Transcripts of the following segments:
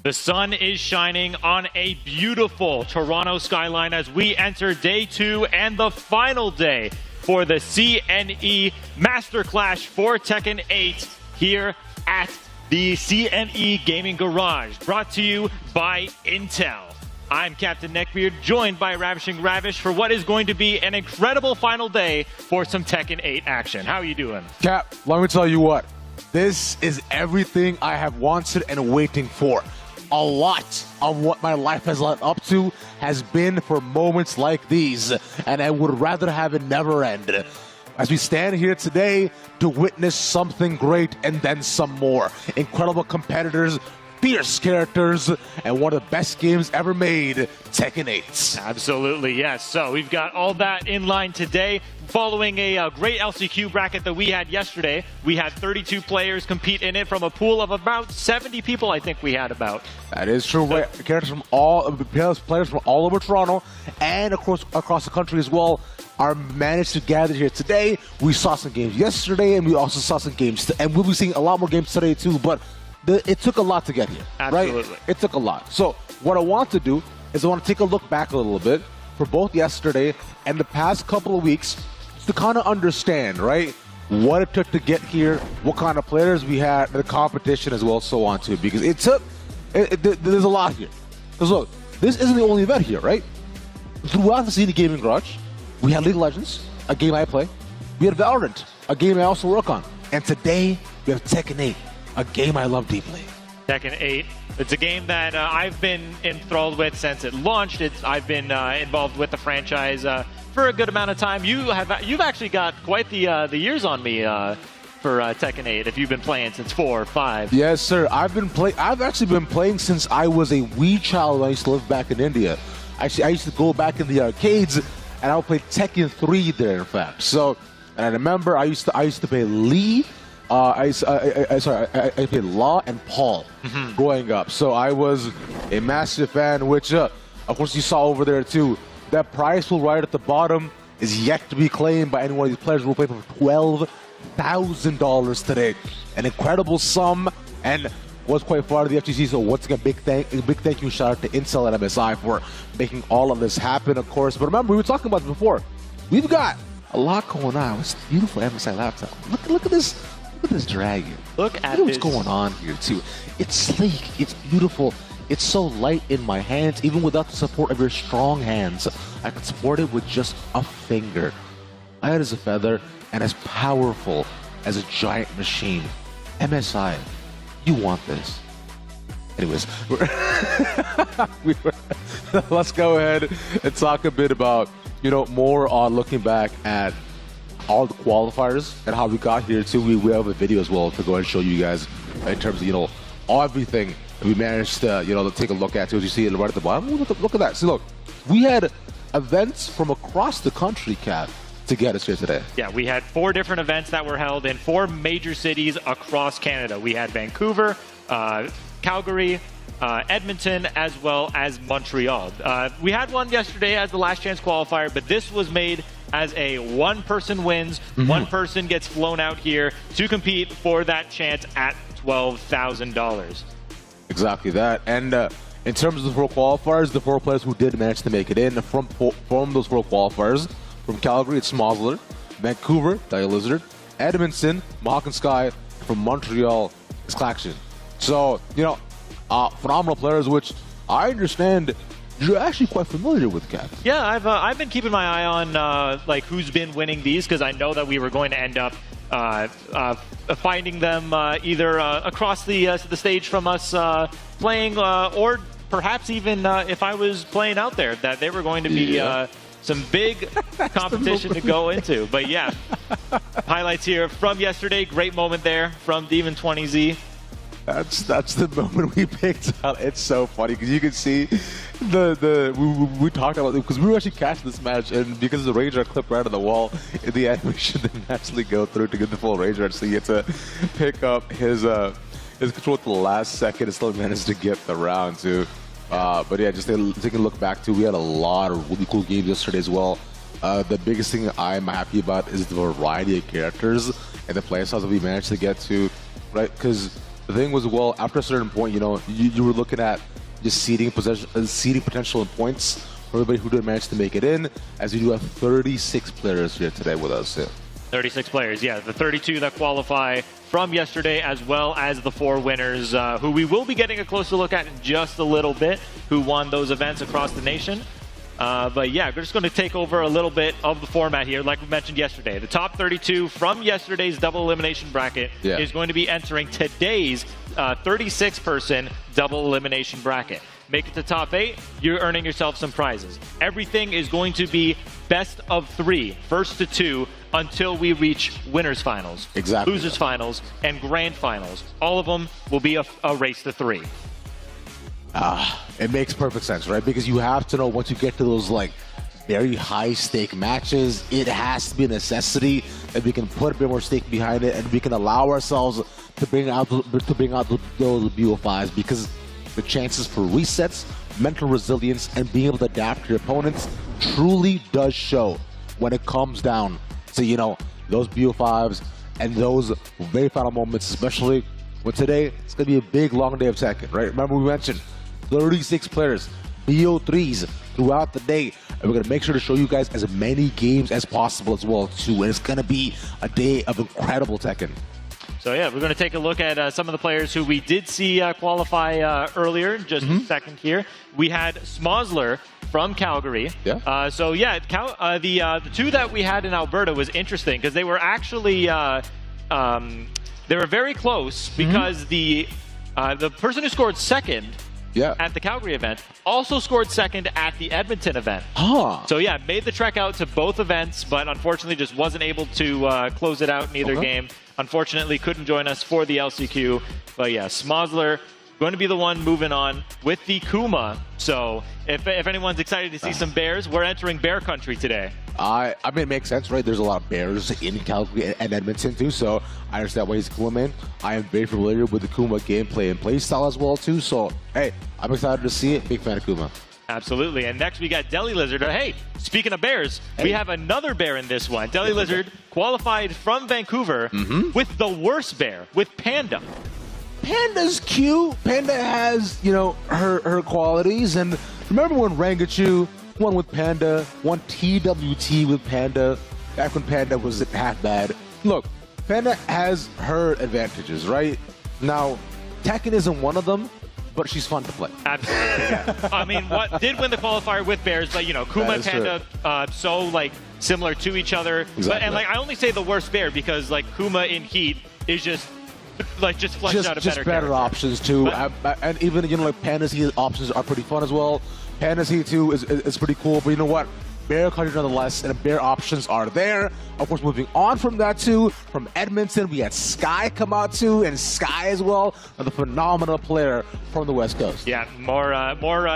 The sun is shining on a beautiful Toronto skyline as we enter day 2 and the final day for the CNE Masterclass for Tekken 8 here at the CNE Gaming Garage, brought to you by Intel. I'm Captain Neckbeard, joined by Ravishing Ravish for what is going to be an incredible final day for some Tekken 8 action. How are you doing? Cap, let me tell you what. This is everything I have wanted and waiting for. A lot of what my life has led up to has been for moments like these, and I would rather have it never end. As we stand here today to witness something great and then some more. Incredible competitors, fierce characters, and one of the best games ever made, Tekken 8. Absolutely, yes. So we've got all that in line today. Following a great LCQ bracket that we had yesterday, we had 32 players compete in it from a pool of about 70 people, I think we had about. That is true. So, characters from players from all over Toronto and across the country as well are managed to gather here today. We saw some games yesterday, and we also saw some games, and we'll be seeing a lot more games today too. But it took a lot to get here. Absolutely. Right? It took a lot. So what I want to do is I want to take a look back a little bit for both yesterday and the past couple of weeks to kind of understand, right, what it took to get here, what kind of players we had, the competition as well, so on too. Because there's a lot here. Because look, this isn't the only event here, right? Throughout the CNE Gaming Garage, we had League of Legends, a game I play. We had Valorant, a game I also work on. And today, we have Tekken 8, a game I love deeply. Tekken 8. It's a game that I've been enthralled with since it launched. I've been involved with the franchise for a good amount of time. You've actually got quite the years on me for Tekken 8. If you've been playing since 4 or 5. Yes, sir. I've actually been playing since I was a wee child when I used to live back in India. Actually, I used to go back in the arcades and I would play Tekken 3 there, in fact. So, and I remember I used to play Lee. I played Law and Paul growing up. So I was a massive fan, which, of course, you saw over there too. That prize pool right at the bottom is yet to be claimed by any one of these players. We'll play for $12,000 today. An incredible sum, and was quite far to the FGC. So once again, big thank you, shout out to Intel and MSI for making all of this happen, of course. But remember, we were talking about it before. We've got a lot going on. It's a beautiful MSI laptop. Look at this. Look at this dragon. Look at what's going on here too. It's sleek. It's beautiful. It's so light in my hands. Even without the support of your strong hands, I can support it with just a finger. Light as a feather and as powerful as a giant machine. MSI, you want this. Anyways, let's go ahead and talk a bit about, more on looking back at all the qualifiers and how we got here too. We have a video as well to go ahead and show you guys in terms of, everything that we managed to, to take a look at too, as you see it right at the bottom. Look at that. See, look, we had events from across the country, Cap, to get us here today. Yeah, we had 4 different events that were held in 4 major cities across Canada. We had Vancouver, Calgary, Edmonton, as well as Montreal. We had one yesterday as the last chance qualifier, but this was made as a one person wins, one person gets flown out here to compete for that chance at $12,000. Exactly that. And in terms of the 4 qualifiers, the 4 players who did manage to make it in from those 4 qualifiers, from Calgary, it's Smosler, Vancouver, Dire Lizard, Edmonton, Mohawk Sky, from Montreal, it's Claction. So, phenomenal players, which I understand you're actually quite familiar with, Cap. Yeah, I've been keeping my eye on who's been winning these, because I know that we were going to end up finding them either across the stage from us playing, or perhaps even if I was playing out there, that they were going to be some big competition to go into. But yeah, highlights here from yesterday. Great moment there from Demon20Z. That's the moment we picked out. It's so funny because you can see we talked about it because we were actually catching this match, and because the Ranger clipped right on the wall, the animation didn't actually go through to get the full Ranger, so you get to pick up his control at the last second and still managed to get the round too. But yeah, just taking a look back too, we had a lot of really cool games yesterday as well. The biggest thing I'm happy about is the variety of characters and the playstyles that we managed to get to, right? Because The thing was, well, after a certain point, you know, you were looking at just seeding potential and points for everybody who didn't manage to make it in, as we do have 36 players here today with us. Yeah. 36 players, yeah. The 32 that qualify from yesterday, as well as the 4 winners, who we will be getting a closer look at in just a little bit, who won those events across the nation. But yeah, we're just going to take over a little bit of the format here, like we mentioned yesterday. The top 32 from yesterday's double elimination bracket is going to be entering today's 36-person double elimination bracket. Make it to top 8, you're earning yourself some prizes. Everything is going to be best of 3, first to 2, until we reach winners finals, losers finals, and grand finals. All of them will be a race to 3. It makes perfect sense, right? Because you have to know, once you get to those like very high stake matches, it has to be a necessity that we can put a bit more stake behind it, and we can allow ourselves to bring out those BO5s, because the chances for resets, mental resilience, and being able to adapt to your opponents truly does show when it comes down to, you know, those BO5s and those very final moments, especially when today it's going to be a big, long day of Tekken, right? Remember we mentioned 36 players, BO3s throughout the day, and we're going to make sure to show you guys as many games as possible as well, too, and it's going to be a day of incredible Tekken. So yeah, we're going to take a look at some of the players who we did see qualify earlier, just a second here. We had Smosler from Calgary. Yeah. So yeah, the 2 that we had in Alberta was interesting, because they were actually they were very close, because the person who scored second at the Calgary event also scored second at the Edmonton event. So yeah, made the trek out to both events, but unfortunately just wasn't able to close it out in either game. Unfortunately, couldn't join us for the LCQ. But yeah, Smosler going to be the one moving on with the Kuma. So if anyone's excited to see some bears, we're entering bear country today. I mean, it makes sense, right? There's a lot of bears in Calgary and Edmonton too, so I understand why he's Kuma man. I am very familiar with the Kuma gameplay and play style as well too, so hey, I'm excited to see it. Big fan of Kuma. Absolutely. And next we got Deli Lizard. Hey, speaking of bears, we have another bear in this one. Deli Lizard qualified from Vancouver with the worst bear, with Panda. Panda's cute. Panda has, you know, her qualities. And remember when Rangachu won with Panda, won TWT with Panda, back when Panda wasn't half bad. Look, Panda has her advantages, right? Now, Tekken isn't one of them, but she's fun to play. Absolutely, yeah. I mean, what did win the qualifier with bears, but you know, Kuma and Panda, so like similar to each other. But, and like, I only say the worst bear because like Kuma in Heat is just fleshed out a better options too. And even, you know, like Panda's Heat options are pretty fun as well. Panda's Heat too is pretty cool, but you know what? Bear country nonetheless, and bear options are there. Of course, moving on from that too, from Edmonton, we had Sky come out too, and Sky as well, the phenomenal player from the West Coast. Yeah, more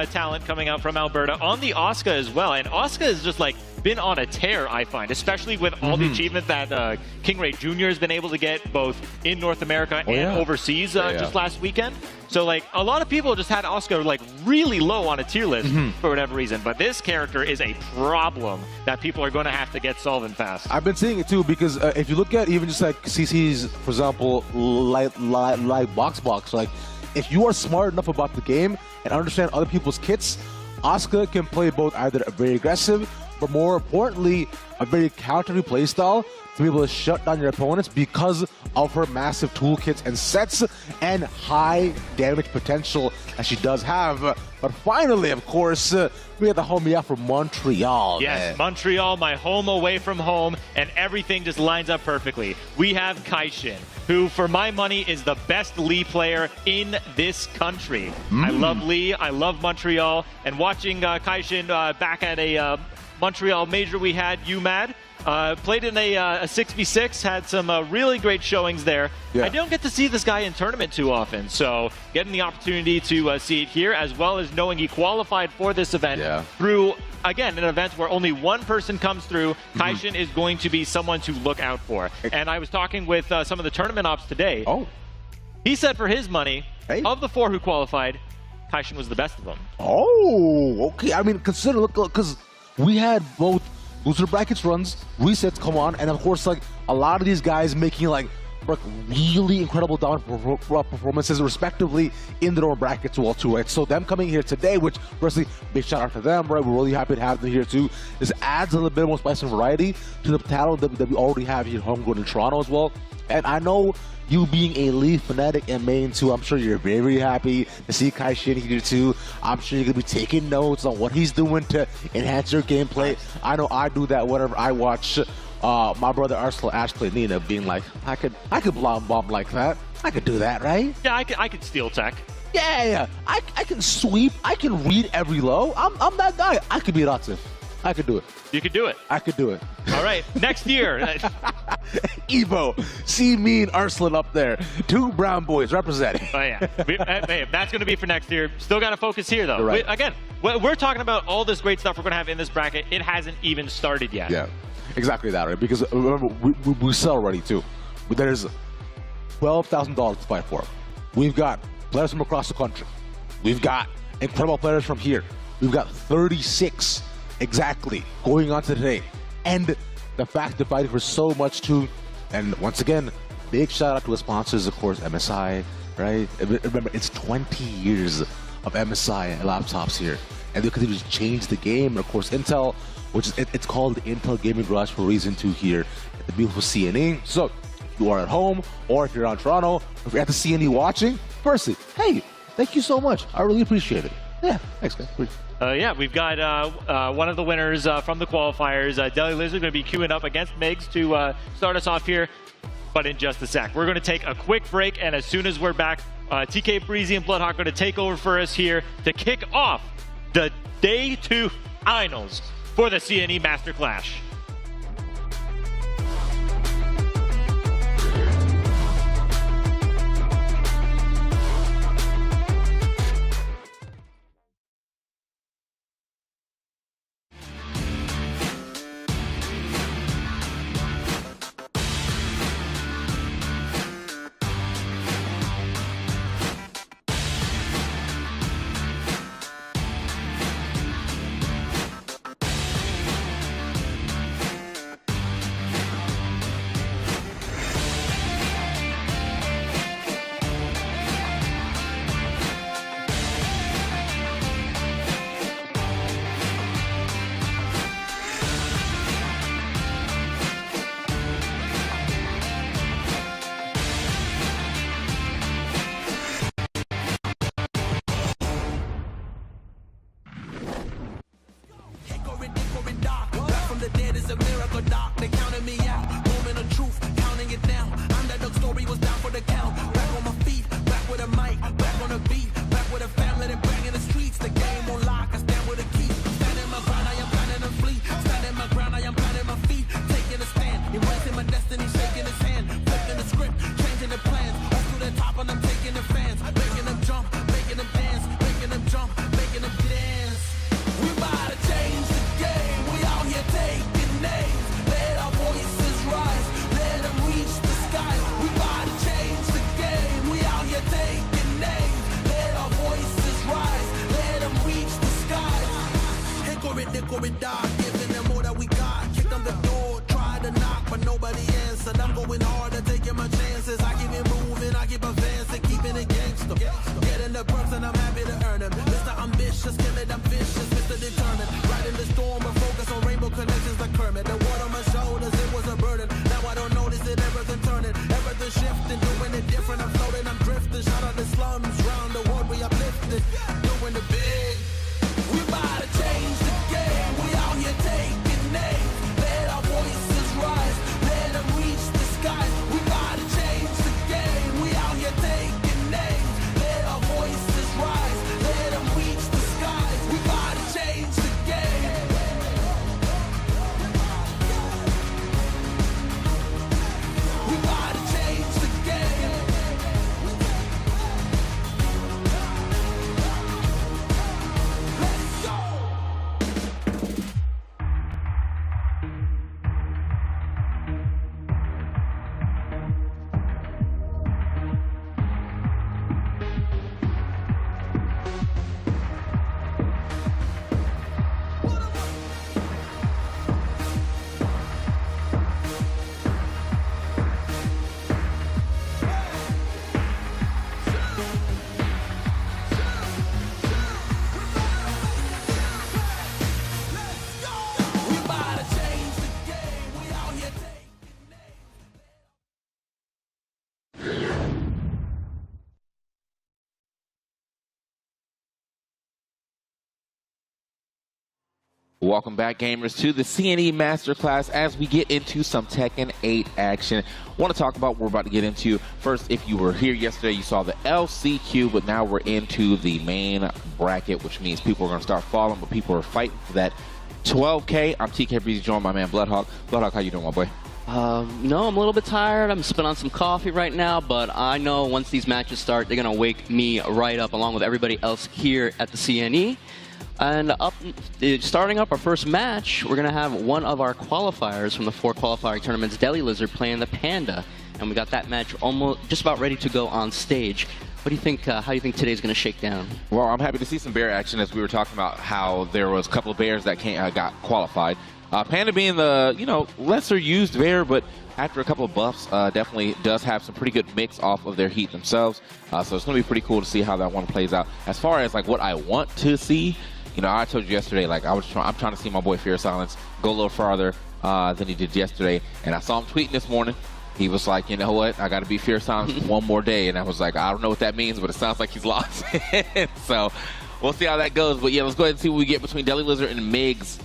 talent coming out from Alberta on the Oscar as well, and Oscar is just like been on a tear, I find, especially with all the achievement that King Ray Jr. has been able to get both in North America and overseas just last weekend. So like a lot of people just had Oscar like really low on a tier list for whatever reason, but this character is a problem that people are going to have to get solving fast. I've been seeing it too, because if you look at even just like CC's, for example, like box, like if you are smart enough about the game and understand other people's kits, Oscar can play both either a very aggressive, but more importantly, a very countery playstyle to be able to shut down your opponents because of her massive toolkits and sets and high damage potential that she does have. But finally, of course, we have the homie out from Montreal. Yes, Montreal, my home away from home, and everything just lines up perfectly. We have Kaishin, who, for my money, is the best Lee player in this country. I love Lee, I love Montreal, and watching Kaishin back at a Montreal major we had, UMAD, played in a 6v6, had some really great showings there. I don't get to see this guy in tournament too often, so getting the opportunity to see it here, as well as knowing he qualified for this event through, again, an event where only one person comes through, Kaishin is going to be someone to look out for. And I was talking with some of the tournament ops today. He said for his money, of the 4 who qualified, Kaishin was the best of them. Okay. I mean, consider, look, because we had both loser brackets runs, resets come on, and of course, like a lot of these guys making like like really incredible dominant performances, respectively, in their own brackets, well, too, right? So them coming here today, which firstly, big shout out to them, right? We're really happy to have them here too. This adds a little bit more spice and variety to the talent that we already have here homegrown in Toronto as well. And I know you being a Leaf fanatic and main too, I'm sure you're very, very happy to see Kai Shin here too. I'm sure you're gonna be taking notes on what he's doing to enhance your gameplay. I know I do that whenever I watch my brother Arsenal Ash play Nina, being like, I could bomb like that. I could do that, right? Yeah, I could steal tech. Yeah. I can sweep. I can read every low. I'm that guy. I could be an Atif. I could do it. You could do it. I could do it. All right, next year. Evo, see me and Arslan up there. Two brown boys representing. Oh, yeah. Hey, that's going to be for next year. Still got to focus here, though. Right. Again, we're talking about all this great stuff we're going to have in this bracket. It hasn't even started yet. Yeah, exactly that, right? Because remember, we sell already, too. There's $12,000 to fight for. We've got players from across the country. We've got incredible players from here. We've got 36 exactly going on to today. And the fact they're fighting for so much too. And once again, big shout out to the sponsors, of course, MSI, right? Remember, it's 20 years of MSI laptops here. And they continue to change the game. And of course, Intel, which is, it's called the Intel Gaming Garage for a reason too here at the beautiful CNE. So if you are at home, or if you're on Toronto, if you're at the CNE watching, firstly, hey, thank you so much. I really appreciate it. Yeah, thanks, guys. Yeah, we've got one of the winners from the qualifiers. Deli Lizard going to be queuing up against Migs to start us off here, but in just a sec. We're going to take a quick break, and as soon as we're back, TK Breezy and Bloodhawk are going to take over for us here to kick off the Day 2 finals for the CNE Master Clash. Doing the big. We about to change the game. We out here Welcome back, gamers, to the CNE Masterclass as we get into some Tekken 8 action. I want to talk about what we're about to get into. First, if you were here yesterday, you saw the LCQ, but now we're into the main bracket, which means people are going to start falling, but people are fighting for that 12K. I'm TK Breezy, joined by my man Bloodhawk. Bloodhawk, how you doing, my boy? No, I'm a little bit tired. I'm sipping on some coffee right now, but I know once these matches start, they're going to wake me right up along with everybody else here at the CNE. And starting up our first match, we're going to have one of our qualifiers from the 4 qualifying tournaments, Deli Lizard, playing the Panda. And we got that match almost just about ready to go on stage. What do you think, how do you think today's going to shake down? Well, I'm happy to see some bear action, as we were talking about how there was a couple of bears that got qualified. Panda being the, lesser used bear, but after a couple of buffs, definitely does have some pretty good mix off of their heat themselves. So it's going to be pretty cool to see how that one plays out. As far as like what I want to see, I told you yesterday, like I'm trying to see my boy Fear Silence go a little farther than he did yesterday, and I saw him tweeting this morning. He was like, you know what, I got to be Fear Silence one more day, and I was like, I don't know what that means, but it sounds like he's lost. So we'll see how that goes. But yeah, let's go ahead and see what we get between Deli Lizard and Migs.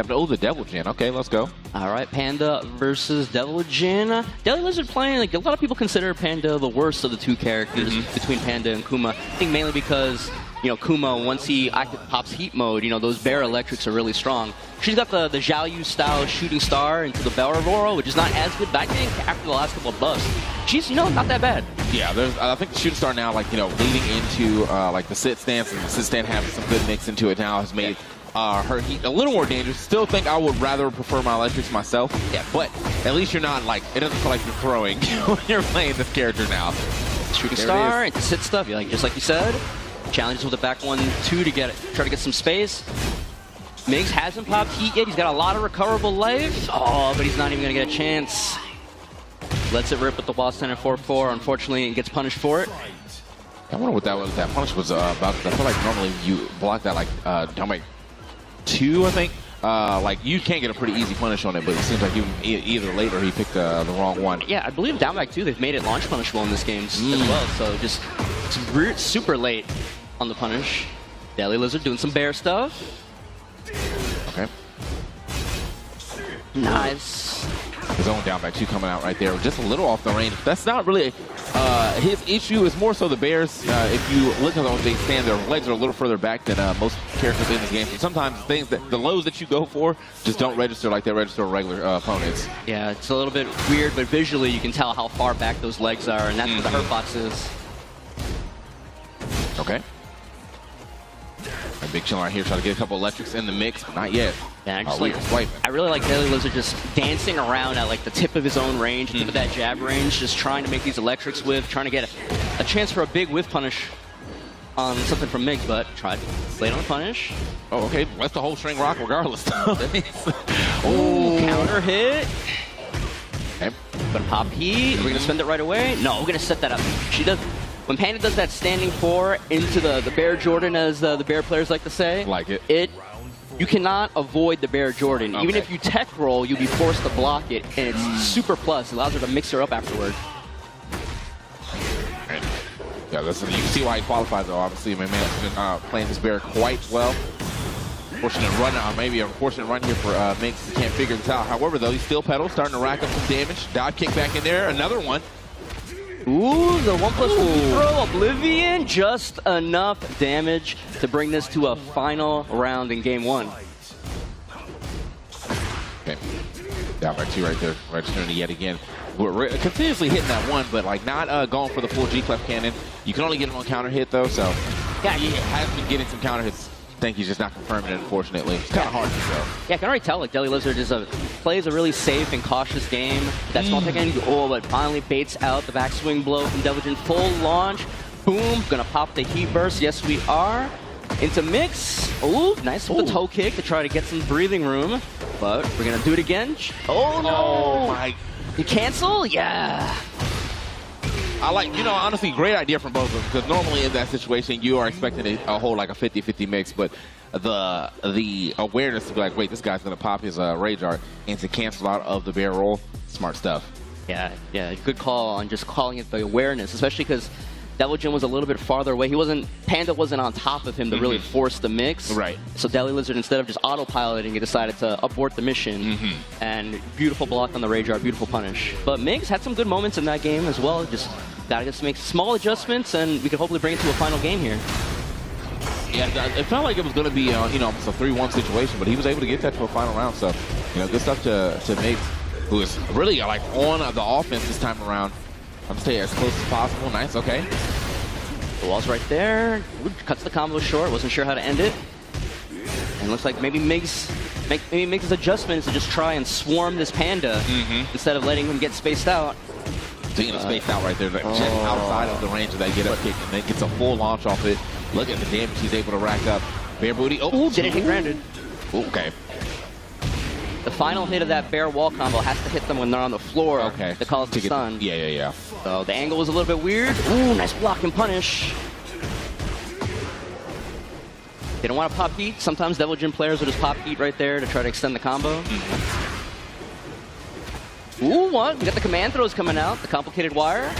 Oh, the Devil Jin. Okay, let's go. All right, Panda versus Devil Jin. Deli Lizard playing, like a lot of people consider Panda the worst of the 2 characters between Panda and Kuma. I think mainly because Kuma, once he pops heat mode, those bear electrics are really strong. She's got the Zhao Yu style shooting star into the Bell Aurora, which is not as good back then after the last couple of buffs. She's, not that bad. Yeah, I think the shooting star now, leading into like the sit stance, and the sit stand having some good mix into it now has made her heat a little more dangerous. Still think I would rather prefer my electrics myself. Yeah, but at least you're not it doesn't feel like you're throwing when you're playing this character now. Shooting star into sit stuff, just like you said. Challenges with the back 1-2 to try to get some space. Migs hasn't popped heat yet. He's got a lot of recoverable life. Oh, but he's not even going to get a chance. Lets it rip with the wall center 4-4. Unfortunately, he gets punished for it. I wonder what that punish was about. I feel like normally you block that down by 2, I think. You can get a pretty easy punish on it, but it seems like either late or he picked the wrong one. Yeah, I believe down back 2, they've made it launch punishable in this game as well. So just super late on the punish. Deli Lizard doing some bear stuff. Okay. Nice. His own down back 2 coming out right there, just a little off the range. That's not really his issue. Is more so the bears. If you look at the way they stand, their legs are a little further back than most characters in this game. So sometimes the lows that you go for just don't register like they register regular opponents. Yeah, it's a little bit weird, but visually you can tell how far back those legs are, and that's what the hurt box is. Okay. A big chill right here, trying to get a couple electrics in the mix, but not yet. Yeah, I really like Deli Lizard just dancing around at the tip of his own range, tip of that jab range, just trying to make these electrics with, trying to get a chance for a big whiff punish on something from Migs, but tried late on the punish. Oh, okay, lets the whole string rock regardless. Oh, counter hit. Okay. Gonna pop heat. Are we gonna spend it right away? No, we're gonna set that up. She does. When Panda does that standing 4 into the Bear Jordan, as the Bear players like to say, you cannot avoid the Bear Jordan. Okay. Even if you tech roll, you'll be forced to block it, and it's super plus. It allows her to mix her up afterward. Yeah, you can see why he qualifies, though. Obviously, my man's been playing this Bear quite well. Fortunate run, maybe a fortunate run here for Migs. He can't figure this out. However, though, he's still pedal, starting to rack up some damage. Dive kick back in there, another one. Ooh, the 1+1 throw, Oblivion, just enough damage to bring this to a final round in game 1. Okay, down by 2 right there, registering it yet again. We're continuously hitting that 1, but not going for the full G-Clef cannon. You can only get him on counter hit though, so yeah, he has been getting some counter hits. I think he's just not confirming it, unfortunately. It's kind of hard to tell. Yeah, I can already tell Deli Lizard plays a really safe and cautious game. That small Tekken, but finally baits out the backswing blow from Devil Jin. Full launch. Boom. Gonna pop the heat burst. Yes, we are. Into Mix. Ooh, nice with the toe kick to try to get some breathing room. But we're gonna do it again. Oh no! Oh my! You cancel? Yeah. Honestly, great idea from both of them, because normally in that situation, you are expecting a whole a 50-50 mix, but the awareness to be like, wait, this guy's going to pop his Rage Art, and to cancel out of the bear roll, smart stuff. Yeah, good call on just calling it the awareness, especially because Devil Jin was a little bit farther away. Panda wasn't on top of him to really force the mix. Right. So Deli Lizard, instead of just autopiloting, he decided to abort the mission. And beautiful block on the Rage Art, beautiful punish. But Migs had some good moments in that game as well. Just gotta just make small adjustments, and we could hopefully bring it to a final game here. Yeah, it felt like it was going to be, you know, almost a 3-1 situation, but he was able to get that to a final round. So, you know, good stuff to Migs, who is really like on the offense this time around. I'm going to stay as close as possible. Nice, okay. The wall's right there. Ooh, cuts the combo short. Wasn't sure how to end it. And looks like maybe Migs' adjustment is to just try and swarm this Panda instead of letting him get spaced out. Taking spaced out right there, just outside of the range of that get-up kick, and then gets a full launch off it. Look at the damage he's able to rack up. Bear booty. Oh, didn't hit grounded. Okay. The final hit of that bear wall combo has to hit them when they're on the floor. Okay. To cause the stun. Yeah. So the angle was a little bit weird. Ooh, nice block and punish. They don't want to pop heat. Sometimes Devil Jin players will just pop heat right there to try to extend the combo. Ooh, what? We got the command throws coming out. The complicated wire.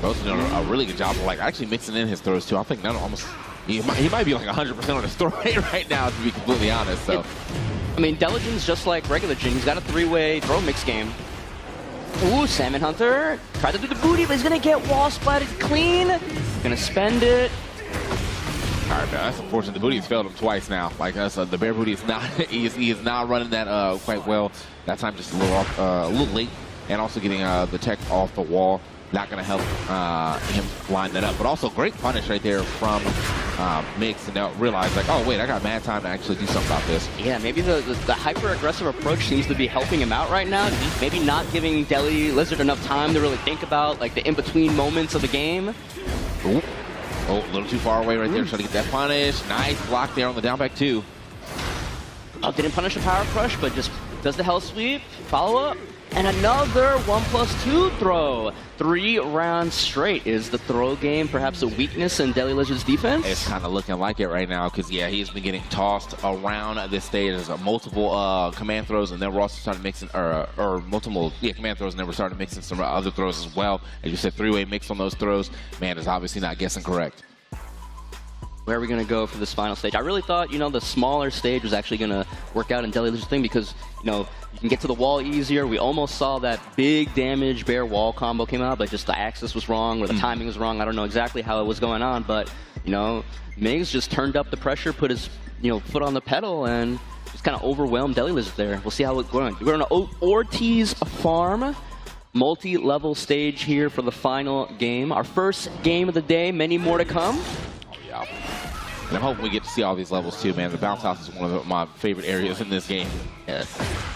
Bro's doing a really good job of like actually mixing in his throws too. I think he might be like 100% on his throw rate right now, to be completely honest. So, I mean, Devil Jin's just like regular Jin. He's got a 3-way throw mix game. Ooh, Salmon Hunter tried to do the booty, but he's gonna get wall splatted clean. Gonna spend it. All right, that's unfortunate. The booty has failed him twice now. Like us, the bear booty is not he is not running that quite well. That time just a little off, a little late, and also getting the tech off the wall. Not going to help him line that up. But also great punish right there from Migs, and now realize like, oh wait, I got mad time to actually do something about this. Yeah, maybe the hyper-aggressive approach seems to be helping him out right now. Maybe not giving Deli Lizard enough time to really think about like the in-between moments of the game. Ooh. Oh, a little too far away right there, trying to get that punish. Nice block there on the down back too. Oh, didn't punish a power crush, but just does the hell sweep, follow up. And another 1+2 throw. 3 rounds straight. Is the throw game perhaps a weakness in Deli Lizard's defense? It's kind of looking like it right now because, yeah, he's been getting tossed around this stage. There's multiple command throws, and then we're also starting mixing, or multiple, command throws, and then we're starting mixing some other throws as well. As you said, 3-way mix on those throws. Man is obviously not guessing correct. Where are we going to go for this final stage? I really thought, you know, the smaller stage was actually going to work out in Deli Lizard's thing because, you know, you can get to the wall easier. We almost saw that big damage bear wall combo came out, but just the axis was wrong or the timing was wrong. I don't know exactly how it was going on, but, you know, Migs just turned up the pressure, put his, you know, foot on the pedal, and just kind of overwhelmed Deli Lizard there. We'll see how it's going. We're on Ortiz Farm. Multi-level stage here for the final game. Our first game of the day, many more to come. Yeah. And I'm hoping we get to see all these levels too, man. The bounce house is one of my favorite areas in this game. Yeah.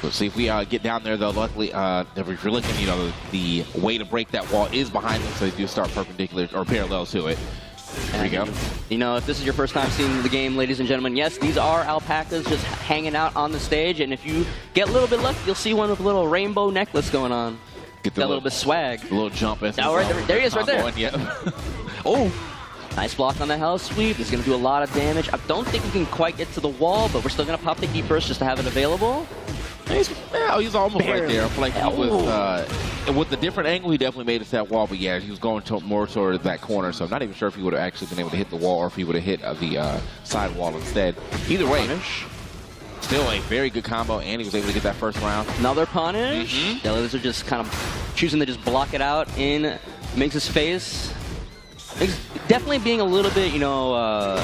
Let's see if we get down there, though. Luckily, if you're looking, you know, the way to break that wall is behind them, so they do start perpendicular or parallel to it. There we go. You know, if this is your first time seeing the game, ladies and gentlemen, yes, these are alpacas just hanging out on the stage. And if you get a little bit lucky, you'll see one with a little rainbow necklace going on. Get a little bit of swag. A little jump. Now, there he is right there. Yeah. Oh. Nice block on the hell sweep. He's going to do a lot of damage. I don't think he can quite get to the wall, but we're still going to pop the heat burst just to have it available. He's almost right there. I feel like he was, with the different angle, he definitely made it to that wall, but yeah, he was going more toward that corner, so I'm not even sure if he would have actually been able to hit the wall or if he would have hit the side wall instead. Either way, still a very good combo, and he was able to get that first round. Another punish. The others are just kind of choosing to just block it out in Migs' face. Definitely being a little bit, you know,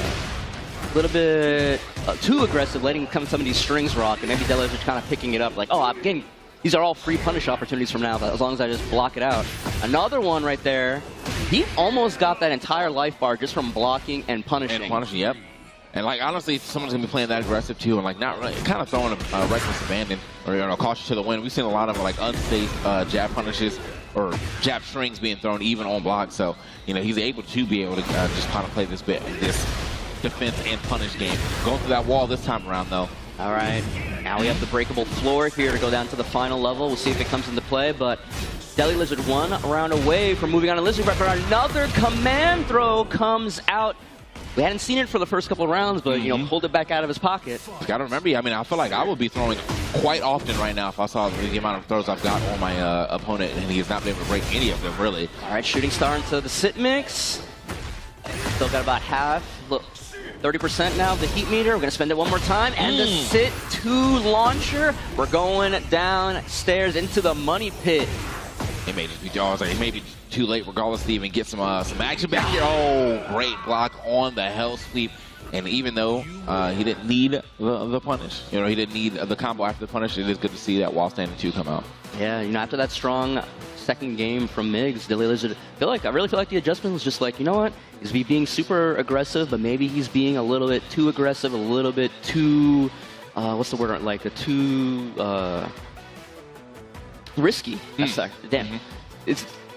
too aggressive, letting some of these strings rock, and maybe Delos is kind of picking it up, like, oh, I'm getting, these are all free punish opportunities from now, as long as I just block it out. Another one right there. He almost got that entire life bar just from blocking and punishing. And punishing, yep. And like honestly, if someone's gonna be playing that aggressive too, and like not really, kind of throwing a reckless abandon or, you know, caution to the wind. We've seen a lot of like unsafe jab punishes or jab strings being thrown even on block. So, you know, he's able to just kind of play this defense and punish game. Going through that wall this time around though. All right, now we have the breakable floor here to go down to the final level. We'll see if it comes into play, but Deli Lizard 1 round away from moving on to Lizard Breaker. Another command throw comes out. we hadn't seen it for the first couple of rounds, but, you know, pulled it back out of his pocket. You got to remember, I mean, I feel like I would be throwing quite often right now if I saw the amount of throws I've got on my opponent, and he has not been able to break any of them, really. All right, shooting star into the sit mix. Still got about half, look, 30% now of the heat meter. We're going to spend it one more time. And the sit 2 launcher. We're going downstairs into the money pit. It may just be, I was like, it may be too late regardless to even get some action back here. Oh, great block on the hell sweep. And even though he didn't need the punish, you know, he didn't need the combo after the punish, it is good to see that while standing 2 come out. Yeah, you know, after that strong second game from Miggs, Dilly Lizard, I really feel like the adjustment was just like, you know what? He's being super aggressive, but maybe he's being a little bit too aggressive, a little bit too, what's the word, like, too risky. Damn.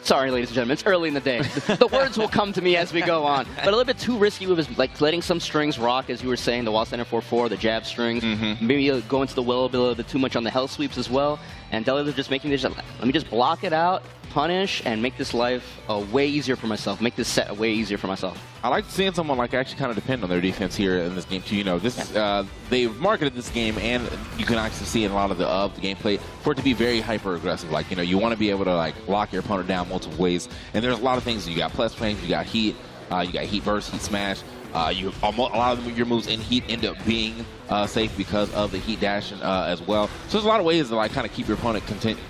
Sorry, ladies and gentlemen, it's early in the day. The words will come to me as we go on. But a little bit too risky with his, like, letting some strings rock, as you were saying, the wall center 4-4, the jab strings. Maybe go into the well a little bit too much on the hell sweeps as well. And Deli just making this, let me just block it out, punish, and make this life way easier for myself. Make this set way easier for myself. I like seeing someone like actually kind of depend on their defense here in this game too. You know, this is, they've marketed this game, and you can actually see in a lot of the gameplay for it to be very hyper aggressive. Like, you know, you want to be able to like lock your opponent down multiple ways, and there's a lot of things. You got plus frames, you got heat, you got heat burst, heat smash. A lot of your moves in heat end up being safe because of the heat dash as well. So there's a lot of ways to like kind of keep your opponent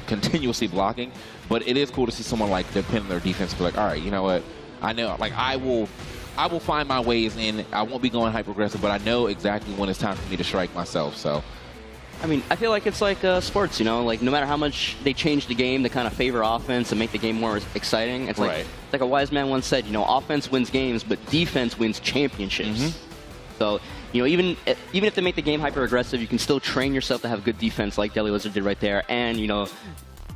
continuously blocking. But it is cool to see someone like depend on their defense. Be like, all right, you know what? I know, like I will find my ways in. I won't be going hyper aggressive, but I know exactly when it's time for me to strike myself. So, I mean, I feel like it's like sports, you know, like no matter how much they change the game to kind of favor offense and make the game more exciting, it's like, it's like a wise man once said, you know, offense wins games, but defense wins championships. So, you know, even if they make the game hyper aggressive, you can still train yourself to have good defense, like Deli Lizard did right there. And, you know,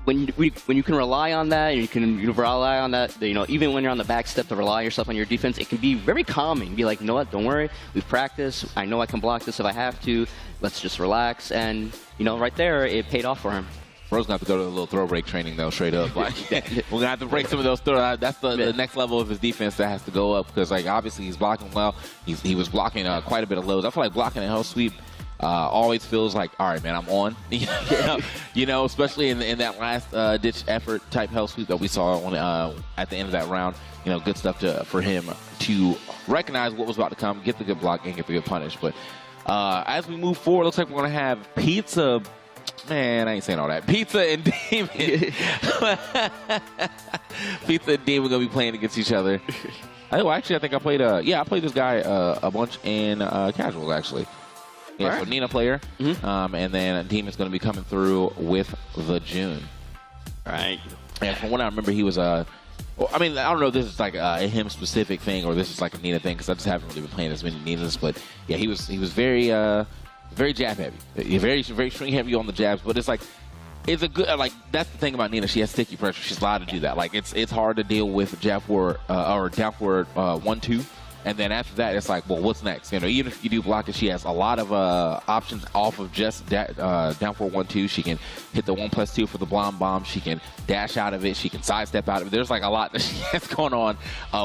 when you can rely on that, and you rely on that, you know, even when you're on the back step to rely yourself on your defense, it can be very calming. Be like, you know what, don't worry, we've practiced. I know I can block this if I have to. Let's just relax. And, you know, right there, it paid off for him. Bro's gonna have to go to a little throw break training though, straight up. Like, we're gonna have to break some of those throws. That's the next level of his defense that has to go up, because like obviously he's blocking well. He was blocking quite a bit of lows. I feel like blocking a hell sweep always feels like, all right, man, I'm on. You know, especially in that last ditch effort type hell sweep that we saw on, at the end of that round. You know, good stuff for him to recognize what was about to come, get the good block, and get the good punish. But as we move forward, looks like we're gonna have Pizza. Man, I ain't saying all that. Pizza and Demon. Pizza and Demon gonna be playing against each other. Actually, I think I played I played this guy a bunch in casuals actually. Yeah, so Nina player, and then Demon's going to be coming through with the June. All right. And from what I remember, he was well, I mean, I don't know if this is like a him specific thing or this is like a Nina thing, because I just haven't really been playing as many Ninas. But yeah, he was very very jab heavy, very string heavy on the jabs. But it's like it's a good that's the thing about Nina. She has sticky pressure. She's allowed to do that. Like it's hard to deal with jab forward or down forward 1-2. And then after that, it's like, well, what's next? You know, even if you do block it, she has a lot of options off of just down for 1-2. She can hit the 1+2 for the blonde bomb. She can dash out of it. She can sidestep out of it. There's like a lot that she has going on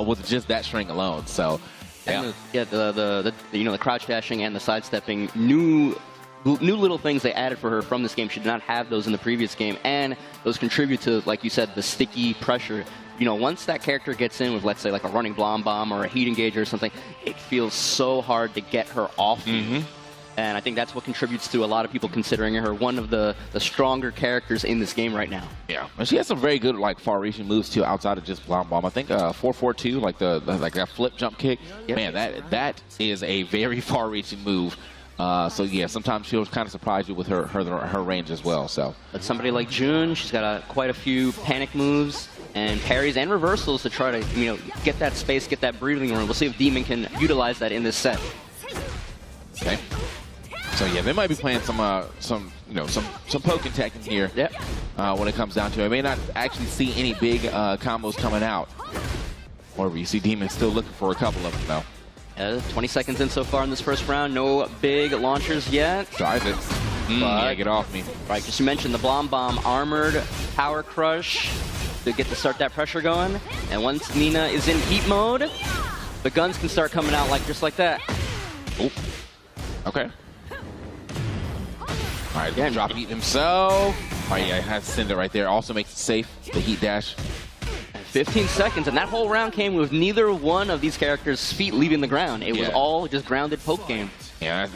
with just that string alone. So, yeah, the you know, the crouch dashing and the sidestepping, new little things they added for her from this game. She did not have those in the previous game, and those contribute to, like you said, the sticky pressure. You know, once that character gets in with, let's say, like a running blonde bomb or a heat engager or something, it feels so hard to get her off you. And I think that's what contributes to a lot of people considering her one of the stronger characters in this game right now. Yeah, and she has some very good like far-reaching moves too, outside of just blonde bomb. I think 4-4-2, like like that flip jump kick. Yep. Man, that is a very far-reaching move. So yeah, sometimes she'll kind of surprise you with her range as well. So, but somebody like June, she's got quite a few panic moves and parries and reversals to try to, you know, get that space, get that breathing room. We'll see if Demon can utilize that in this set. Okay. So yeah, they might be playing some poke and Tekken here. Yep. When it comes down to it, I may not actually see any big combos coming out. Or you see Demon still looking for a couple of them though. 20 seconds in so far in this first round. No big launchers yet. Tries it. Yeah, get off me. Right, just mentioned the blonde bomb, armored power crush to get to start that pressure going. And once Nina is in heat mode, the guns can start coming out just like that. Oh, okay. All right, again, drop heat himself. Oh yeah, has to send it right there. Also makes it safe. The heat dash. 15 seconds, and that whole round came with neither one of these characters' feet leaving the ground. It was all just grounded poke game. Yeah,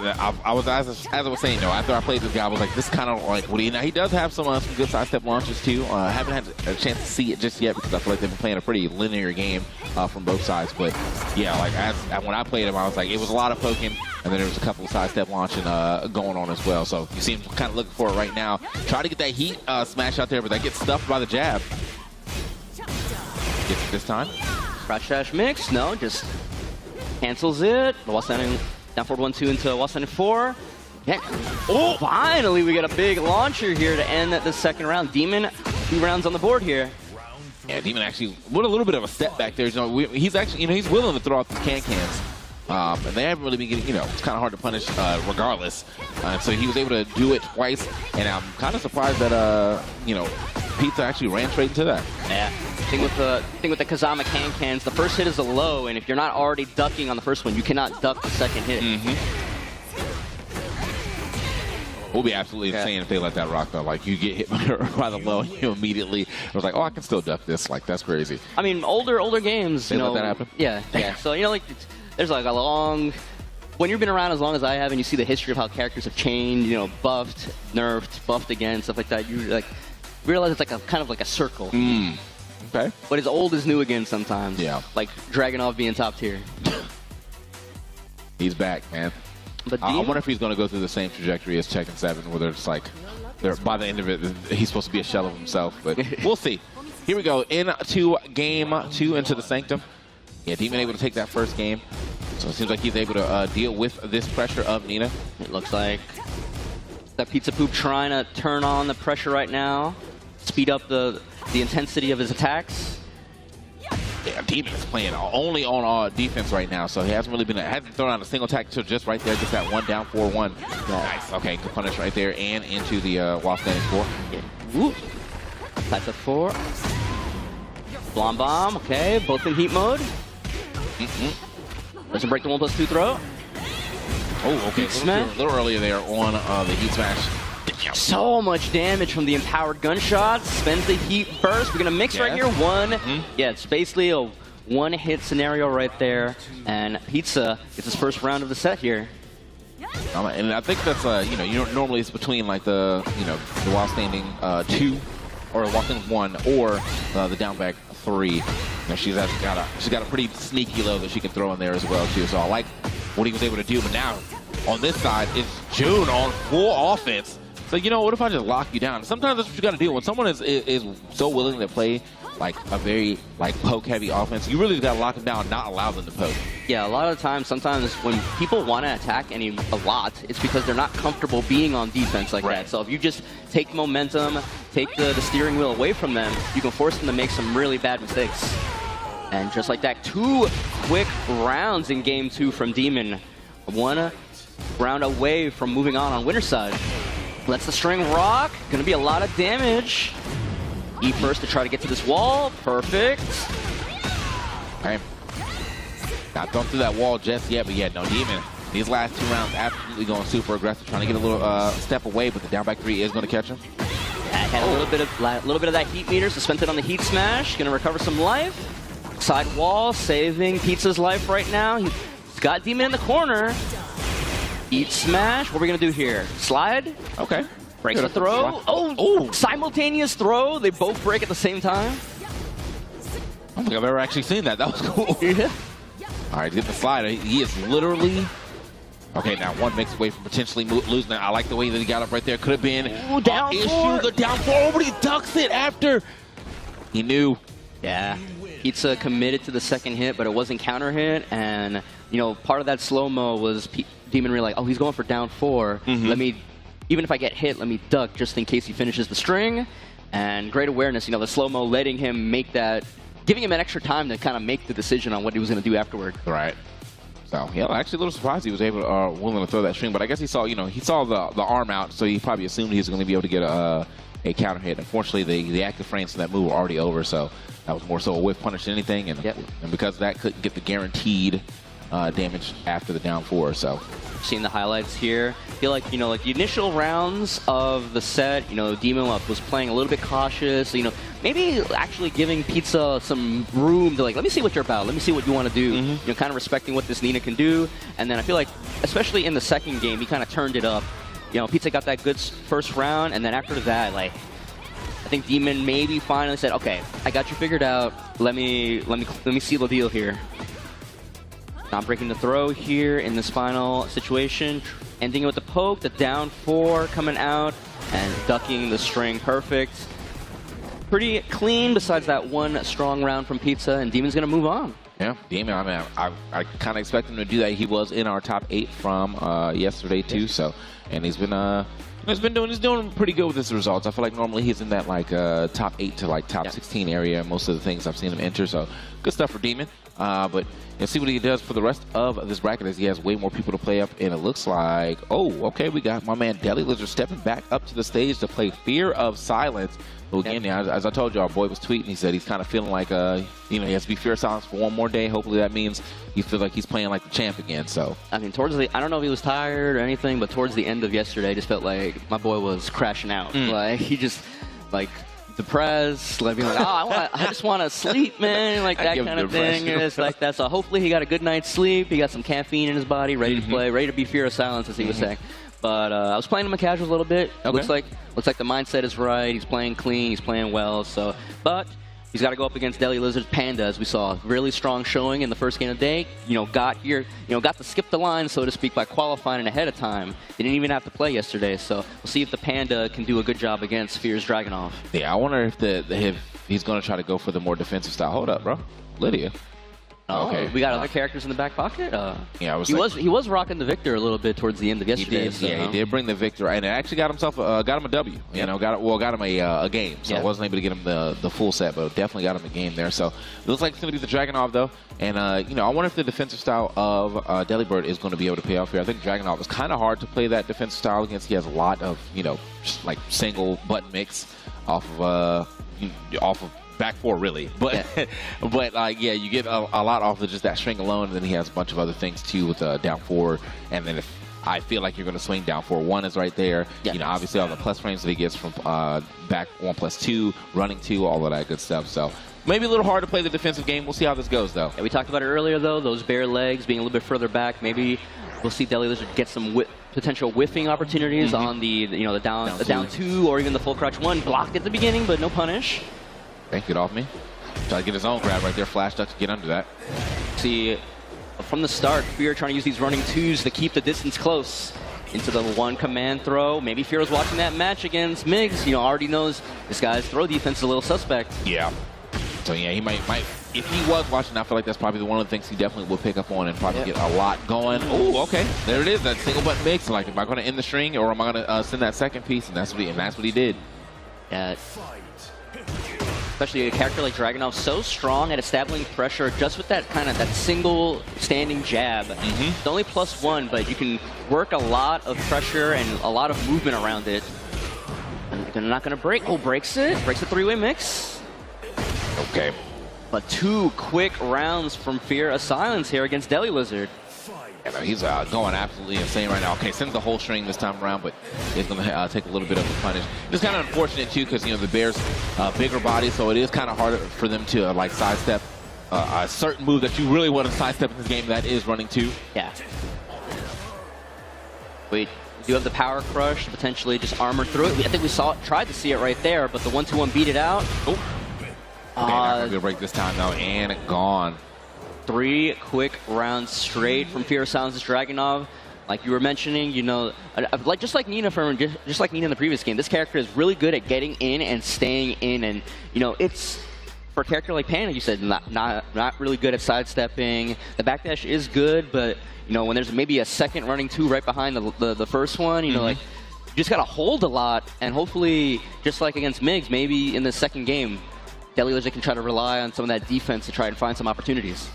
I was as I was saying though, after I played this guy, I was like, this is kind of like what he. Now he does have some good sidestep launches too. Haven't had a chance to see it just yet because I feel like they've been playing a pretty linear game from both sides. But yeah, like when I played him, I was like, it was a lot of poking, and then there was a couple of sidestep launching going on as well. So you see him kind of looking for it right now. Try to get that heat smash out there, but that gets stuffed by the jab. Gets it this time. Crouch dash mix, no, just cancels it. Wall standing down forward 1-2 into wall standing 4. Yeah. Oh, finally we get a big launcher here to end the second round. Demon, 2 rounds on the board here. Yeah, Demon actually with a little bit of a step back there. He's actually, he's willing to throw out these cans. And they haven't really been getting, it's kind of hard to punish regardless. So he was able to do it twice, and I'm kind of surprised that, Pizza actually ran straight into that. Yeah. Thing with the Kazama cans, the first hit is a low, and if you're not already ducking on the first one, you cannot duck the second hit. We'll be absolutely insane if they let that rock though. Like you get hit by the low, and you immediately was like, oh, I can still duck this. Like that's crazy. I mean, older games, they let that happen. Yeah. So there's like a long. When you've been around as long as I have, and you see the history of how characters have changed, buffed, nerfed, buffed again, stuff like that, you like realize it's like kind of like a circle. Okay. But it's old is new again sometimes. Yeah. Like Dragunov being top tier. He's back, man. But I wonder if he's going to go through the same trajectory as Tekken 7, where it's like, by the end of it, he's supposed to be a shell of himself. But we'll see. Here we go into game 2, into the Sanctum. Yeah, Demon able to take that first game. So it seems like he's able to deal with this pressure of Nina. It looks like that Pizza Poop trying to turn on the pressure right now, speed up the intensity of his attacks. Yeah, Demon is playing only on defense right now, so he hasn't really hasn't thrown out a single attack until just right there, just that one down 4-1. Nice. Okay, good punish right there and into the wall standing 4. Yeah. Whoop. That's a 4. Blom bomb. Okay, both in heat mode. Doesn't break the 1+2 throw. Oh, okay. A little earlier there on the heat smash. So much damage from the empowered gunshots. Spends the heat burst. We're going to mix right here. Yeah, it's basically a one-hit scenario right there. And Pizza gets his first round of the set here. And I think that's, normally it's between like the wall standing 2 or wall standing 1 or the down back 3. She's got a pretty sneaky low that she can throw in there as well too. So I like what he was able to do. But now on this side, it's June on full offense. So, what if I just lock you down? Sometimes that's what you got to do. When someone is so willing to play like a very poke-heavy offense, you really got to lock them down and not allow them to poke. Yeah, a lot of the time, sometimes when people want to attack a lot, it's because they're not comfortable being on defense like that. So if you just take momentum, take the steering wheel away from them, you can force them to make some really bad mistakes. And just like that, 2 quick rounds in game 2 from Demon. 1 round away from moving on winner's side. Lets the string rock. Gonna be a lot of damage. E first to try to get to this wall. Perfect. Okay. Not going through that wall just yet, but yeah, no, Demon. These last 2 rounds absolutely going super aggressive, trying to get a little step away, but the down back 3 is going to catch him. Had a little bit of that heat meter, so spent it on the heat smash. Gonna recover some life. Side wall, saving Pizza's life right now. He's got Demon in the corner. Eat smash. What are we gonna do here? Slide. Okay. Breaks the throw. Oh, simultaneous throw. They both break at the same time. I don't think I've ever actually seen that. That was cool. Yeah. All right, get the slide. He is literally. Okay, now 1 makes away from potentially losing it. I like the way that he got up right there. Could have been down 4. The down 4, but he ducks it after. He knew. Yeah. Pizza committed to the second hit, but it wasn't counter hit, and part of that slow-mo was Demon realized, oh, he's going for down 4. Let me, even if I get hit, let me duck just in case he finishes the string. And great awareness, the slow-mo letting him make that, giving him an extra time to kind of make the decision on what he was going to do afterward. Right. So, yeah, actually a little surprised he was able to, willing to throw that string, but I guess he saw, he saw the arm out, so he probably assumed he was going to be able to get a counter hit. Unfortunately, the active frames from that move were already over, so that was more so a whiff punish than anything, and because of that, couldn't get the guaranteed damage after the down 4. So seeing the highlights here, I feel like, like the initial rounds of the set, Demon was playing a little bit cautious, maybe actually giving Pizza some room to, like, let me see what you're about, let me see what you want to do, kind of respecting what this Nina can do. And then I feel like, especially in the second game, he kind of turned it up. Pizza got that good first round, and then after that, like, I think Demon maybe finally said, okay, I got you figured out, let me seal the deal here. Not breaking the throw here in this final situation. Ending it with the poke, the down 4 coming out, and ducking the string perfect. Pretty clean besides that one strong round from Pizza, and Demon's going to move on. Yeah, Demon, I mean, I kind of expect him to do that. He was in our top 8 from yesterday too, so, and he's doing pretty good with his results. I feel like normally he's in that like top 8 to like top 16 area. Most of the things I've seen him enter, so good stuff for Demon. But see what he does for the rest of this bracket, as he has way more people to play up, and it looks like, oh, okay, we got my man Deli Lizard stepping back up to the stage to play Fear of Silence. Well, again, as I told you, our boy was tweeting. He said he's kind of feeling like, he has to be Fear of Silence for one more day. Hopefully that means he feels like he's playing like the champ again. So I mean, I don't know if he was tired or anything, but towards the end of yesterday, I just felt like my boy was crashing out. Like he just like depressed, like being like, oh, I just want to sleep, man, like that kind of thing. And it's like that. So hopefully he got a good night's sleep. He got some caffeine in his body, ready to play, ready to be Fear of Silence, as he was saying. But I was playing him a casual a little bit. Okay. Looks like the mindset is right. He's playing clean. He's playing well. So, but he's got to go up against Deli Lizard's Panda, as we saw. Really strong showing in the first game of the day. Got here. Got to skip the line, so to speak, by qualifying ahead of time. He didn't even have to play yesterday. So we'll see if the Panda can do a good job against Fear's Dragunov. Yeah, I wonder if he's going to try to go for the more defensive style. Hold up, bro. Lydia. Oh, okay. We got other characters in the back pocket. Yeah, he was rocking the Victor a little bit towards the end of yesterday. He did, so, he did bring the Victor, and it actually got him a W. Got him a game. So I wasn't able to get him the full set, but definitely got him a game there. So it looks like it's going to be the Dragunov though, and I wonder if the defensive style of Delibird is going to be able to pay off here. I think Dragunov is kind of hard to play that defensive style against. He has a lot of just like single button mix off of back 4 really, but yeah, you get a lot off of just that string alone, and then he has a bunch of other things too with down 4, and then if I feel like you're going to swing down 4, 1 is right there. Obviously all the plus frames that he gets from back 1+2, running 2, all of that good stuff. So maybe a little hard to play the defensive game. We'll see how this goes though. Yeah, we talked about it earlier though, those bare legs being a little bit further back. Maybe we'll see Deli Lizard get some potential whiffing opportunities on the down 2 or even the full crouch 1. Blocked at the beginning, but no punish. Okay, get off me. Try to get his own grab right there. Flash duck to get under that. See, from the start, Fear trying to use these running 2s to keep the distance close into the 1 command throw. Maybe Fear was watching that match against Migs. Already knows this guy's throw defense is a little suspect. Yeah. So yeah, he might. If he was watching, I feel like that's probably one of the things he definitely will pick up on and probably get a lot going. Oh, okay. There it is. That single button mix. Like, am I going to end the string or am I going to send that second piece? And that's what he did. Yeah. Especially a character like Dragunov, so strong at establishing pressure just with that that single standing jab. It's only +1, but you can work a lot of pressure and a lot of movement around it. And they're not going to break. Oh, breaks it. Breaks the 3-way mix. Okay. But 2 quick rounds from Fear of Silence here against Deli Lizard. Yeah, no, he's going absolutely insane right now. Okay, sends the whole string this time around, but he's going to take a little bit of a punish. It's kind of unfortunate, too, because, the Bears' bigger body, so it is kind of harder for them to, like, sidestep a certain move that you really want to sidestep in this game, that is running 2. Yeah. We do have the power crush to potentially just armor through it. I think we tried to see it right there, but the 1-2-1 beat it out. Oh. Okay, not going to be a break this time, though, and gone. 3 quick rounds straight from Fear of Silence's Dragunov. Like you were mentioning, just like Nina just like Nina in the previous game, this character is really good at getting in and staying in, and it's for a character like Panda, you said not really good at sidestepping. The backdash is good, but when there's maybe a second running 2 right behind the first one, like you just gotta hold a lot, and hopefully, just like against Migs, maybe in the second game, Deli Lizard can try to rely on some of that defense to try and find some opportunities.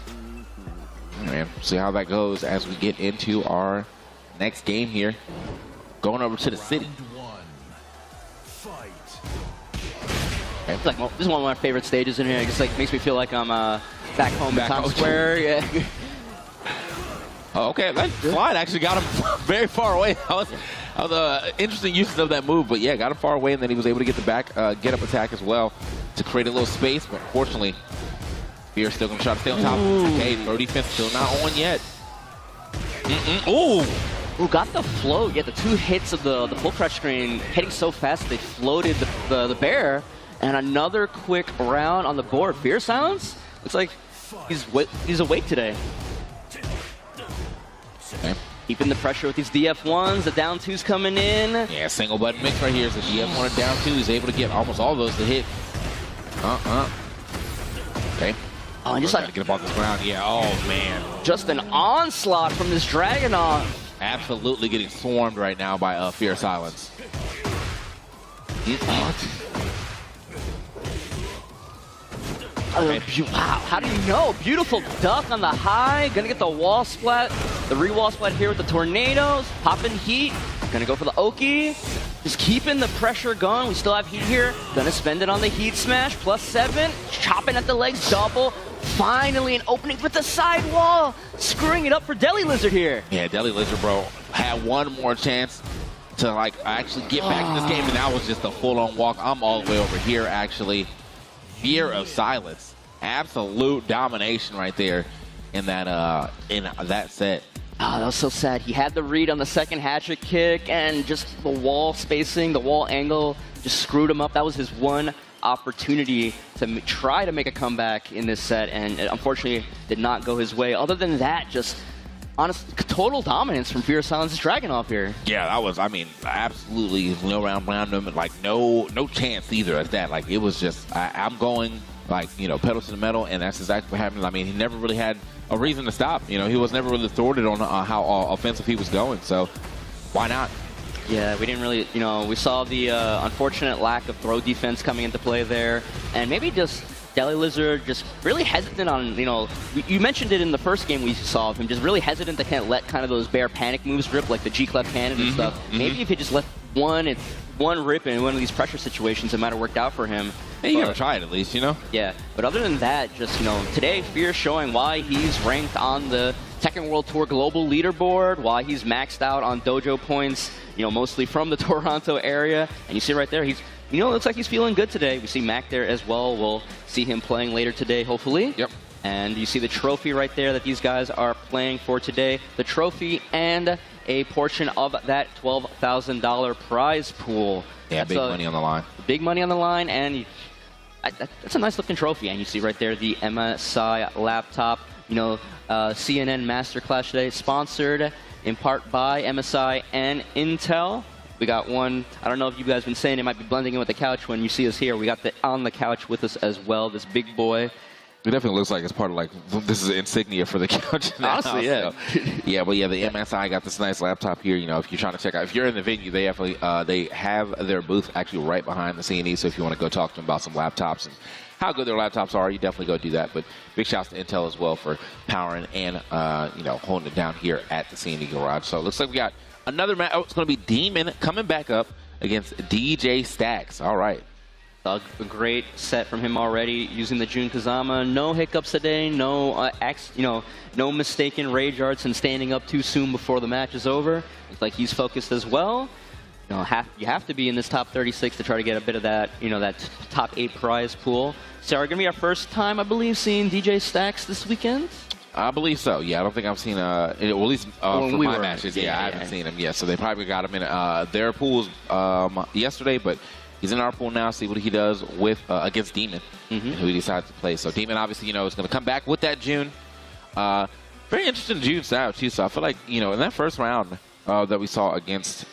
And see how that goes as we get into our next game here. Going over to the city. It's like, this is one of my favorite stages in here. It just like makes me feel like I'm back home in Times Square. Yeah. Oh, okay, that slide actually got him very far away. That was an interesting use of that move, but yeah, got him far away, and then he was able to get the get up attack as well to create a little space, but unfortunately, Fear still going to try to stay on top. Okay, throw defense still not on yet. Ooh! Ooh, got the float. Yeah, the 2 hits of the full crush screen hitting so fast they floated the bear. And another quick round on the board. Fear Silence? Looks like he's awake today. Okay. Keeping the pressure with these DF1s. The down 2's coming in. Yeah, single button mix right here. So DF1 and down 2. He's able to get almost all of those to hit. Okay. Oh, and just like get up off the ground. Yeah, oh man. Just an onslaught from this Dragonov. Absolutely getting swarmed right now by Fear Silence. Wow, how do you know? Beautiful duck on the high. Gonna get the wall splat. The re-wall splat here with the tornadoes. Popping heat. Gonna go for the Oki. Just keeping the pressure going. We still have heat here. Gonna spend it on the heat smash. +7. Chopping at the legs double. Finally an opening with the sidewall. Screwing it up for Deli Lizard here. Yeah, Deli Lizard, bro, had one more chance to like actually get back in this game, and that was just a full-on walk. I'm all the way over here, actually. Fear of Silence. Absolute domination right there in that set. Oh, that was so sad. He had the read on the second hat-trick kick, and just the wall spacing, the wall angle just screwed him up. That was his one opportunity to try to make a comeback in this set, and it unfortunately did not go his way. Other than that, just honest total dominance from Fear of Silence's Dragonov here. Yeah, that was, I mean, absolutely no round around him, like no chance either at that. Like it was just, I'm going like, you know, pedal to the metal, and that's exactly what happened. I mean, he never really had a reason to stop. You know, he was never really thwarted on how offensive he was going, so why not? Yeah, we didn't really, you know, we saw the unfortunate lack of throw defense coming into play there, and maybe just Deli Lizard just really hesitant on, you know, you mentioned it in the first game we saw of him, just really hesitant to kind of let kind of those bear panic moves rip, like the G-Clef cannon and stuff. Maybe if he just let one rip in one of these pressure situations, it might have worked out for him. Hey, you gotta try it at least, you know? Yeah, but other than that, just, you know, today Fear showing why he's ranked on the Tekken World Tour global leaderboard, why he's maxed out on dojo points, you know, mostly from the Toronto area. And you see right there, he's, you know, it looks like he's feeling good today. We see Mac there as well. We'll see him playing later today, hopefully. Yep. And you see the trophy right there that these guys are playing for today. The trophy and a portion of that $12,000 prize pool. Yeah, that's big money on the line. Big money on the line, and that's a nice looking trophy. And you see right there the MSI laptop. You know, CNN Masterclass today, sponsored in part by MSI and Intel. We got one, I don't know if you guys have been saying it might be blending in with the couch when you see us here. We got the on the couch with us as well, this big boy. It definitely looks like it's part of like, this is an insignia for the couch. Honestly, yeah. So, yeah, but yeah, the MSI got this nice laptop here. You know, if you're trying to check out, if you're in the venue, they definitely, they have their booth actually right behind the CNE. So if you want to go talk to them about some laptops and how good their laptops are, you definitely go do that. But big shouts to Intel as well for powering and, you know, holding it down here at the CNE Garage. So it looks like we got another match. Oh, it's going to be Demon coming back up against DJ Stacks. All right. A great set from him already, using the Jun Kazama. No hiccups today, no no mistaken rage arts and standing up too soon before the match is over. Looks like he's focused as well. You know, you have to be in this top 36 to try to get a bit of that, you know, that top 8 prize pool. So, are going to be our first time, I believe, seeing DJ Stacks this weekend? I believe so. Yeah, I don't think I've seen well, at least for my matches. Yeah, I haven't seen him yet. So they probably got him in their pools yesterday, but he's in our pool now. See what he does with against Demon, and who he decides to play. So Demon, obviously, you know, is going to come back with that June. Very interesting June style too. So I feel like, you know, in that first round that we saw against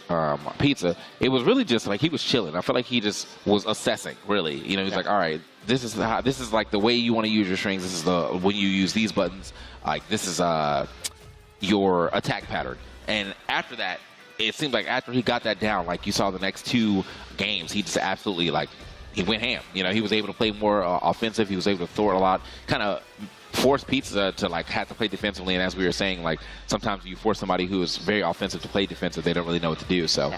Pizza, it was really just like he was chilling. I feel like he just was assessing. Really, you know, he's like, all right, this is like the way you want to use your strings. This is the when you use these buttons. Like this is your attack pattern. And after that, it seemed like after he got that down, like you saw the next 2 games, he just absolutely, like, he went ham. You know, he was able to play more offensive. He was able to throw it a lot, kind of force Pizza to, like, have to play defensively. And as we were saying, like, sometimes you force somebody who is very offensive to play defensive, they don't really know what to do. So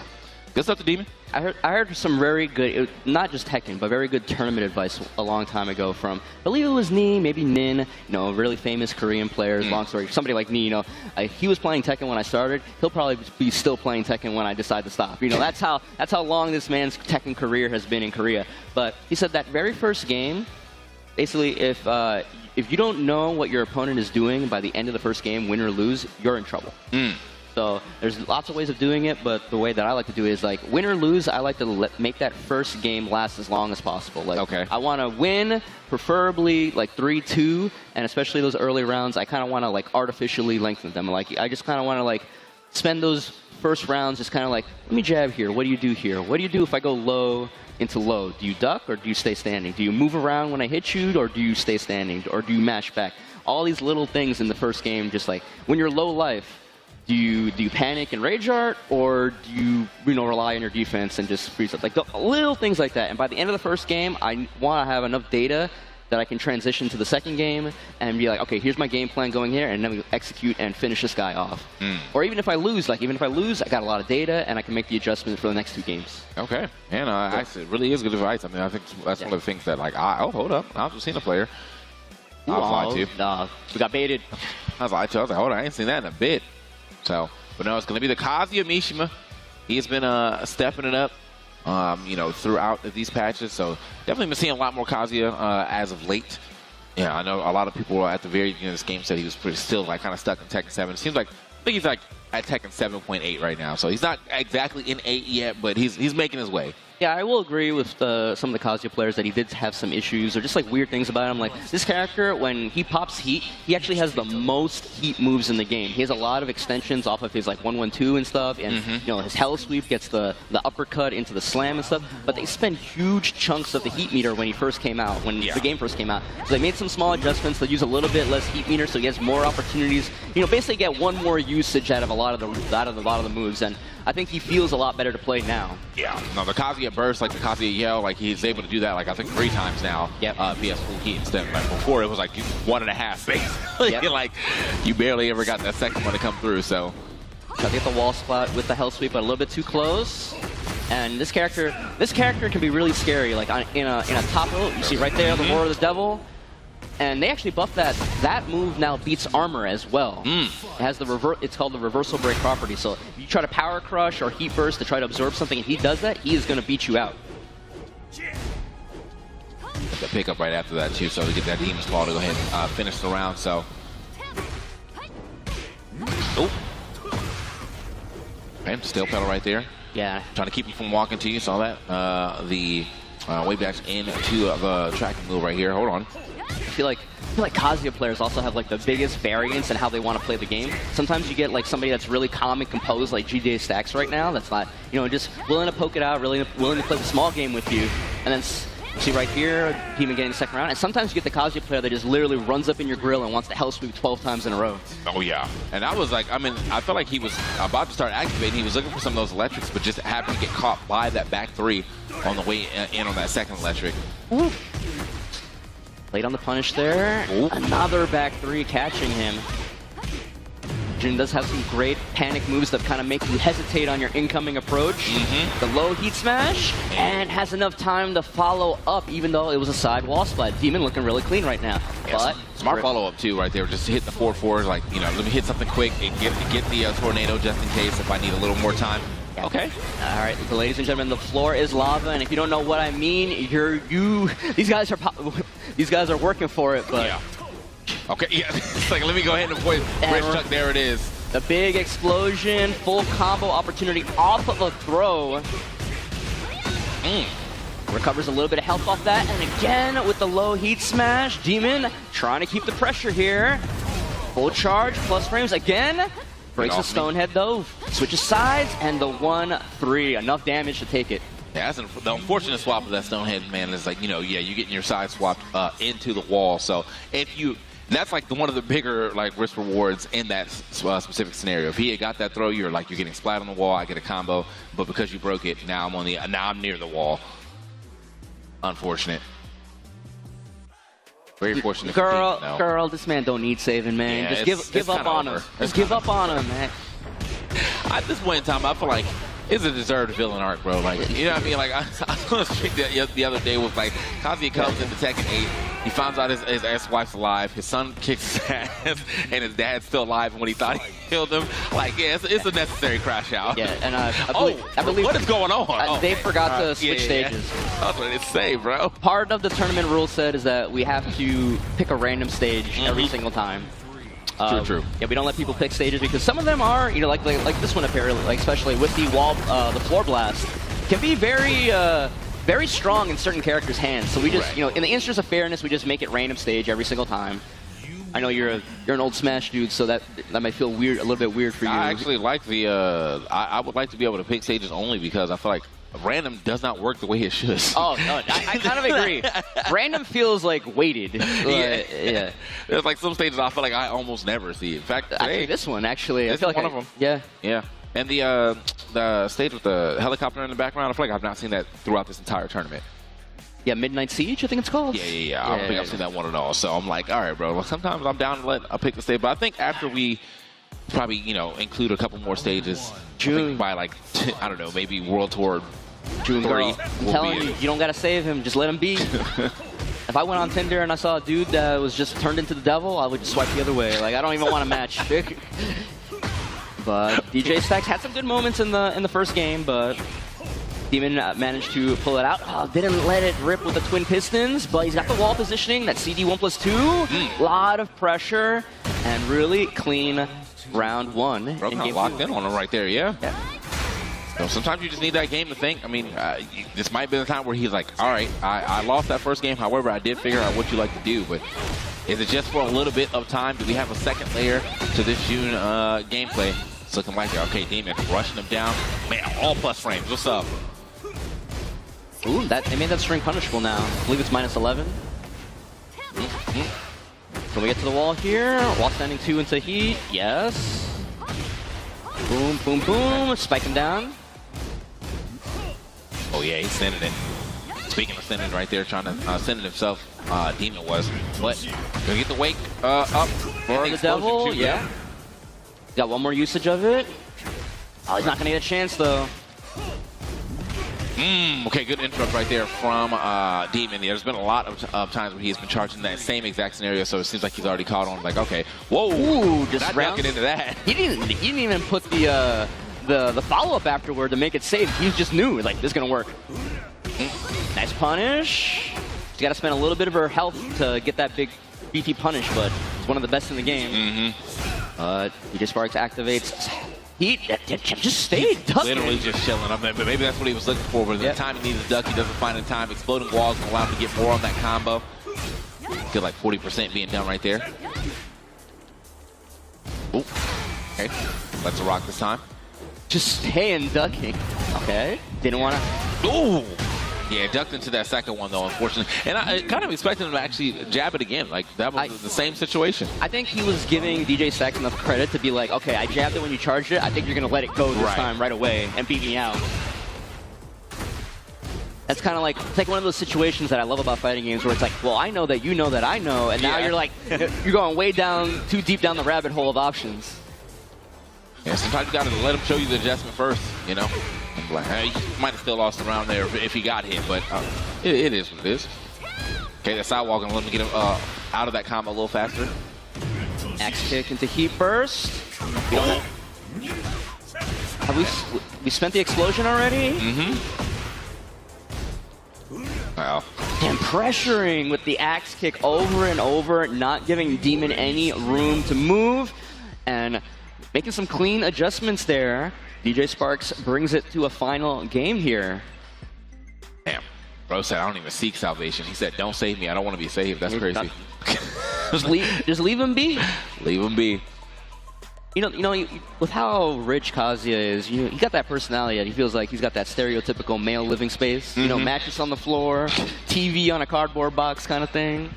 Good stuff to Demon. I heard some very good, not just Tekken, but very good tournament advice a long time ago from, I believe it was Nee, maybe Nin, you know, really famous Korean players, long story. Somebody like Nee, you know, he was playing Tekken when I started. He'll probably be still playing Tekken when I decide to stop. You know, that's how long this man's Tekken career has been in Korea. But he said that very first game, basically, if you don't know what your opponent is doing by the end of the first game, win or lose, you're in trouble. So there's lots of ways of doing it, but the way that I like to do it is like win or lose. I like to make that first game last as long as possible. Like, okay. I want to win, preferably like 3-2, and especially those early rounds. I kind of want to like artificially lengthen them. Like I just kind of want to like spend those first rounds just kind of like, let me jab here. What do you do here? What do you do if I go low into low? Do you duck or do you stay standing? Do you move around when I hit you, or do you stay standing, or do you mash back? All these little things in the first game, just like when you're low life. Do you panic and rage art, or do you rely on your defense and just freeze up? Like the little things like that. And by the end of the first game, I want to have enough data that I can transition to the second game and be like, okay, here's my game plan going here, and then we execute and finish this guy off. Or even if I lose, I got a lot of data and I can make the adjustment for the next 2 games. Okay, and actually, it really is good advice. I mean, I think that's one of the things that like, oh, hold up, I've just seen a player. I was lied to. Nah, we got baited. I was lied to. I was like, hold on, I ain't seen that in a bit. So, but no, it's going to be the Kazuya Mishima. He's been stepping it up, you know, throughout these patches. So definitely been seeing a lot more Kazuya as of late. Yeah, I know a lot of people at the very beginning of this game said he was still like kind of stuck in Tekken 7. It seems like I think he's like at Tekken 7.8 right now. So he's not exactly in 8 yet, but he's making his way. Yeah, I will agree with some of the Kazuya players that he did have some issues or just like weird things about him. Like this character, when he pops heat, he actually has the most heat moves in the game. He has a lot of extensions off of his like 1-1-2 and stuff, and you know, his hell sweep gets the uppercut into the slam and stuff. But they spend huge chunks of the heat meter when he first came out, when the game first came out. So they made some small adjustments to use a little bit less heat meter, so he has more opportunities. You know, basically get one more usage out of a lot of the moves, and I think he feels a lot better to play now. Yeah, no, the Kazuya burst, like the Kazuya yell, like he's able to do that, like I think 3 times now. Via full heat instead of like before it was like 1.5 basically. Like you barely ever got that second one to come through. So I get the wall spot with the hell sweep, but a little bit too close. And this character can be really scary. Like in a top row, you see right there the Roar of the Devil. And they actually buffed that. That move now beats armor as well. It has the it's called the reversal break property. So if you try to power crush or heat burst to try to absorb something, and he does that, he is going to beat you out. The pickup right after that too, so we get that Demon's Claw to go ahead and finish the round. So, okay, steel pedal right there. Yeah, trying to keep him from walking to you. Saw that the way back into the tracking move right here. Hold on. I feel like Kazuya players also have like the biggest variance in how they want to play the game. Sometimes you get like somebody that's really calm and composed, like GJ Stacks right now. That's not, you know, just willing to poke it out, really willing to play the small game with you. And then you see right here, Demon getting the second round. And sometimes you get the Kazuya player that just literally runs up in your grill and wants to hell sweep 12 times in a row. Oh yeah, and I was like, I mean, I felt like he was about to start activating. He was looking for some of those electrics, but just happened to get caught by that back 3 on the way in on that second electric. Late on the punish there. Another back 3 catching him. Jun does have some great panic moves that kind of make you hesitate on your incoming approach. The low heat smash, and has enough time to follow up, even though it was a side wall splat. Demon looking really clean right now. But smart follow up too, right there. Just hit the 4-4s, like, you know, let me hit something quick and get the tornado just in case if I need a little more time. Okay. All right, ladies and gentlemen, the floor is lava, and if you don't know what I mean, these guys are working for it, but. Yeah. Okay, yeah, it's like, let me go ahead and avoid Bridge Tuck. There it is. The big explosion, full combo opportunity off of a throw. Recovers a little bit of health off that, and again with the low heat smash. Demon trying to keep the pressure here. Full charge, plus frames again. Breaks the Stonehead though, switches sides, and the 1-3. Enough damage to take it. Yeah, that's the unfortunate swap of that Stonehead, man, is like, you know, yeah, you're getting your side swapped into the wall. So if you, that's like one of the bigger like risk rewards in that specific scenario. If he had got that throw, you're getting splat on the wall, I get a combo, but because you broke it, now I'm near the wall. Unfortunate. Very fortunate. Girl, this man don't need saving, man. Yeah, just give up on him. Just give up on him, man. At this point in time, I feel like it's a deserved villain arc, bro. Like, you know what I mean? Like, I was on the street the other day was like, Kazuya comes into Tekken 8, he finds out his ex-wife's alive, his son kicks his ass, and his dad's still alive, and when he thought he killed him, like, yeah, it's a necessary crash out. Yeah, and I believe what is going on? they forgot to switch stages. That's what it say, bro. Part of the tournament rule said is that we have to pick a random stage every single time. True. Yeah, we don't let people pick stages because some of them are, you know, like this one apparently, like especially with the the floor blast, can be very strong in certain characters' hands. So we just, you know, in the interest of fairness, we just make it random stage every single time. I know you're an old Smash dude, so that might feel weird, a little bit weird for you. I actually like the. I would like to be able to pick stages only because I feel like random does not work the way it should. Oh, no, I kind of agree. Random feels like weighted. Yeah. There's like some stages I feel like I almost never see. In fact, today, this one actually, this I feel is like one of them. Yeah. Yeah. And the stage with the helicopter in the background, I feel like I've not seen that throughout this entire tournament. Yeah, Midnight Siege, I think it's called. Yeah. I don't think I've seen that one at all. So I'm like, all right, bro. Well, sometimes I'm down to let I pick the stage, but I think after we probably, you know, include a couple more stages, June by like I don't know, maybe World Tour June 3. I'm telling you, you don't gotta save him. Just let him be. If I went on Tinder and I saw a dude that was just turned into the devil, I would just swipe the other way. Like, I don't even want to match. But DJ Stacks had some good moments in the first game, but Demon managed to pull it out. Oh, didn't let it rip with the twin pistons, but he's got the wall positioning. That CD 1+2. Lot of pressure and really clean round one. Bro, kind of locked in on him right there, yeah. So sometimes you just need that game to think. I mean, this might be the time where he's like, all right, I lost that first game. However, I did figure out what you like to do. But is it just for a little bit of time? Do we have a second layer to this June gameplay? It's looking like, okay, Demon rushing him down. Man, all plus frames. What's up? Ooh, they made that string punishable now. I believe it's -11. Can we get to the wall here? Wall standing 2 into heat. Yes. Boom, boom, boom. Spike him down. Oh, yeah, he's sending it. Speaking of sending right there, trying to send it himself, Demon was. But gonna get the wake up for the devil. Too, yeah. Got one more usage of it. Oh, he's not gonna get a chance though. Okay, good interrupt right there from Demon. There's been a lot of times where he's been charging that same exact scenario, so it seems like he's already caught on. Like, okay, whoa, ooh, just rounding into that. He didn't even put the follow-up afterward to make it safe. He just knew, like, this is gonna work. Nice punish. She's got to spend a little bit of her health to get that big beefy punish, but it's one of the best in the game. DJ Sparks activates. He just stayed ducking. Literally just chilling. I mean, but maybe that's what he was looking for. But the time he needs to duck, he doesn't find the time. Exploding walls can allow him to get more on that combo. Feel like 40% being done right there. Ooh. Okay. Let's rock this time. Just staying ducking. Okay. Didn't want to. Ooh. Yeah, ducked into that second one, though, unfortunately. And I kind of expected him to actually jab it again. Like, that was the same situation. I think he was giving DJ Stacks enough credit to be like, okay, I jabbed it when you charged it. I think you're going to let it go this time right away and beat me out. That's kind of like, it's like one of those situations that I love about fighting games where it's like, well, I know that you know that I know, and now you're like, you're going way down, too deep down the rabbit hole of options. Yeah, sometimes you got to let him show you the adjustment first, you know? Like, hey, you might have still lost around there if he got hit, but it is what it is. Okay, the sidewalk and let him get him out of that combo a little faster. Axe kick into heat burst. Have we spent the explosion already? Wow. And pressuring with the axe kick over and over, not giving Demon any room to move, and making some clean adjustments there. DJ Sparks brings it to a final game here. Damn. Bro said, I don't even seek salvation. He said, don't save me. I don't want to be saved. That's crazy. Just leave him be. Leave him be. You know, with how rich Kazuya is, he got that personality that he feels like he's got that stereotypical male living space. You know, mattress on the floor, TV on a cardboard box kind of thing.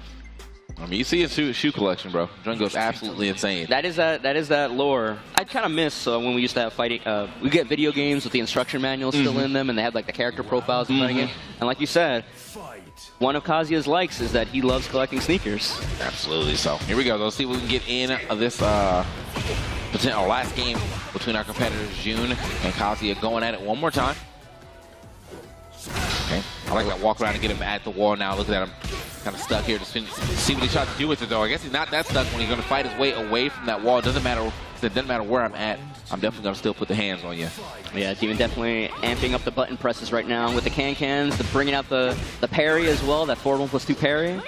I mean, you see his shoe collection, bro. John goes absolutely insane. That is that lore. I kind of miss when we used to have fighting. We get video games with the instruction manuals still in them, and they had like the character profiles and fighting it. And like you said, one of Kazuya's likes is that he loves collecting sneakers. Absolutely. So here we go. Let's see if we can get in this last game between our competitors, June and Kazuya, going at it one more time. Okay, I like that walk around and get him at the wall now. Look at him, kind of stuck here. Just see what he tries to do with it, though. I guess he's not that stuck when he's going to fight his way away from that wall. It doesn't matter where I'm at. I'm definitely going to still put the hands on you. Yeah, Demon definitely amping up the button presses right now with the can-cans, bringing out the parry as well, that forward 1+2 parry.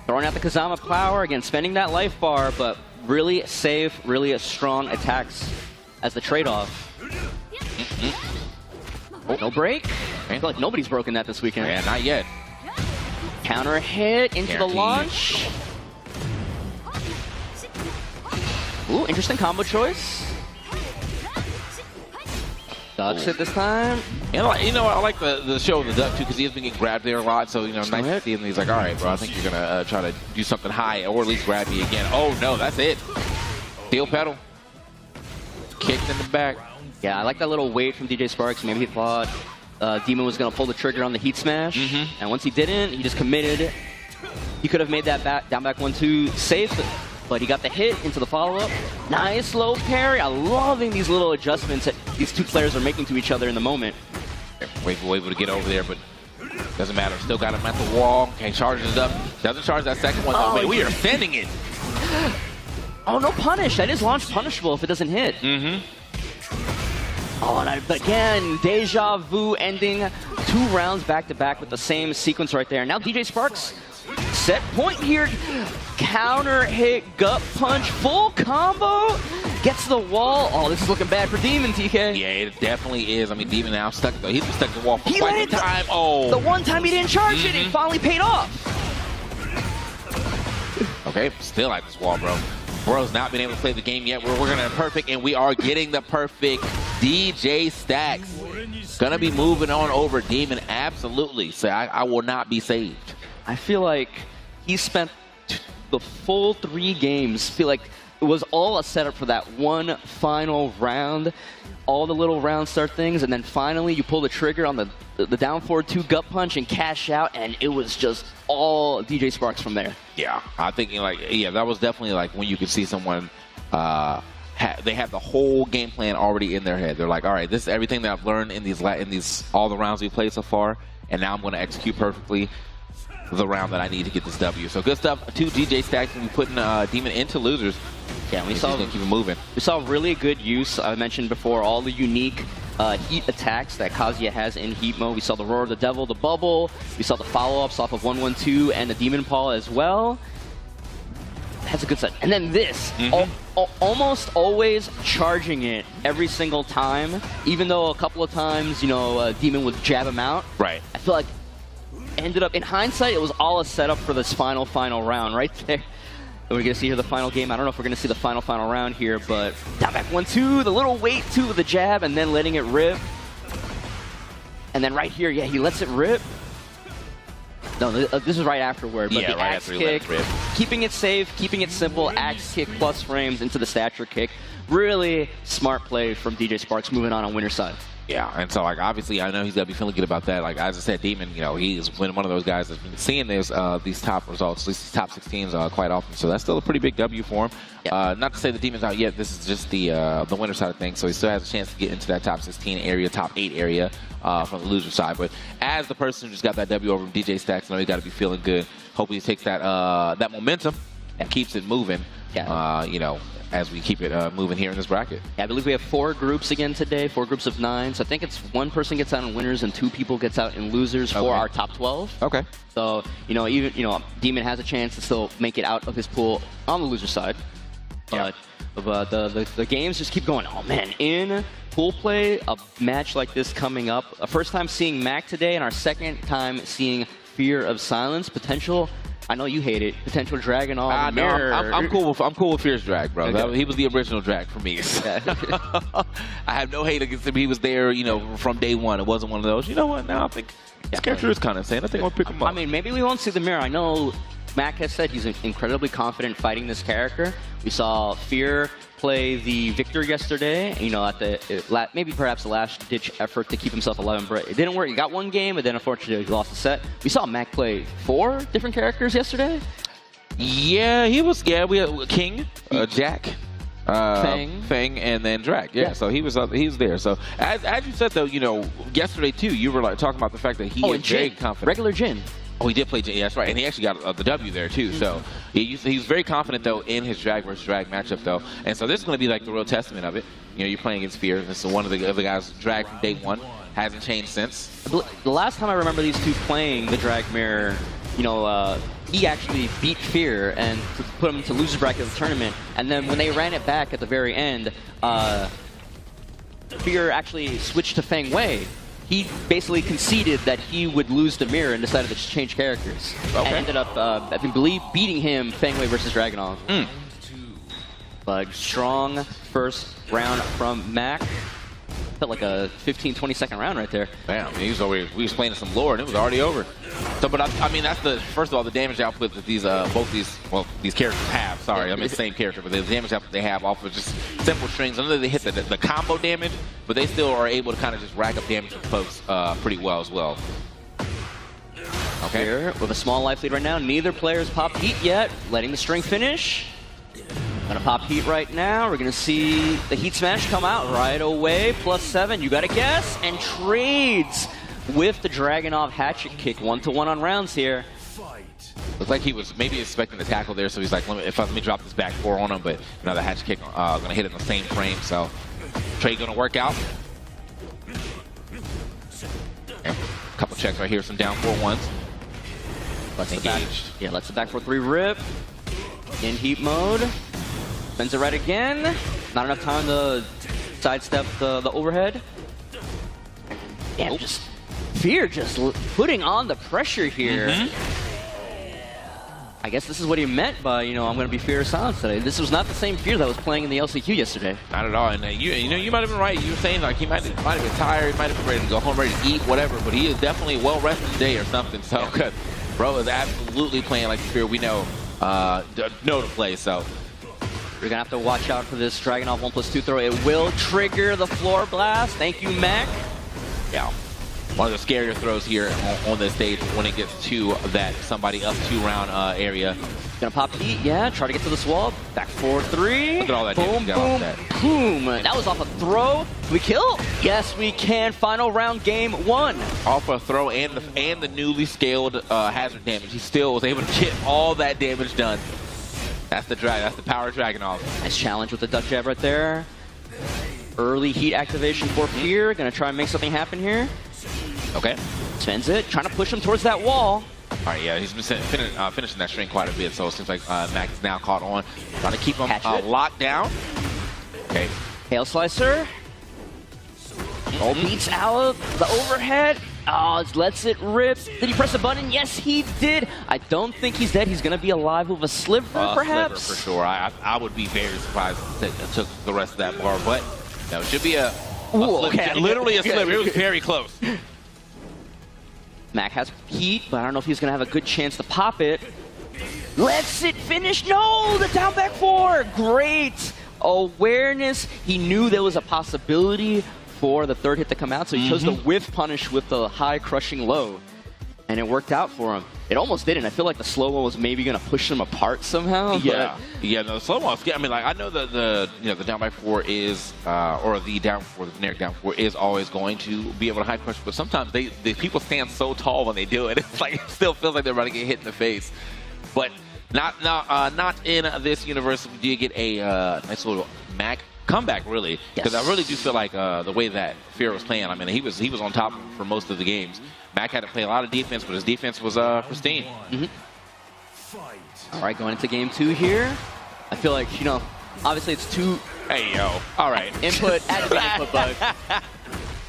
Throwing out the Kazama power, again, spending that life bar, but really safe, really strong attacks as the trade-off. Oh, no break. I feel like nobody's broken that this weekend. Yeah, not yet. Counter hit into the launch. Ooh, interesting combo choice. Dodge hit this time. And you know, I like the show of the duck too, because he has been getting grabbed there a lot. So, you know, nice to see him. He's like, all right, bro, I think you're gonna try to do something high, or at least grab me again. Oh no, that's it. Steel pedal. Kicked in the back. Yeah, I like that little wait from DJ Sparks. Maybe he thought Demon was going to pull the trigger on the heat smash. And once he didn't, he just committed. He could have made that down back 1-2 safe, but he got the hit into the follow-up. Nice low parry. I'm loving these little adjustments that these two players are making to each other in the moment. Able to get over there, but doesn't matter. Still got him at the wall. Okay, charges it up. Doesn't charge that second one, though. We are sending it. Oh, no punish. That is launch punishable if it doesn't hit. Oh, and again, deja vu ending 2 rounds back-to-back with the same sequence right there. Now DJ Sparks, set point here. Counter hit, gut punch, full combo. Gets to the wall. Oh, this is looking bad for Demon, TK. Yeah, it definitely is. I mean, Demon now stuck, though. He's been stuck to the wall for quite some time. Oh. The one time he didn't charge it, it finally paid off. Okay, still at this wall, bro. Bro's not been able to play the game yet. We're going to perfect, and we are getting the perfect. DJ Stacks gonna be moving on over Demon, absolutely. So I will not be saved. I feel like he spent the full 3 games, feel like it was all a setup for that one final round. All the little round start things, and then finally you pull the trigger on the down forward 2 gut punch and cash out, and it was just all DJ Sparks from there. Yeah, I'm thinking like, yeah, that was definitely like when you could see someone they have the whole game plan already in their head. They're like, all right, this is everything that I've learned in these all the rounds we've played so far, and now I'm going to execute perfectly the round that I need to get this W. So good stuff. 2 DJ Stacks and putting Demon into losers. Yeah, we saw keep it moving. We saw really good use. I mentioned before all the unique heat attacks that Kazuya has in heat mode. We saw the Roar of the Devil, the Bubble. We saw the follow-ups off of 1-1-2 and the Demon Paw as well. That's a good set. And then this, almost always charging it every single time, even though a couple of times, you know, Demon would jab him out. Right. I feel like ended up, in hindsight, it was all a setup for this final round right there. We're going to see here the final game. I don't know if we're going to see the final round here, but down back 1-2, the little wait 2 with the jab, and then letting it rip. And then right here, yeah, he lets it rip. No, this is right afterward, but yeah, the right axe after kick, keeping it safe, keeping it simple, axe kick plus frames into the stature kick. Really smart play from DJ Sparks moving on winner's side. Yeah, and so like obviously I know he's got to be feeling good about that. Like as I said, Demon, you know, he is one of those guys that's been seeing these top results, at least these top 16s quite often. So that's still a pretty big W for him. Yeah. Not to say the Demon's out yet. This is just the winner side of things. So he still has a chance to get into that top 16 area, top 8 area from the loser side. But as the person who just got that W over DJ Stacks, I know he got to be feeling good. Hopefully he takes that that momentum and keeps it moving. Yeah. You know, as we keep it moving here in this bracket. Yeah, I believe we have 4 groups again today, 4 groups of 9. So I think it's 1 person gets out in winners and 2 people gets out in losers for our top 12. Okay. So, you know, even, you know, Demon has a chance to still make it out of his pool on the loser side. But the games just keep going. Oh, man, in pool play, a match like this coming up. A first time seeing Mac today and our second time seeing Fear of Silence. Potential, I know you hate it, potential Dragon on the mirror. I'm cool with Fear's drag, bro. Okay. He was the original drag for me. I have no hate against him. He was there, you know, from day one. It wasn't one of those. You know what? Now I think his character is kind of insane. I think I'll pick him up. I mean, maybe we won't see the mirror. I know Mac has said he's incredibly confident fighting this character. We saw Fear play the Victor yesterday, you know, at the maybe perhaps the last-ditch effort to keep himself alive, but it didn't work. He got 1 game, and then unfortunately he lost the set. We saw Mac play 4 different characters yesterday. Yeah, he was. Yeah, we had King, Jack, Feng, and then Drag. Yeah, so he was there. So as you said though, you know, yesterday too, you were like talking about the fact that he is very confident. Regular Jin. Oh, he did play Jin. Yeah, that's right, and he actually got the W there too. So he was very confident though in his Drag versus Drag matchup though, and so this is going to be like the real testament of it. You know, you're playing against Fear. This is one of the other guys Drag from day one. Hasn't changed since. The last time I remember these two playing the Drag Mirror, you know, he actually beat Fear and put him to loser's bracket of the tournament. And then when they ran it back at the very end, Fear actually switched to Feng Wei. He basically conceded that he would lose the mirror and decided to change characters. Okay. And ended up, I believe, beating him Feng Wei versus Dragunov. But strong first round from Mac. Felt like a 15-20 second round right there. Damn, we was playing some lore and it was already over. So, but I mean, that's first of all the damage output that these these characters have. Sorry, I mean the same character, but the damage output they have off of just simple strings. I know they hit the combo damage, but they still are able to kind of just rack up damage with folks pretty well as well. Okay, here with a small life lead right now. Neither player's popped heat yet, letting the string finish. Gonna pop heat right now. We're gonna see the heat smash come out right away. +7, you gotta guess, and trades with the Dragunov hatchet kick. 1-to-1 on rounds here. Looks like he was maybe expecting the tackle there, so he's like, let me drop this back 4 on him, but you know, the hatchet kick gonna hit in the same frame, so trade gonna work out. And a couple checks right here, some down 4-1s. Let's engaged. Yeah, let's the back 4-3 rip. In heat mode. Spins it right again. Not enough time to sidestep the overhead. Yeah, just Fear just putting on the pressure here. I guess this is what he meant by, you know, I'm going to be Fear of Silence today. This was not the same Fear that was playing in the LCQ yesterday. Not at all. And you know, you might have been right. You were saying like he might have been tired, might have been ready to go home, ready to eat, whatever. But he is definitely well rested today or something. So good. Bro is absolutely playing like the Fear we know to play. So. You're going to have to watch out for this Dragunov 1+2 throw. It will trigger the floor blast. Thank you, Mac. Yeah. One of the scarier throws here on this stage when it gets to that somebody up 2-round area. Gonna pop heat, yeah. Try to get to this wall. Back 4-3. Look at all that boom, damage boom, that. boom. That was off a throw. Can we kill? Yes, we can. Final round, game 1. Off a throw and the newly scaled hazard damage. He still was able to get all that damage done. That's the drag. That's the power of Dragunov. Nice challenge with the duck jab right there. Early heat activation for Fear. Gonna try and make something happen here. Okay. Spins it. Trying to push him towards that wall. All right, yeah, he's been finishing that string quite a bit, so it seems like Mac is now caught on. Trying to keep him locked down. Okay. Hail Slicer. Oh, beats out the overhead. Oh, lets it rip. Did he press a button? Yes, he did. I don't think he's dead. He's going to be alive with a sliver, perhaps? Sliver for sure. I would be very surprised if it took the rest of that bar, but no, it should be a okay. Literally a sliver. It was very close. Mac has heat, but I don't know if he's going to have a good chance to pop it. Lets it finish. No, the down back 4. Great awareness. He knew there was a possibility for the third hit to come out, so he chose to whiff punish with the high crushing low, and it worked out for him. It almost didn't. I feel like the slow one was maybe going to push them apart somehow. Yeah, yeah. No, the slow one. I mean, like I know the down by 4 is or the down 4, the generic down 4 is always going to be able to high crush, but sometimes the people stand so tall when they do it. It's like it still feels like they're about to get hit in the face, but not in this universe. We did get a nice little Mac comeback, really, because I really do feel like the way that Fear was playing, I mean, he was on top for most of the games. Mac had to play a lot of defense, but his defense was pristine. All right, going into game 2 here. I feel like, you know, obviously it's two. Hey, yo. All right. Input, add the input bug.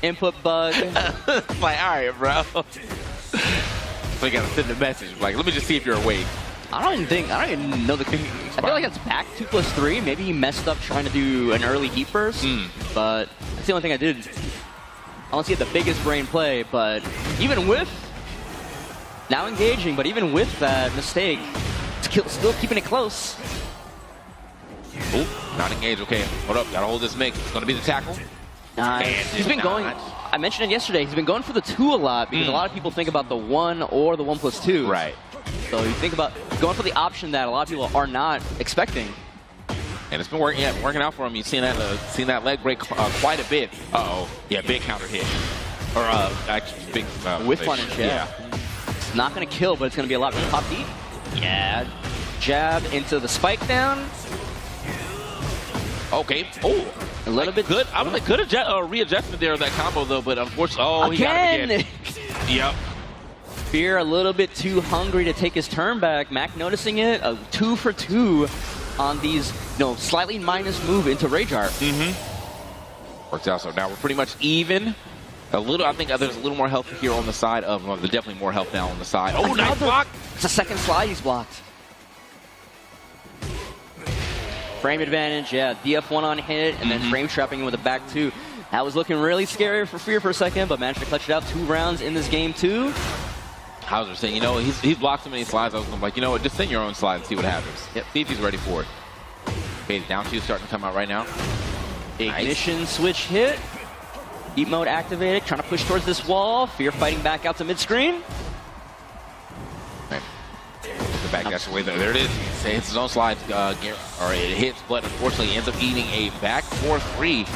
Input bug. It's like, all right, bro. So you got to send a message. Like, let me just see if you're awake. I don't even know the. I feel like it's back 2+3. Maybe he messed up trying to do an early heat burst, but that's the only thing I did. I don't see the biggest brain play, but even with now engaging, but even with that mistake, still keeping it close. Ooh, not engaged. Okay, hold up. Gotta hold this mix. It's gonna be the tackle. Nice. He's been going. I mentioned it yesterday. He's been going for the 2 a lot because a lot of people think about the 1 or the 1+2. Right. So you think about going for the option that a lot of people are not expecting. And it's been working out for him. You've seen that leg break quite a bit. Uh-oh. Yeah, big counter hit. Or actually big with punish, yeah. It's not going to kill, but it's going to be a lot of pop deep. Yeah. Jab into the spike down. Okay. Oh, a little bit good. I was like, good readjustment there of that combo though, but unfortunately, he got it again. Yep. Fear a little bit too hungry to take his turn back. Mac noticing it. A 2 for 2 on these, slightly minus move into Rage Art. Works out. So now we're pretty much even. A little. I think there's a little more health here on the side of. Well, there's definitely more health now on the side. Oh, nice block. It's a second slide he's blocked. Frame advantage, yeah. DF1 on hit, and then frame trapping with a back 2. That was looking really scary for Fear for a second, but managed to clutch it out 2 rounds in this game 2. Hauser saying, he's blocked so many slides. I was like, what, just send your own slide and see what happens. Yep. See if he's ready for it. Okay, down 2 starting to come out right now. Ignition switch hit. Heat mode activated, trying to push towards this wall. Fear fighting back out to mid-screen. The back dash away there. There it is. It hits his own slide, or it hits, but unfortunately ends up eating a back 4-3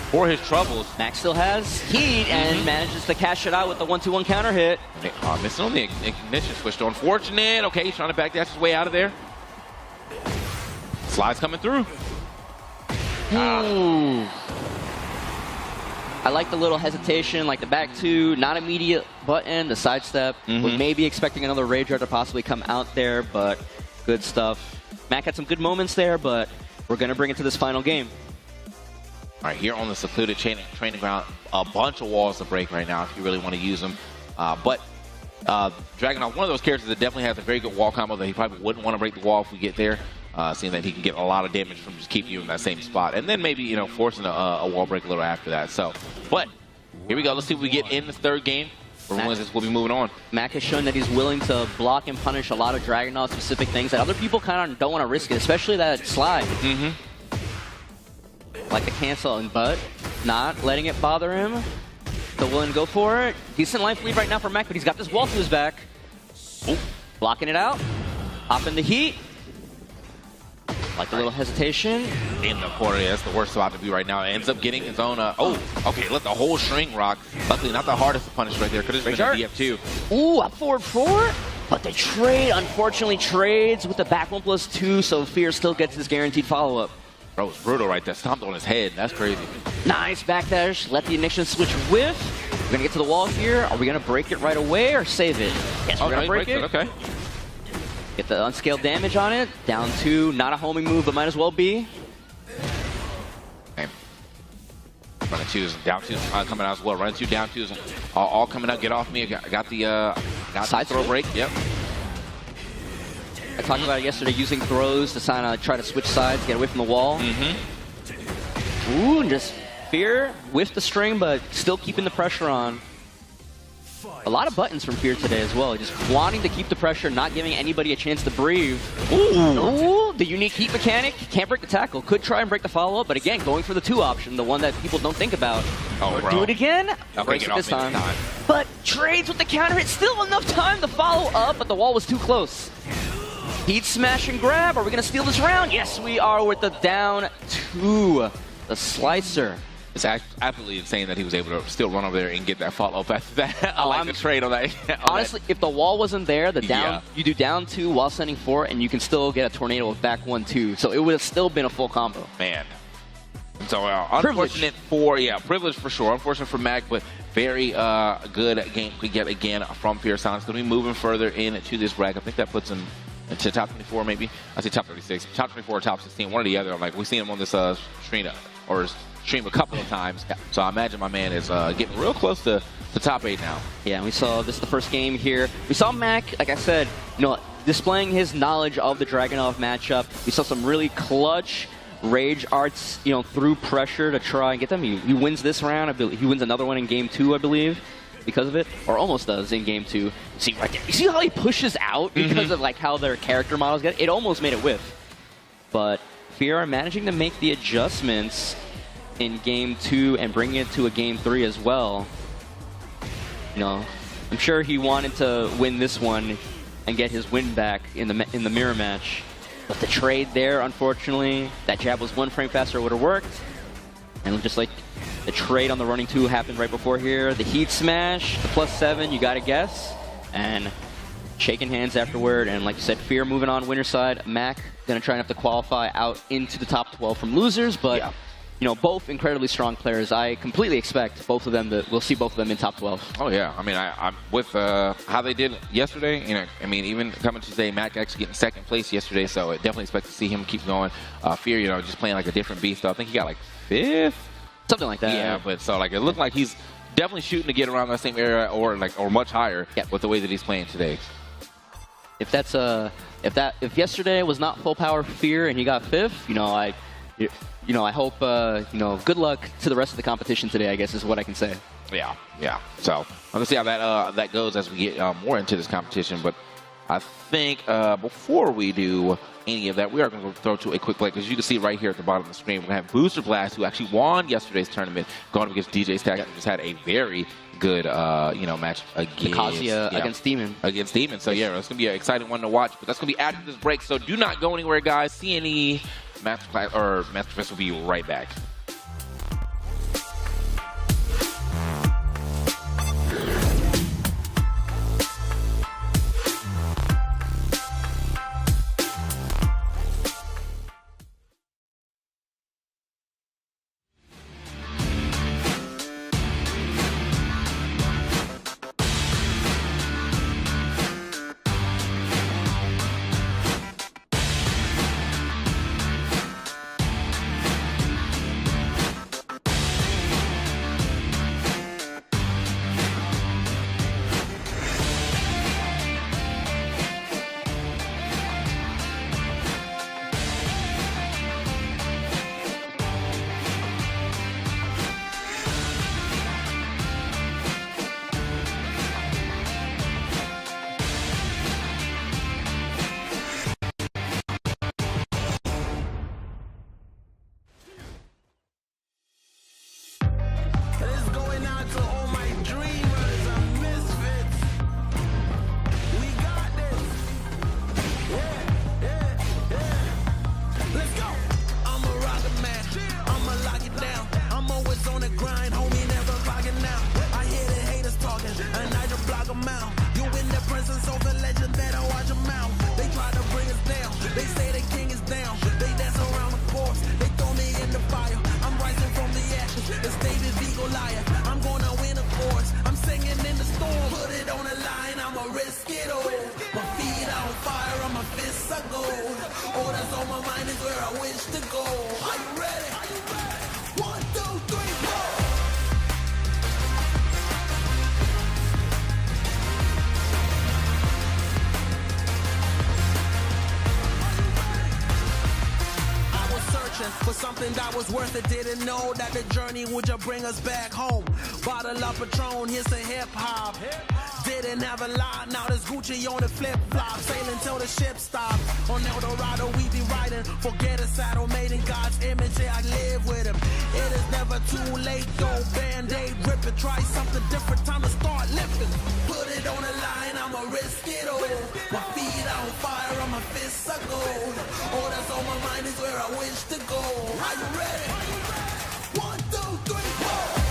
for his troubles. Max still has heat and manages to cash it out with the 1-2-1 counter hit. Missing on the ignition switch. So unfortunate. Okay, he's trying to back dash his way out of there. Slides coming through. I like the little hesitation, like the back 2, not immediate button, the sidestep. Was maybe expecting another Rage Art to possibly come out there, but good stuff. Mac had some good moments there, but we're going to bring it to this final game. All right, here on the secluded training ground, a bunch of walls to break right now if you really want to use them. But Dragunov, one of those characters that definitely has a very good wall combo that he probably wouldn't want to break the wall if we get there. Seeing that he can get a lot of damage from just keeping you in that same spot. And then maybe, forcing a wall break a little after that. So, but here we go. Let's see if we get in the third game. We'll be moving on. Mac has shown that he's willing to block and punish a lot of Dragunov specific things that other people kind of don't want to risk it, especially that slide. Like the cancel, but not letting it bother him. Still willing to go for it. Decent life lead right now for Mac, but he's got this wall to his back. Blocking it out. Hop in the heat. Like a little hesitation. In the corner, yeah, that's the worst spot to be right now. It ends up getting his own, okay, let the whole string rock. Luckily, not the hardest to punish right there. Could have been a DF2. Ooh, up forward 4. But the trade, unfortunately, trades with the back 1+2, so Fear still gets his guaranteed follow-up. Bro, it's brutal right there. Stomped on his head. That's crazy. Nice backdash. Let the ignition switch whiff. We're going to get to the wall here. Are we going to break it right away or save it? Yes, we're going to break it. Okay. Get the unscaled damage on it. Down 2. Not a homing move, but might as well be. Okay. Running 2s, down 2s coming out as well. Running 2, down 2s, all coming out. Get off me. Got the side throw break. Yep. I talked about it yesterday, using throws to try to switch sides, get away from the wall. Ooh, and just Fear with the string, but still keeping the pressure on. A lot of buttons from Fear today as well. Just wanting to keep the pressure, not giving anybody a chance to breathe. Ooh, the unique heat mechanic. Can't break the tackle. Could try and break the follow-up, but again, going for the 2 option, the one that people don't think about. Do it again. Breaks it this time. But trades with the counter hit. Still enough time to follow up, but the wall was too close. Heat smash and grab. Are we going to steal this round? Yes, we are with the down 2. The slicer. It's absolutely insane that he was able to still run over there and get that follow-up after that. I like the trade on that. Honestly, if the wall wasn't there, you do down 2 while sending 4, and you can still get a tornado with back 1-2. So it would have still been a full combo. Man. So unfortunate privilege for sure. Unfortunate for Mac, but very good game we get again from Fear Silence. Going to be moving further into this bracket. I think that puts him into top 24 maybe. I say top 36, top 24 or top 16, one or the other. I'm like, we've seen him on this stream a couple of times. So I imagine my man is getting real close to the top 8 now. Yeah, we saw this is the first game here. We saw Mac, like I said, displaying his knowledge of the Dragunov matchup. We saw some really clutch Rage Arts, through pressure to try and get them. He wins this round. He wins another one in game 2, I believe, because of it, or almost does in game 2. See right there. You see how he pushes out because of how their character models get? It almost made it whiff. But Fear are managing to make the adjustments in game 2 and bring it to a game 3 as well. I'm sure he wanted to win this one and get his win back in the mirror match. But the trade there, unfortunately, that jab was 1 frame faster, would have worked. And just like the trade on the running 2 happened right before here. The heat smash, the +7, you gotta guess. And shaking hands afterward. And like you said, Fear moving on winner side. Mac gonna try and have to qualify out into the top 12 from losers. But, you know, both incredibly strong players. I completely expect both of them we'll see both of them in top 12. Oh, yeah. I mean, I'm with how they did yesterday. You know, I mean, even coming to today, Mac actually getting 2nd place yesterday. So I definitely expect to see him keep going. Fear, you know, just playing like a different beast. So I think he got like 5th. Something like that. Yeah, but so like it looked like he's definitely shooting to get around that same area or much higher with the way that he's playing today. If that's if yesterday was not full power Fear and he got 5th, you know, I hope you know, good luck to the rest of the competition today, I guess is what I can say. Yeah, yeah. So I'm gonna see how that goes as we get more into this competition. But I think before we do any of that, we are going to throw to a quick break. As you can see right here at the bottom of the screen, we're going to have Booster Blast, who actually won yesterday's tournament, going up against DJ Stack, who just had a very good you know, match against Demon. Against Demon. So yeah, it's going to be an exciting one to watch. But that's going to be after this break. So do not go anywhere, guys. CNE Masterclass will be right back. For something that was worth it, didn't know that the journey would just bring us back home. Bottle up Patron, here's the hip hop. Didn't have a lot, now there's Gucci on the flip flop. Sailing till the ship stops. On El Dorado we be riding. Forget a saddle made in God's image, yeah I live with him. It is never too late though, Band-Aid rip it. Try something different, time to start lifting. Put it on the line, I'ma risk it all. My feet on fire, on my fists are gold. All that's on my mind is where I wish to go. Are you ready? 1, 2, 3, 4.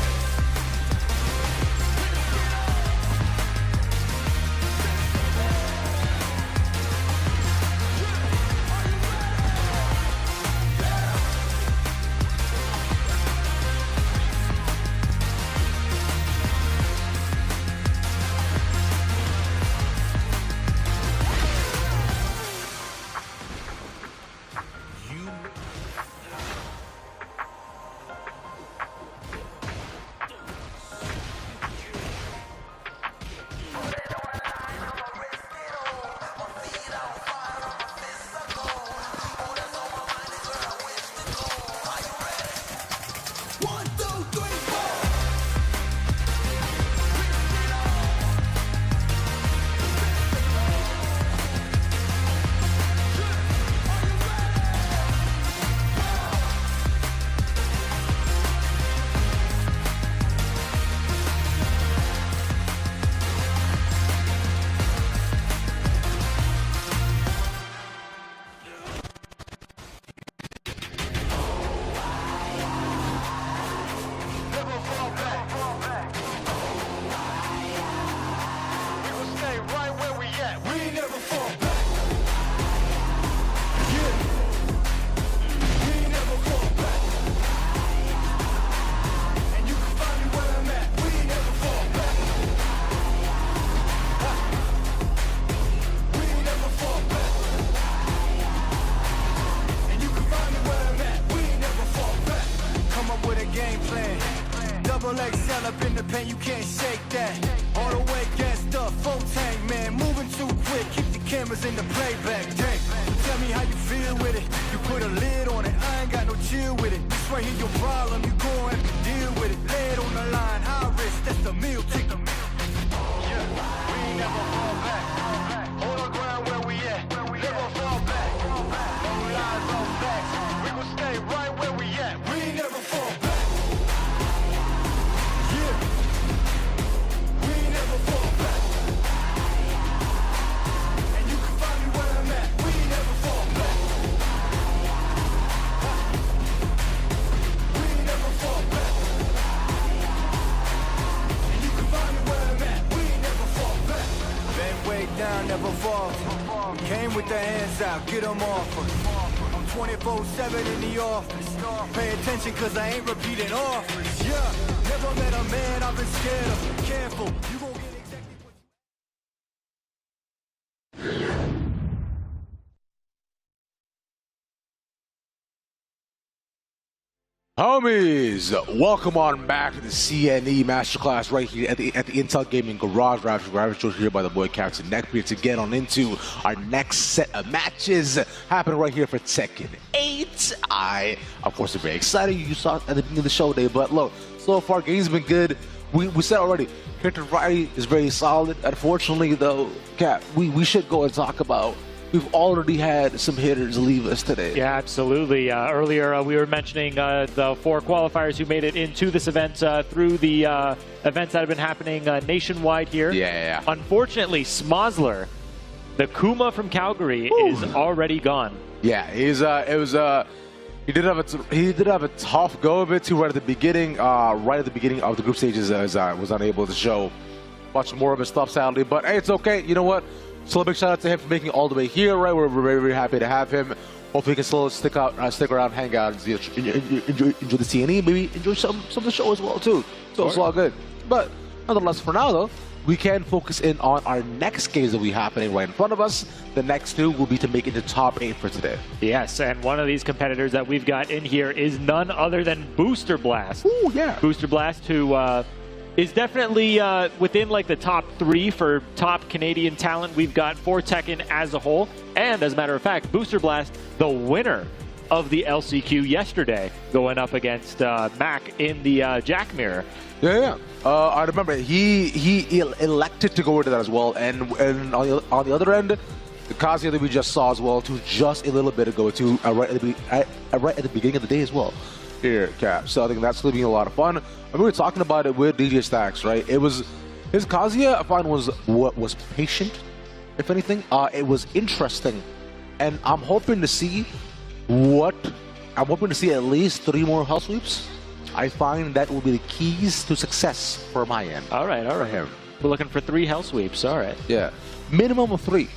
Triple XL up in the pen, you can't shake that. All the way gassed up, full tank, man. Moving too quick, keep the cameras in the playback. Dang, tell me how you feel with it. You put a lid on it, I ain't got no chill with it. This right here your problem, you gon' have to deal with it. Lay it on the line, high risk, that's the meal ticket. Yeah, we ain't never fall back. Hold on ground where we at, never fall back. No lies, no facts, we gon' stay right where we at. We ain't never fall back. Down, never fall. Came with the hands out, get them off us. I'm 24/7 in the office. Pay attention cause I ain't repeating offers. Yeah, never met a man I've been scared of. Careful, you gon' get exactly what Homies, welcome on back to the CNE Masterclass right here at the Intel Gaming Garage. Ravage here by the boy Captain Neckbeard to get on into our next set of matches happening right here for Tekken 8. I, of course, am very excited. You saw at the beginning of the show day, but look, so far game's been good. We said already, character variety is very solid. Unfortunately, though, Cap, we should go and talk about. We've already had some hitters leave us today. Yeah, absolutely. Earlier, we were mentioning the 4 qualifiers who made it into this event through the events that have been happening nationwide here. Yeah. Unfortunately, Smosler, the Kuma from Calgary, is already gone. Yeah, he did have a tough go of it too right at the beginning. Right at the beginning of the group stages, was unable to show much more of his stuff, sadly. But hey, it's okay. You know what? So a big shout out to him for making it all the way here, right? We're very, very happy to have him. Hopefully he can still stick around, hang out, enjoy the CNE, maybe enjoy some of the show as well too. So it's all good. But nonetheless, for now though, we can focus in on our next games that will be happening right in front of us. The next 2 will be to make it to top 8 for today. Yes, and one of these competitors that we've got in here is none other than Booster Blast. Ooh, yeah. Booster Blast, who is definitely within like the top 3 for top Canadian talent we've got for Tekken as a whole. And as a matter of fact, Booster Blast, the winner of the LCQ yesterday, going up against Mac in the Jack Mirror. Yeah. I remember he elected to go into that as well. And on the other end, the Kazuya that we just saw as well, too, just a little bit ago, too, right at the beginning of the day as well. Here, Cap. So I think that's going to be a lot of fun. I mean, we were talking about it with DJ Stacks, right? It was his Kazuya. I find was patient, if anything. It was interesting, and I'm hoping to see at least 3 more hell sweeps. I find that will be the keys to success for my end. All right. We're looking for 3 hell sweeps. All right. Yeah, minimum of 3.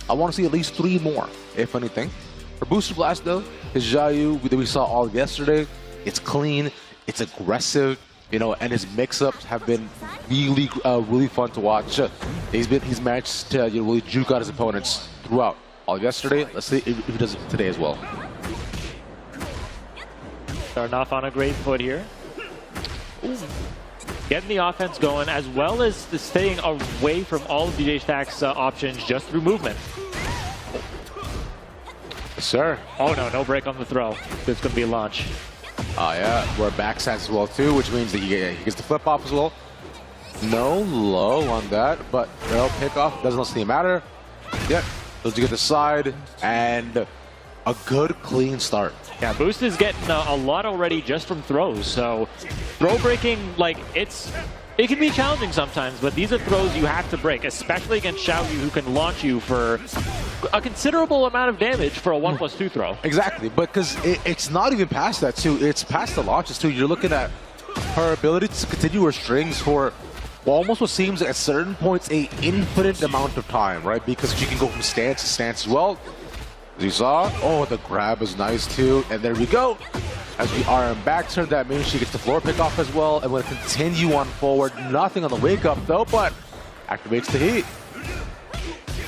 I want to see at least 3 more, if anything. For Booster Blast, though, his Xiaoyu that we saw all yesterday, it's clean, it's aggressive, you know, and his mix-ups have been really fun to watch. He's managed to really juke out his opponents throughout all yesterday. Let's see if he does it today as well. Starting off on a great foot here. Ooh. Getting the offense going, as well as staying away from all of DJ Stack's options just through movement. Sir. Oh no break on the throw. It's going to be a launch. Oh yeah, we're backside as well too, which means that he gets the flip off as well. No low on that, but no pick off, doesn't seem to matter. Yep, let's get the side and a good clean start. Yeah, Boost is getting a lot already just from throws, so throw breaking, like, it can be challenging sometimes, but these are throws you have to break, especially against Xiaoyu, who can launch you for a considerable amount of damage for a 1+2 throw. Exactly, because it's not even past that too, it's past the launches too. You're looking at her ability to continue her strings for almost what seems at certain points a infinite amount of time, right? Because she can go from stance to stance as well. As you saw, oh, the grab is nice too, and there we go. As we RM back turn, that means she gets the floor pick off as well, and we'll continue on forward. Nothing on the wake up though, but activates the heat.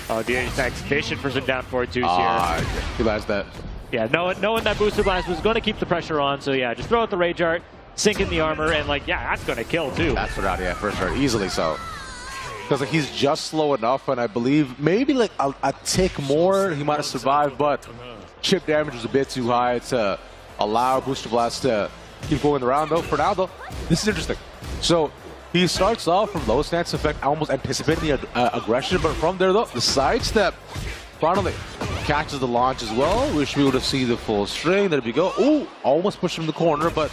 Oh, DJ Stack's fishing for some down forward twos here. I realized that. Yeah, knowing that Booster Blast was going to keep the pressure on, so yeah, just throw out the Rage Art. sinking the armor, and like, yeah, that's gonna kill too. That's without, yeah, for sure, easily so. Because like, he's just slow enough, and I believe maybe like a tick more, he might have survived, but chip damage was a bit too high to allow Booster Blast to keep going around. Though for now, though, this is interesting. So he starts off from low stance effect, almost anticipating the aggression, but from there though, the sidestep finally catches the launch as well. Wish we would have seen the full string. There we go. Ooh, almost pushed him in the corner, but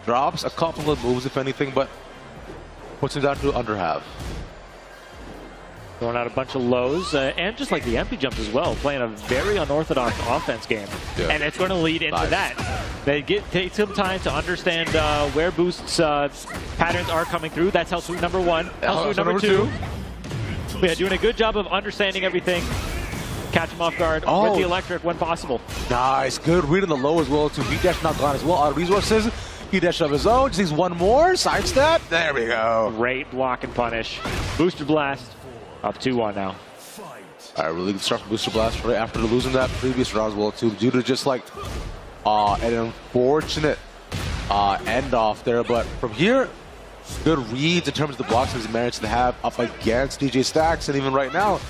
drops a couple of moves, if anything, but puts him down to under half. Throwing out a bunch of lows, and just like the empty jumps as well, playing a very unorthodox offense game. Yeah. And it's going to lead into that. They take some time to understand where Boost's patterns are coming through. That's health sweep number one. Health sweep number two. Yeah, doing a good job of understanding everything. Catch him off guard with the electric when possible. Nice, good read on the low as well too. V-dash not gone as well. Out of resources. V-dash of his own. Just needs one more. Sidestep. There we go. Great block and punish. Booster Blast. Up 2-1 now. All right, really good start from Booster Blast right after losing that previous round as well too, due to just like an unfortunate end off there. But from here, good reads in terms of the blocks he's managed to have up against DJ Stacks, and even right now,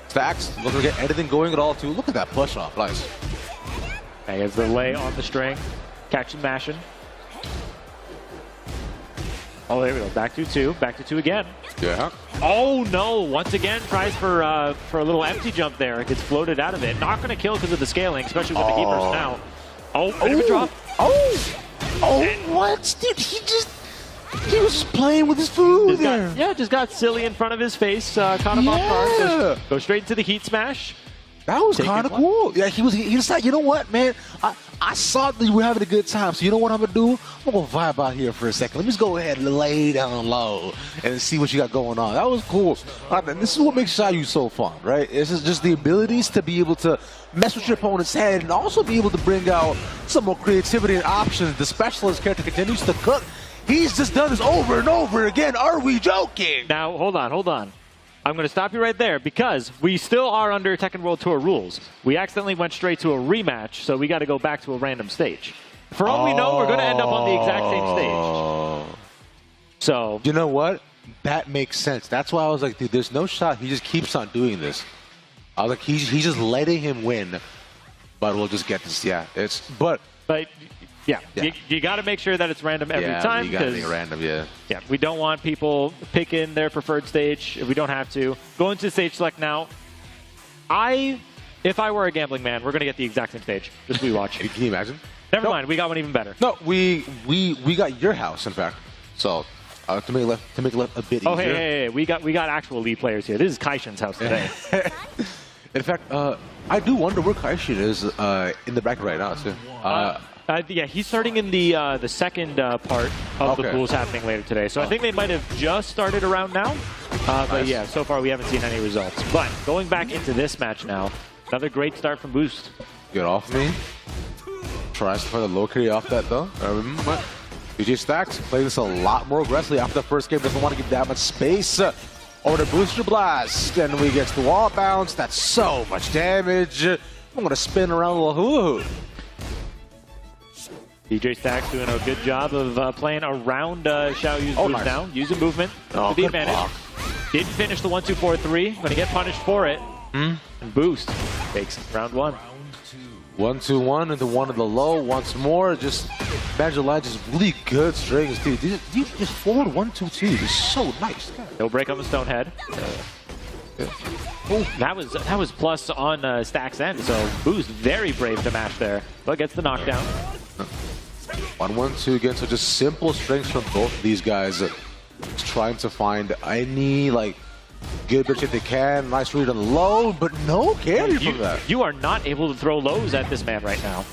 Stacks looking to get anything going at all too. Look at that push off, nice. He has the lay on the string, catching, mashing. Oh, there we go. Back to two again. Yeah. Oh no! Once again, tries for a little empty jump there. It gets floated out of it. Not going to kill because of the scaling, especially with the keepers now. Oh, bit of a drop. What? Dude, he was just playing with his food there. Just got silly in front of his face. Caught him off guard. Go straight into the heat smash. That was kind of cool. Yeah, he decided, you know what, man? I saw that you were having a good time, so you know what I'm going to do? I'm going to vibe out here for a second. Let me just go ahead and lay down low and see what you got going on. That was cool. And this is what makes Xiaoyu so fun, right? This is just the abilities to be able to mess with your opponent's head and also be able to bring out some more creativity and options. The specialist character continues to cook. He's just done this over and over again. Are we joking? Now, hold on. I'm going to stop you right there because we still are under Tekken World Tour rules. We accidentally went straight to a rematch, so we got to go back to a random stage. For all we know, we're going to end up on the exact same stage. So, you know what? That makes sense. That's why I was like, dude, there's no shot. He just keeps on doing this. I was like, he's just letting him win. But we'll just get this. Yeah, but yeah. You got to make sure that it's random every time. You got to make it random, yeah. Yeah, we don't want people picking their preferred stage if we don't have to. Going to stage select now. If I were a gambling man, we're going to get the exact same stage. Just we watch. Can you imagine? Never mind, we got one even better. No, we got your house, in fact. So to make it a bit easier. Oh, hey, we got actual League players here. This is Kaishin's house today. In fact, I do wonder where Kaishin is in the bracket right now, too. Yeah, he's starting in the second part of the pools happening later today. So I think they might have just started around now. But yeah, so far we haven't seen any results. But going back into this match now, another great start from Boost. Get off me. Tries to play the low carry off that though. DJ Stacks playing this a lot more aggressively after the first game. Doesn't want to give that much space. Over to Booster Blast. And we get the wall bounce. That's so much damage. I'm going to spin around a little hula hoop. DJ Stacks doing a good job of playing around Xiaoyu's moves now, using movement to the advantage. Block. Didn't finish the 1-2-4-3, going to get punished for it. And Boost takes round one. 1-2-1 into one of the low once more. Just Magic Line, just really good strings, dude. These just forward 1-2-2 is so nice. No break on the Stonehead. That was plus on Stacks' end, so Boost very brave to match there, but gets the knockdown. 1-1-2 again, so just simple strings from both of these guys. Just trying to find any good bits if they can. Nice read on the low, but no carry from that. You are not able to throw lows at this man right now.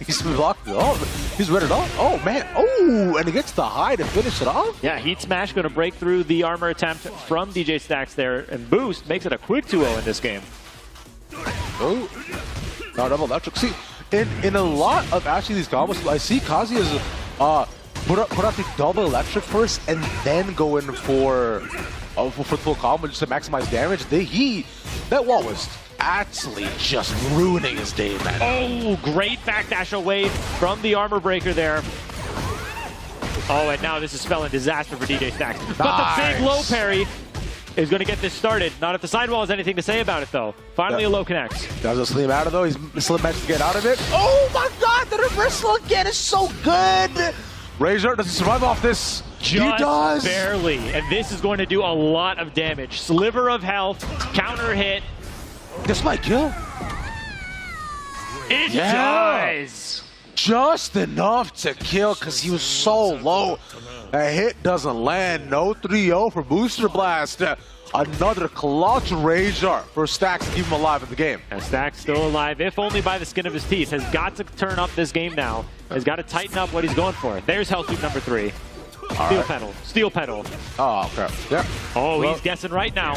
He's blocked it off. He's read it off. Oh man. Oh, and he gets the high to finish it off. Yeah, Heat Smash going to break through the armor attempt from DJ Stacks there, and Boost makes it a quick 2-0 in this game. Oh, now double electric. See, in a lot of actually these combos, I see Kazi is put out the double electric first and then go in for full combo just to maximize damage. That wall was actually just ruining his day, man. Oh, great backdash away from the armor breaker there. Oh, and now this is spelling disaster for DJ Stacks. But the big low parry is going to get this started. Not if the sidewall has anything to say about it, though. Finally, a low connects. Doesn't Slim out of though. He's Slim managed to get out of it. Oh my God, the reversal again is so good. Razor does he survive off this? He does. Barely. And this is going to do a lot of damage. Sliver of health, counter hit. This might kill. It does. Just enough to kill because he was so low. A hit doesn't land. No 3-0 for Booster Blast. Another clutch Razor for Stacks to keep him alive in the game. And Stacks still alive, if only by the skin of his teeth. Has got to turn up this game now. Has got to tighten up what he's going for. There's Hell Sweep number 3. Steel pedal. Steel pedal. Oh, okay. Yep. Oh, he's guessing right now.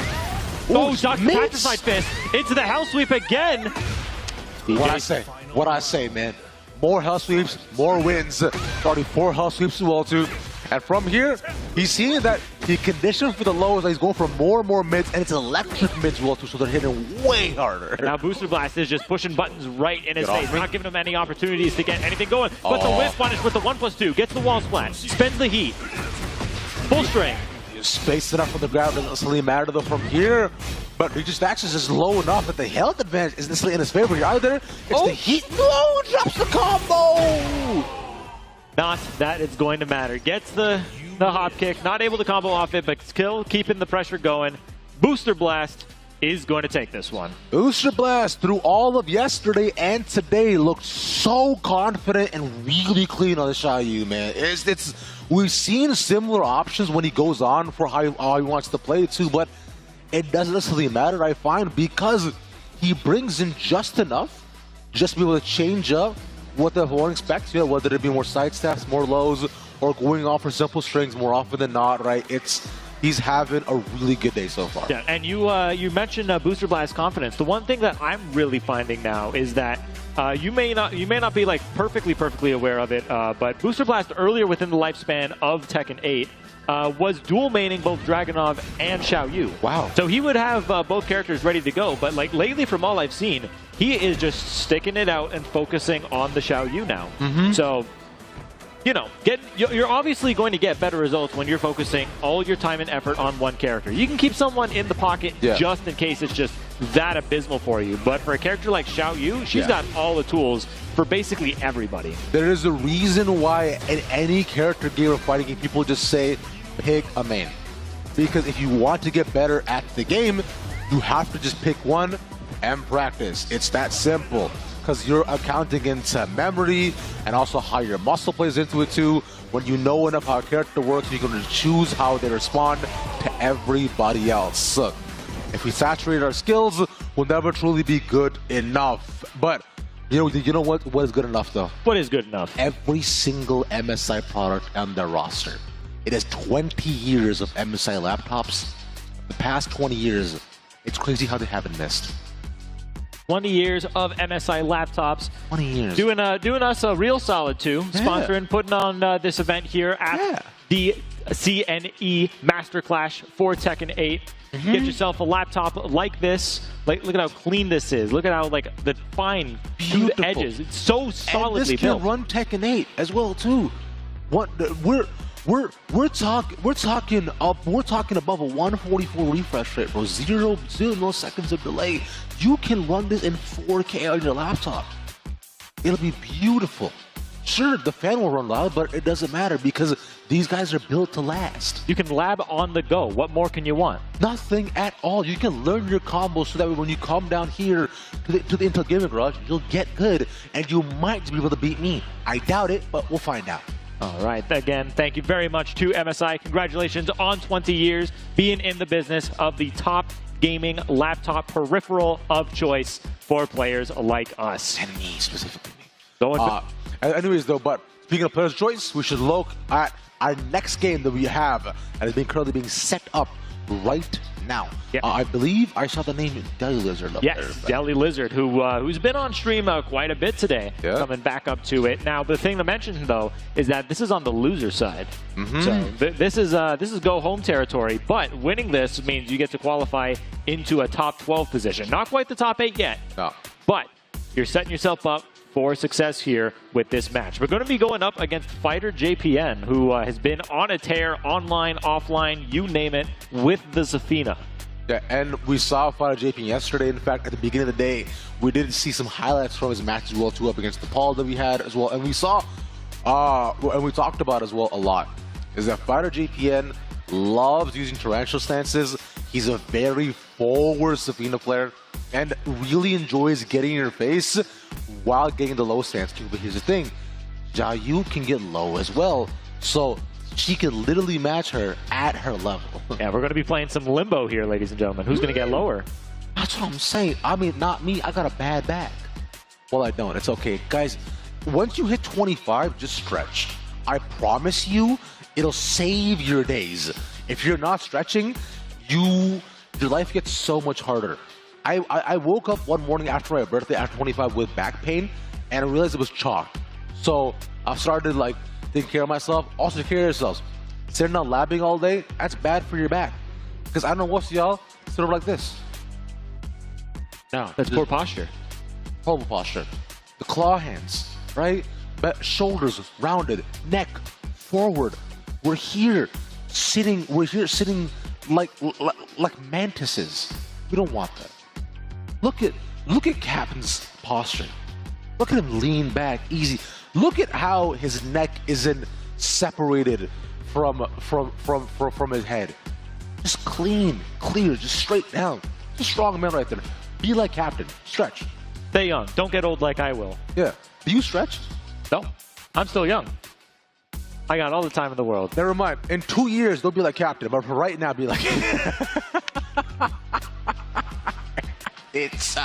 Ooh, oh, Dr. Patricide Fist into the Hell Sweep again. What I say, man. More Hell Sweeps, more wins. Starting 4 Hell Sweeps to wall 2. And from here, he's seeing that the condition for the lows, he's going for more and more mids, and it's electric mids wall 2, so they're hitting way harder. And now Booster Blast is just pushing buttons right in his face, not giving him any opportunities to get anything going. But the whiff punish with the 1+2, gets the wall splat, spends the heat. Full string. Space it up on the ground, doesn't necessarily matter though from here. But Regis Stacks is just low enough that the health advantage isn't necessarily in his favor here either. It's the heat. No, drops the combo. Not that it's going to matter. Gets the hop kick, not able to combo off it, but still keeping the pressure going. Booster Blast is going to take this one. Booster Blast, through all of yesterday and today, looked so confident and really clean on the Xiaoyu, man. We've seen similar options when he goes on for how he wants to play too, but it doesn't necessarily matter, I find, because he brings in just enough just to be able to change up what the opponent expects, you know, whether it be more side steps, more lows, or going off for simple strings more often than not, right? He's having a really good day so far. Yeah, and you mentioned Booster Blast confidence. The one thing that I'm really finding now is that you may not be like perfectly aware of it, but Booster Blast earlier within the lifespan of Tekken 8 was dual maining both Dragunov and Xiaoyu. Wow. So he would have both characters ready to go, but like lately from all I've seen, he is just sticking it out and focusing on the Xiaoyu now. So, you know, you're obviously going to get better results when you're focusing all your time and effort on one character. You can keep someone in the pocket just in case it's just that abysmal for you. But for a character like Xiaoyu, she's got all the tools for basically everybody. There is a reason why in any character game or fighting game, people just say, pick a main. Because if you want to get better at the game, you have to just pick one and practice. It's that simple. Because you're accounting into memory and also how your muscle plays into it too. When you know enough how a character works, you're going to choose how they respond to everybody else. So, if we saturate our skills, we'll never truly be good enough. But you know what is good enough though? What is good enough? Every single MSI product on their roster. It is 20 years of MSI laptops. The past 20 years, it's crazy how they haven't missed. 20 years of MSI laptops. 20 years. Doing us a real solid too. Sponsoring, putting on this event here at the CNE Master Clash for Tekken 8. Get yourself a laptop like this. Like, look at how clean this is. Look at how like the fine, smooth edges. It's so solidly built. And this can run Tekken 8 as well too. We're talking above a 144 refresh rate, bro. Zero milliseconds of delay. You can run this in 4K on your laptop. It'll be beautiful. Sure, the fan will run loud, but it doesn't matter because these guys are built to last. You can lab on the go. What more can you want? Nothing at all. You can learn your combos so that when you come down here to the Intel Gaming Garage, you'll get good, and you might be able to beat me. I doubt it, but we'll find out. All right. Again, thank you very much to MSI. Congratulations on 20 years being in the business of the top gaming laptop peripheral of choice for players like us. And me specifically. Anyways, though, but speaking of players' choice, we should look at our next game that we have, and it's currently being set up right now. I believe I saw the name Deli Lizard up there. Yes, Deli Lizard, who's been on stream quite a bit today, coming back up to it. Now, the thing to mention, though, is that this is on the loser side. So this is go home territory, but winning this means you get to qualify into a top 12 position. Not quite the top 8 yet, but you're setting yourself up for success here with this match. We're going to be going up against fighter JPN, who has been on a tear, online, offline, you name it, with the Zafina. Yeah, and we saw Fighter JPN yesterday. In fact, at the beginning of the day, we did see some highlights from his match as well, too, up against the Paul that we had as well. And we saw, and we talked about as well a lot, is that Fighter JPN loves using torrential stances. He's a very forward Zafina player and really enjoys getting in your face while getting the low stance too. But here's the thing, Jiayu can get low as well. So she can literally match her at her level. Yeah, we're going to be playing some limbo here, ladies and gentlemen. Who's going to get lower? That's what I'm saying. I mean, not me. I got a bad back. Well, I don't. It's okay. Guys, once you hit 25, just stretch. I promise you, it'll save your days. If you're not stretching, your life gets so much harder. I woke up one morning after my birthday, after 25, with back pain, and I realized it was chalk. So I started like taking care of myself. Also, take care of yourselves. Sitting on labbing all day, that's bad for your back. Because I don't know what's y'all, sit over like this. Now, That's poor posture. Horrible posture. The claw hands, right? But shoulders rounded, neck forward. We're here sitting like mantises. We don't want that. Look at Captain's posture. Look at him lean back, easy. Look at how his neck isn't separated from his head. Just clean, clear, just straight down. It's a strong man right there. Be like Captain. Stretch. Stay young. Don't get old like I will. Yeah. Do you stretch? No, I'm still young. I got all the time in the world. Never mind. In 2 years, don't be like Captain, but for right now, be like. It's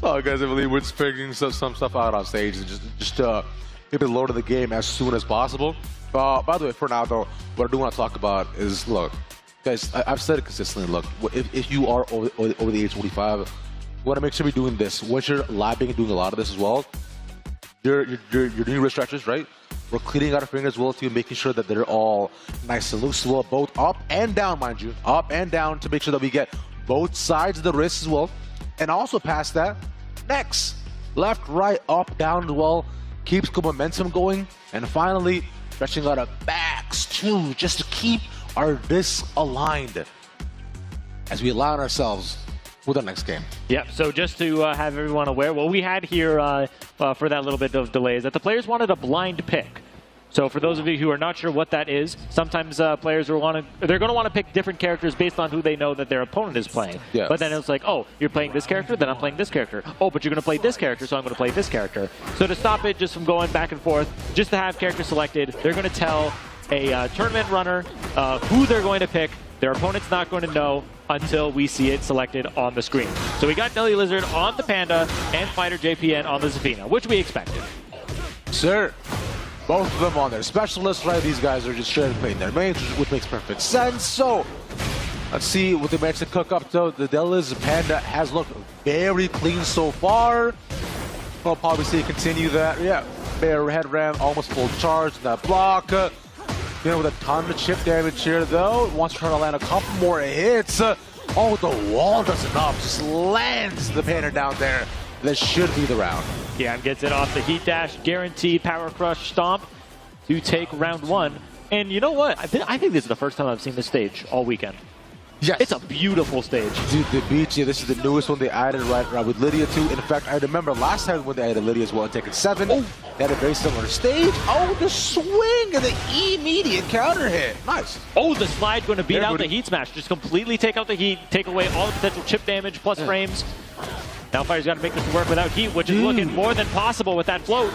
oh, guys, I believe we're just figuring some stuff out on stage and just get the load of the game as soon as possible. By the way, for now though, what I do want to talk about is, look, guys, I've said it consistently. Look, if you are over the age of 25, you want to make sure you're doing this. Once you're labbing and doing a lot of this as well, you're doing wrist stretches, right? We're cleaning out our fingers as well too, making sure that they're all nice and loose as well, both up and down, mind you, up and down, to make sure that we get both sides of the wrist as well. And also past that, necks, left, right, up, down as well, keeps good momentum going. And finally, stretching out our backs too, just to keep our discs aligned as we align ourselves with our next game. Yep, so just to have everyone aware, what we had here for that little bit of delay is that the players wanted a blind pick. So for those of you who are not sure what that is, sometimes players they're going to want to pick different characters based on who they know that their opponent is playing. Yes. But then it's like, oh, you're playing this character, then I'm playing this character. Oh, but you're going to play this character, so I'm going to play this character. So to stop it just from going back and forth, just to have characters selected, they're going to tell a tournament runner who they're going to pick. Their opponent's not going to know until we see it selected on the screen. So we got Nelly Lizard on the Panda and Fighter JPN on the Zafina, which we expected. Sir, both of them on their specialists, right? These guys are just straight playing their mains, which makes perfect sense. So let's see what they managed to cook up though. The Deliz Panda has looked very clean so far. We'll probably see it continue that. Yeah, Bear head ram, almost full charge in that block. You know, with a ton of chip damage here though. Wants to try to land a couple more hits. Oh, the wall does enough. Just lands the Panda down there. This should be the round. Yeah, gets it off the Heat Dash, guaranteed Power Crush Stomp to take round one. And you know what? I think this is the first time I've seen this stage all weekend. Yes. It's a beautiful stage. Dude, the beach, yeah, this is the newest one they added right with Lydia too. In fact, I remember last time when they added Lydia as well in Tekken 7, they had a very similar stage. Oh, the swing and the immediate counter hit. Nice. Oh, the slide going to beat out the Heat Smash. Just completely take out the Heat, take away all the potential chip damage plus frames. Now Fire's got to make this work without Heat, which is looking more than possible with that float.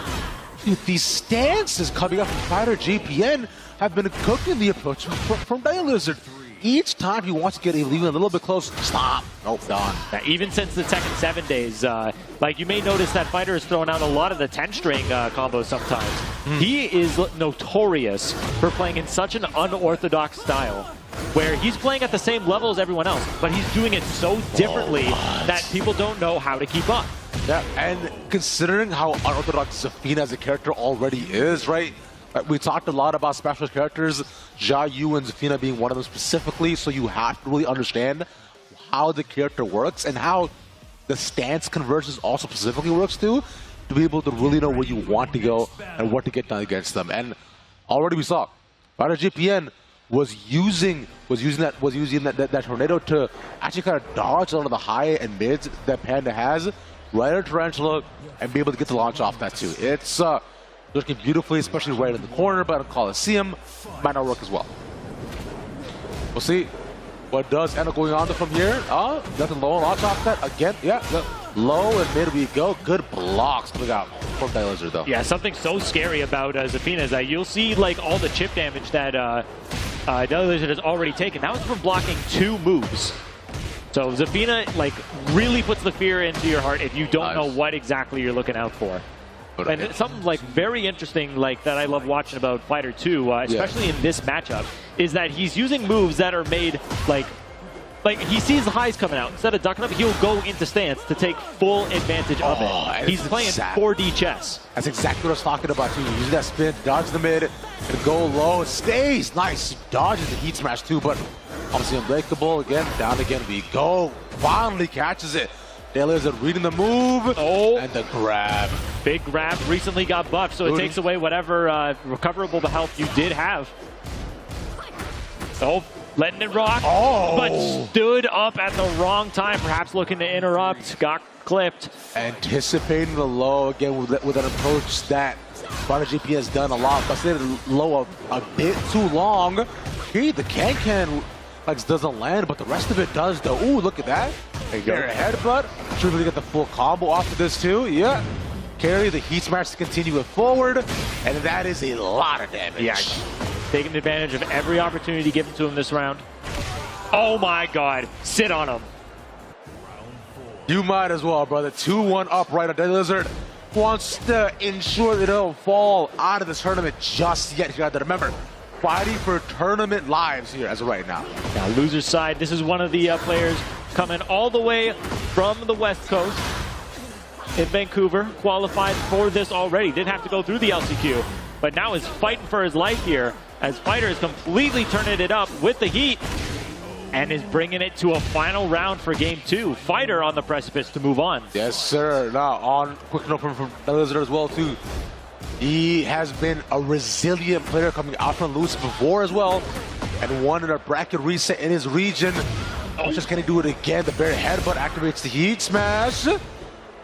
Dude, these stances coming up from Fighter JPN have been cooking the approach from Lizard. Each time he wants to get even a little bit close, stop. Nope, done. Now, even since the Tekken 7 days, like you may notice that Fighter is throwing out a lot of the 10-string combos sometimes. He is notorious for playing in such an unorthodox style, where he's playing at the same level as everyone else, but he's doing it so differently that people don't know how to keep up. Yeah, and considering how unorthodox Zafina as a character already is, right? We talked a lot about special characters, Jiayu and Zafina being one of them specifically, so you have to really understand how the character works and how the stance conversions also specifically works too. to be able to really know where you want to go and what to get done against them. And already we saw, Fighter JPN was using that tornado to actually kind of dodge out of the high and mids that Panda has, right at Tarantula, and be able to get the launch off that too. It's looking beautifully, especially right in the corner, but in Coliseum might not work as well. We'll see what does end up going on from here. Nothing low and launch off that again. Yeah, low and mid we go. Good blocks coming out from Lizard though. Yeah, something so scary about Zafina is that you'll see like all the chip damage that Lizard has already taken. That was from blocking 2 moves. So Zafina like really puts the fear into your heart if you don't know what exactly you're looking out for. And it's something like very interesting, like that I love watching about Fighter 2, especially in this matchup, is that he's using moves that are made like he sees the highs coming out. Instead of ducking up, he'll go into stance to take full advantage of it. He's playing 4D chess. That's exactly what I was talking about too. Using that spin, dodge the mid, and go low, stays nice. He dodges the heat smash too, but obviously unbreakable again. Down again we go. Finally catches it. Lizard reading the move, and the grab. Big grab, recently got buffed, so it takes away whatever recoverable health you did have. Oh, letting it rock, but stood up at the wrong time, perhaps looking to interrupt, got clipped. Anticipating the low again with an approach that Fighter GP has done a lot, but stayed low a bit too long. Here, the can like doesn't land, but the rest of it does though. Ooh, look at that. There you go. Headbutt. Should really get the full combo off of this too. Yeah. Carry the heat smash to continue it forward, and that is a lot of damage. Yeah. Taking advantage of every opportunity given to him this round. Oh my god. Sit on him. You might as well, brother. 2-1 up right on Lizard. Wants to ensure that he'll fall out of this tournament just yet. You got to remember, fighting for tournament lives here as of right now. Now, loser's side, this is one of the players coming all the way from the West Coast in Vancouver, qualified for this already. Didn't have to go through the LCQ, but now is fighting for his life here as Fighter is completely turning it up with the heat and is bringing it to a final round for Game 2. Fighter on the precipice to move on. Yes, sir. Now, on quick note from Lizard as well, too. He has been a resilient player coming out from loose before as well, and won in a bracket reset in his region. Just gonna do it again. The bear headbutt activates the heat smash. We're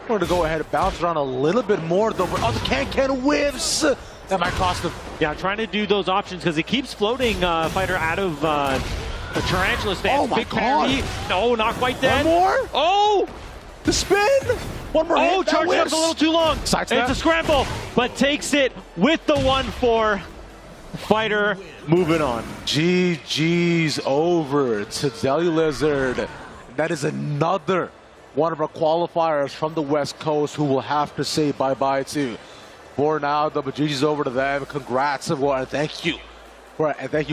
gonna go ahead and bounce around a little bit more though. But the can whiffs. That might cost him. Yeah, trying to do those options because he keeps floating Fighter out of the Tarantula stance. Oh my god! No, not quite dead. One more? Oh! The spin! One more hit. Charged up a little too long. It's a scramble, but takes it with the 1-4. Fighter moving on. GG's over to Lizard. That is another one of our qualifiers from the West Coast who will have to say bye-bye to. For now, the GG's over to them. Congrats and thank you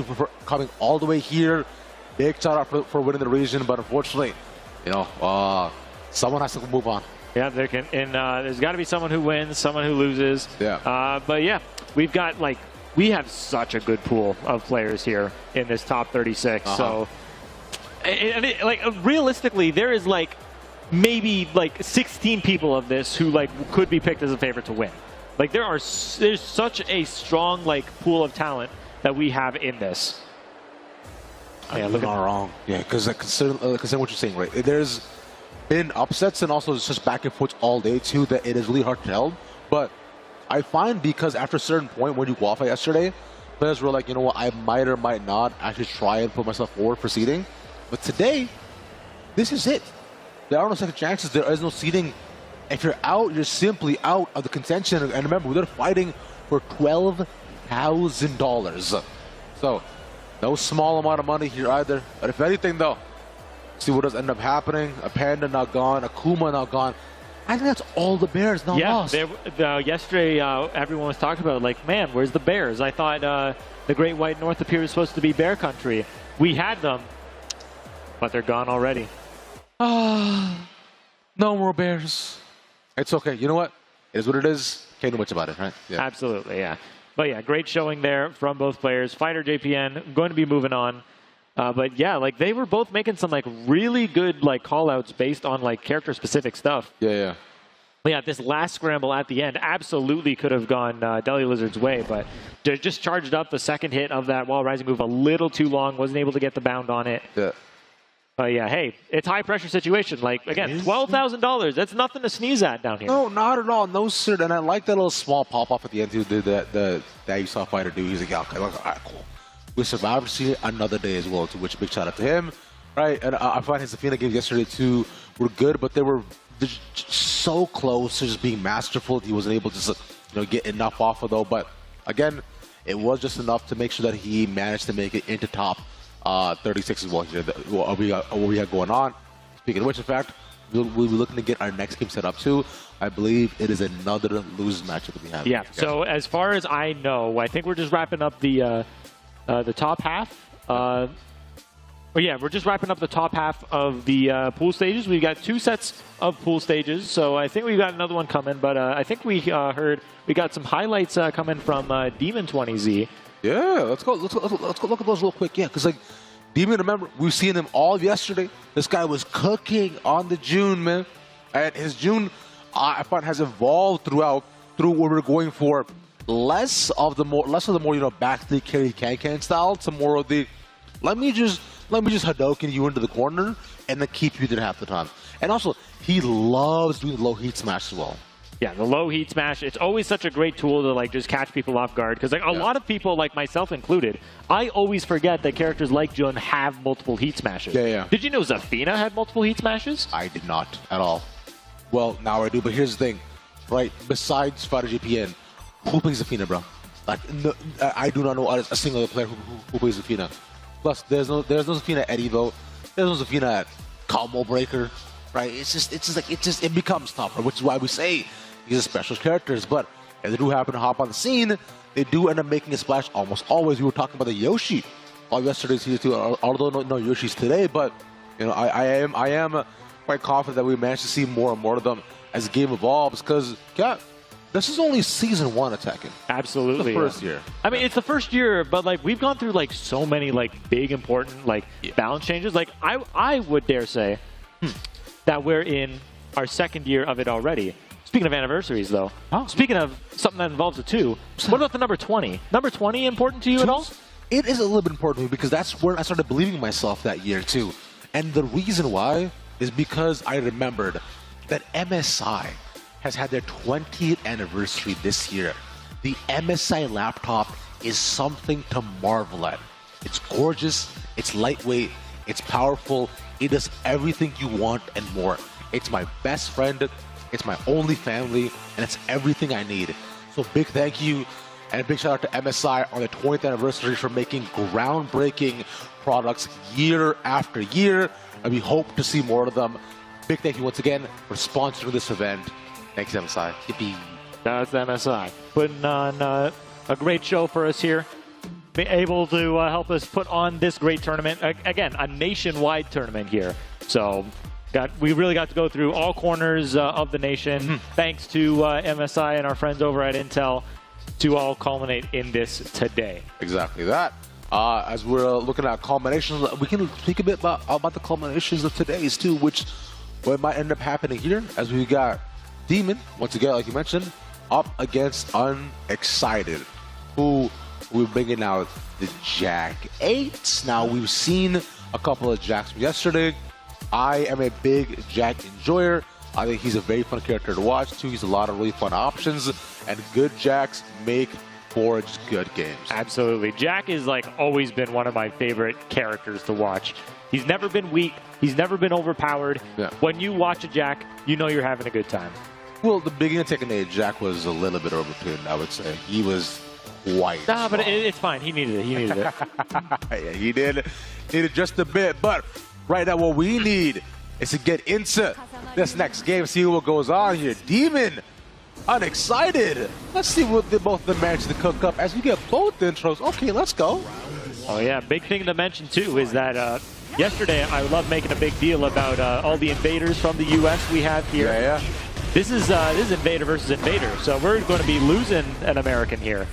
for coming all the way here. Big shout out for winning the region, but unfortunately, you know, someone has to move on. Yeah, there's got to be someone who wins, someone who loses. Yeah. But yeah, we have such a good pool of players here in this top 36. So, realistically, there is maybe 16 people of this who could be picked as a favorite to win. There's such a strong pool of talent that we have in this. Yeah, look not wrong. Yeah, because considering what you're saying, right? There's been upsets and also just back and forth all day too that it is really hard to tell. But I find because after a certain point when you qualify yesterday, players were like, you know what, I might or might not actually try and put myself forward for seeding. But today, this is it. There are no second chances. There is no seeding. If you're out, you're simply out of the contention. And remember, they're fighting for $12,000. So, no small amount of money here either. But if anything, though, see what does end up happening. A Panda now gone, a Kuma now gone. I think that's all the Bears now lost. Yeah, yesterday everyone was talking about, man, where's the Bears? I thought the Great White North appears supposed to be Bear Country. We had them, but they're gone already. No more Bears. It's okay. You know what? It is what it is. Can't do much about it, right? Yeah. Absolutely, yeah. But yeah, great showing there from both players. Fighter JPN going to be moving on. But yeah, they were both making some really good call outs based on character specific stuff. Yeah, yeah. Yeah, this last scramble at the end absolutely could have gone Deli Lizard's way, but just charged up the second hit of that wall rising move a little too long, wasn't able to get the bound on it. Yeah. Yeah, hey, it's high pressure situation. Like, again, $12,000. That's nothing to sneeze at down here. No, not at all. No, sir. And I like that little small pop-off at the end, too, that you saw Fighter do. He's like, yeah, okay, all right, cool. We survived to see another day as well, to which big shout out to him. Right, and I find his Athena games yesterday, too, were good, but they were just so close to just being masterful. He wasn't able to just, get enough off of, though. But, again, it was just enough to make sure that he managed to make it into top 36 as well here, what we have going on. Speaking of which, in fact, we'll be looking to get our next game set up too. I believe it is another losers matchup that we have. Yeah, so as far as I know, I think we're just wrapping up the top half. We're just wrapping up the top half of the pool stages. We've got 2 sets of pool stages, so I think we've got another one coming, but I think we heard we got some highlights coming from Demon 20Z. Yeah, let's go look at those real quick. Yeah, because like Demon, remember we've seen him all yesterday. This guy was cooking on the June, man, and his June I find has evolved through where we're going for less of the more backstay carry can style to more of the let me just Hadouken you into the corner and then keep you there half the time. And also he loves doing low heat smash as well. Yeah, the low heat smash, it's always such a great tool to like just catch people off guard. Because like a lot of people, like myself included, I always forget that characters like Jun have multiple heat smashes. Yeah. Did you know Zafina had multiple heat smashes? I did not at all. Well, now I do, but here's the thing, right? Besides Fighter GPN, who plays Zafina, bro? Like, no, I do not know a single other player who plays Zafina. Plus, there's no Zafina at Evo. There's no Zafina at Combo Breaker, right? It becomes tougher, which is why we say these are special characters, but if they do happen to hop on the scene, they do end up making a splash almost always. We were talking about the Yoshi all yesterday's here too, although no Yoshis today, but I am quite confident that we managed to see more and more of them as the game evolves, because this is only season 1 of Tekken. Absolutely. It's the first year. I mean, it's the first year, but like we've gone through like so many like big important balance changes. Like I would dare say that we're in our 2nd year of it already. Speaking of anniversaries, though, speaking of something that involves a 2, what about the number 20? Number 20 important to you at all? It is a little bit important to me because that's where I started believing in myself that year, too. And the reason why is because I remembered that MSI has had their 20th anniversary this year. The MSI laptop is something to marvel at. It's gorgeous, it's lightweight, it's powerful, it does everything you want and more. It's my best friend. It's my only family, and it's everything I need. So big thank you, and a big shout out to MSI on the 20th anniversary for making groundbreaking products year after year, and we hope to see more of them. Big thank you once again for sponsoring this event. Thanks, MSI. Yippee. That's MSI. Putting on a great show for us here. Being able to help us put on this great tournament. Again, a nationwide tournament here. So we really got to go through all corners of the nation, thanks to MSI and our friends over at Intel, to all culminate in this today. Exactly that. As we're looking at culminations, we can speak a bit about the culminations of today's too, what might end up happening here, as we got Demon, once again, like you mentioned, up against Unexcited, who we're bringing out the Jack 8. Now, we've seen a couple of Jacks from yesterday. I am a big Jack enjoyer. I think he's a very fun character to watch too. He's a lot of really fun options, and good Jacks make for just good games. Absolutely. Jack has like always been one of my favorite characters to watch. He's never been weak. He's never been overpowered. Yeah. When you watch a Jack, you know you're having a good time. Well, the beginning of Tekken 8, Jack was a little bit overtuned, I would say. He was quite Nah, strong. but it's fine. He needed it. He needed it. Yeah, he did. Needed just a bit, but right now what we need is to get into this next game, see what goes on here. Demon, Unexcited. Let's see what both of them manage to cook up as we get both intros. Okay, let's go. Oh yeah, big thing to mention too is that yesterday I love making a big deal about all the invaders from the U.S. we have here. Yeah. This is Invader versus Invader, so we're going to be losing an American here.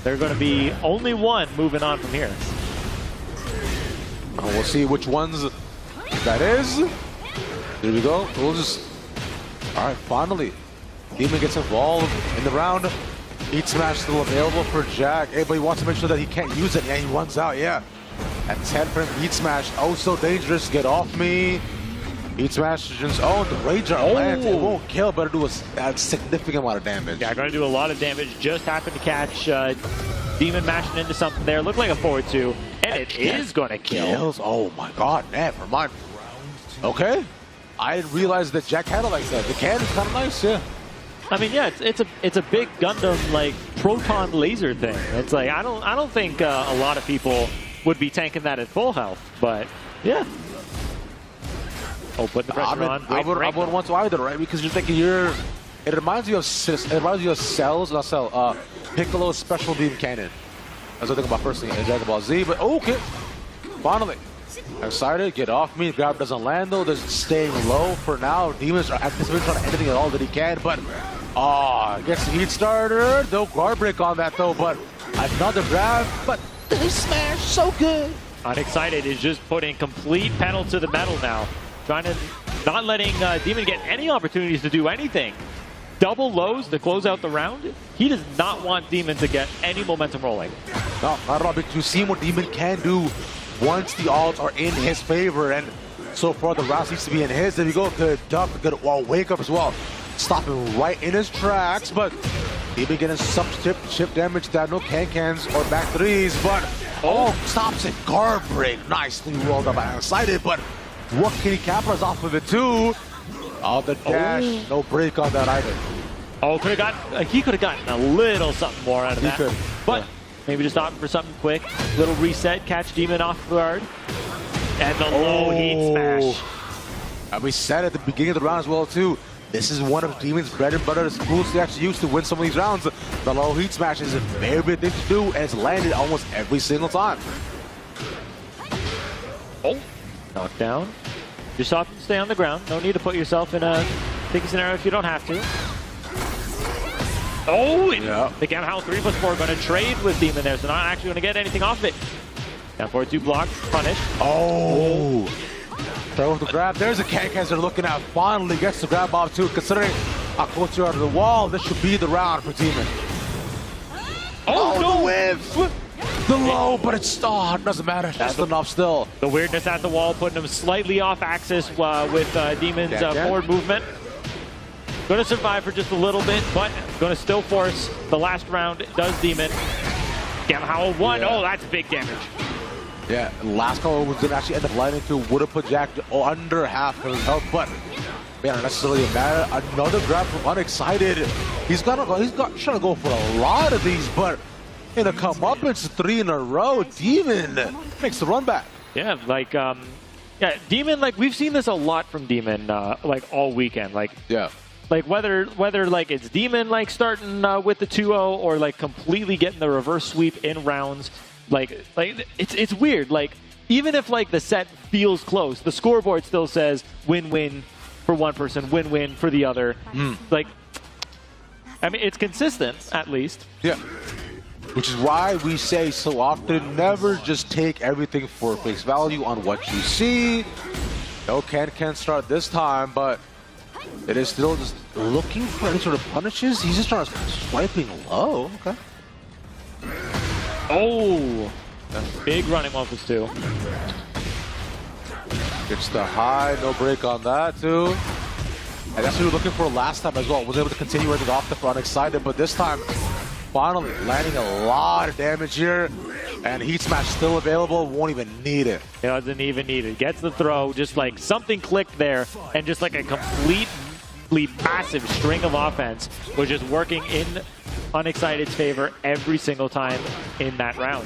They're going to be only one moving on from here. We'll see which ones that is. There we go. We'll just... All right, finally. Demon gets involved in the round. Heat Smash still available for Jack. But he wants to make sure that he can't use it. Yeah, he runs out, yeah. At 10 for him, Heat Smash. Oh, so dangerous. Get off me. Heat Smash just, oh, the Rage Art lands. It won't kill, but it'll do a significant amount of damage. Yeah, going to do a lot of damage. Just happened to catch Demon mashing into something there. Looked like a forward 2, and it is going to kill. Kills. Oh my god, never mind. Okay. I didn't realize that Jack had it like that. The can is kind of nice, yeah. I mean, yeah, it's a big Gundam like proton laser thing. It's like I don't think a lot of people would be tanking that at full health, but yeah. Oh, put the pressure on. I wouldn't want to either, right? Because you're thinking it reminds you of Cell's, not Cell, Piccolo's special beam cannon. That's what I think about personally in Dragon Ball Z. But okay, finally. Excited, get off me. Grab doesn't land though. Just staying low for now. Demons are anticipating trying anything at all that he can, but gets the heat starter. No guard break on that though, but another grab. But they smash so good. Unexcited is just putting complete pedal to the metal now, trying to not letting Demon get any opportunities to do anything. Double lows to close out the round. He does not want Demon to get any momentum rolling. No, not at all. Because you see what Demon can do once the alts are in his favor, and so far the round seems to be in his. There you go, good duck, good wake up as well. Stopping right in his tracks, but Demon getting some chip damage that no can-cans or back threes, but stops it. Guard break, nicely rolled up and excited, but what can he capitalize off of it too? Oh, the dash, no break on that either. Oh, he could have gotten a little something more out of that. Could, but yeah. Maybe just opting for something quick. Little reset, catch Demon off guard. And the low heat smash. And we said at the beginning of the round as well too, this is one of Demon's bread and butter tools he actually used to win some of these rounds. The low heat smash is a very big thing to do, and it's landed almost every single time. Oh, knocked down. Just opt to stay on the ground. No need to put yourself in a sticky scenario if you don't have to. Oh, yeah. The Gamma Howl 3+4 going to trade with Demon there, so not actually going to get anything off of it. Down forward 2 block, punish. Oh! Throw the grab. There's a can-cans they're looking at. Finally gets the grab off too. Considering how close you are to the wall, this should be the round for Demon. Oh, no! The whiff! The low, but it's it doesn't matter. That's enough still. The weirdness at the wall, putting him slightly off axis with Demon's forward movement. Going to survive for just a little bit, but going to still force the last round. Does Demon. Gamma Howl 1. Yeah. Oh, that's big damage. Yeah, last call was going to actually end up lighting to would have put Jack under half of his health, but not necessarily matter. Another grab from Unexcited. He's trying to go for a lot of these, but in a comeuppance 3 in a row, Demon makes the run back. Yeah, like Demon. Like we've seen this a lot from Demon, like all weekend. Like Like whether like it's Demon like starting with the 2-0 or like completely getting the reverse sweep in rounds, like it's weird. Like even if like the set feels close, the scoreboard still says win-win for one person, win-win for the other. Like I mean, it's consistent at least. Yeah. Which is why we say so often, never just take everything for face value on what you see. No can start this time, but it is still just looking for any sort of punishes. He's just trying to swiping low. Okay. Oh, big running one was 2. Gets the high, no break on that too. And that's what we were looking for last time as well. Was able to continue it off the front, excited, but this time finally landing a lot of damage here. And Heat Smash still available, won't even need it. It doesn't even need it. Gets the throw, just like something clicked there, and just like a completely massive string of offense was just working in Unexcited's favor every single time in that round.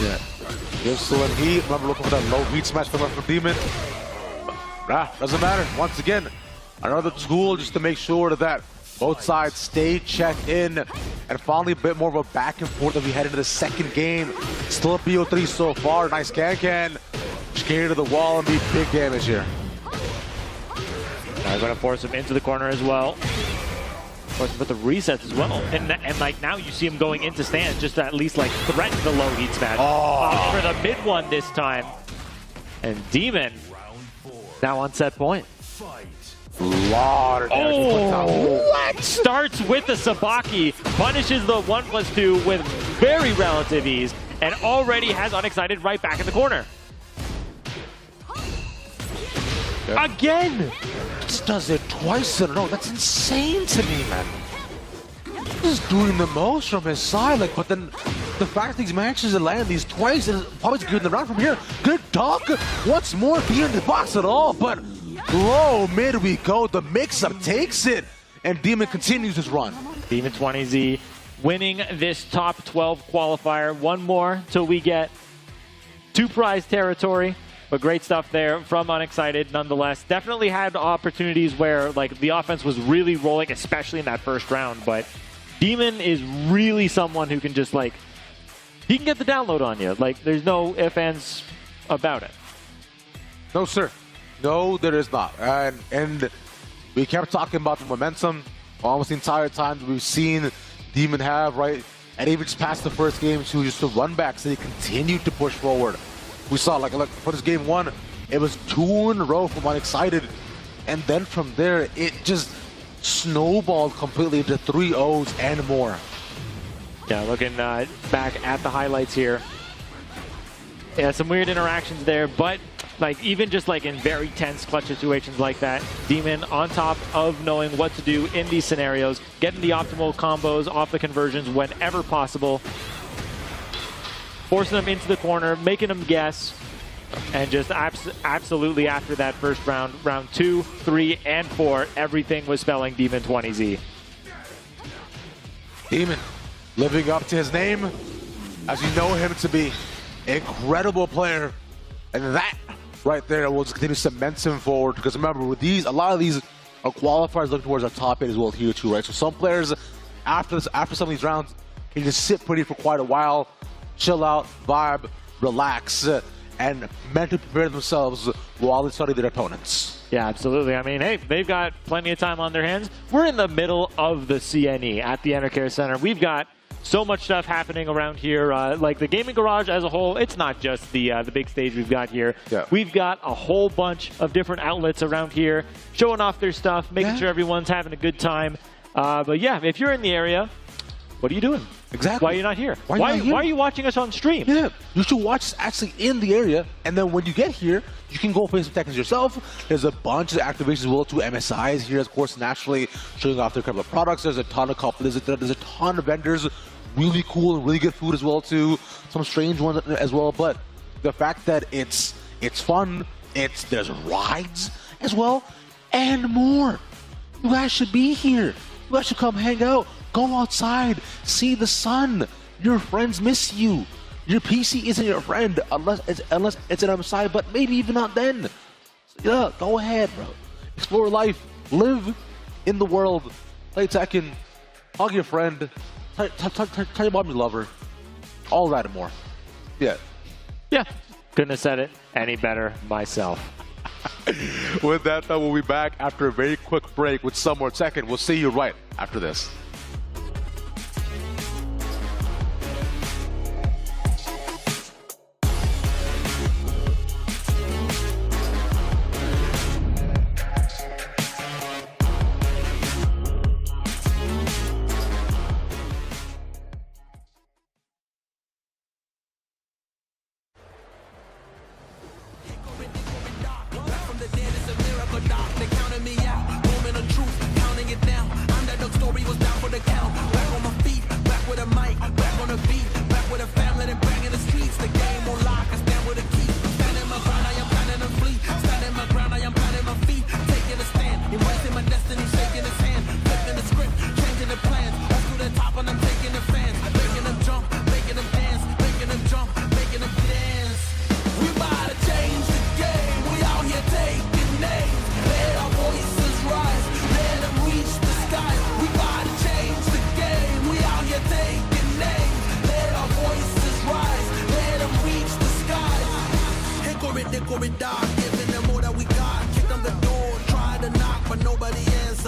Yeah. Gives to him heat. Remember looking for that low Heat Smash from Demon. Doesn't matter. Once again, another tool just to make sure that both sides stay checked in, and finally a bit more of a back and forth as we head into the second game. Still a BO3 so far. Nice can. Scared to the wall and be big damage here. Now going to force him into the corner as well. Force him with the resets as well. And like now you see him going into stands just to at least like threaten the low heat smash. For the mid one this time. And Demon now on set point. Lot of damage put down. What? Starts with the Sabaki, punishes the 1+2 with very relative ease, and already has Unexcited right back in the corner. Yeah. Again! Just does it twice in a row. That's insane to me, man. He's doing the most from his side, like, but then the fact that he's managed to land these twice and probably good in the round from here. Good dog. Once more, be in the box at all, but low mid we go. The mix-up takes it, and Demon continues his run. Demon 20Z winning this top 12 qualifier. One more till we get to prize territory. But great stuff there from Unexcited nonetheless. Definitely had opportunities where like the offense was really rolling, especially in that first round. But Demon is really someone who can just like, he can get the download on you. Like there's no ifs, ands about it. No, sir. No, there is not. And we kept talking about the momentum almost the entire time we've seen Demon have, right? And even just past the first game, to just the run back, so they continued to push forward. We saw, like for this game one, it was 2 in a row from Unexcited. And then from there, it just snowballed completely into 3-0s and more. Yeah, looking back at the highlights here. Yeah, some weird interactions there, but like even just like in very tense clutch situations like that, Demon on top of knowing what to do in these scenarios, getting the optimal combos off the conversions whenever possible, forcing them into the corner, making them guess, and just absolutely after that first round, round 2, 3, and 4, everything was spelling Demon 20Z. Demon living up to his name, as you know him to be. Incredible player, and that right there will just continue to cement him forward, because remember with these, a lot of these are qualifiers looking towards our top 8 as well here too, right? So some players after some of these rounds can just sit pretty for quite a while, chill out, vibe, relax, and mentally prepare themselves while they study their opponents. Yeah, absolutely. I mean, hey, they've got plenty of time on their hands. We're in the middle of the CNE at the Enercare Center. We've got so much stuff happening around here. Like the gaming garage as a whole, it's not just the big stage we've got here. Yeah. We've got a whole bunch of different outlets around here showing off their stuff, making sure everyone's having a good time. But yeah, if you're in the area, what are you doing? Exactly. Why are you not here? Why are you watching us on stream? Yeah, you should watch actually in the area, and then when you get here, you can go play some Tekkens yourself. There's a bunch of activations as well, 2 MSIs here, of course, naturally showing off their couple of products. There's a ton of there's a ton of vendors, really cool and really good food as well too. Some strange ones as well, but the fact that it's fun, there's rides as well, and more. You guys should be here. You guys should come hang out. Go outside, see the sun. Your friends miss you. Your PC isn't your friend unless it's an MSI, but maybe even not then. So yeah, go ahead, bro. Explore life, live in the world, play Tekken, hug your friend, tell your mom you love her, all that and more. Yeah. Yeah. Couldn't have said it any better myself. With that, though, we'll be back after a very quick break with some more Tekken. We'll see you right after this.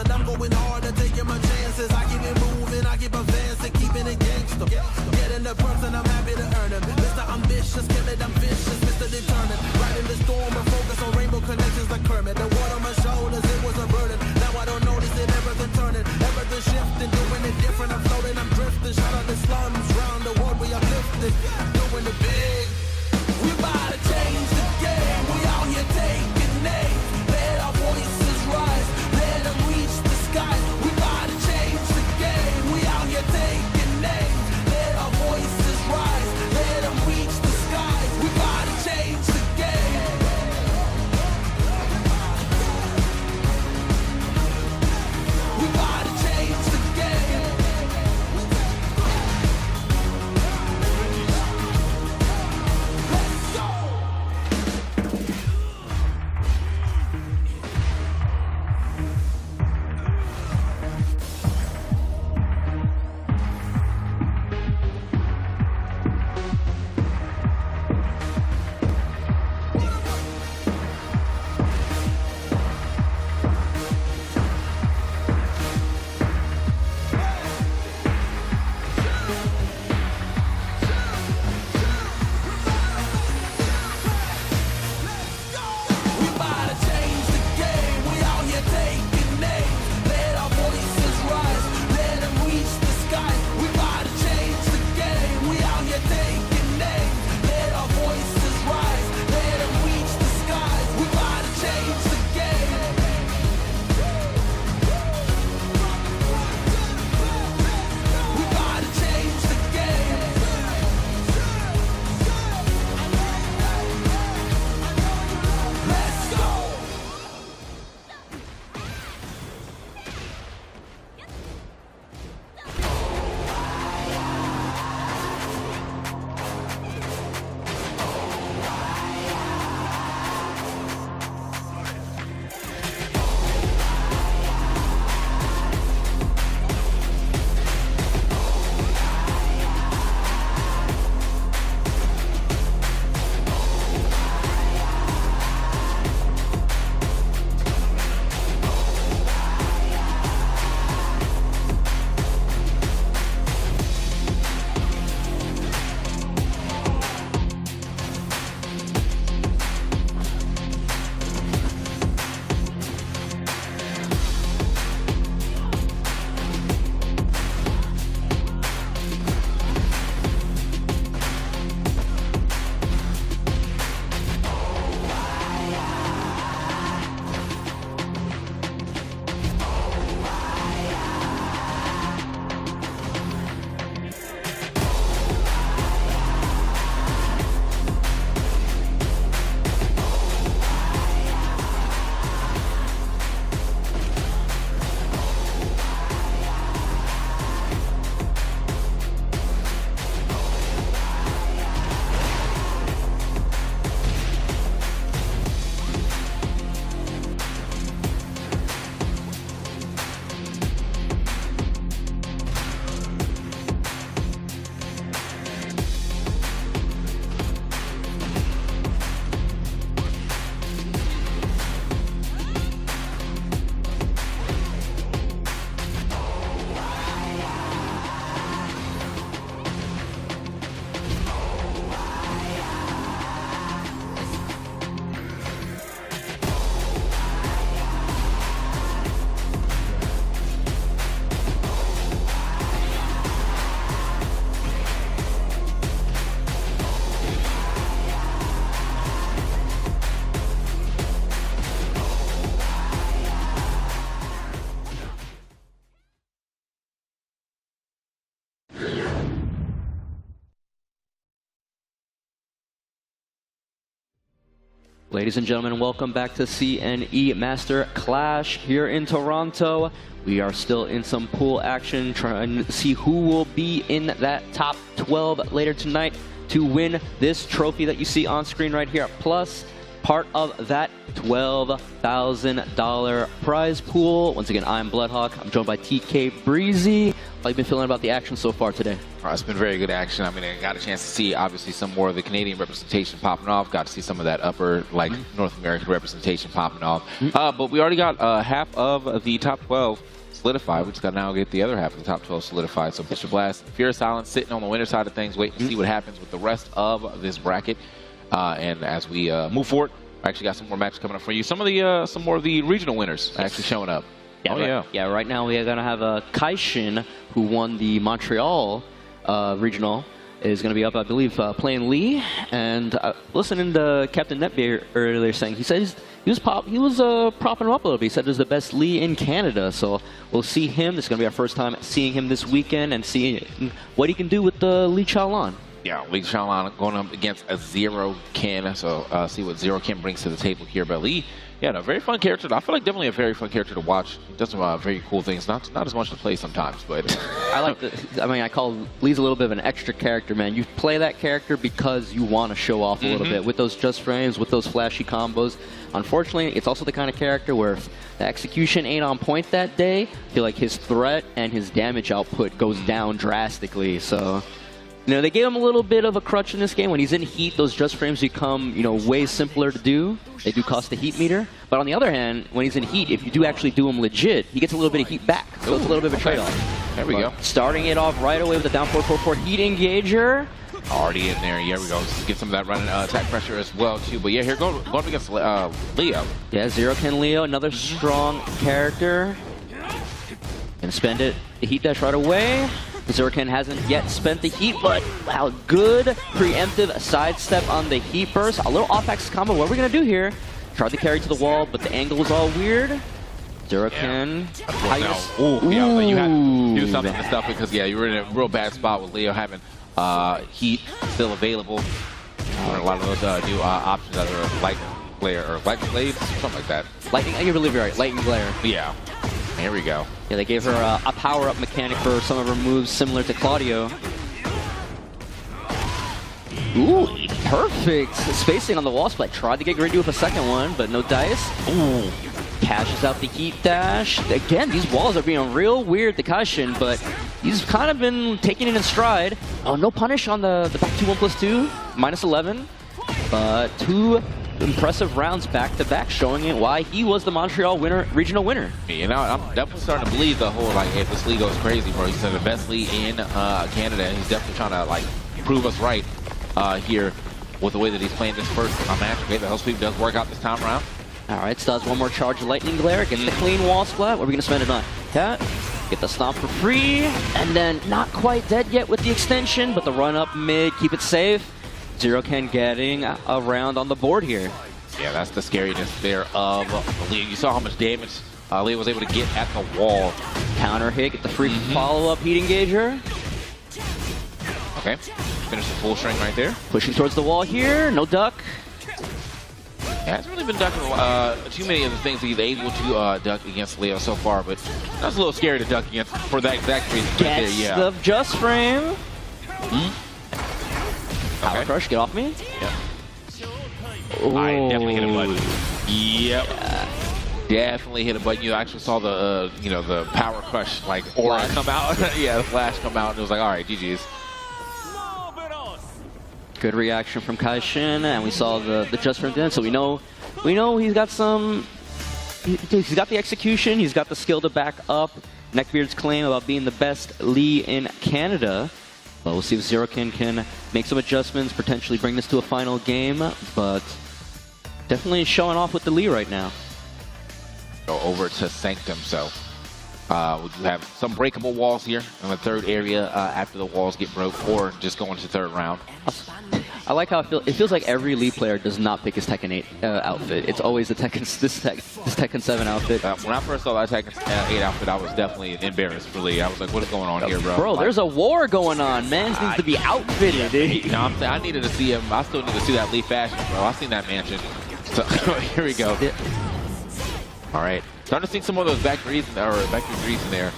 I'm going hard and taking my chances. I keep it moving, I keep advancing, keeping it gangster. Getting the perks and I'm happy to earn them. Mr. Ambitious, kill it, I'm vicious, Mr. Determined. Riding the storm and focus on rainbow connections like Kermit. The water on my shoulders, it was a burden. Ladies and gentlemen, welcome back to CNE Master Clash here in Toronto. We are still in some pool action, trying to see who will be in that top 12 later tonight to win this trophy that you see on screen right here. Plus, part of that $12,000 prize pool. Once again, I'm Bloodhawk. I'm joined by TK Breezy. How have you been feeling about the action so far today? It's been very good action. I mean, I got a chance to see, obviously, some more of the Canadian representation popping off. Got to see some of that upper, like, North American representation popping off. But we already got half of the top 12 solidified. We just got to now get the other half of the top 12 solidified. So Mr. Blast, Fear Silence sitting on the winner side of things, waiting to see what happens with the rest of this bracket. And as we move forward, I actually got some more matches coming up for you. Some more of the regional winners actually showing up. Yeah, yeah. Right now we are going to have Kaishin, who won the Montreal regional, is going to be up, I believe, playing Lee. And listening to Captain Netbeer earlier saying, he said he was propping him up a little bit. He said there's the best Lee in Canada. So we'll see him. This is going to be our first time seeing him this weekend and seeing what he can do with the Lee Chaolan. Yeah, Lee Chaolan going up against a Zero Ken. So see what Zero Ken brings to the table here. But Lee, yeah, a very fun character. I feel like definitely a very fun character to watch. He does some very cool things. Not as much to play sometimes, but I call Lee's a little bit of an extra character, man. You play that character because you want to show off a little bit with those just frames, with those flashy combos. Unfortunately, it's also the kind of character where if the execution ain't on point that day, I feel like his threat and his damage output goes down drastically. So, you know, they gave him a little bit of a crutch in this game. When he's in heat, those just frames become, you know, way simpler to do. They do cost the heat meter. But on the other hand, when he's in heat, if you do actually do him legit, he gets a little bit of heat back. So it's a little bit of a trade-off. There we go. Starting it off right away with the down 444 heat engager. Already in there. Here we go. Just get some of that running attack pressure as well, too. But yeah, here going up against Leo. Yeah, Zero Ken Leo, another strong character. Gonna spend it. The heat dash right away. Zero Ken hasn't yet spent the heat, but wow, good preemptive sidestep on the heat burst. A little off-axis combo. What are we gonna do here? Tried to carry to the wall, but the angle was all weird. Zero Ken. Yeah, you had to do something to stuff because yeah, you were in a real bad spot with Leo having heat still available. A lot of those new options that are light glare or light blades, something like that. Lightning, I can believe you're right. Lightning glare. Yeah. Here we go. Yeah, they gave her a power-up mechanic for some of her moves, similar to Claudio. Ooh, perfect spacing on the wall split. Tried to get Grindy with a second one, but no dice. Ooh, cashes out the heat dash. Again, these walls are being real weird to Kaishin, but he's kind of been taking it in stride. Oh, no punish on the back 2-1+2, -11. But two impressive rounds back-to-back, showing it why he was the Montreal regional winner. You know, I'm definitely starting to believe the whole, like, hey, this league goes crazy, bro. He's the best league in Canada, and he's definitely trying to, like, prove us right here with the way that he's playing this first match. Okay, the Hell Sweep does work out this time around. All right, does one more charge of Lightning Glare, gets the clean wall splat. What are we going to spend it on? Cat, get the stomp for free, and then not quite dead yet with the extension, but the run up mid, keep it safe. Zero Ken getting around on the board here. Yeah, that's the scariness there of Leo. You saw how much damage Leo was able to get at the wall. Counter hit, get the free follow-up heat engager. Okay, finish the full string right there. Pushing towards the wall here, no duck. Yeah, hasn't really been ducking too many of the things that he's able to duck against Leo so far, but that's a little scary to duck against for that exact reason right there, yeah. The just frame. Power Okay. crush, get off me. Yeah. Oh. I definitely hit a button. Yep. Yeah. Definitely hit a button. You actually saw the, you know, the power crush, like, aura come out. Yeah, the flash come out, and it was like, all right, GG's. Good reaction from Kaishin, and we saw the just frame then, so we know he's got some, he's got the execution, he's got the skill to back up Neckbeard's claim about being the best Lee in Canada. But we'll see if Zero Ken can make some adjustments, potentially bring this to a final game, but definitely showing off with the Lee right now. Go over to Sanctum, so we do have some breakable walls here in the third area after the walls get broke, or just go into the third round. I like how it feels like every Lee player does not pick his Tekken 8 outfit. It's always the this Tekken 7 outfit. When I first saw that Tekken 8 outfit, I was definitely embarrassed for Lee. I was like, what is going on here, bro? Bro, there's a war going on. Man needs to be outfitted. You know, I needed to see him. I still need to see that Lee fashion, bro. I seen that mansion. So here we go. Yeah. All right. Starting to see some more of those back threes in there.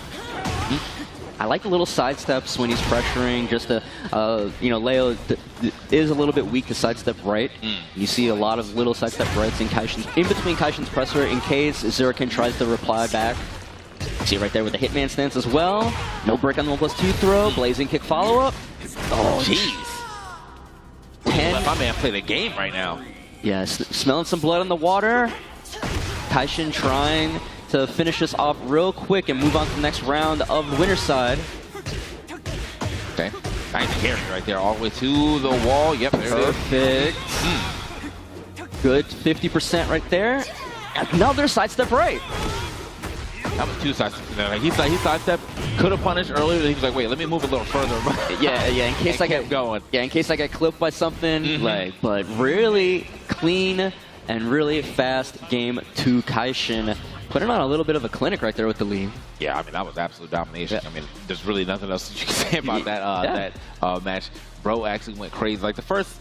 I like the little sidesteps when he's pressuring. Just to, you know, Leo is a little bit weak to sidestep right. You see a lot of little sidestep rights in between Kaishin's presser in case Zurikin tries to reply back. See right there with the Hitman stance as well. No break on the 1+2 throw. Blazing kick follow-up. Oh, jeez. Let my man play the game right now. Yeah, smelling some blood in the water. Kaishin trying to finish this off real quick and move on to the next round of the winner's side. Okay. Nice character right there, all the way to the wall. Yep, there Perfect. Good 50% right there. Another sidestep right. That was 2 sidesteps. Like, he sidestepped, could have punished earlier. He was like, wait, let me move a little further. yeah, in case I get going. Yeah, in case I get clipped by something. Like, but really clean and really fast game to Kaishin. Putting on a little bit of a clinic right there with the lead. Yeah, I mean, that was absolute domination. Yeah. I mean, there's really nothing else that you can say about that match. Bro actually went crazy. Like, the first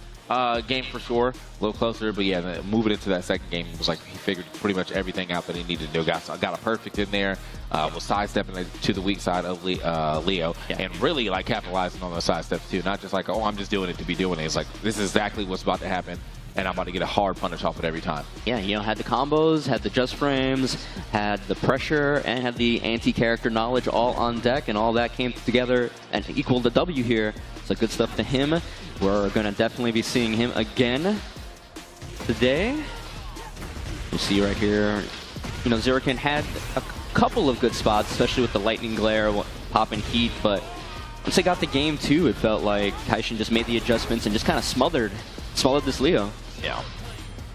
game for sure, a little closer, but yeah, moving into that second game, it was like he figured pretty much everything out that he needed to do. Got a perfect in there, was sidestepping to the weak side of Leo, and really like capitalizing on those sidesteps too. Not just like, oh, I'm just doing it to be doing it. It's like, this is exactly what's about to happen, and I'm about to get a hard punish off it every time. Yeah, you know, had the combos, had the just frames, had the pressure, and had the anti-character knowledge all on deck, and all that came together and equaled the W here. So good stuff to him. We're going to definitely be seeing him again today. You see right here, you know, Zurikin had a couple of good spots, especially with the lightning glare, popping heat, but once they got the game too, it felt like Kaishin just made the adjustments and just kind of smothered this Leo. Yeah.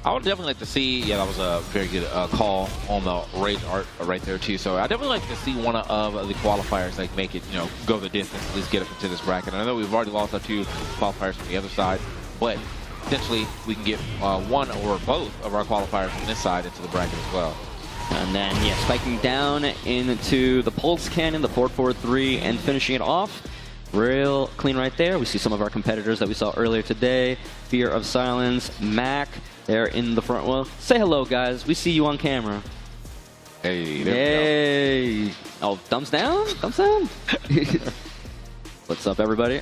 I would definitely like to see, yeah, that was a very good call on the rage art right there too. So I definitely like to see one of the qualifiers like make it, you know, go the distance, at least get up into this bracket. I know we've already lost our 2 qualifiers from the other side, but potentially we can get one or both of our qualifiers from this side into the bracket as well. And then, yeah, spiking down into the Pulse Cannon, the 4-4-3, and finishing it off. Real clean right there. We see some of our competitors that we saw earlier today. Fear of Silence, Mac, they're in the front. Well, say hello, guys. We see you on camera. Hey, there we go. Oh, thumbs down? Thumbs down? What's up, everybody?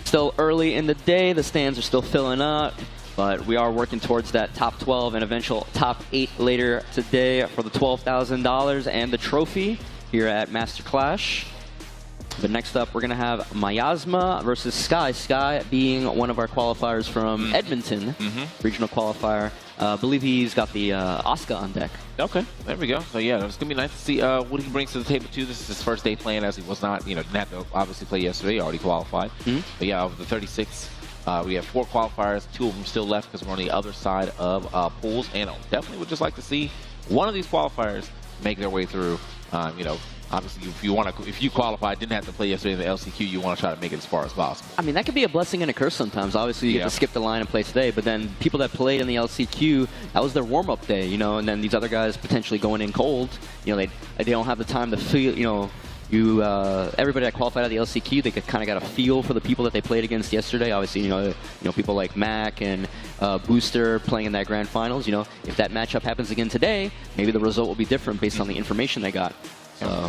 Still early in the day. The stands are still filling up. But we are working towards that top 12 and eventual top 8 later today for the $12,000 and the trophy here at Master Clash. But next up, we're going to have Miasma versus Sky. Sky being one of our qualifiers from Edmonton, regional qualifier. I believe he's got the Asuka on deck. Okay, there we go. So yeah, it's going to be nice to see what he brings to the table too. This is his first day playing, as he was not, you know, didn't have to obviously play yesterday, already qualified. But yeah, of the 36, we have 4 qualifiers, 2 of them still left because we're on the other side of pools. And I definitely would just like to see one of these qualifiers make their way through, you know. Obviously, if you qualified, didn't have to play yesterday in the LCQ, you want to try to make it as far as possible. I mean, that could be a blessing and a curse sometimes. Obviously, you get to skip the line and play today, but then people that played in the LCQ, that was their warm-up day, you know, and then these other guys potentially going in cold, you know, they don't have the time to feel, you know, everybody that qualified out of the LCQ, they kind of got a feel for the people that they played against yesterday. Obviously, you know, people like Mac and Booster playing in that grand finals. You know, if that matchup happens again today, maybe the result will be different based on the information they got.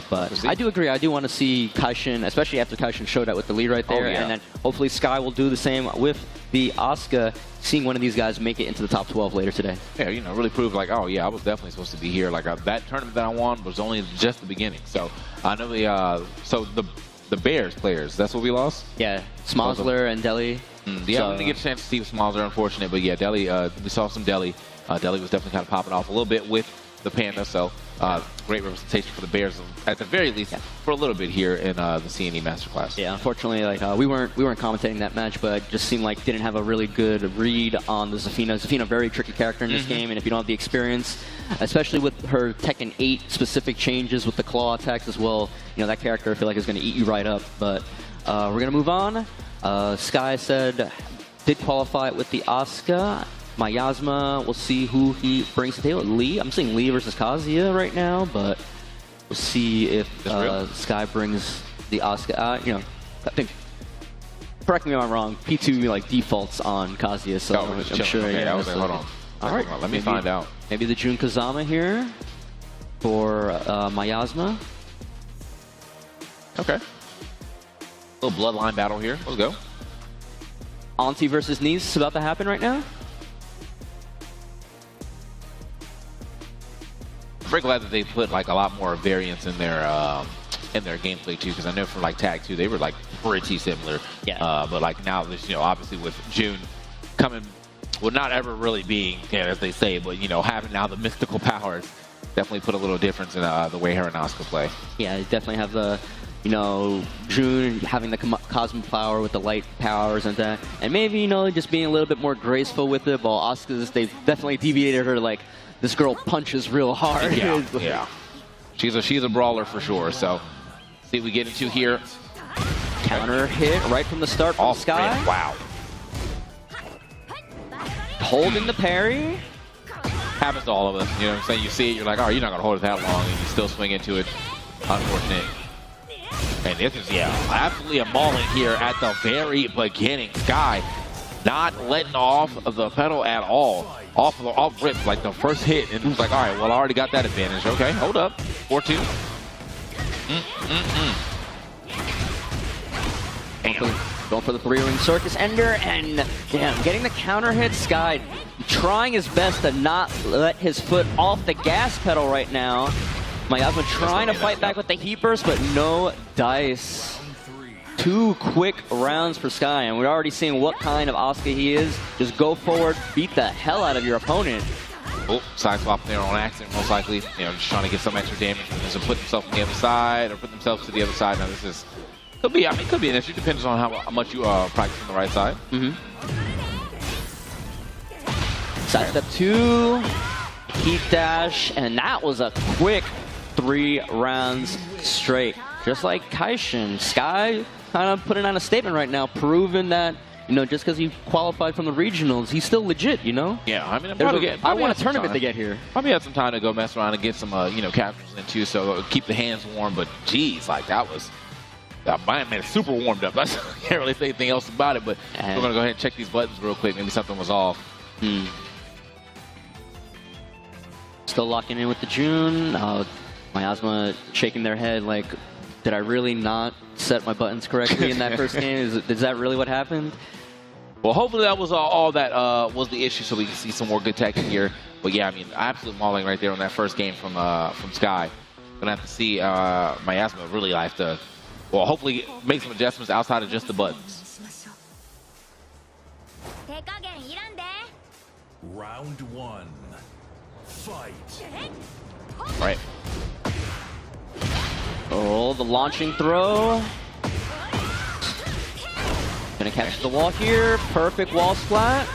But I do agree. I do want to see Kaishin, especially after Kaishin showed out with the lead right there, and then hopefully Sky will do the same with the Asuka, seeing one of these guys make it into the top 12 later today. Yeah, you know, really prove like, oh yeah, I was definitely supposed to be here. Like that tournament that I won was only just the beginning. So I know the Bears players, that's what we lost? Yeah, Smosler and Deli. Yeah, so, we didn't get a chance to see Smosler, unfortunate, but yeah, Deli, we saw some Deli. Deli was definitely kind of popping off a little bit with the Panda, so great representation for the Bears at the very least for a little bit here in the CNE Masterclass. Yeah, unfortunately, like we weren't commentating that match, but it just seemed like didn't have a really good read on the Zafina. Zafina, very tricky character in this game, and if you don't have the experience, especially with her Tekken 8 specific changes with the claw attacks as well, you know, that character I feel like is going to eat you right up. But we're going to move on. Sky said did qualify with the Asuka. Miasma, we'll see who he brings to the table. Lee, I'm seeing Lee versus Kazuya right now, but we'll see if Sky brings the Asuka. You know, I think correct me if I'm wrong, P2 like defaults on Kazuya, so Oh, I'm chilling. sure. Okay, Yeah, I was like, hold on. All right, Let me find out. Maybe the Jun Kazama here for Miasma. Okay. Little bloodline battle here. Let's go. Auntie versus niece is about to happen right now. I'm very glad that they put like a lot more variance in their gameplay too, because I know from like Tag 2 they were like pretty similar. Yeah. But like now, there's obviously with June coming, well, not ever really being, as they say, but having now the mystical powers definitely put a little difference in the way her and Asuka play. Yeah, they definitely have the, June having the cosmic power with the light powers and that, and maybe just being a little bit more graceful with it. While Asuka's, they've definitely deviated her like this girl punches real hard. Yeah, yeah. She's a brawler for sure. So, see what we get into here. Counter hit right from the start from Sky. Man, wow. Holding the parry. Happens to all of us. You know what I'm saying? You see it, you're like, oh, you're not gonna hold it that long, and you still swing into it. Unfortunate. And this is, absolutely a mauling here at the very beginning. Sky not letting off of the pedal at all. Off rip, like the first hit, and it was like, all right, well, I already got that advantage. Okay, hold up. 4-2. Going for the 3-ring circus ender, and getting the counter hit. Sky trying his best to not let his foot off the gas pedal right now. Miasma trying to fight back with the heat burst, but no dice. 2 quick rounds for Sky, and we're already seeing what kind of Asuka he is. Just go forward, beat the hell out of your opponent. Oh, side swap there on accident, most likely. Just trying to get some extra damage and put himself on the other side, or put themselves to the other side. Now this is, could be an issue. Depends on how much you practice on the right side. Side step 2, heat dash, and that was a quick 3 rounds straight. Just like Kaishin, Sky kind of putting on a statement right now, proving that, just because he qualified from the regionals, he's still legit, Yeah, I mean, I want a tournament to get here. Probably had some time to go mess around and get some, captures in too, so keep the hands warm. But geez, like that man super warmed up. I can't really say anything else about it, but we're gonna go ahead and check these buttons real quick. Maybe something was off. Still locking in with the June. Miasma shaking their head like, did I really not set my buttons correctly in that first game? Is that really what happened? Well, hopefully that was all that was the issue, so we can see some more good tech here. But yeah, I mean, absolute mauling right there on that first game from Sky. Gonna have to see Miasma really have to, well, hopefully make some adjustments outside of just the buttons. Round 1. Fight. Right. Oh, the launching throw. Gonna catch the wall here. Perfect wall splat.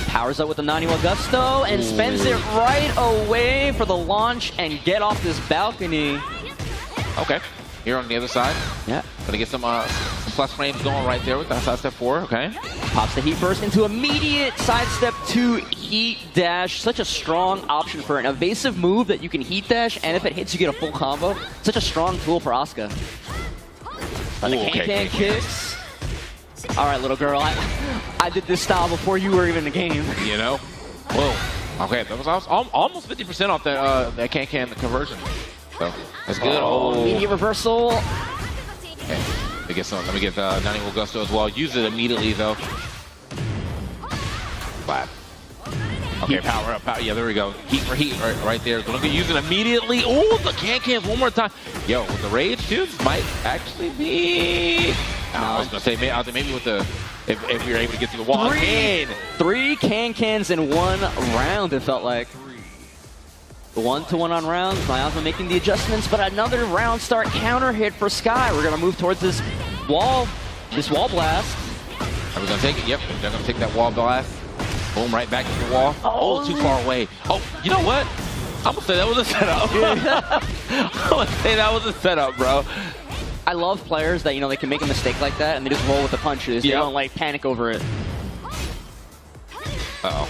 Powers up with the Naniwa Gusto and spends it right away for the launch and get off this balcony. Okay. Here on the other side. Yeah. Gonna get some plus frames going right there with that side step 4. Okay. Pops the heat burst into immediate sidestep 2 heat dash. Such a strong option for an evasive move that you can heat dash, and if it hits, you get a full combo. Such a strong tool for Asuka. The can kicks. All right, little girl. I did this style before you were even in the game. Whoa. Okay, that was almost 50% off that can conversion. So that's good. Immediate reversal. Okay. Let me get Naniwa Gusto as well. Use it immediately though. Flat. Okay, power up. Yeah, there we go. Heat for heat right there. Gonna use it immediately. Oh, the cans one more time. Yo, with the rage, dude, might actually be. I was gonna say maybe with the if we were able to get to the wall again. 3 cans in 1 round. It felt like. 1-to-1 on rounds. Miasma making the adjustments, but another round start counter hit for Sky. We're gonna move towards this wall blast. Are we gonna take it? Yep, they're gonna take that wall blast. Boom, right back to the wall. Oh, too far away. Oh, you know what? I'm gonna say that was a setup. I'm gonna say that was a setup, bro. I love players that, they can make a mistake like that and they just roll with the punches. They don't like panic over it. Uh-oh.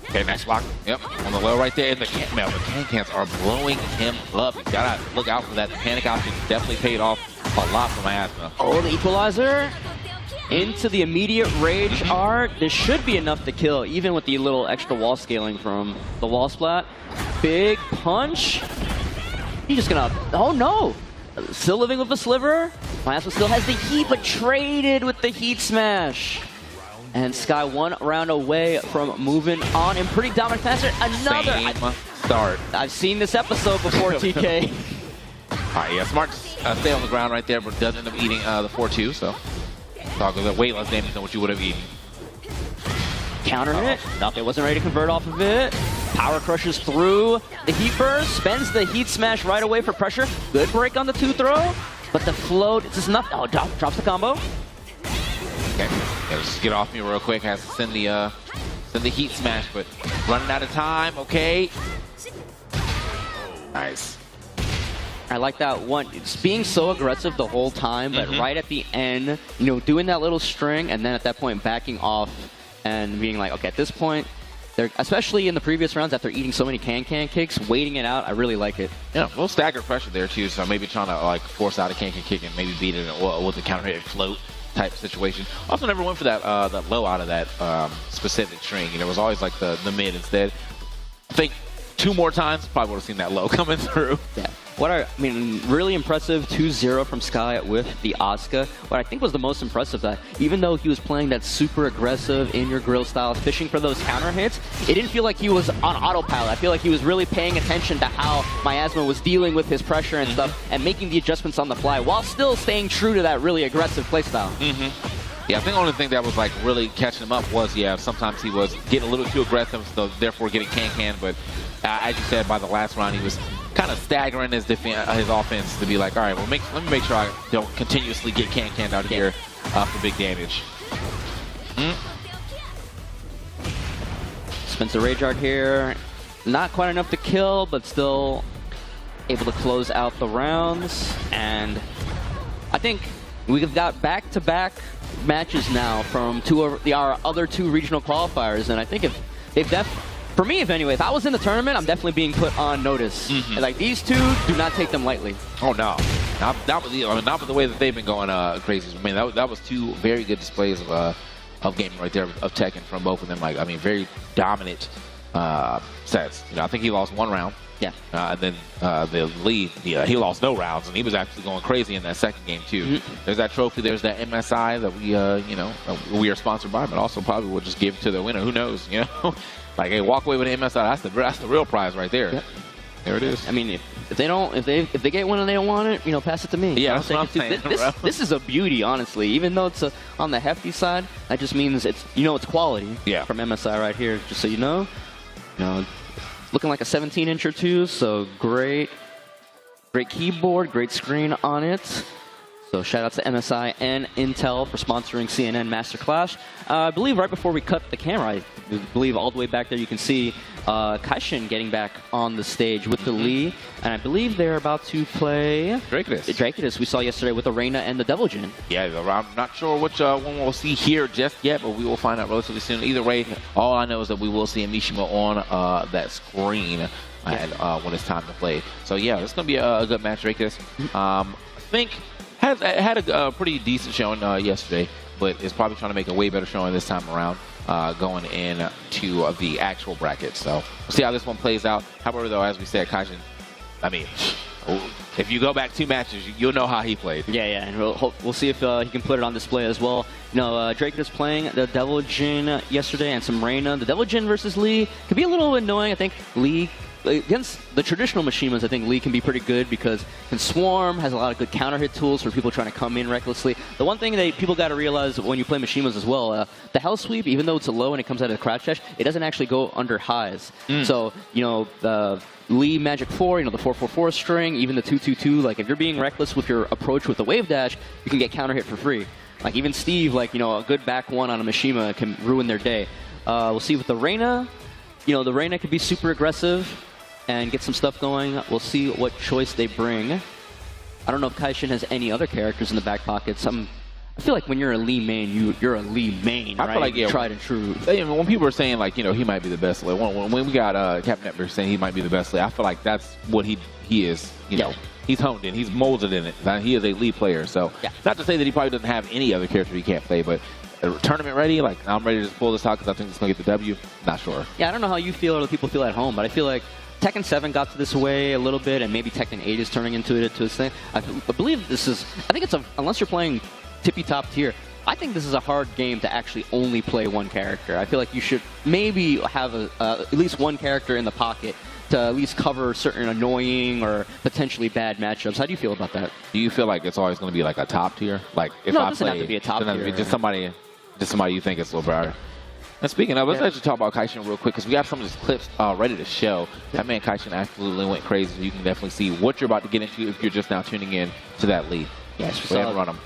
Okay, next block. Yep, on the low right there. And the cans are blowing him up. You gotta look out for that. The panic option definitely paid off A lot for Miasma. Oh, the equalizer into the immediate rage art. This should be enough to kill, even with the little extra wall scaling from the wall splat. Big punch. He's just gonna, oh no! Still living with the sliver. Miasma still has the heat, but traded with the heat smash. And Sky 1 round away from moving on in pretty dominant fashion. Another Same start. I've seen this episode before, TK. All right, yeah, smart to stay on the ground right there, but does end up eating the 4-2, so talk about way less damage than what you would have eaten. Counter hit. Nope, it wasn't ready to convert off of it. Power crushes through the heat burst, spends the heat smash right away for pressure. Good break on the 2 throw, but the float is just enough. Oh, drops the combo. Okay, yeah, just get off me real quick. Has to send the heat smash, but running out of time. Okay, nice. I like that one. It's being so aggressive the whole time, but right at the end, you know, doing that little string, and then at that point backing off and being like, okay, at this point, they're, especially in the previous rounds after eating so many can kicks, waiting it out, I really like it. Yeah, a little staggered pressure there too, so maybe trying to like force out a can kick and maybe beat it with the counter hit float type situation. Also never went for that that low out of that specific string. You know, it was always like the mid instead. I think 2 more times, probably would have seen that low coming through. Yeah. I mean, really impressive 2-0 from Sky with the Asuka. What I think was the most impressive, that even though he was playing that super aggressive in-your-grill style, fishing for those counter hits, it didn't feel like he was on autopilot. I feel like he was really paying attention to how Miasma was dealing with his pressure and stuff, and making the adjustments on the fly, while still staying true to that really aggressive playstyle. Yeah, I think the only thing that was like really catching him up was, yeah, sometimes he was getting a little too aggressive, so therefore getting can, but as you said, by the last round, he was kind of staggering his offense to be like, all right, well, let me make sure I don't continuously get can out here for big damage. Spencer Rage Art here, not quite enough to kill, but still able to close out the rounds. And I think we've got back-to-back matches now from our other 2 regional qualifiers, and I think if for me, if I was in the tournament, I'm definitely being put on notice. Like, these 2, do not take them lightly. Oh no, not with the way that they've been going crazy. I mean, that was 2 very good displays of gaming right there, of Tekken from both of them. Like, I mean, very dominant sets. You know, I think he lost 1 round. Yeah. And then the Lee, he lost no rounds, and he was actually going crazy in that second game too. There's that trophy. There's that MSI that we we are sponsored by, but also probably we'll just give it to the winner. Who knows? You know. Like, hey, walk away with an MSI. That's the real prize right there. Yep. There it is. I mean, if they get one and they don't want it, you know, pass it to me. Yeah, that's what I'm saying, this is a beauty, honestly. Even though it's on the hefty side, that just means it's quality. Yeah. From MSI right here, just so you know. Looking like a 17-inch or 2, so great keyboard, great screen on it. So shout out to MSI and Intel for sponsoring CNN Master Clash. I believe right before we cut the camera, I believe all the way back there you can see Kaishin getting back on the stage with the Lee, and I believe they're about to play Drakeidus we saw yesterday with Arena and the Devil Jin. Yeah, I'm not sure which one we'll see here just yet, but we will find out relatively soon. Either way, all I know is that we will see Mishima on that screen when it's time to play. So yeah, it's going to be a good match, Drakeidus. I think had a pretty decent showing yesterday, but is probably trying to make a way better showing this time around, going into the actual bracket. So we'll see how this one plays out. However, though, as we said, Kaishin, I mean, if you go back 2 matches, you'll know how he played. Yeah, and we'll see if he can put it on display as well. Drake is playing the Devil Jin yesterday and some Reina. The Devil Jin versus Lee could be a little annoying. I think Lee, against the traditional Mishimas, I think Lee can be pretty good because can swarm, has a lot of good counter hit tools for people trying to come in recklessly. The one thing that people got to realize when you play Mishimas as well, the Hell Sweep, even though it's a low and it comes out of the crouch dash, it doesn't actually go under highs. So, the Lee Magic 4, the 444 string, even the 222, like if you're being reckless with your approach with the wave dash, you can get counter hit for free. Like even Steve, a good back 1 on a Mishima can ruin their day. We'll see with the Reina. The Reina could be super aggressive and get some stuff going. We'll see what choice they bring. I don't know if Kaishin has any other characters in the back pockets. I feel like when you're a Lee main, you're a Lee main, right? I feel like, yeah, tried and true. When people are saying, he might be the best Lee, when we got Captain Network saying he might be the best Lee, I feel like that's what he is, he's honed in. He's molded in it. Now, he is a lead player. So not to say that he probably doesn't have any other character he can't play, but tournament ready, like I'm ready to just pull this out because I think it's going to get the W. Not sure. Yeah, I don't know how you feel or the people feel at home, but I feel like Tekken 7 got to this way a little bit, and maybe Tekken 8 is turning into it to its thing. I believe this is, I think it's a, unless you're playing tippy top tier, I think this is a hard game to actually only play one character. I feel like you should maybe have at least one character in the pocket to at least cover certain annoying or potentially bad matchups. How do you feel about that? Do you feel like it's always going to be like a top tier? Like if no, I it doesn't play, have to be a top tier. Just somebody you think is a little better. And speaking of, let's actually talk about Kaishin real quick because we have some of these clips ready to show. That man Kaishin absolutely went crazy. You can definitely see what you're about to get into if you're just now tuning in to that lead. Yes, go ahead and run them.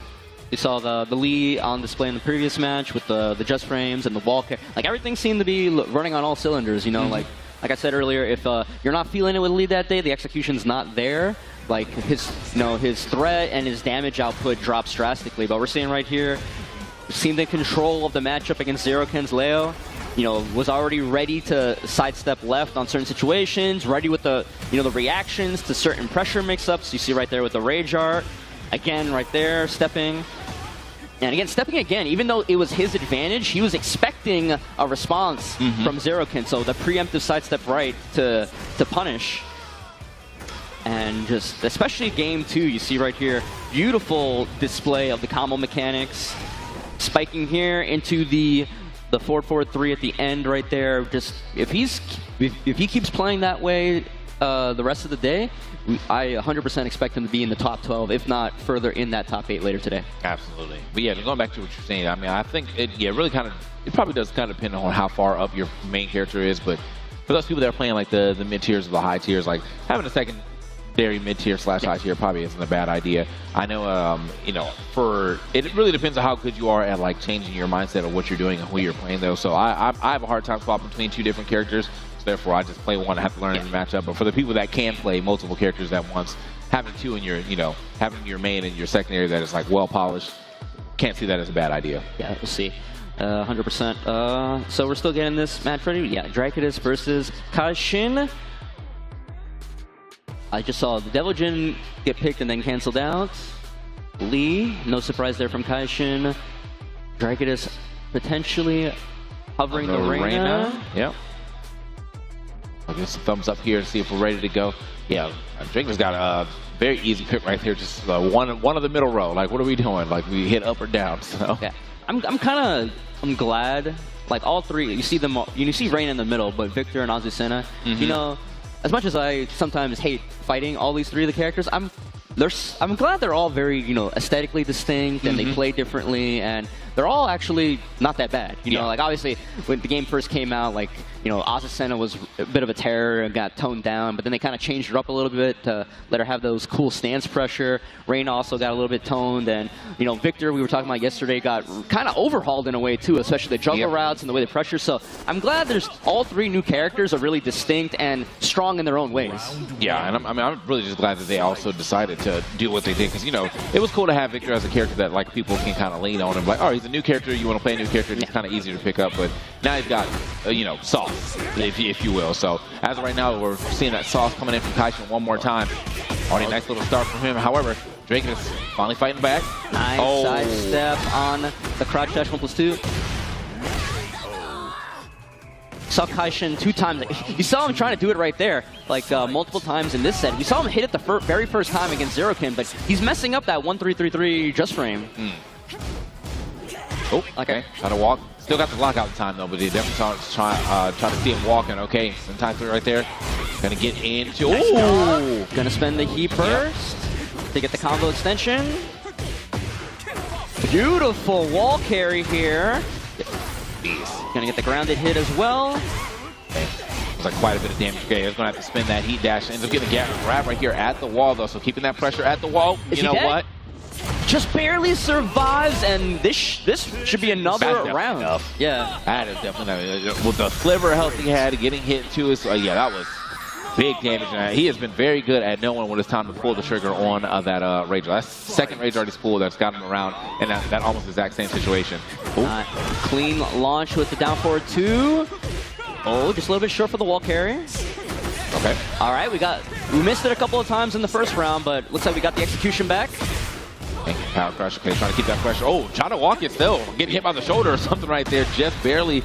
You saw the lead on display in the previous match with the just frames and the wall carry. Like everything seemed to be running on all cylinders. You know, like I said earlier, if you're not feeling it with lead that day, the execution's not there. Like his threat and his damage output drops drastically. But we're seeing right here, seemed in control of the matchup against Zero Ken's Leo. You know, was already ready to sidestep left on certain situations, ready with the the reactions to certain pressure mix-ups. You see right there with the Rage Art. Again, right there, stepping. And again, stepping again, even though it was his advantage, he was expecting a response from Zero Ken. So the preemptive sidestep right to punish. And just, especially game 2, you see right here, beautiful display of the combo mechanics. Spiking here into the 4-4-3 at the end right there. Just if he keeps playing that way the rest of the day, I 100% expect him to be in the top 12, if not further in that top 8 later today. Absolutely. But yeah, going back to what you're saying, I mean, I think it probably does kind of depend on how far up your main character is, but for those people that are playing like the mid tiers or the high tiers, like having a secondary mid tier / high tier probably isn't a bad idea. I know, it really depends on how good you are at like changing your mindset of what you're doing and who you're playing though. So I have a hard time swapping between 2 different characters. So therefore, I just play one. I have to learn the matchup. But for the people that can play multiple characters at once, having 2 in your, having your main and your secondary that is like well polished, can't see that as a bad idea. Yeah, we'll see. 100%. So we're still getting this match ready. Yeah, Dracudus versus Kaishin. I just saw the Devil Jin get picked and then canceled out. Lee, no surprise there from Kaishin. Dracudus potentially hovering the Reina. Yep. I'll give some thumbs up here to see if we're ready to go. Yeah, Dracudus got a very easy pick right there. Just one of the middle row. Like, what are we doing? Like, we hit up or down. So yeah, I'm glad. Like all 3, you see them. You see Reina in the middle, but Victor and Azucena. You know, as much as I sometimes hate fighting all these 3 of the characters, I'm glad they're all very, aesthetically distinct and they play differently, and they're all actually not that bad. You know, like obviously when the game first came out, like, Azucena was a bit of a terror and got toned down, but then they kind of changed her up a little bit to let her have those cool stance pressure. Reina also got a little bit toned, and, Victor, we were talking about yesterday, got kind of overhauled in a way too, especially the juggle routes and the way they pressure. So I'm glad there's all 3 new characters are really distinct and strong in their own ways. Yeah, and I'm really just glad that they also decided to do what they did, because, it was cool to have Victor as a character that, like, people can kind of lean on him. Like, oh, he's a new character, you want to play a new character, it's kind of easier to pick up, but now he's got, sauce, if you will. So as of right now, we're seeing that sauce coming in from Kaishin one more time. Already a nice little start from him. However, Drake is finally fighting back. Nice side step on the crouch dash 1+2. Saw Kaishin 2 times. You saw him trying to do it right there, like multiple times in this set. We saw him hit it the very first time against Zero Ken, but he's messing up that 1-3-3-3 just frame. Oh, okay. Trying to walk. Still got the lockout time though, but he definitely trying to see him walking. Okay, some time through right there. Gonna get into. Ooh! Gonna spend the heat first to get the combo extension. Beautiful wall carry here. Gonna get the grounded hit as well. Looks like quite a bit of damage. Okay, he's gonna have to spin that heat dash. Ends up getting a grab right here at the wall though, so keeping that pressure at the wall. You know what? Just barely survives, and this should be another round. Enough. Yeah. That is definitely enough. With the sliver of health he had, getting hit to us, yeah, that was big damage. He has been very good at knowing when it's time to pull the trigger on that Rage Art. That's the second Rage Art he's pulled that's got him around in that almost exact same situation. Clean launch with the down forward 2. Oh, just a little bit short for the wall carry. Okay. All right, we missed it a couple of times in the first round, but looks like we got the execution back. Power crush. Okay, trying to keep that pressure. Oh, trying to walk it still. Getting hit by the shoulder or something right there. Just barely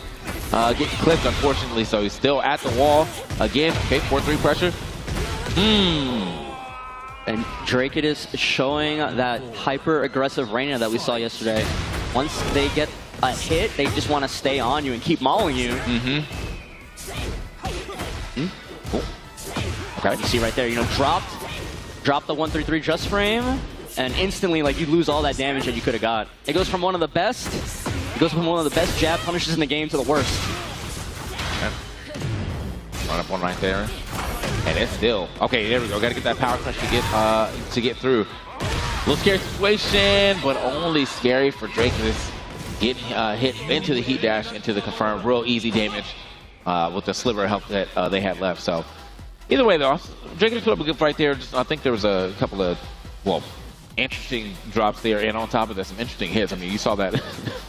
getting clipped, unfortunately. So he's still at the wall. Again, okay, 4-3 pressure. And Drake is showing that hyper-aggressive Reina that we saw yesterday. Once they get a hit, they just want to stay on you and keep mauling you. Cool. Okay. You see right there, you know, drop the 1-3-3 just frame, and instantly, like, you lose all that damage that you could have got. It goes from one of the best jab punishes in the game to the worst. Okay. Run up one right there. And it's still okay. There we go. Got to get that power crush to get through. A little scary situation, but only scary for Drake. This getting hit into the heat dash, into the confirmed, real easy damage with the sliver of health that they had left. So either way, though, Drake put up a good fight there. I think there was a couple of interesting drops there, and on top of that, some interesting hits. I mean, you saw that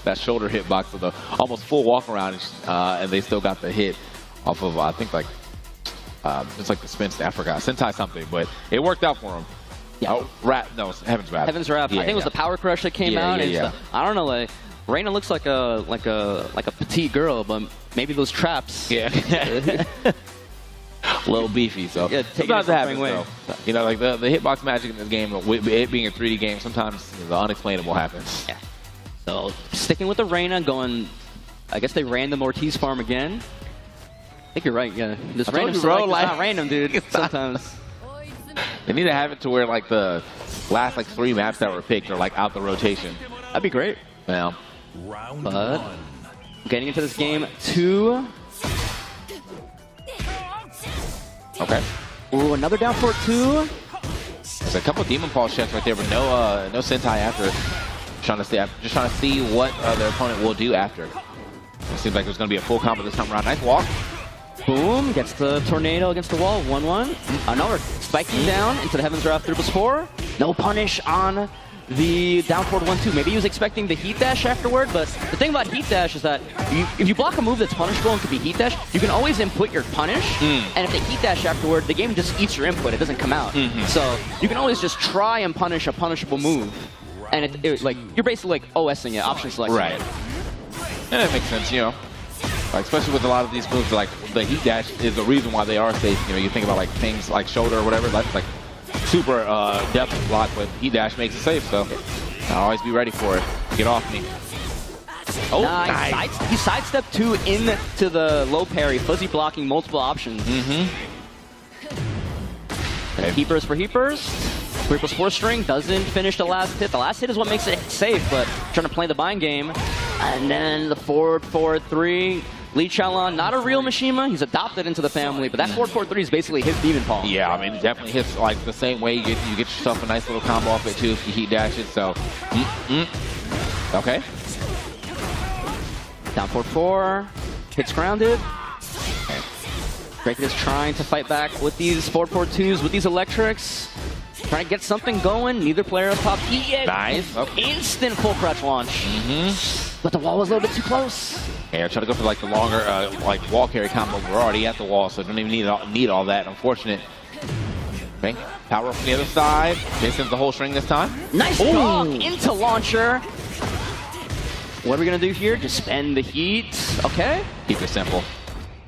that shoulder hitbox with the almost full walk around, and they still got the hit off of I think like. It's like the spin, I forgot, Sentai something, but it worked out for him. Yeah. Oh, no, Heaven's Wrath. Heaven's Wrath. Yeah, I think it was the power crush that came out. I don't know, like Reina looks like a petite girl, but maybe those traps. Yeah. A little beefy, so yeah, sometimes it happens. Though. You know, like the hitbox magic in this game, with it being a 3D game, sometimes the unexplainable happens. Yeah. So sticking with the Reina, going. I guess they ran the Ortiz farm again. I think you're right, yeah. This random select is not random, dude. Sometimes. They need to have it to where like the last like 3 maps that were picked are like out the rotation. That'd be great. Yeah. But getting into this game 2. Okay. Ooh, another down for 2. There's a couple of Demon Pulse checks right there, but no Sentai after it. Just trying to see what their opponent will do after. It seems like there's going to be a full combo this time around. Nice walk. Boom, gets the tornado against the wall, 1-1. Another spiking down into the Heaven's Wrath 3+4. No punish on the down forward 1-2. Maybe he was expecting the heat dash afterward, but the thing about heat dash is that if you block a move that's punishable and could be heat dash, you can always input your punish, and if they heat dash afterward, the game just eats your input. It doesn't come out. So you can always just try and punish a punishable move, and like you're basically like OSing it, option selecting. Right. And that makes sense, you know. Like, especially with a lot of these moves, like the heat dash is the reason why they are safe. You know, you think about like things like shoulder or whatever, that's like super depth block, but heat dash makes it safe. So I'll always be ready for it. Get off me. Oh, nice. He sidestepped 2 into the low parry, fuzzy blocking multiple options. Okay. Heapers for heapers. 3+4 string doesn't finish the last hit. The last hit is what makes it safe, but trying to play the bind game. And then the 4-4-3. Lee Chalon, not a real Mishima. He's adopted into the family, but that 4-4-3 is basically his demon palm. Yeah, I mean, it definitely hits like the same way. You get yourself a nice little combo off it too if you heat dash it. So, okay. Down 4-4. Hits grounded. Drake is trying to fight back with these 4-4-2s, with these electrics. Trying to get something going. Neither player has popped yet. Nice. Okay. Instant full crutch launch. But the wall was a little bit too close. Yeah, try to go for like the longer like wall carry combo. We're already at the wall, so don't even need all that. Unfortunate. Okay. Power from the other side. Misses the whole string this time. Nice block into launcher. What are we gonna do here? Just spend the heat. Okay. Keep it simple.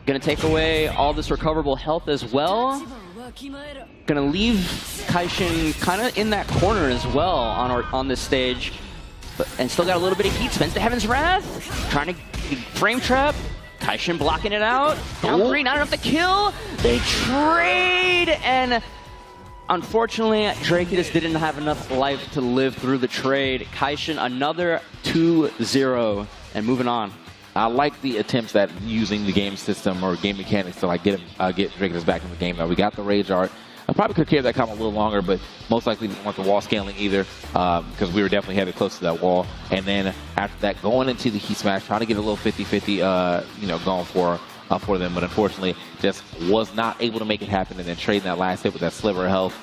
Gonna take away all this recoverable health as well. Gonna leave Kaishin kind of in that corner as well on this stage. And still got a little bit of heat. Spends the Heaven's Wrath. Trying to frame trap. Kaishin blocking it out. Down 3, not enough to kill. They trade, and unfortunately, Drake just didn't have enough life to live through the trade. Kaishin, another 2-0, and moving on. I like the attempts at using the game system or game mechanics to like get Drake back in the game. Now we got the Rage Art. I probably could carry that combo a little longer, but most likely didn't want the wall scaling either because we were definitely headed close to that wall. And then after that, going into the Heat Smash, trying to get a little 50-50, going for them, but unfortunately just was not able to make it happen. And then trading that last hit with that sliver of health,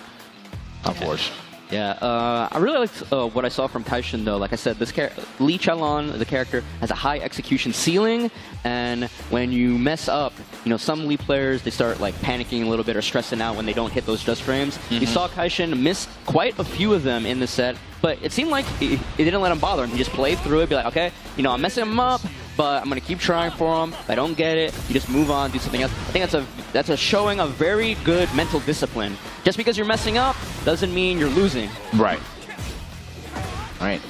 unfortunately. Yeah, I really liked what I saw from Kaishin, though. Like I said, this Lee Chalon, the character, has a high execution ceiling, and when you mess up, you know, some Lee players, they start like panicking a little bit or stressing out when they don't hit those just frames. You saw Kaishin miss quite a few of them in the set, but it seemed like it didn't let him bother him. He just played through it, be like, okay, you know, I'm messing him up, but I'm going to keep trying for him. If I don't get it, you just move on, do something else. I think that's a showing of very good mental discipline. Just because you're messing up doesn't mean you're losing. Right. Right.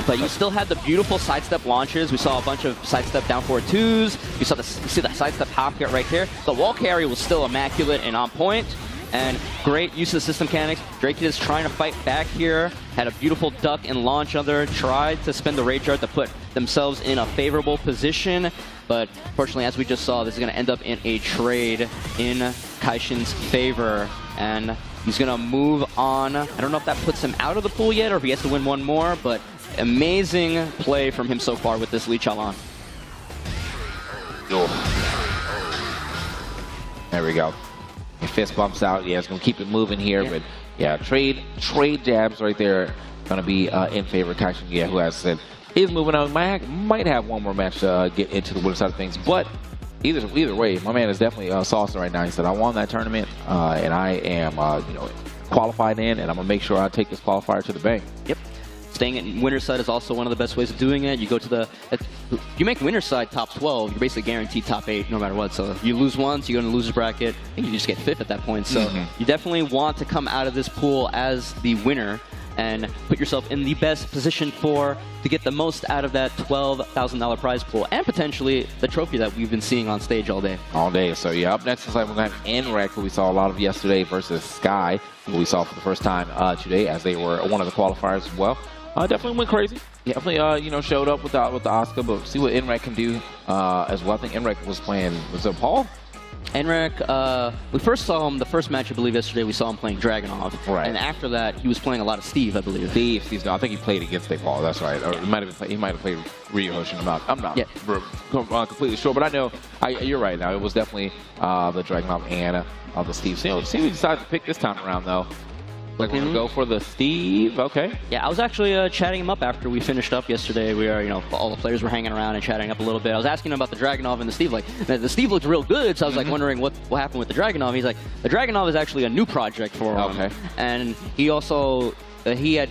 But you still had the beautiful sidestep launches. We saw a bunch of sidestep down forward twos. You see the sidestep hop get right there. The wall carry was still immaculate and on point. And great use of the system mechanics. Drake is trying to fight back here. Had a beautiful duck and launch under. Tried to spend the Rage Art to put themselves in a favorable position. But fortunately, as we just saw, this is going to end up in a trade in Kaishin's favor. And he's going to move on. I don't know if that puts him out of the pool yet or if he has to win one more. But amazing play from him so far with this Lee Chalon. There we go. Fist bumps out. Yeah, it's going to keep it moving here. But yeah, trade jabs right there going to be in favor of Kaishin. Yeah, who has said is moving on. Might have one more match to get into the winner side of things. But either way, my man is definitely saucing right now. He said, I won that tournament and I am you know, qualified in, and I'm going to make sure I take this qualifier to the bank. Yep. Staying in winner's side is also one of the best ways of doing it. You go to the, you make winner's side top 12, you're basically guaranteed top 8 no matter what. So you lose once, you go in the loser's bracket, and you just get 5th at that point. So you definitely want to come out of this pool as the winner and put yourself in the best position to get the most out of that $12,000 prize pool and potentially the trophy that we've been seeing on stage all day. All day. So yeah, up next is like we're going to have NREC, who we saw a lot of yesterday, versus Sky, who we saw for the first time today, as they were one of the qualifiers as well. Definitely went crazy. Definitely, you know, showed up with the Oscar, but see what NREC can do as well. I think NREC was playing, was it Paul? NREC, we first saw him, the first match, I believe, yesterday, we saw him playing Dragunov. Right. And after that, he was playing a lot of Steve, I believe. Steve, no, I think he played against Paul, that's right. Or he might have played Ryu Hoshin. I'm not completely sure, but I know, you're right now. It was definitely the Dragunov and the Steve. See what he decided to pick this time around, though. Like we're gonna go for the Steve, okay. Yeah, I was actually chatting him up after we finished up yesterday. We were, you know, all the players were hanging around and chatting up a little bit. I was asking him about the Dragunov and the Steve. Like, the Steve looked real good, so I was like wondering what happened with the Dragunov. He's like, the Dragunov is actually a new project for him. Okay. And he also, he had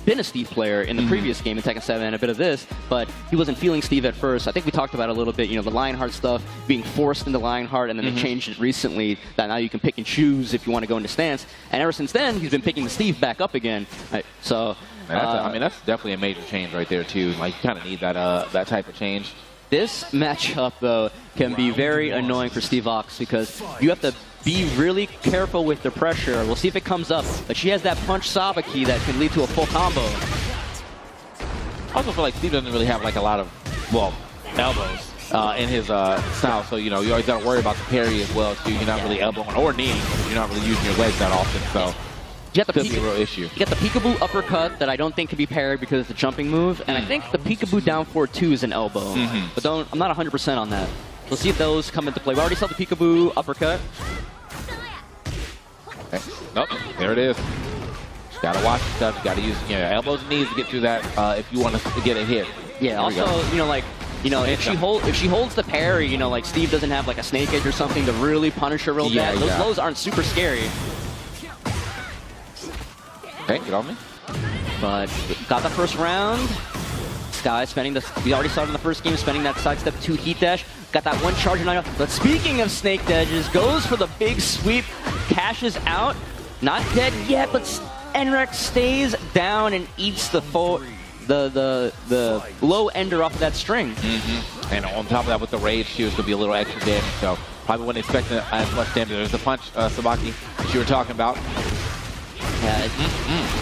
been a Steve player in the previous game in Tekken 7 and a bit of this, but he wasn't feeling Steve at first. I think we talked about it a little bit, you know, the Lionheart stuff, being forced into Lionheart, and then they changed it recently that now you can pick and choose if you want to go into stance. And ever since then, he's been picking the Steve back up again. Right, so, I mean, that's definitely a major change right there, too. Like, you kind of need that type of change. This matchup, though, can be very annoying for Steve Ox because you have to be really careful with the pressure. We'll see if it comes up. But she has that punch Sabaki that can lead to a full combo. I also feel like Steve doesn't really have like a lot of, well, elbows in his style. So, you know, you always got to worry about the parry as well, too. You're not really elbowing or kneeing because you're not really using your legs that often. So you got the could be a real issue. You got the peekaboo uppercut that I don't think can be parried because it's a jumping move. And I think the peekaboo down forward 2 is an elbow. But I'm not 100% on that. We'll see if those come into play. We already saw the peekaboo uppercut. Okay. Nope, there it is. Gotta watch your stuff. Gotta use elbows and knees to get through that if you want to get a hit. Yeah. Also, you know, like, you know, if she holds the parry, you know, like Steve doesn't have like a snake edge or something to really punish her real bad. Those lows aren't super scary. Okay, get on me. But got the first round. Sky spending we already saw it in the first game, spending that sidestep 2 heat dash. Got that one charge and but speaking of snake edges, goes for the big sweep, cashes out. Not dead yet, but NREC stays down and eats the low ender off of that string. And on top of that, with the rage, she was going to be a little extra damage, so probably wasn't expecting as much damage. There's the punch, Sabaki, that you were talking about. Yeah,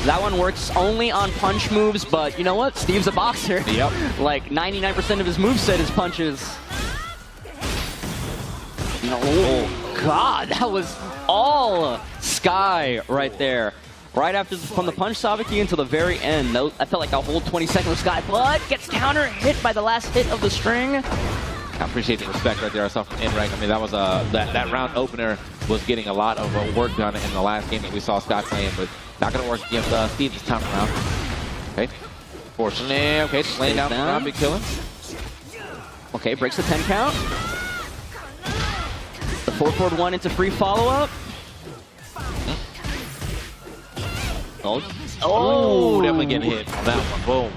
that one works only on punch moves, but you know what? Steve's a boxer. Yep. Like 99% of his moveset is punches. You know, oh God, that was all Sky right there. Right after from the punch Sabaki until the very end. I felt like a whole 20 seconds of Sky, but gets counter hit by the last hit of the string. I appreciate the respect right there. I saw from NREC. I mean, that was that round opener was getting a lot of work done in the last game that we saw Sky playing, but Not going to work against Steve this time around. Okay. Fortunately, okay, just laying down for big killing. Okay, breaks the 10 count. The 4-1 into free follow-up. Oh, definitely getting hit on that one. Boom.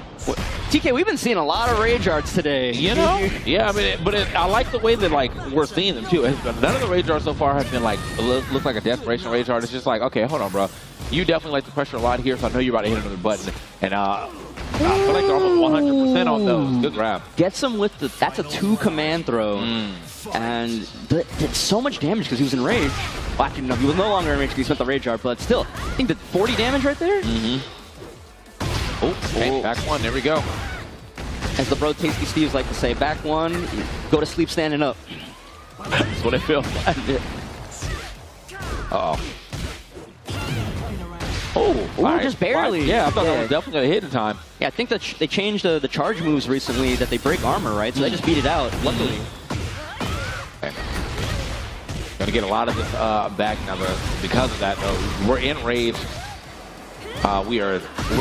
TK, we've been seeing a lot of rage arts today. You know? Yeah, I mean, I like the way that, like, we're seeing them, too. None of the rage arts so far have been, like, look like a desperation rage art. It's just like, okay, hold on, bro. You definitely like the pressure a lot here, so I know you're about to hit another button. And I feel like they're almost 100% on those. Good grab. Gets him with the, that's a 2 command throw. And did so much damage because he was in rage. Well, actually, no, he was no longer in rage because he spent the rage art, but still, I think that 40 damage right there? Oh, okay, back one, there we go. As the bro Tasty Steves like to say, back one, go to sleep standing up. That's what it feels like. Uh-oh. Oh, just barely. Yeah, I thought that was definitely going to hit in time. Yeah, I think that they changed the charge moves recently that they break armor, right? So they just beat it out, luckily. Okay. Going to get a lot of this back now because of that, though. We're in rage. We're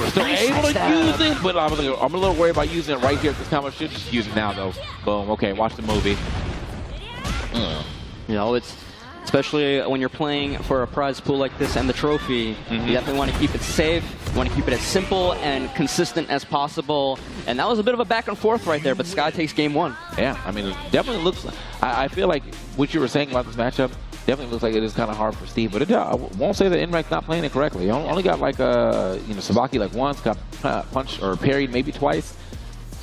still able to use it, but I'm a little worried about using it right here at this time. I should just use it now, though. Boom. Okay, watch the movie. You know, it's especially when you're playing for a prize pool like this and the trophy, you definitely want to keep it safe. You want to keep it as simple and consistent as possible. And that was a bit of a back and forth right there, but Sky takes game 1. Yeah, I mean, it definitely looks. I feel like what you were saying about this matchup definitely looks like it is kind of hard for Steve, but I won't say that NREC's not playing it correctly. He only got like Sabaki like once, got punched or parried maybe twice.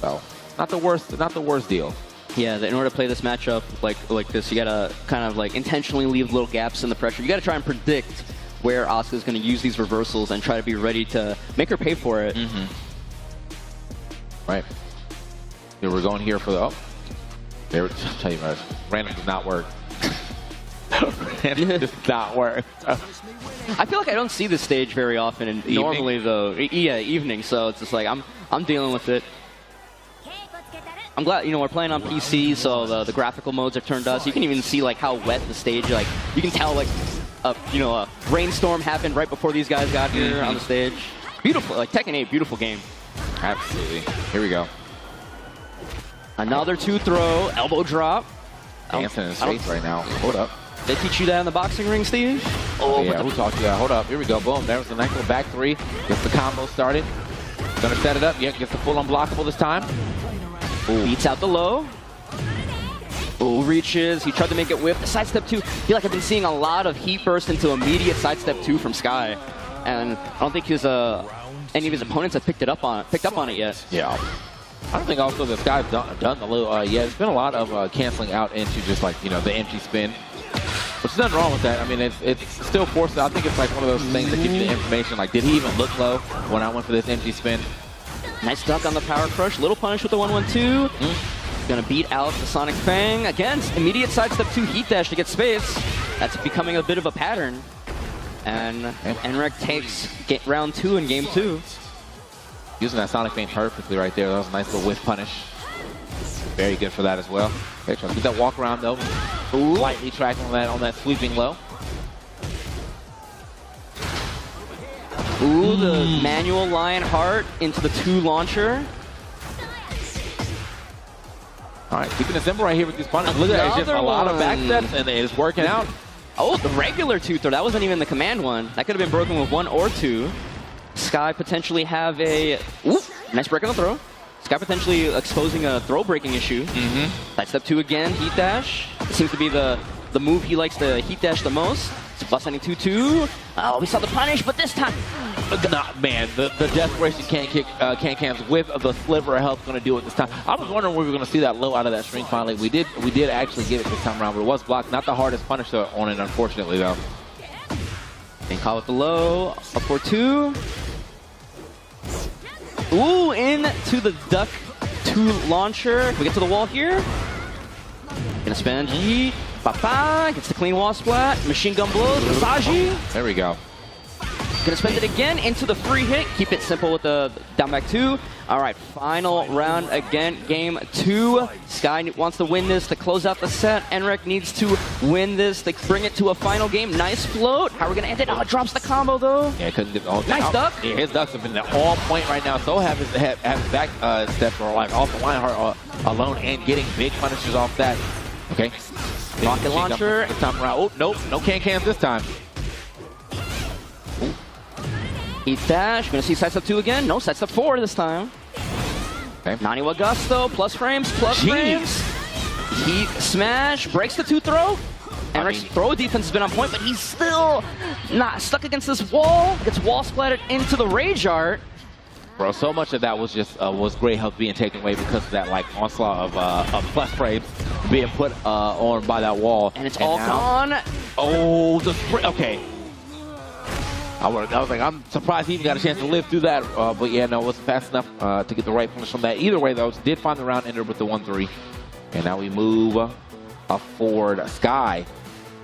So not the worst deal. Yeah, in order to play this matchup like this, you gotta kind of like intentionally leave little gaps in the pressure. You gotta try and predict where Asuka's gonna use these reversals and try to be ready to make her pay for it. Right. Here we're going here for the I'll tell you what, random does not work. Random does not work. I feel like I don't see this stage very often, and normally though, evening. So it's just like I'm dealing with it. I'm glad, you know, we're playing on PC, so the graphical modes are turned up, so you can even see like how wet the stage, like you can tell like a rainstorm happened right before these guys got here on the stage. Beautiful, like Tekken 8, beautiful game. Absolutely. Here we go. Another 2 throw, elbow drop. Dancing in his face right now. Hold up. They teach you that in the boxing ring, Steve? Oh yeah, who taught you that? Hold up. Here we go. Boom. There was a nice little back 3. Gets the combo started. Gonna set it up. Yeah, gets the full unblockable this time. Ooh. Beats out the low. Ooh, reaches. He tried to make it whip. The sidestep 2. I feel like I've been seeing a lot of heat burst into immediate sidestep 2 from Sky. And I don't think his any of his opponents have picked up on it yet. Yeah. I don't think also that Sky's done the little there's been a lot of canceling out into just like, you know, the empty spin. Which is nothing wrong with that. I mean, it's still forced. I think it's like one of those things that gives you the information. Like, did he even look low when I went for this empty spin? Nice duck on the power crush. Little punish with the 1-1-2. Gonna beat out the Sonic Fang. Again, immediate sidestep 2 heat dash to get space. That's becoming a bit of a pattern. And NREC takes round 2 in game 2. Using that Sonic Fang perfectly right there. That was a nice little whiff punish. Very good for that as well. Okay, try to get that walk around though. Ooh. Lightly tracking on that sweeping low. Ooh, the manual Lion Heart into the 2 launcher. All right, keeping it simple right here with these punishes. Look at that, it's just a lot of back steps and it's working out. Oh, the regular 2 throw. That wasn't even the command one. That could have been broken with 1 or 2. Sky potentially have a nice break on the throw. Sky potentially exposing a throw breaking issue. Sidestep 2 again, heat dash. It seems to be the move he likes to heat dash the most. Plus ending 2-2. Oh, we saw the punish, but this time. Man, the desperation can-cans with the sliver of health going to do it this time. I was wondering when we were going to see that low out of that string finally. We did actually get it this time around, but it was blocked. Not the hardest punish on it, unfortunately, though. And caught with the low. Up for 2. Ooh, into the duck 2 launcher. Can we get to the wall here? Gonna spin G. Ba-ba. Gets the clean wall splat. Machine gun blows. Masaji. There we go. Gonna spend it again into the free hit. Keep it simple with the down back 2. All right, final round again, game 2. Sky wants to win this to close out the set. Enrek needs to win this to bring it to a final game. Nice float. How are we gonna end it? Oh, it drops the combo though. Yeah, couldn't get all nice duck. Yeah, his ducks have been on point right now. So have his back steps are like off the Lionheart alone and getting big punishes off that. Okay. Rocket launcher. This time around. Oh, nope. No can-cans this time. Heat dash. Gonna see side step 2 again. No, side step 4 this time. Okay. Naniwa Gusto. Plus frames. Plus frames. Heat smash. Breaks the 2 throw. Enrek's throw defense has been on point, but he's still not stuck against this wall. Gets wall splattered into the Rage Art. Bro, so much of that was just was great health being taken away because of that like onslaught of plus frames being put on by that wall. And it's all gone. Oh, okay. I was like, I'm surprised he even got a chance to live through that. But yeah, no, it wasn't fast enough to get the right punish from that. Either way, though, did find the round ender with the 1-3. And now we move forward. Sky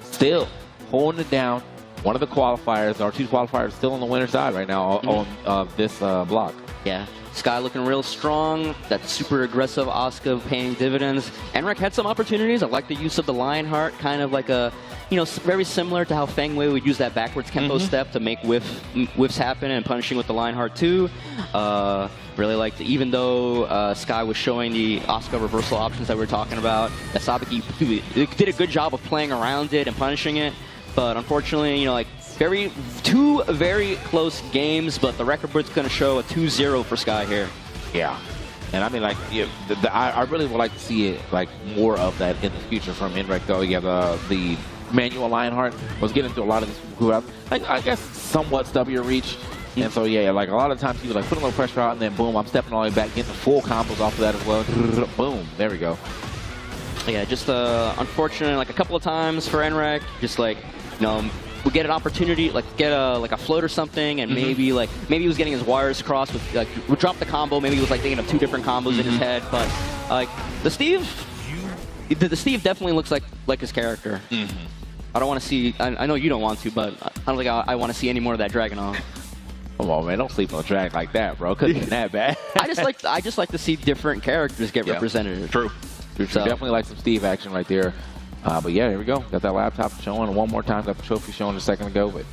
still holding it down. One of the qualifiers, our 2 qualifiers, still on the winner's side right now on this block. Yeah, Sky looking real strong. That super aggressive Asuka paying dividends. Enrek had some opportunities. I like the use of the Lionheart, kind of like a, you know, very similar to how Feng Wei would use that backwards Kempo step to make whiffs happen and punishing with the Lionheart too. Really liked it, even though Sky was showing the Asuka reversal options that we were talking about. That Sabiki did a good job of playing around it and punishing it. But unfortunately, you know, like two very close games, but the record board's going to show a 2-0 for Sky here. Yeah. And I mean, like, yeah, I really would like to see it, like, more of that in the future from Enrek, though. Yeah, the manual Lionheart was getting to a lot of these people who have, like, I guess, somewhat stubbier reach. And so, yeah, like, a lot of times people, like, put a little pressure out, and then, boom, I'm stepping all the way back, getting the full combos off of that as well. Boom. There we go. Yeah, just unfortunate, like, a couple of times for Enrek, just, like, you know, we get an opportunity, like get a float or something, and maybe he was getting his wires crossed with, like, we dropped the combo. Maybe he was like thinking of 2 different combos in his head. But like the Steve definitely looks like his character. I don't want to see. I know you don't want to, but I don't think I want to see any more of that Dragunov. Come on, man! Don't sleep on a drag like that, bro. Couldn't be that bad. I just like to see different characters get represented. True. So, definitely like some Steve action right there. But yeah, here we go. Got that laptop showing one more time. Got the trophy showing a second ago. But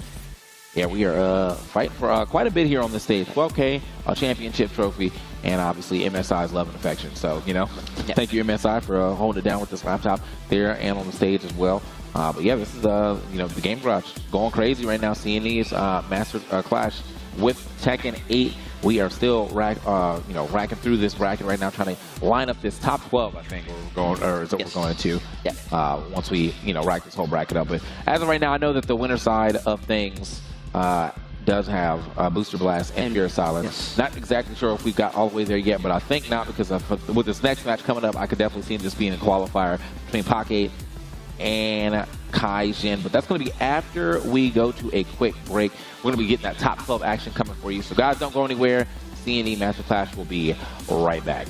yeah, we are fighting for quite a bit here on this stage. 12K, a championship trophy, and obviously MSI's love and affection. So, you know, thank you, MSI, for holding it down with this laptop there and on the stage as well. But yeah, this is, you know, the Game Garage going crazy right now. CNE's Master Clash with Tekken 8. We are still racking through this bracket right now, trying to line up this top 12. I think we're going, or is what we're going to. Yeah. Once we, you know, rack this whole bracket up. But as of right now, I know that the winner side of things does have Booster Blast and Pure Silence. Not exactly sure if we've got all the way there yet, but I think not, because with this next match coming up, I could definitely see this being a qualifier between Pocket and Kaijin. But that's going to be after we go to a quick break. We're going to be getting that top 12 action coming for you. So guys, don't go anywhere. CNE Master Clash will be right back.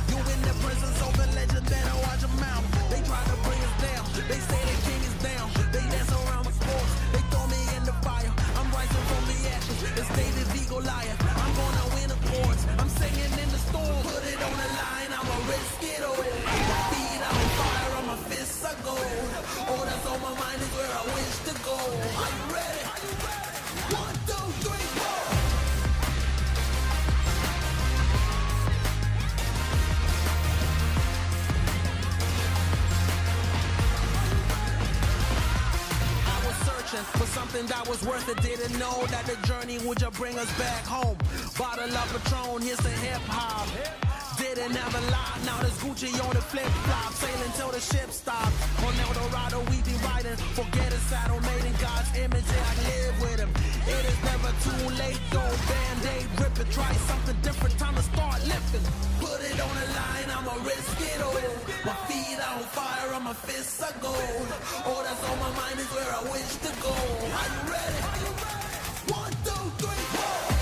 You in the prison, so the legend better watch your mouth. They try to bring us down, was worth it. Didn't know that the journey would just bring us back home. Bottle of Patron, here's the hip hop. Didn't have a lot, now there's Gucci on the flip flop. Sailing till the ship stops. On El Dorado we be riding. Forget a saddle made in God's image, yeah, I live with him. It is never too late though. Band-aid ripping, try something different, time to start lifting. Put it on the line, I'ma risk it all. My feet are on fire, and my fists are gold. All that's on my mind is where I wish to go. Are you ready? 1, 2, 3, 4.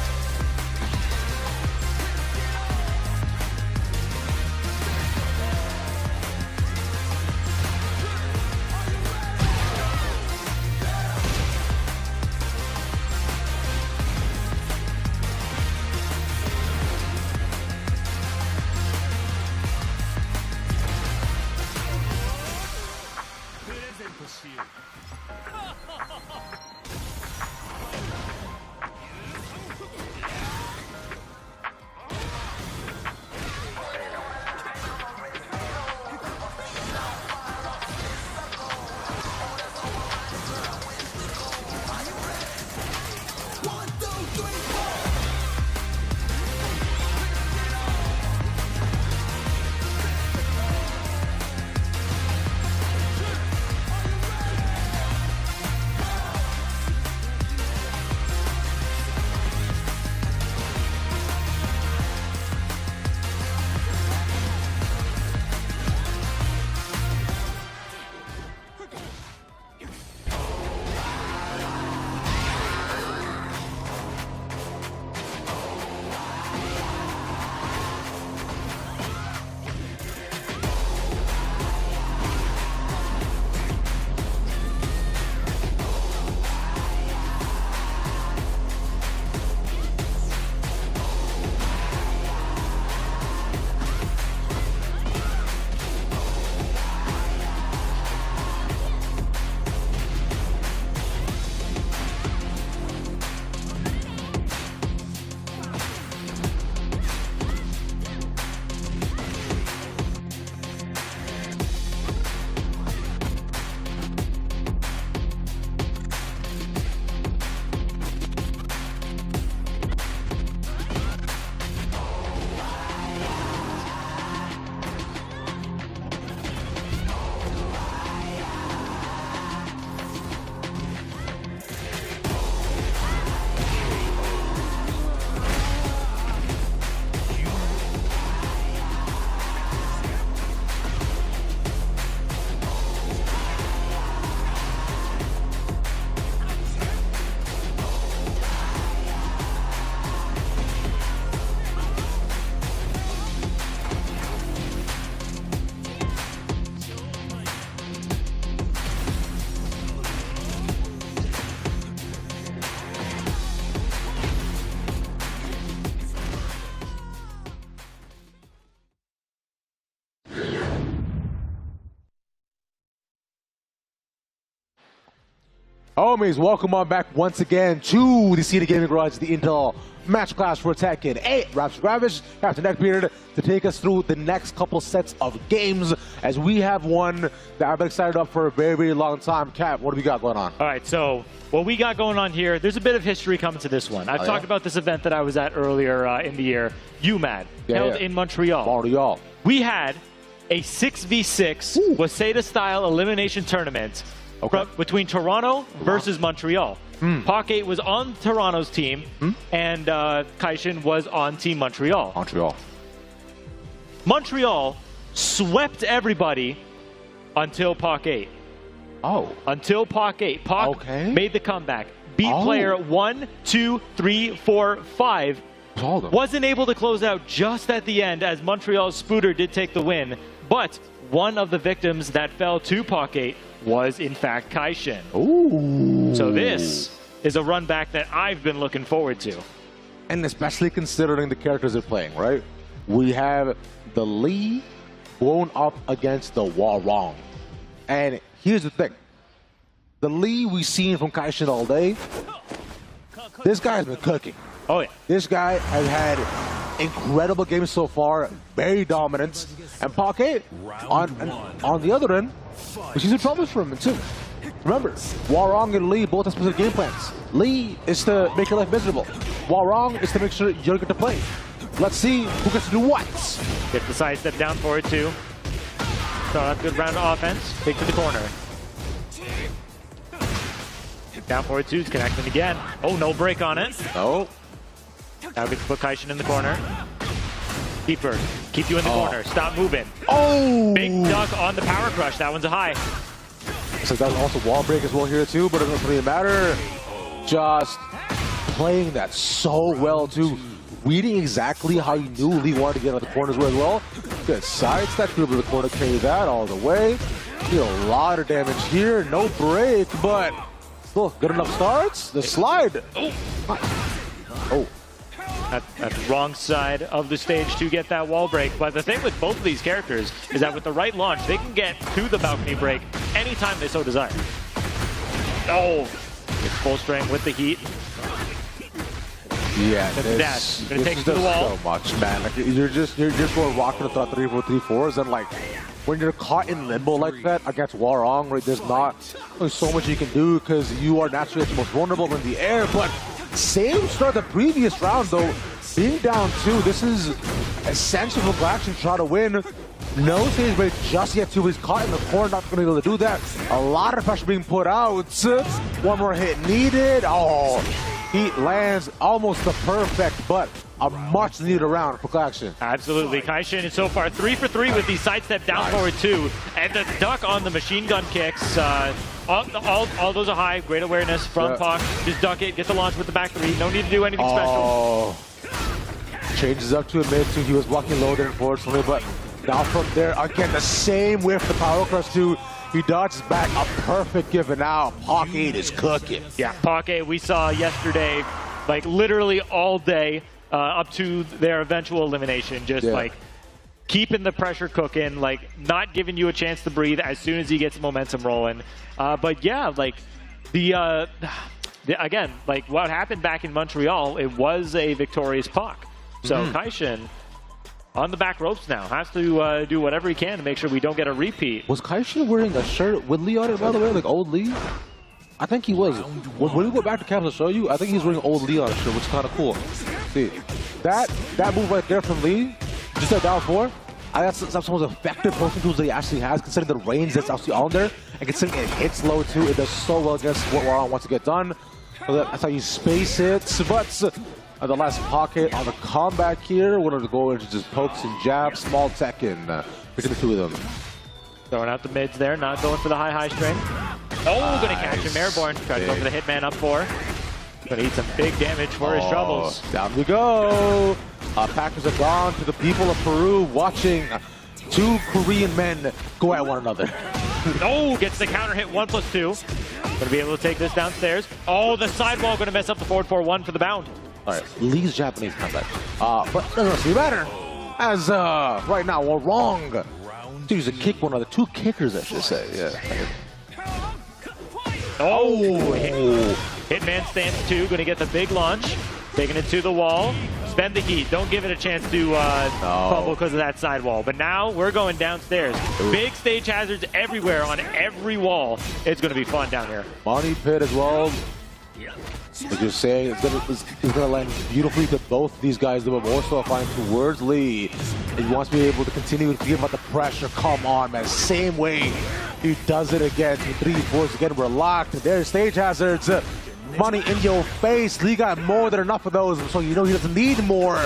Homies, welcome on back once again to the Seated Gaming Garage, the Intel match class for Tekken 8. Raps Gravish, Captain Neckbeard, to take us through the next couple sets of games, as we have one that I've been excited about for a very, very long time. Cap, what do we got going on? All right, so what we got going on here, there's a bit of history coming to this one. I've talked about this event that I was at earlier in the year, UMAD, held in Montreal. We had a 6v6 Waseda-style elimination tournament between Toronto versus Montreal. Pak 8 was on Toronto's team, and Kaishin was on Team Montreal. Montreal swept everybody until Pak 8. Until Pak 8. Pak made the comeback. Beat player 1, 2, 3, 4, 5. Wasn't able to close out just at the end, as Montreal's Spooter did take the win. But one of the victims that fell to Pak 8 was, in fact, Kaishin. So this is a run back that I've been looking forward to. And especially considering the characters they're playing, right? We have the Lee going up against the Warong. And here's the thing. The Lee we've seen from Kaishin all day, this guy has been cooking. This guy has had incredible games so far, very dominant. And Pak 8, on the other end, we see some troubles for him too. Remember, Warong and Lee both have specific game plans. Lee is to make your life miserable. Warong is to make sure you don't get to play. Let's see who gets to do what. Get the sidestep down forward too. Start off good round of offense. Take to the corner. Down forward two, connecting again. Oh, no break on it. Oh. Now we can put Kaishin in the corner. Keep you in the corner. Stop moving. Oh! Big duck on the power crush. That one's a high. So that was also wall break as well here too, but it doesn't really matter. Just playing that so well too. Reading exactly how you knew Lee wanted to get out of the corners as well. Good sidestep, be able to the corner carry that all the way. Did a lot of damage here. No break, but still good enough starts. The slide. Oh. At the wrong side of the stage to get that wall break. But the thing with both of these characters is that with the right launch, they can get to the balcony break anytime they so desire. Oh, it's full strength with the heat. Yeah, this gonna take to the wall. So much, man. Like, you're just going rocking the 3-4-3-4s, and like when you're caught in limbo like that against Warong, right? There's not so much you can do because you are naturally the most vulnerable in the air. But same start the previous round though. Being down 2, this is essential for Glaxion to try to win. No stage break just yet too. He's caught in the corner, not going to be able to do that. A lot of pressure being put out. One more hit needed. Oh, he lands almost the perfect, but a much needed round for Glaxion. Absolutely. Kaishin is so far 3 for 3 with the sidestep down forward 2. And the duck on the machine gun kicks. All those are high. Great awareness from Puck. Just duck it. Get the launch with the back 3. No need to do anything special. Changes up to a mid 2. He was walking low there, unfortunately, but now from there, again, the same whiff the power crush 2. He dodges back a perfect give, and now Pocket is cooking. Yeah, Pocket we saw yesterday, like literally all day up to their eventual elimination, just like keeping the pressure cooking, like not giving you a chance to breathe as soon as he gets momentum rolling. But yeah, like again, like what happened back in Montreal, it was a victorious Puck. So Kaishin on the back ropes now, has to do whatever he can to make sure we don't get a repeat. Was Kaishin wearing a shirt with Lee on it, by the way, like old Lee? I think he was. When we go back to caps, I'll show you. I think he's wearing old Lee on a shirt, which is kind of cool. See, that move right there from Lee, just at down 4, that's some of the most effective posting tools that he actually has, considering the range that's actually on there, and considering it hits low too. It does so well against what Warong wants to get done. That's how you space it. But the last Pocket on the comeback here. We're going to go into just pokes and jabs. Small TEKKEN. Picking the 2 of them. Throwing out the mids there, not going for the high string. Oh, going to catch him airborne. Try to go for the Hitman up 4. Going to eat some big damage for his troubles. Down we go. Packers are gone to the people of Peru watching 2 Korean men go at one another. Oh, gets the counter hit 1+2. Going to be able to take this downstairs. Oh, the sidewall going to mess up the forward 4-1 for the bound. All right, Lee's Japanese comeback. But it doesn't see better. As right now, we're wrong. He's a kick one of the 2 kickers, I should say. Yeah. Oh, Hitman stands 2, going to get the big launch. Taking it to the wall. Spend the heat. Don't give it a chance to fumble because of that sidewall. But now we're going downstairs. Big stage hazards everywhere on every wall. It's going to be fun down here. Money pit as well. Like you're saying, it's gonna land beautifully to both these guys, but more so finding towards Lee. He wants to be able to continue to give him the pressure. Come on, man. Same way he does it again. 3-4s again. We're locked. There's stage hazards. Money in your face. Lee got more than enough of those, so you know he doesn't need more.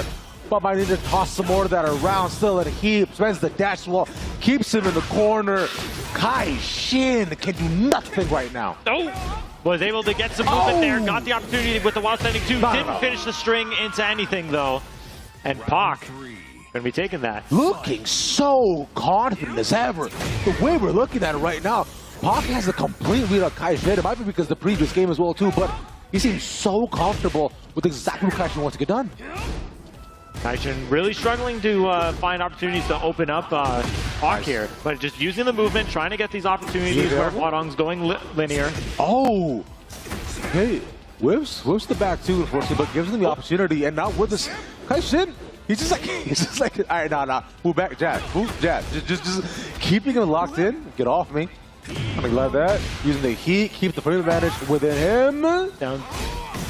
But might need to toss some more of that around. Still in a heap. Spends the dash wall. Keeps him in the corner. Kaishin can do nothing right now. Oh! Was able to get some movement there, got the opportunity with the wild standing 2, didn't finish the string into anything though. And Pac gonna be taking that. Looking so confident as ever. The way we're looking at it right now, Pac has a complete lead on Kaishin. It might be because the previous game as well too, but he seems so comfortable with exactly what Kaishin wants to get done. Kaishin really struggling to find opportunities to open up Hawk here, but just using the movement, trying to get these opportunities where Warong's going linear. Oh, hey, whips the back too, unfortunately, but gives him the opportunity, and now with this Kaishin, he's just like, all right, nah, move back, jab, move, jab, just keeping him locked in. Get off me. Something like that. Using the heat, keep the frame advantage within him. Down.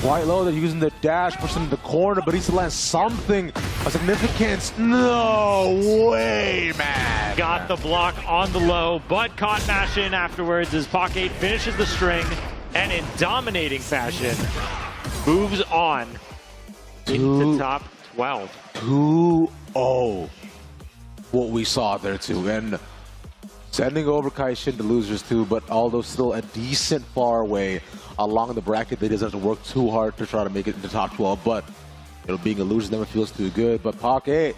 Quite low, they're using the dash, pushing in the corner, but he's to land something of significance. No way, man. Got the block on the low, but caught Mashin afterwards as Pocket finishes the string and in dominating fashion moves on into top 12. 2-0. What we saw there too, and sending over Kaishin to losers too, but although still a decent far away along the bracket, they doesn't have to work too hard to try to make it into top 12, but being a loser never feels too good. But Pocket,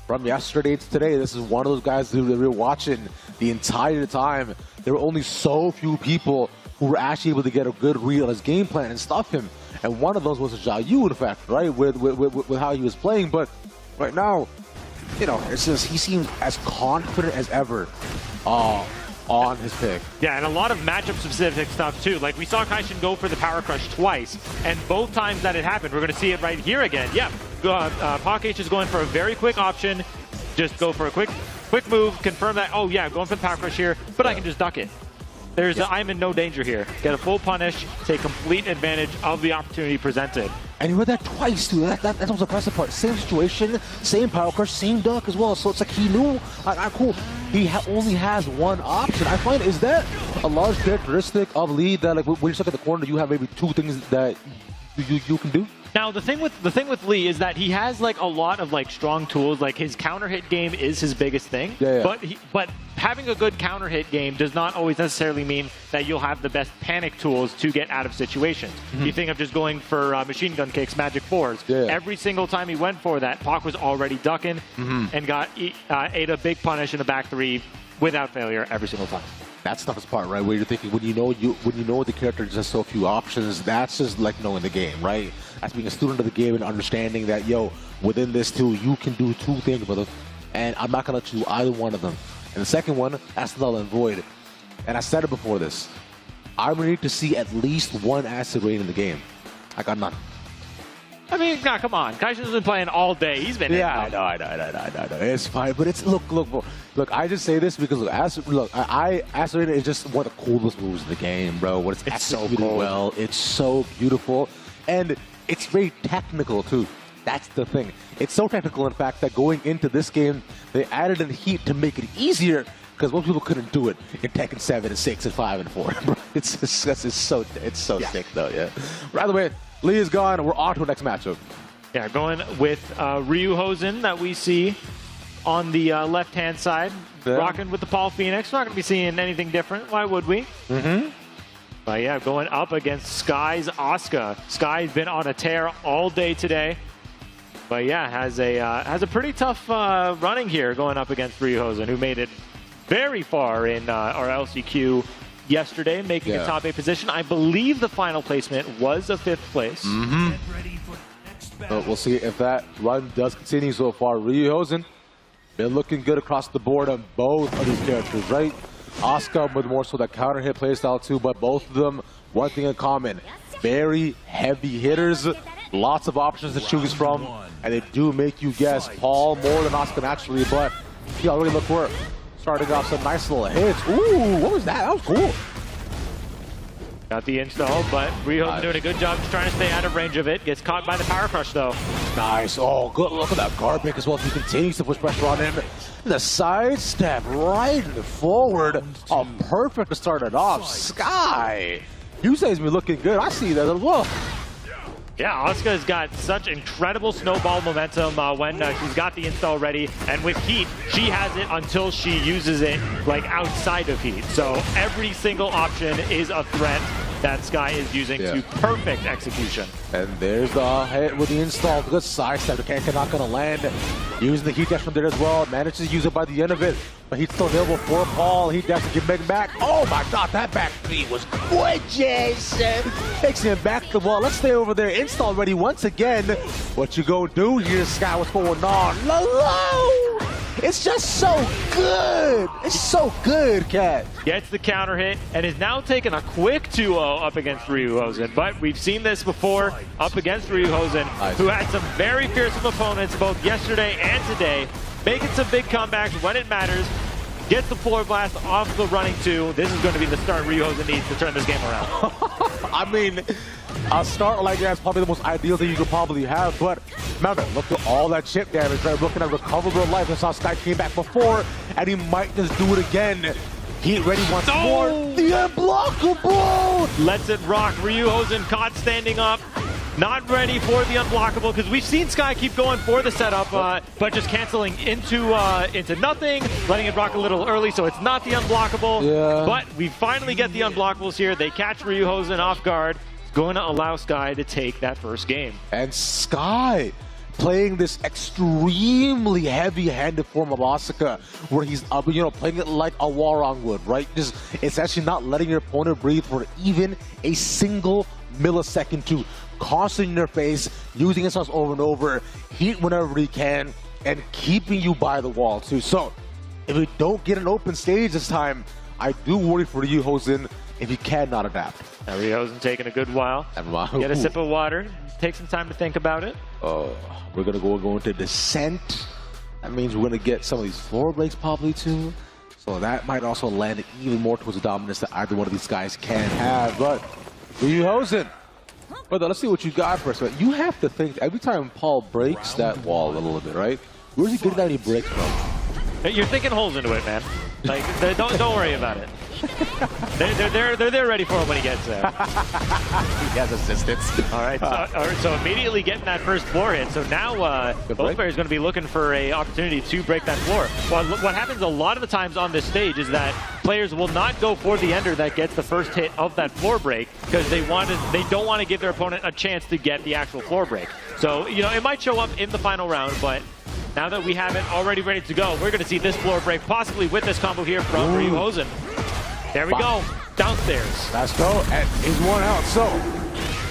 from yesterday to today, this is one of those guys who we were watching the entire time. There were only so few people who were actually able to get a good read on his game plan and stuff him. And one of those was Zhao Yu, in fact, right, with how he was playing. But right now, it's just he seems as confident as ever on his pick. Yeah, and a lot of matchup-specific stuff, too. Like, we saw Kaishin go for the Power Crush twice, and both times that it happened, we're going to see it right here again. Yeah, Pocket is going for a very quick option. Just go for a quick move, confirm that, oh, yeah, going for the Power Crush here, but I can just duck it. I'm in no danger here. Get a full punish, take complete advantage of the opportunity presented. And he read that twice, too. That's the most impressive part. Same situation, same Power Crush, same duck as well. So it's like he knew, cool. He only has one option. I find, is that a large characteristic of Lee that, like, when you're stuck at the corner, you have maybe two things that you can do? Now the thing with Lee is that he has like a lot of like strong tools. Like his counter hit game is his biggest thing. Yeah. But having a good counter hit game does not always necessarily mean that you'll have the best panic tools to get out of situations. You think of just going for machine gun kicks, magic fours. Yeah. Every single time he went for that, Pac was already ducking and ate a big punish in the back three without failure every single time. That's the toughest part, right? Where you're thinking when you know the character has just so few options, that's just like knowing the game, right? That's being a student of the game and understanding that, within this too, you can do two things, brother, and I'm not gonna let you do either one of them. And the second one, that's null and void. And I said it before this, I'm gonna need to see at least one acid rain in the game. I got none. I mean, nah, come on. Kaishin's been playing all day. He's been I know. It's fine, but it's look. I just say this because acid rain is just one of the coolest moves in the game, bro. When it's executed so well, it's so beautiful, and it's very technical too. That's the thing. It's so technical, in fact, that going into this game, they added in heat to make it easier because most people couldn't do it in Tekken 7 and 6 and 5 and 4. Bro, it's so sick though. Yeah. By the way, Lee is gone. We're on to the next matchup. Yeah, going with Ryuhosen that we see on the left-hand side, rocking with the Paul Phoenix. We're not going to be seeing anything different. Why would we? But yeah, going up against Sky's Asuka. Sky's been on a tear all day today. But yeah, has a pretty tough running here going up against Ryuhosen, who made it very far in our LCQ yesterday, making a top 8 position. I believe the final placement was a 5th place. But we'll see if that run does continue so far. Ryuhosen been looking good across the board on both of these characters, right? Asuka with more so that counter hit playstyle too, but both of them, one thing in common, very heavy hitters, lots of options to choose from, and they do make you guess Paul more than Asuka naturally, but he already looked for it. Starting off some nice little hits. Ooh, what was that? That was cool. Got the install, but Ryuhosen doing a good job just trying to stay out of range of it. Gets caught by the Power Crush, though. Nice. Oh, good look at that guard pick as well. He continues to push pressure on him. And the side step right in the forward. Oh, perfect to start it off. Sky. Yusei's been looking good. I see that as well. Yeah, Asuka's got such incredible snowball momentum when she's got the install ready, and with heat, she has it until she uses it like outside of heat. So every single option is a threat that Sky is using to perfect execution. And there's the hit with the install. Good side step. The Kekken not going to land. Using the heat dash from there as well. Manages to use it by the end of it. But he's still available for Paul. Heat dash to get back back. Oh my god, that back three was gorgeous. Takes him back to the wall. Let's stay over there. Install ready once again. What you gonna do here, Sky? What's going on? Low! It's just so good. It's so good, Cat. Gets the counter hit and is now taking a quick 2-0 up against Ryuhosen. But we've seen this before up against Ryuhosen, who had some very fearsome opponents both yesterday and today, making some big comebacks when it matters. gets the floor blast off the running 2. This is going to be the start Ryuhosen needs to turn this game around. I mean, a start like that is probably the most ideal thing you could probably have, but remember, look at all that chip damage, right? Looking at recoverable life. That's how Sky came back before, and he might just do it again. Heat ready once more. The unblockable! Lets it rock. Ryuhosen caught standing up. Not ready for the unblockable, because we've seen Sky keep going for the setup, but just canceling into nothing, letting it rock a little early, so it's not the unblockable. Yeah. But we finally get the unblockables here. They catch Ryuhosen off guard. It's going to allow Sky to take that first game. And Sky playing this extremely heavy-handed form of Asuka, where he's playing it like a Warong would, right? Just it's actually not letting your opponent breathe for even a single millisecond to costing their face, using himself over and over, heat whenever he can, and keeping you by the wall too. So if we don't get an open stage this time, I do worry for Ryuhosen if he cannot adapt. Now Ryuhosen taking a good while. Get a sip of water. Take some time to think about it. We're gonna go into descent. That means we're gonna get some of these floor breaks probably too. So that might also land even more towards the dominance that either one of these guys can have. But Ryuhosen, brother, let's see what you got for us. You have to think every time Paul breaks that wall a little bit, right? Where's he getting that any breaks from? You're thinking holes into it, man. Like, don't worry about it. They're there ready for him when he gets there. He has assistance. All right, so immediately getting that first floor hit. So now both players going to be looking for a opportunity to break that floor. Well, what happens a lot of the times on this stage is that players will not go for the ender that gets the first hit of that floor break because they don't want to give their opponent a chance to get the actual floor break. So it might show up in the final round, but now that we have it already ready to go, we're going to see this floor break possibly with this combo here from Ryuhosen. There we go, downstairs. Let's go, and he's one out. So,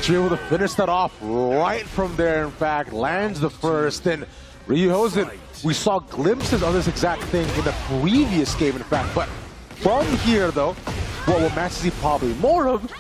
she's able to finish that off right from there, in fact, lands the first. And Ryuhosen, we saw glimpses of this exact thing in the previous game, in fact. But from here, though, what we'll manage to see probably more of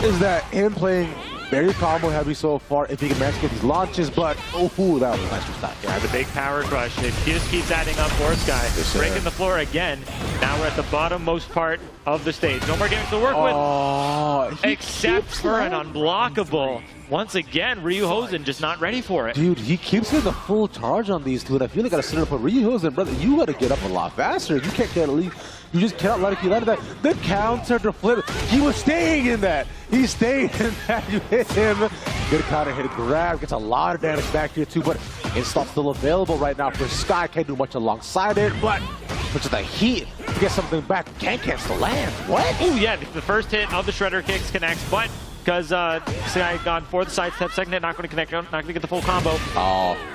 is that him playing very combo heavy so far, if he can manage to get these launches, but that was a nice start. Yeah, the big power crush. It just keeps adding up for Sky. Breaking the floor again. Now we're at the bottommost part of the stage. No more games to work with, except for an unblockable. Once again, Ryuhosen just not ready for it. Dude, he keeps getting the full charge on these two, and I feel like I gotta sit up for Ryuhosen, brother. You gotta get up a lot faster. You can't get a lead. You just cannot let it keep out of that. The counter to flip. He was staying in that. He stayed in that. You hit him. Good counter hit, grab. Gets a lot of damage back here too, but it's still available right now for Sky. Can't do much alongside it, but which is the heat to get something back. Can't catch the land. What? Oh yeah, the first hit of the Shredder kicks connects, but because Sky gone for the sidestep, second hit not going to connect, not going to get the full combo.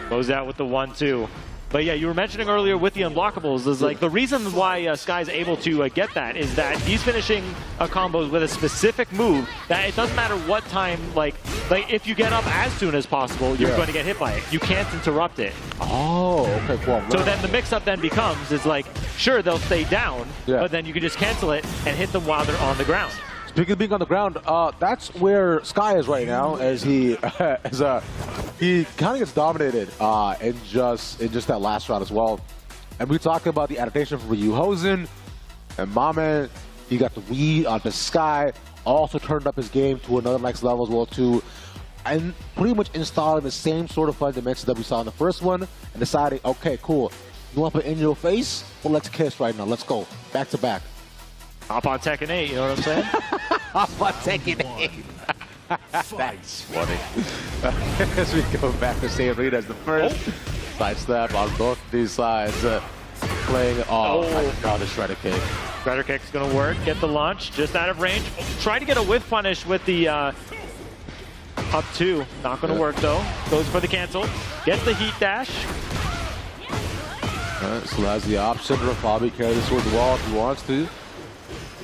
Goes out with the 1-2. But yeah, you were mentioning earlier with the unblockables is like the reason why Sky's able to get that is that he's finishing combos with a specific move that it doesn't matter what time, like if you get up as soon as possible, you're going to get hit by it. You can't interrupt it. Oh, okay, cool. So then the mix-up then becomes is like, sure, they'll stay down, but then you can just cancel it and hit them while they're on the ground. Speaking of being on the ground, that's where Sky is right now, as he he kind of gets dominated in just that last round as well. And we talked about the adaptation from Ryuhosen, and my man, he got the lead on the Sky, also turned up his game to another next level as well too, and pretty much installing the same sort of fundamentals that we saw in the first one, and deciding, okay, cool, you want to put in your face? Well, let's kiss right now. Let's go back to back. Hop on Tekken 8, you know what I'm saying? Hop on Tekken 8. That's funny. As we go back to same arena as the first. Side step on both these sides. Playing, my God, the Shredder kick. Shredder kick's going to work. Get the launch, just out of range. Try to get a whiff punish with the up 2. Not going to work, though. Goes for the cancel. Gets the heat dash. Alright, so has the option to probably carry this towards the wall if he wants to.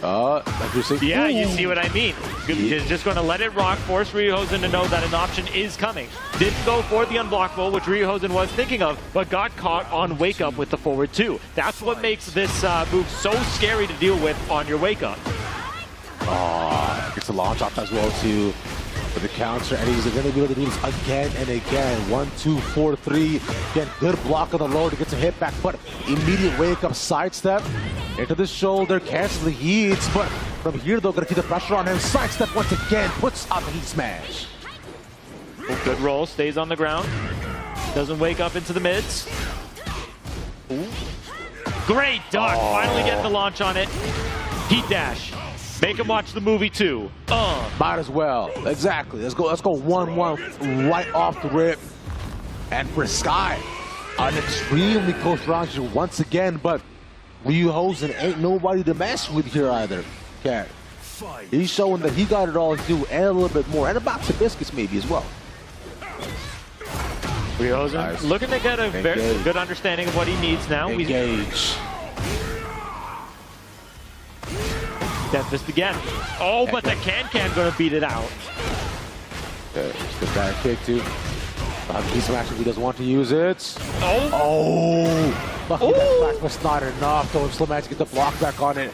Yeah, you see what I mean. Just going to let it rock, force Ryuhosen to know that an option is coming. Didn't go for the unblockable, which Ryuhosen was thinking of, but got caught on wake up with the forward 2. That's what makes this move so scary to deal with on your wake up. Gets a launch off as well too. For the counter, and he's going to be able to do this again and again. 1, 2, 4, 3. Again, good block on the low to get some hit back, but immediate wake up sidestep. Into the shoulder, cancels the heats, but from here, they're gonna keep the pressure on him. Sidestep once again, puts up a heat smash. Good roll, stays on the ground. Doesn't wake up into the mids. Ooh. Great dodge, finally getting the launch on it. Heat dash. Make him watch the movie too. Might as well. Exactly. Let's go 1-1 right off the rip. And for Sky, an extremely close round here once again, but Ryu Hosen ain't nobody to mess with here either. Cat. He's showing that he got it all to do and a little bit more, and a box of biscuits maybe as well. Ryu Hosen looking to get a very good understanding of what he needs now. Engage. Death Fist again. Oh, but the can gonna beat it out. Good back kick too. He's actually, he doesn't want to use it. Lucky that back was not enough. So Slow Magic get the block back on it.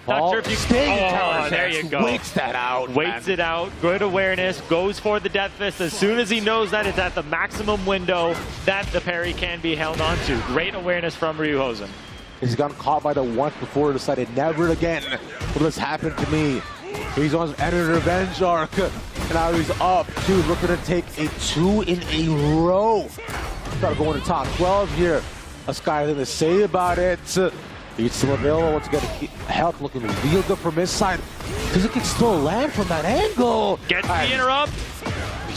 Not sure if you can. There you go. Waits that out. Waits it out. Good awareness. Goes for the Death Fist as soon as he knows that it's at the maximum window that the parry can be held on to. Great awareness from Ryu Hosen. He's gotten caught by the once before, decided never again will this happen to me. He's on his Ender Revenge arc. And now he's up to looking to take a 2 in a row. Start going to top 12 here. A Sky thing to say about it. He's still available once again. Help looking real good from his side. Because it can still land from that angle. Gets the interrupt.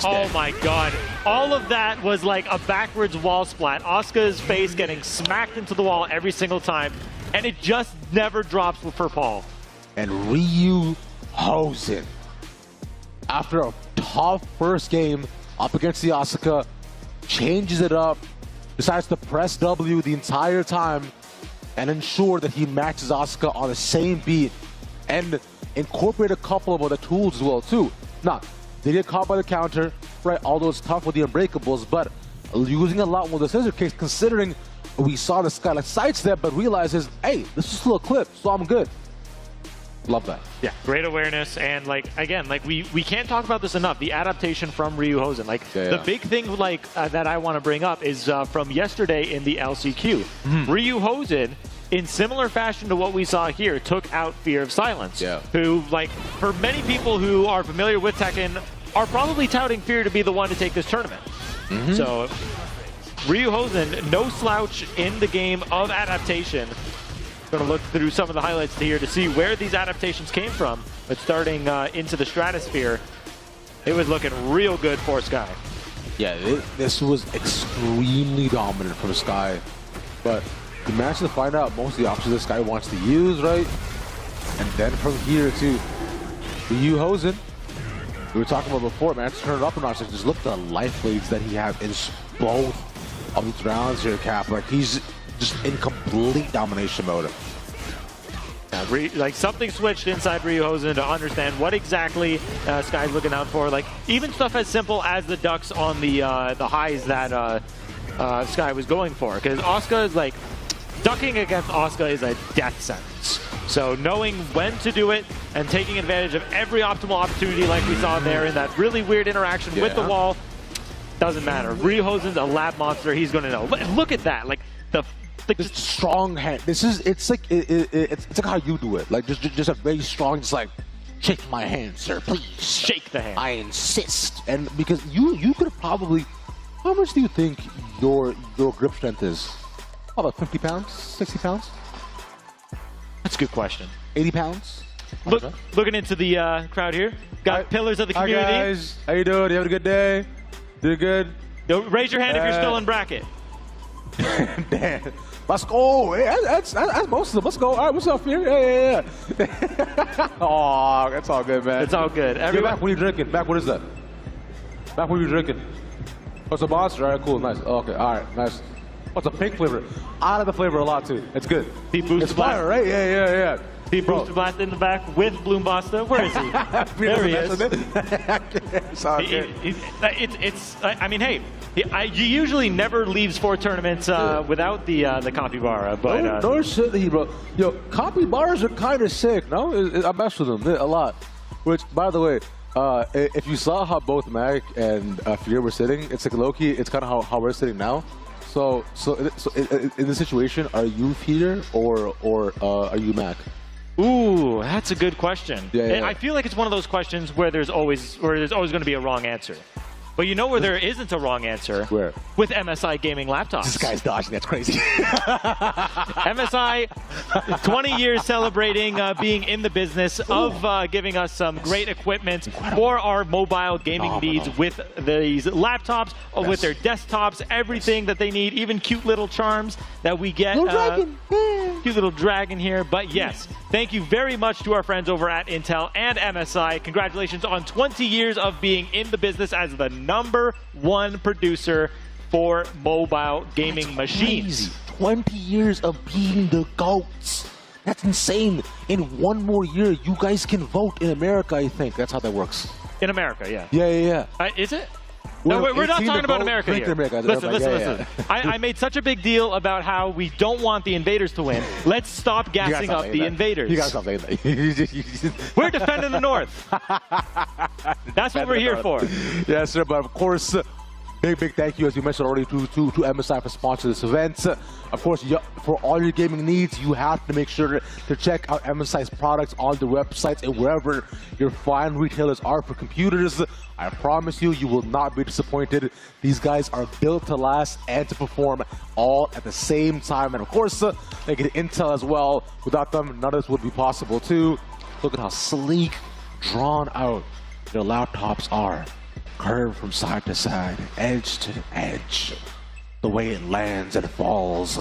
Oh my god. All of that was like a backwards wall splat. Asuka's face getting smacked into the wall every single time. And it just never drops for Paul. And Ryu Hosen, after a tough first game up against the Asuka, changes it up, decides to press W the entire time and ensure that he matches Asuka on the same beat and incorporate a couple of other tools as well too. Now, they get caught by the counter, right? Although it's tough with the unbreakables, but using a lot more the scissor kicks, considering we saw the Sky like sidestep, but realizes, hey, this is still a clip, so I'm good. Love that. Yeah, great awareness, and like again, like we can't talk about this enough. The adaptation from Ryu Hosen, like the big thing, like that I want to bring up is from yesterday in the LCQ. Ryu Hosen, in similar fashion to what we saw here, took out Fear of Silence. Who, like, for many people who are familiar with Tekken, are probably touting Fear to be the one to take this tournament. So Ryu Hosen, no slouch in the game of adaptation. Going to look through some of the highlights here to see where these adaptations came from. But starting into the Stratosphere, it was looking real good for Sky. Yeah, this was extremely dominant from Sky. But you managed to find out most of the options this Sky wants to use, right? And then from here to Ryu Hosen, we were talking about before, man, to turn it up a notch. Just look at the life leads that he has in both of these rounds here, Cap. Like, he's just in complete domination mode. Like something switched inside Ryu Hosen to understand what exactly Sky's looking out for. Like even stuff as simple as the ducks on the highs that Sky was going for. Because Asuka is like, ducking against Asuka is a death sentence. So knowing when to do it and taking advantage of every optimal opportunity like we saw there in that really weird interaction with the wall, doesn't matter. Ryu Hosen's a lab monster. He's going to know. Look at that. Like the just strong hand. It's like how you do it. Like just a very strong, just like, shake my hand, sir, please. Shake the hand. I insist. And because you could probably, how much do you think your grip strength is? About 50 pounds, 60 pounds? That's a good question. 80 pounds? Looking into the crowd here. Got pillars of the community. Hi guys, how you doing? You having a good day? Doing good? Yo, raise your hand if you're still in bracket. Damn. Let's go. Hey, that's most of them. Let's go. All right, what's up here? Yeah. Oh, that's all good, man. It's all good. Back when you're drinking. Back, what is that? Back when you're drinking. What's a monster? All right, cool, nice. Okay, all right, nice. What's a pink flavor? I like the flavor a lot too. It's good. It's fire, right? Yeah. Booster Blast in the back with Bloom Buster. Where is he? There he is. I mean, hey, he usually never leaves for tournaments without the capybara. But no shit, bro. Yo, capybaras are kind of sick. No, I mess with them a lot. Which, by the way, if you saw how both Mag and Fear were sitting, it's like low-key. It's kind of how we're sitting now. So in this situation, are you Peter or are you Mac? Ooh, that's a good question. Yeah. I feel like it's one of those questions where there's always going to be a wrong answer. But you know where there isn't a wrong answer? Where? With MSI gaming laptops. This guy's dodging. That's crazy. MSI, 20 years celebrating being in the business of giving us some great equipment for our mobile gaming needs with these laptops, with their desktops, everything that they need, even cute little charms that we get. Cute little dragon here. But yes, thank you very much to our friends over at Intel and MSI. Congratulations on 20 years of being in the business as the #1 producer for mobile gaming machines. 20 years of being the GOATs. That's insane. In one more year, you guys can vote in America, I think. That's how that works. In America, yeah. Yeah. Is it? No, we're not talking about America here. Listen. I made such a big deal about how we don't want the invaders to win. Let's stop gassing up the invaders. You gotta stop saying that. We're defending the North. That's what we're here for. Yes, sir. But of course, big thank you, as you mentioned already, to MSI for sponsoring this event. Of course, for all your gaming needs, you have to make sure to check out MSI's products on the websites and wherever your fine retailers are for computers. I promise you, you will not be disappointed. These guys are built to last and to perform all at the same time. And of course, they get Intel as well. Without them, none of this would be possible too. Look at how sleek, drawn out their laptops are. Curved from side to side, edge to edge. The way it lands and falls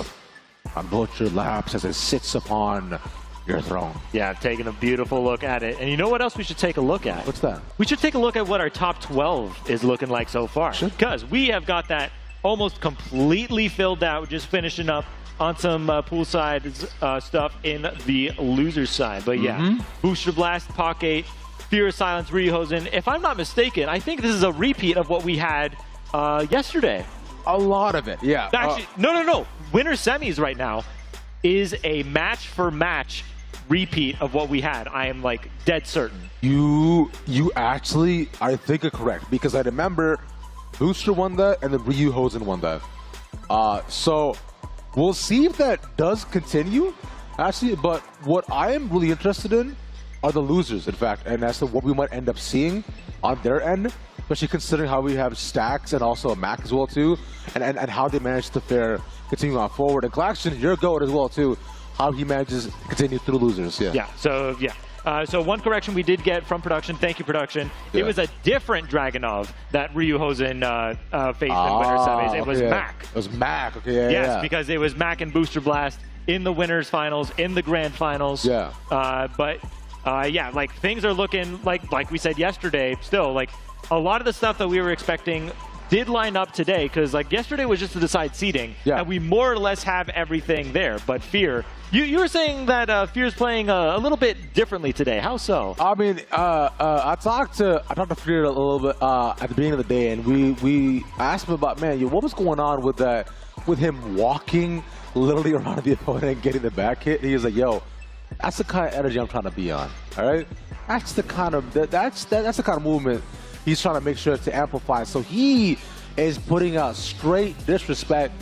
on both your laps as it sits upon your throne. Yeah, taking a beautiful look at it. And you know what else we should take a look at? What's that? We should take a look at what our top 12 is looking like so far. Because we have got that almost completely filled out, just finishing up on some poolside stuff in the loser side. But yeah, Booster Blast, Pak 8, Fear of Silence, Ryuhosen. If I'm not mistaken, I think this is a repeat of what we had yesterday. A lot of it, yeah. Actually, no. Winner semis right now is a match-for-match repeat of what we had. I am like dead certain. You actually, I think, are correct, because I remember Booster won that and then Ryuhosen won that. So we'll see if that does continue, actually. But what I am really interested in are the losers, in fact, and as to what we might end up seeing on their end, especially considering how we have Stacks and also a Mac as well too, and how they manage to fare continue on forward. And Claxton, your GOAT as well too, how he manages to continue through the losers. So one correction we did get from production. Thank you, production. Yeah. It was a different Dragunov that Ryuhosen faced in winner semis. It was Mac. It was Mac. Okay. Yes, because it was Mac and Booster Blast in the winners finals, in the grand finals. Yeah. Like things are looking like we said yesterday. Still, like a lot of the stuff that we were expecting did line up today, because like yesterday was just to decide seeding, and we more or less have everything there. But Fear, you were saying that Fear's playing a little bit differently today. How so? I mean, I talked to Fear a little bit at the beginning of the day, and we asked him about, man, what was going on with him walking literally around the opponent and getting the back hit. He was like, yo, that's the kind of energy I'm trying to be on. All right, that's the kind of movement he's trying to make sure to amplify. So he is putting out straight disrespect.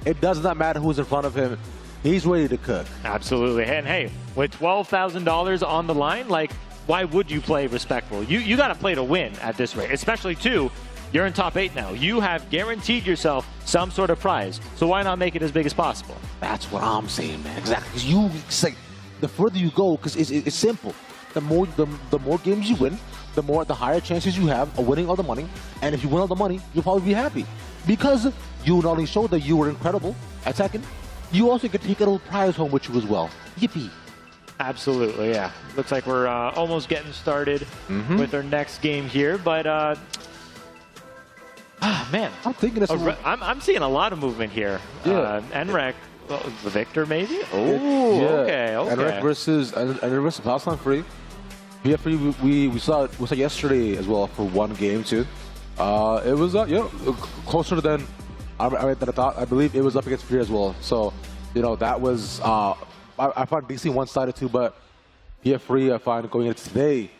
It does not matter who's in front of him. He's ready to cook. Absolutely. And hey, with $12,000 on the line, like, why would you play respectful? You got to play to win at this rate, especially too. You're in top 8 now. You have guaranteed yourself some sort of prize. So why not make it as big as possible? That's what I'm saying, man. Exactly. Because the further you go, because it's simple. The more games you win, the higher chances you have of winning all the money. And if you win all the money, you'll probably be happy, because you not only showed that you were incredible at Tekken, you also get to take a little prize home with you as well. Yippee! Absolutely, yeah. Looks like we're almost getting started with our next game here, but man, I'm thinking I'm seeing a lot of movement here. Yeah. Enrek, the victor maybe? Oh, okay. Enrek versus Palestine Free. Yeah, we saw yesterday as well for one game too. It was closer than I thought. I believe it was up against Fear as well. So that was I find DC one-sided too, but Free I find going into today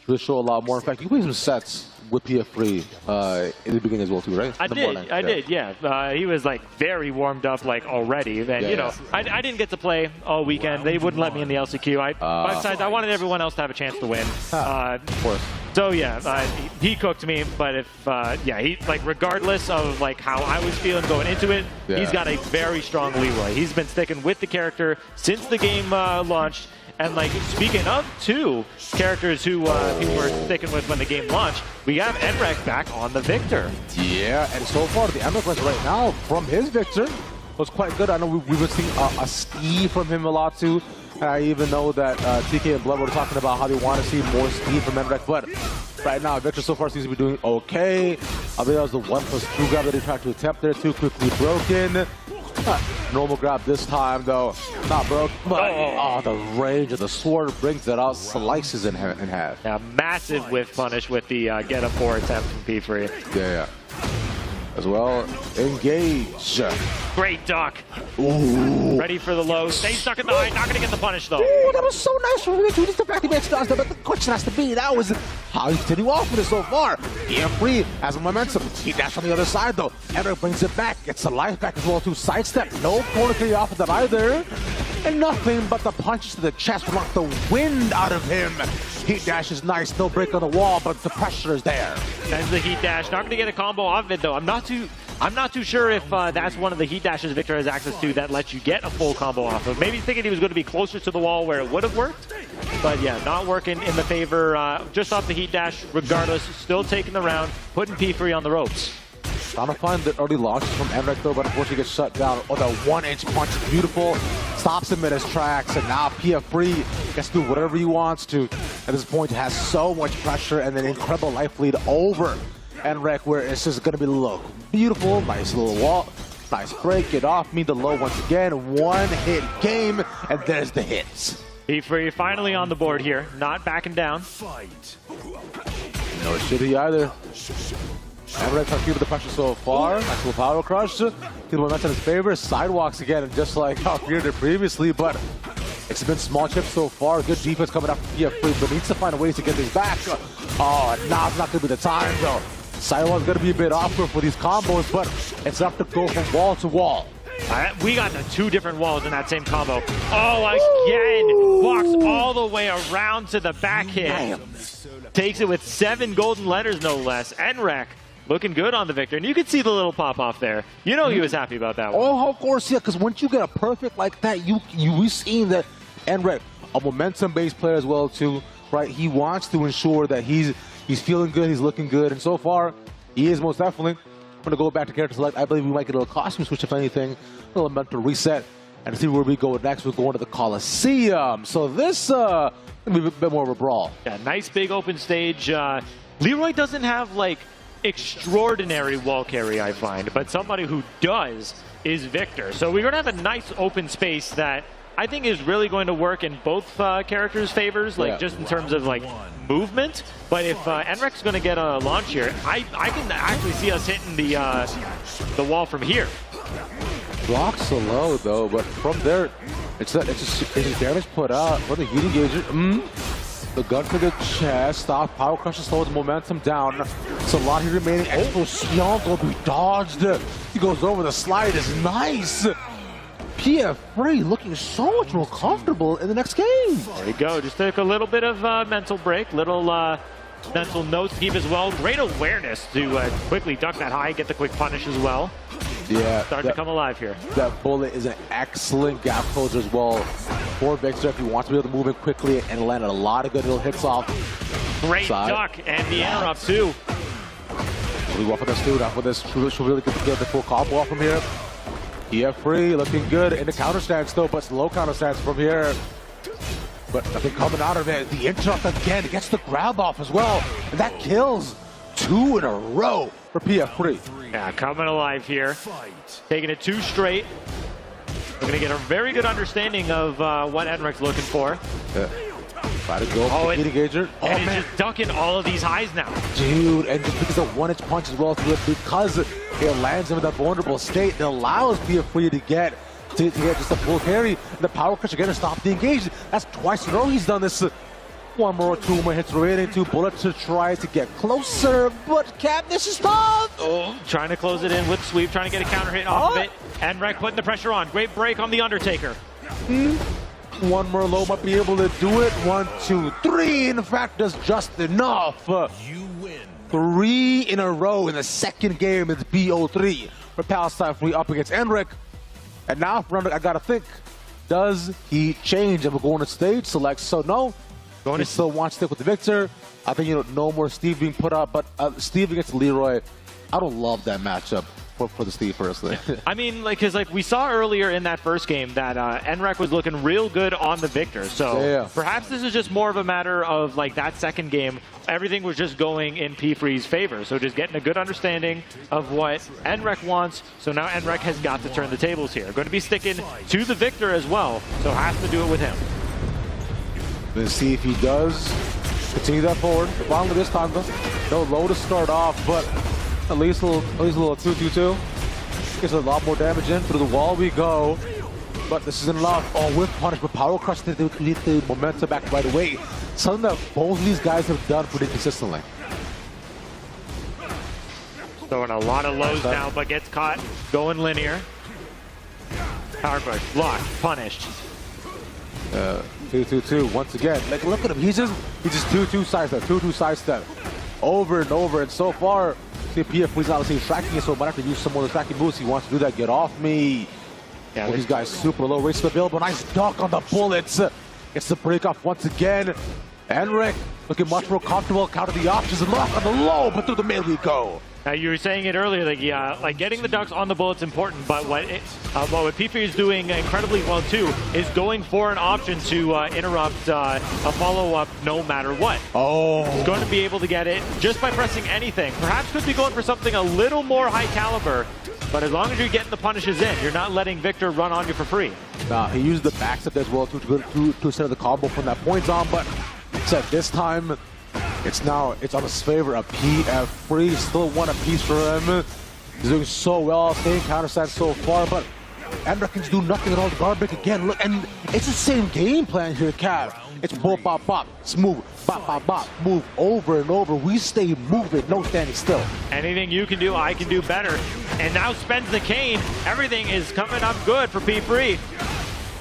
Really show a lot more. In fact, you played some sets with PF3 in the beginning as well too, right? I did, yeah. He was like very warmed up like already. And you know, I didn't get to play all weekend. They wouldn't let me in the LCQ. Besides, I wanted everyone else to have a chance to win. Of course. So yeah, he cooked me. But if he like regardless of like how I was feeling going into it, he's got a very strong Leroy. He's been sticking with the character since the game launched. And like speaking of two characters who people were sticking with when the game launched, we have Enrek back on the Victor. Yeah, and so far the Enrek right now from his Victor was quite good. I know we've been seeing a speed from him a lot too. And I even know that TK and Blood were talking about how they want to see more speed from Enrek, but right now Victor so far seems to be doing okay. I think that was the 1+2 grab that he tried to attempt there too, quickly broken. Normal grab this time though, not broke, but the range of the sword brings it out, slices in half. Yeah, massive whiff punish with the get up 4 attempt from P3. Yeah. As well, engage. Great duck. Ooh. Ready for the low. Stay stuck in the high. Not going to get the punish though. Ooh, that was so nice from him too. Just the fact he makes stars, but the question has to be, that was how he's continuing off with it so far. PF3 has momentum. He dashed on the other side though. Enrek brings it back, gets the life back as well too. Sidestep, no corner carry off of that either. And nothing but the punches to the chest knock the wind out of him. Heat dash is nice, no break on the wall, but the pressure is there. That's the heat dash. Not going to get a combo off of it though. I'm not too sure if that's one of the heat dashes Victor has access to that lets you get a full combo off of. Maybe thinking he was going to be closer to the wall where it would have worked. But yeah, not working in the favor. Just off the heat dash, regardless, still taking the round, putting P3 on the ropes. Trying to find the early launches from Enrek though, but unfortunately gets shut down. Oh, the 1-inch punch is beautiful. Stops him in his tracks, and now PF3 gets to do whatever he wants to. At this point, has so much pressure and an incredible life lead over Enrek, where it's just going to be look beautiful, nice little wall, nice break, get off me, the low once again, one hit game, and there's the hits. P3 finally on the board here, not backing down. No should he either. Enrek trying to keep the pressure so far. Nice little power crush. Keep the momentum in his favor. Sidewalks again, and just like how we did previously, but it's been small chips so far. Good defense coming up from PF3, but needs to find ways to get this back. Oh, now's not going to be the time though. Sidewalk's going to be a bit awkward for these combos, but it's enough to go from wall to wall. We got the 2 different walls in that same combo. Oh, again! Walks all the way around to the back hit. Damn. Takes it with 7 golden letters, no less. Enrek looking good on the Victor. And you could see the little pop off there. You know he was happy about that one. Oh, of course, yeah, because once you get a perfect like that, we've seen that Enrek, a momentum-based player as well, too, right? He wants to ensure that he's feeling good, he's looking good, and so far, he is most definitely. I'm going to go back to character select. I believe we might get a little costume switch, if anything, a little mental reset, and see where we go next. We're going to the Coliseum. So this going to be a bit more of a brawl. Yeah, nice big open stage. Leroy doesn't have, like, extraordinary wall carry, I find, but somebody who does is Victor. So we're going to have a nice open space that I think is really going to work in both characters' favors, like just in terms of like movement. But if Enrek's going to get a launch here, I can actually see us hitting the wall from here. Blocks so low though, but from there, it's just damage put out for the heat engager. The gun to the chest, stop, power crusher slows momentum down. Solani remaining, explosion will be dodged. He goes over, the slide is nice. PF3 looking so much more comfortable in the next game. There you go, just took a little bit of mental break, little mental note to keep as well. Great awareness to quickly duck that high, get the quick punish as well. Yeah, starting to come alive here. That bullet is an excellent gap closer as well for Victor if he wants to be able to move in quickly and land a lot of good little hits off. Great duck and the interrupt too. Really well for this dude. After this, should really get the full combo off from here. PF3 looking good in the counter stance though, but slow counter stance from here. But nothing coming out of it. The interrupt again gets the grab off as well, and that kills 2 in a row for PF3. Yeah, coming alive here. Taking it 2 straight. We're going to get a very good understanding of what Enrek's looking for. Yeah. Try to go for the heat engager. Oh, and man. It's just ducking all of these highs now. Dude, and just because of 1-inch punch as well, because it lands him in that vulnerable state, it allows PF3 to get just a full carry. The power crush again to stop the engage. That's twice in a row he's done this. One more, two more hits remaining. Two bullets to try to get closer, but Cap, this is tough. Oh, trying to close it in with sweep, trying to get a counter hit off of it. And Enrek putting the pressure on. Great break on the Undertaker. One more low might be able to do it. 1, 2, 3. In fact, that's just enough. You win. 3 in a row in the second game. It's BO3 for Palestine free up against Enrek. And now for Enrek, I gotta think. Does he change? Am I going to stage select? So no. He still wants to stick with the Victor. I think, you know, no more Steve being put up, but Steve against Leroy, I don't love that matchup for the Steve personally. I mean, because we saw earlier in that first game that Enrek was looking real good on the Victor. So perhaps this is just more of a matter of that second game, everything was just going in P-Free's favor. So just getting a good understanding of what Enrek wants. So now Enrek has got to turn the tables here. Going to be sticking to the Victor as well. So has to do it with him. Let's see if he does continue that forward. Finally this time though, no low to start off, but at least a little 2-2-2. Gets a lot more damage in. Through the wall we go. But this isn't enough. Oh, with punish, but power crush to get the momentum back right away. Something that both of these guys have done pretty consistently. Throwing a lot of lows now, but gets caught. Going linear. Power crush, blocked, punished. 2-2-2 once again. Look at him. He's just 2-2 sidestep, 2-2 sidestep. Over and over, and so far, PF, obviously tracking it, so might have to use some more of the tracking moves. He wants to do that. Get off me. Yeah, these guys super low. Race available. Nice duck on the bullets. Gets the break off once again. Enrek looking much more comfortable. Counter the options and lock on the low, but through the mid we go. Now you were saying it earlier, getting the ducks on the bullets important, but what P3 is doing incredibly well too is going for an option to interrupt a follow-up no matter what. Oh, he's going to be able to get it just by pressing anything. Perhaps could be going for something a little more high caliber, but as long as you're getting the punishes in, you're not letting Victor run on you for free. He used the backstep as well to set the combo from that point on, but this time. It's on his favor. A PF free, still one apiece for him. He's doing so well, staying counterstand so far, but Enrek can do nothing at all. The guard break again. Look, and it's the same game plan here, Cav. It's bop, bop, bop, smooth, bop, bop, bop, move over and over. We stay moving, no standing still. Anything you can do, I can do better. And now spends the cane. Everything is coming up good for P3.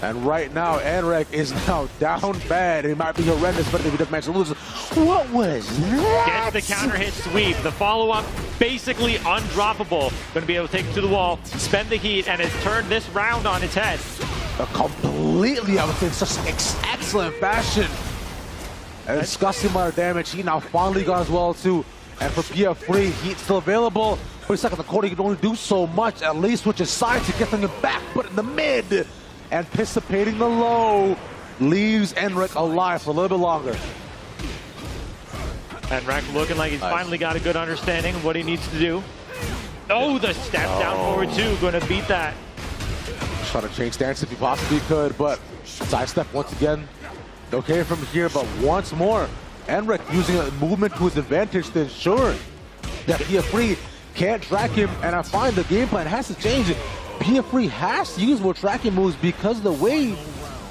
And right now, Enrek is now down bad. It might be horrendous, but if he doesn't manage to lose, what was that? Gets the counter hit sweep. The follow-up basically undroppable. Going to be able to take it to the wall, spend the heat, and has turned this round on its head. Completely, I would say, in such excellent fashion. And disgusting amount of damage. He now finally got as well, too. And for PF3, he's still available. For a second, the corner can only do so much. At least switch his sides to get them back, but in the mid. Anticipating the low, leaves Enrek alive for a little bit longer. Enrek looking like he's finally got a good understanding of what he needs to do. Oh, the step down forward two, going to beat that. Trying to change stance if he possibly could, but sidestep once again. Okay from here, but once more, Enrek using a movement to his advantage to ensure that PF3 can't track him, and I find the game plan has to change it. PF3 has to use more tracking moves because the way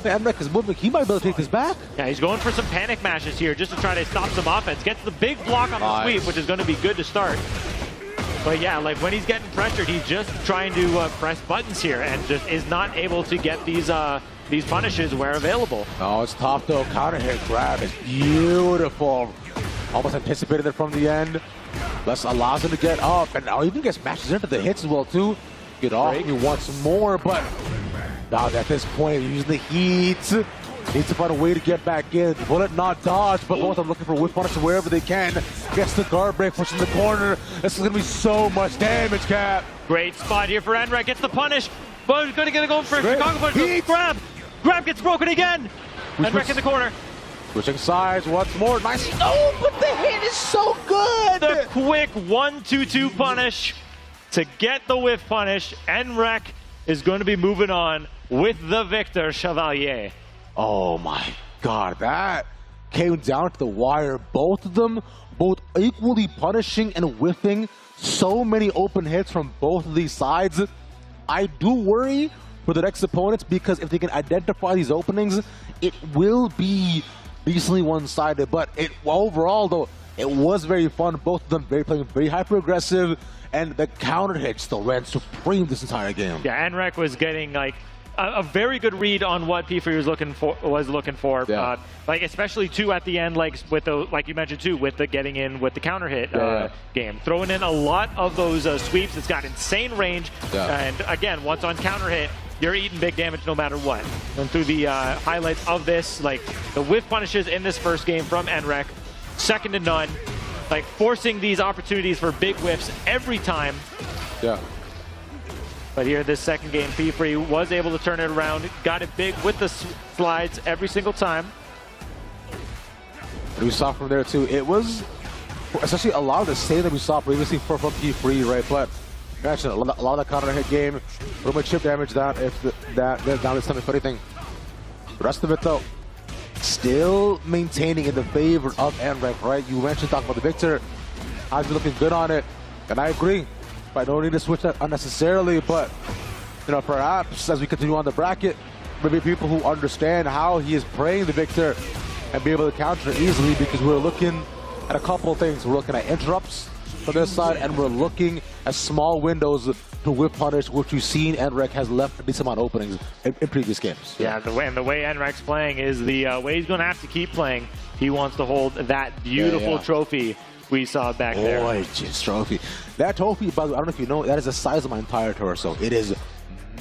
Enrek is moving, he might be able to take this back. Yeah, he's going for some panic mashes here just to try to stop some offense. Gets the big block on the sweep, which is going to be good to start. But yeah, when he's getting pressured, he's just trying to press buttons here and just is not able to get these punishes where available. Oh, it's tough though. Counter hit grab is beautiful. Almost anticipated it from the end. Thus allows him to get up, and now even gets mashes into the hits as well too. Get off me once more, but at this point, using the heat. Needs to find a way to get back in. Bullet not dodged, but both of them looking for whip punish wherever they can. Gets the guard break, pushing the corner. This is going to be so much damage, Cap. Great spot here for Enrek. Gets the punish, but he's going to get it going for Chicago punch. Grab! Grab gets broken again. Enrek in the corner. Switching sides once more. Nice. Oh, but the hit is so good. The quick 1-2-2 punish to get the whiff punish. Enrek is going to be moving on with the Victor Chevalier. Oh my God, that came down to the wire. Both of them, both equally punishing and whiffing. So many open hits from both of these sides. I do worry for the next opponents because if they can identify these openings, it will be decently one-sided, but overall though, it was very fun. Both of them playing very hyper-aggressive, and the counter hit still ran supreme this entire game. Yeah, Enrek was getting like a very good read on what P3 was looking for. Yeah. Like especially too at the end, like with the like you mentioned too, with the getting in with the counter hit game, throwing in a lot of those sweeps. It's got insane range, and again, once on counter hit, you're eating big damage no matter what. And through the highlights of this, like the whiff punishes in this first game from Enrek, second to none, like forcing these opportunities for big whiffs every time. Yeah. But here, this second game, P3 was able to turn it around, got it big with the slides every single time. And we saw from there too, it was essentially a lot of the same that we saw previously from P3, right? But actually, a lot of the counter hit game, a little bit chip damage down if that down this time, if anything. The rest of it though, still maintaining in the favor of Enrek, right? You mentioned talking about the Victor, has been looking good on it, and I agree. I don't need to switch that unnecessarily, but you know, perhaps as we continue on the bracket, maybe people who understand how he is playing the Victor and be able to counter it easily, because we're looking at a couple of things. We're looking at interrupts from this side, and we're looking at small windows to whip punish, which we've seen Enrek has left a decent amount of openings in previous games. Yeah, the way Enrek's playing is the way he's going to have to keep playing. He wants to hold that beautiful trophy we saw back there. Gorgeous trophy. That trophy, by the way, I don't know if you know, that is the size of my entire torso. It is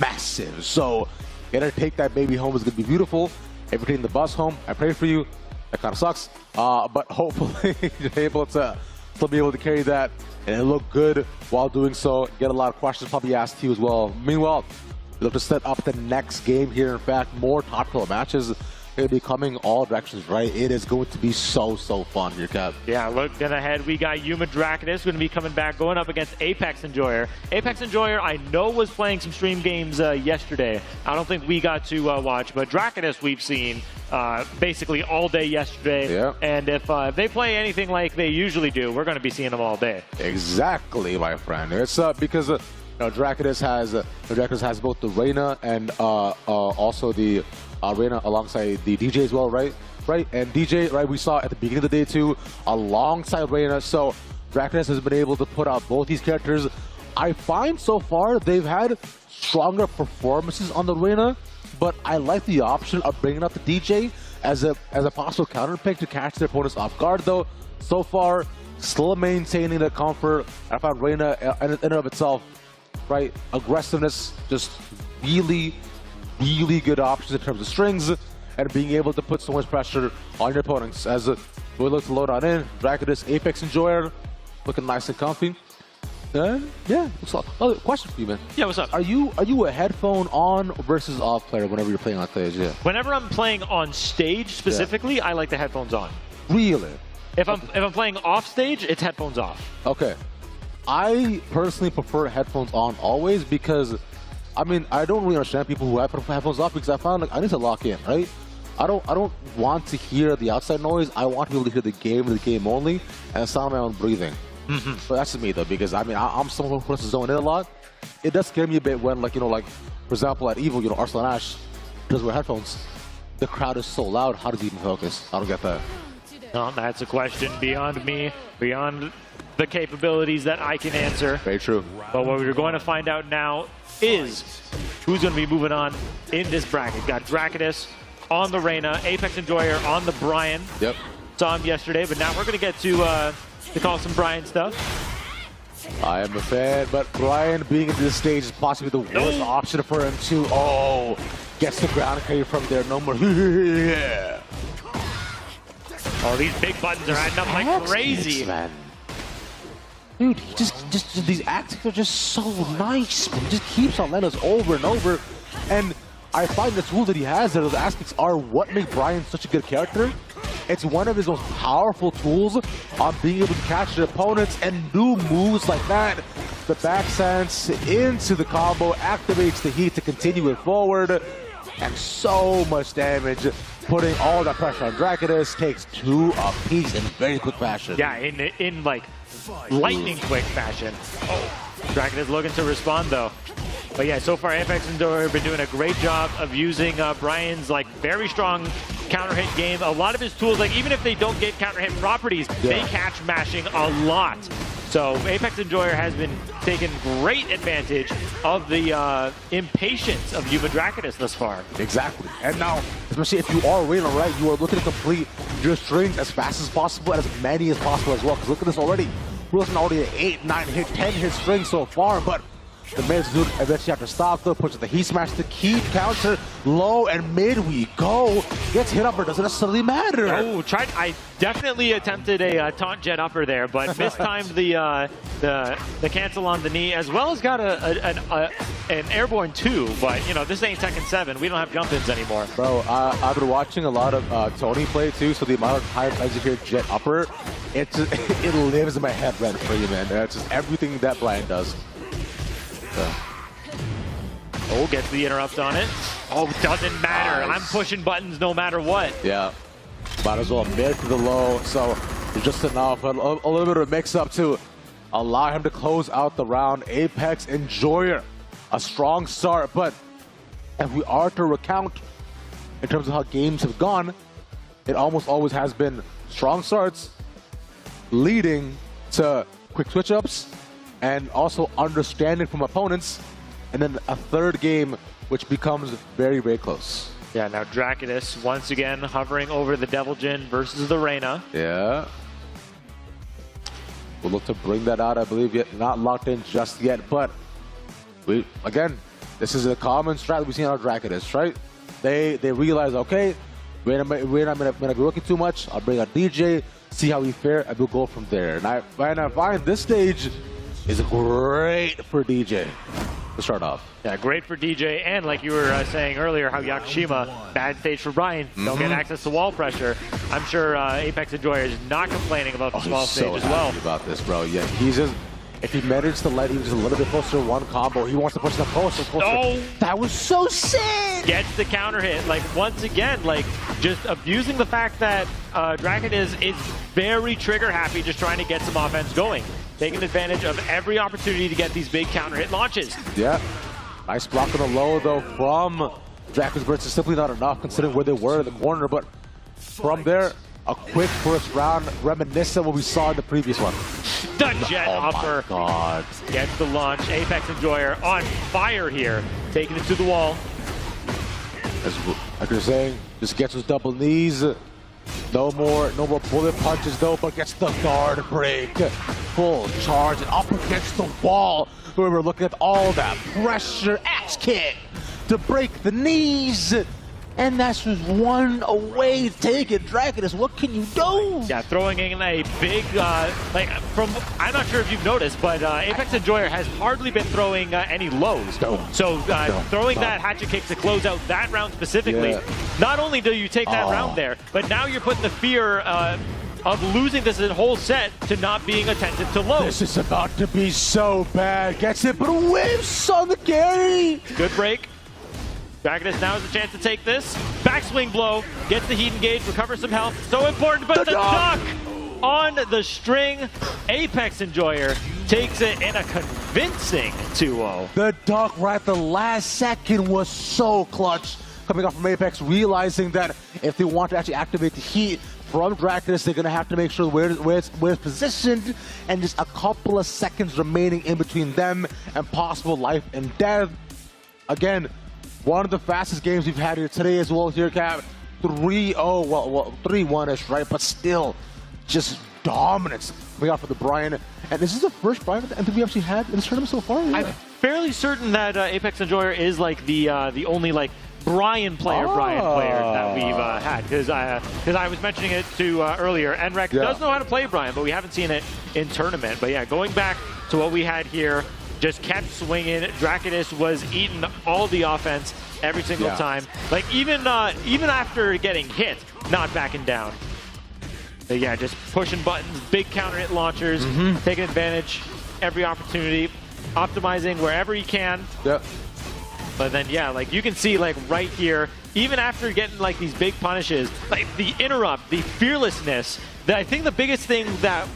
massive. So, gonna take that baby home is gonna be beautiful. If you're taking the bus home, I pray for you. That kind of sucks. But hopefully you're able to still be able to carry that and it look good while doing so. Get a lot of questions probably asked you as well. Meanwhile, we look to set up the next game here. In fact, more top tier matches going to be coming all directions, right? It is going to be so fun here, Cap. Yeah, looking ahead, we got Yuma Draconis going to be coming back, going up against Apex Enjoyer. Apex Enjoyer, I know, was playing some stream games yesterday. I don't think we got to watch, but Draconis we've seen basically all day yesterday. Yeah. And if they play anything like they usually do, we're going to be seeing them all day. Exactly, my friend. It's because you know, Draconis has both the Reyna and also the Reyna alongside the DJ as well, right? And DJ, right, we saw at the beginning of the day too, alongside Reyna. So Draconis has been able to put out both these characters. I find so far they've had stronger performances on the Reyna, but I like the option of bringing up the DJ as a possible counter pick to catch their opponents off guard. Though so far, still maintaining the comfort. I found Reyna in and of itself, right, aggressiveness, just really good options in terms of strings and being able to put so much pressure on your opponents. As we look to load on in, Draconis, Apex Enjoyer, looking nice and comfy. And yeah, what's up? Oh, question for you, man. Yeah, what's up? Are you a headphone on versus off player whenever you're playing on stage? Yeah. Whenever I'm playing on stage specifically, I like the headphones on. Really? If I'm playing off stage, it's headphones off. Okay. I personally prefer headphones on always, because I mean, I don't really understand people who have headphones off, because I found like I need to lock in, right? I don't want to hear the outside noise. I want to be able to hear the game only, and the sound of my own breathing. So that's me though, because I mean, I'm someone who wants to zone in a lot. It does scare me a bit when, like, you know, like for example at EVO, you know, Arsenal Ash does wear headphones. The crowd is so loud. How does he even focus? I don't get that. No, that's a question beyond me, beyond the capabilities that I can answer. Very true. But what we're going to find out now is who's going to be moving on in this bracket. Got Draconis on the Reyna, Apex Enjoyer on the Brian. Yep. Saw him yesterday, but now we're going to get to call some Brian stuff. I am a fan, but Brian being in this stage is possibly the worst option for him too. Oh, gets the ground carry from there. No more. Yeah. Oh, these big buttons are adding up like crazy. Man. Dude, he just these acts are just so nice, man. He just keeps on letting us over and over. And I find the tools that he has, those aspects are what make Brian such a good character. It's one of his most powerful tools on being able to catch the opponents and do moves like that. The back sense into the combo activates the heat to continue it forward. And so much damage, putting all that pressure on Draconis, takes 2 apiece in very quick fashion. Yeah, in like lightning quick fashion. Oh, Draconis looking to respond though. But yeah, so far Apex Enjoyer have been doing a great job of using Brian's like very strong counter hit game. A lot of his tools, like even if they don't get counter hit properties, they catch mashing a lot. So Apex Enjoyer has been taking great advantage of the impatience of Yuma Draconis thus far. Exactly. And now, especially if you are winning, right, you are looking to complete your strings as fast as possible and as many as possible as well. Because look at this already. We're looking already at 8, 9 hit, 10 hit string so far, but the mid dude eventually have to stop though, pushes the heat smash to keep counter low and mid we go. Gets hit up, but doesn't necessarily matter. Oh, I definitely attempted a taunt jet upper there, but mistimed the cancel on the knee, as well as got an airborne 2. But you know, this ain't Tekken 7. We don't have jump-ins anymore. Bro, I've been watching a lot of Tony play too, so the amount of times I just hear jet upper, it lives in my head rent free, man. That's just everything that Brian does. Oh, gets the interrupt on it. Oh, doesn't matter. Nice. I'm pushing buttons no matter what. Yeah. Might as well mid to the low, so just enough. A little bit of a mix-up to allow him to close out the round. Apex Enjoyer, a strong start, but if we are to recount in terms of how games have gone, it almost always has been strong starts leading to quick switch-ups and also understanding from opponents, and then a third game which becomes very, very close. Yeah, now Draconis once again hovering over the Devil Jin versus the Reyna. Yeah. We'll look to bring that out, I believe, yet not locked in just yet, but again, this is a common strat we've seen on Draconis, right? They realize, okay, we're not gonna be working too much. I'll bring a DJ, see how we fare, and we'll go from there. And I find this stage is great for DJ to start off. Yeah, great for DJ, and like you were saying earlier, how Yakushima, bad stage for Brian, don't get access to wall pressure. I'm sure Apex Enjoyer is not complaining about the small stage as well. About this, bro. Yeah, he's just, if he manages to let even just a little bit closer to one combo, he wants to push them closer. Oh, that was so sick! Gets the counter hit. Like, once again, like, just abusing the fact that Draconis is very trigger happy, just trying to get some offense going. Taking advantage of every opportunity to get these big counter hit launches. Yeah. Nice block on the low, though, from Draconis, but it's simply not enough considering where they were in the corner. But from there, a quick first round reminiscent of what we saw in the previous one. The jet upper. Oh my God. Gets the launch. Apex Enjoyer on fire here. Taking it to the wall. Like you're saying, just gets his double knees. No more bullet punches though, but gets the guard break. Full charge and up against the wall. Where we're looking at all that pressure, axe kick to break the knees. And that's just one away. Take it, Draconis. What can you do? Yeah, throwing in a big, I'm not sure if you've noticed, but Apex Enjoyer has hardly been throwing any lows. So throwing that hatchet kick to close out that round specifically, not only do you take that round there, but now you're putting the fear of losing this whole set to not being attentive to lows. This is about to be so bad. Gets it, but whiffs on the carry. Good break. Draconis now has a chance to take this. Backswing blow, gets the heat engage, recovers some health. So important, but the duck on the string. Apex Enjoyer takes it in a convincing 2-0. The duck right at the last second was so clutch. Coming off from Apex, realizing that if they want to actually activate the heat from Draconis, they're going to have to make sure where it's positioned, and just a couple of seconds remaining in between them and possible life and death. Again, one of the fastest games we've had here today as well here, Cap. 3-0, well 3-1-ish, right? But still, just dominance coming out for the Brian. And this is the first Brian that we actually had in this tournament so far. Yeah. I'm fairly certain that Apex Enjoyer is like the only like Brian player that we've had, because I was mentioning it to earlier. Enrec does know how to play Brian, but we haven't seen it in tournament. But yeah, going back to what we had here, just kept swinging. Draconis was eating all the offense every single time. Like even after getting hit, not backing down. But yeah, just pushing buttons, big counter hit launchers, taking advantage every opportunity, optimizing wherever he can. Yep. But then yeah, like you can see like right here, even after getting like these big punishes, like the interrupt, the fearlessness. I think the biggest thing that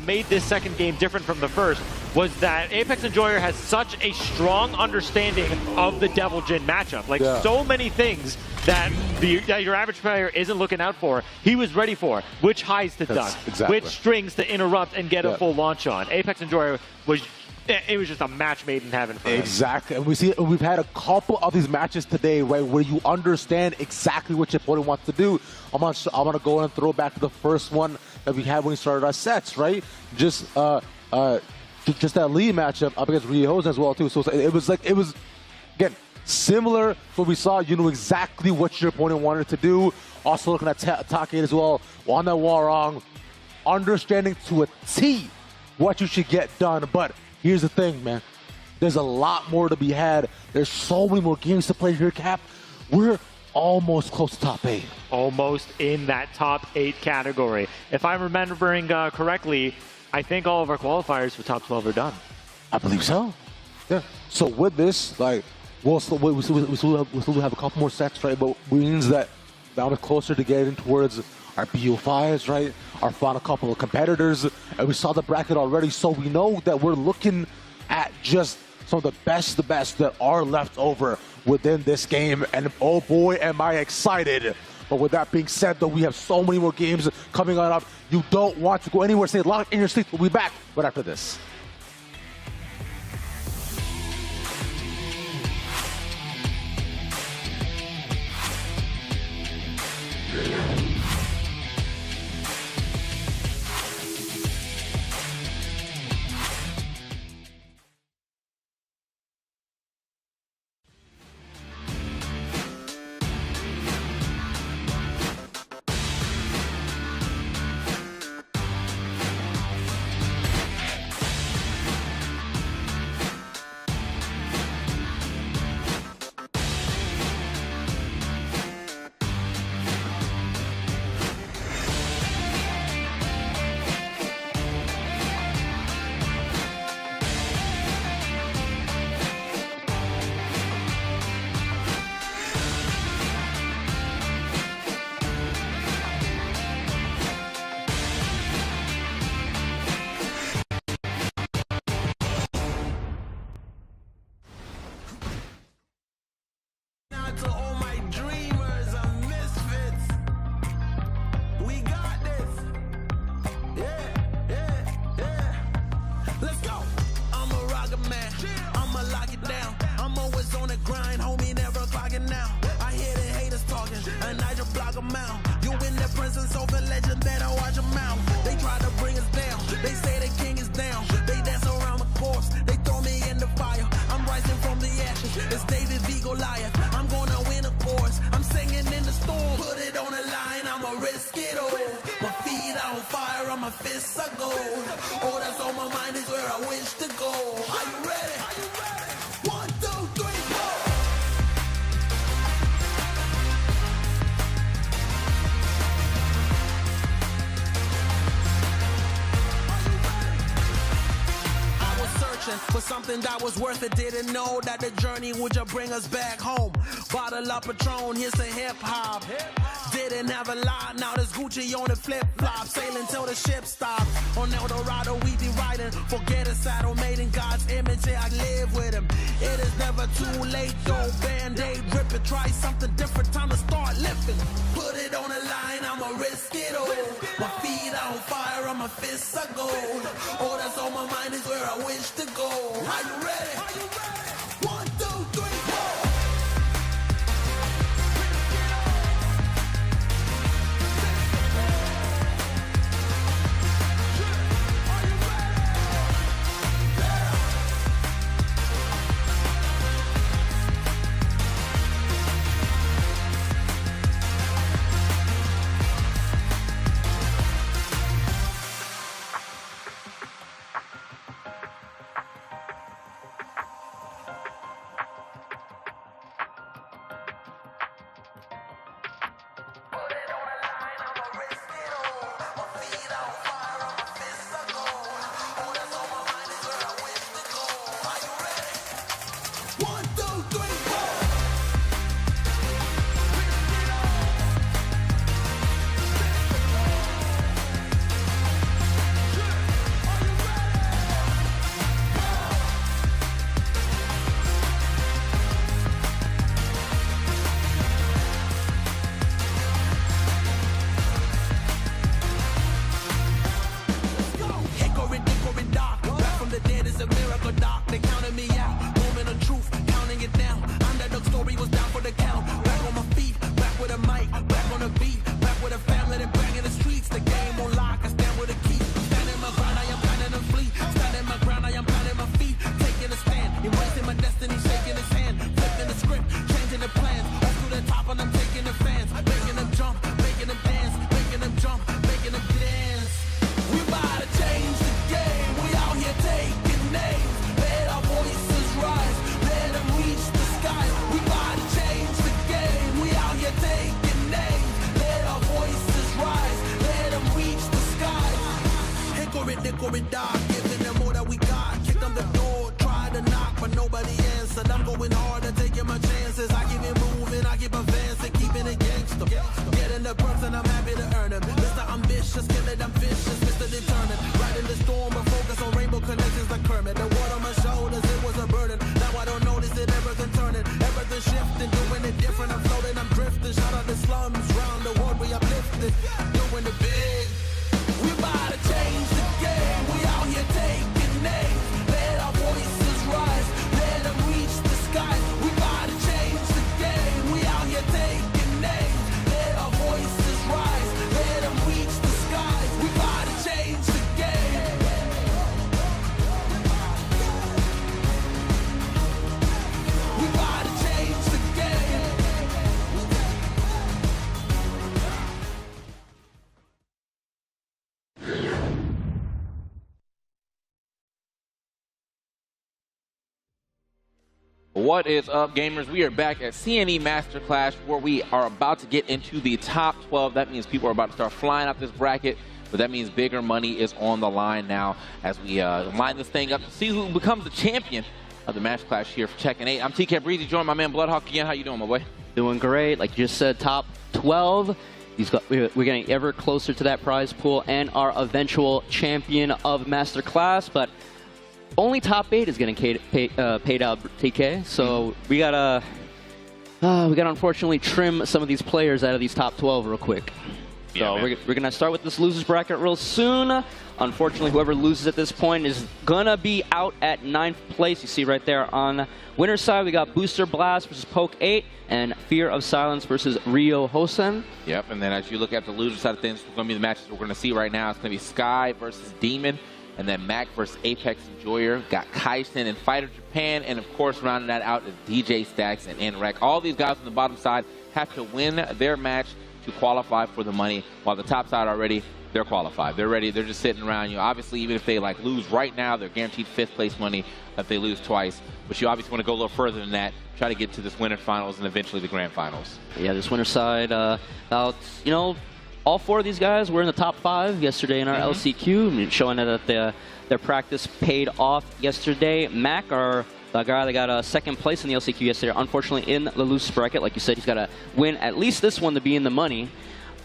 made this second game different from the first was that Apex Enjoyer has such a strong understanding of the Devil Jin matchup. Like so many things that your average player isn't looking out for, he was ready for. Which highs to duck, which strings to interrupt and get a full launch on. Apex Enjoyer was just a match made in heaven for him. Exactly. And we've had a couple of these matches today, right, where you understand exactly what your opponent wants to do. I'm gonna go and throw back to the first one that we had when we started our sets, right? Just that lead matchup up against Ryohosen as well too. So it was again similar to what we saw. You knew exactly what your opponent wanted to do. Also looking at Take as well on that Warong, understanding to a T what you should get done. But here's the thing, man. There's a lot more to be had. There's so many more games to play here, Cap. We're almost close to top 8. Almost in that top 8 category. If I'm remembering correctly, I think all of our qualifiers for top 12 are done. I believe so. Yeah. So with this, like, we still have a couple more sets, right? But means that now we're closer to getting towards our BO5s, right? Our final couple of competitors, and we saw the bracket already, so we know that we're looking at just some of the best that are left over within this game, and oh boy, am I excited. But with that being said, though, we have so many more games coming on up. You don't want to go anywhere. Stay locked in your seats. We'll be back right after this. For something that was worth it, didn't know that the journey would just bring us back home. Bottle up Patron, here's some hip-hop. Didn't have a lot, now there's Gucci on the flip-flop. Sailing till the ship stops. On El Dorado we be riding. Forget a saddle made in God's image, yeah, I live with him. It is never too late though, Band-Aid rip it. Try something different, time to start lifting. Put it on the line, I'ma risk it all. My feet are on fire, on my fists are gold. All that's on my mind is where I wish to go. Are you ready? 1, 2, 3, 4. nobody answered. I'm going hard and taking my chances. I keep it moving, I keep advancing, keeping it gangster. Getting the perks and I'm happy to earn them. Mr. Ambitious, kill it, I'm vicious, Mr. Determined. Riding the storm, but focus on rainbow connections like Kermit. The water on my shoulders, it was a burden. Now I don't notice it, everything turning, everything shifting, doing it different. I'm floating, I'm drifting. Shout out the slums, round the world we uplifted, doing it big. We about to change the game. We out here taking names. Let our voices rise. Let them reach the sky. We about to change the game. We out here taking names. Let our voices rise. Let them reach the sky. We about to change the game. We about to change the game. What is up, gamers? We are back at CNE Master Clash, where we are about to get into the top 12. That means people are about to start flying up this bracket, but that means bigger money is on the line now as we line this thing up to see who becomes the champion of the Master Clash here for Tekken 8. I'm TK Breezy, joined my man Bloodhawk again. How you doing, my boy? Doing great. Like you just said, top 12. We're getting ever closer to that prize pool and our eventual champion of Master Class, but only top 8 is getting paid out, TK. So we gotta unfortunately trim some of these players out of these top 12 real quick. So we're gonna start with this losers bracket real soon. Unfortunately, whoever loses at this point is gonna be out at 9th place. You see right there on winner's side, we got Booster Blast versus Poke 8 and Fear of Silence versus Rio Hosen. Yep, and then as you look at the loser side of things, it's gonna be the matches we're gonna see right now. It's gonna be Sky versus Demon. And then Mac versus Apex Enjoyer, got Kaisen and Fighter Japan, and of course rounding that out is DJ Stacks and NREC. All these guys on the bottom side have to win their match to qualify for the money, while the top side already, they're qualified. They're ready, they're just sitting around. You know, obviously, even if they like lose right now, they're guaranteed 5th place money if they lose twice. But you obviously want to go a little further than that, try to get to this winter finals and eventually the grand finals. Yeah, this winter side, you know, all 4 of these guys were in the top 5 yesterday in our LCQ, showing that their practice paid off yesterday. Mac, the guy that got 2nd place in the LCQ yesterday, unfortunately in the loose bracket. Like you said, he's got to win at least this one to be in the money.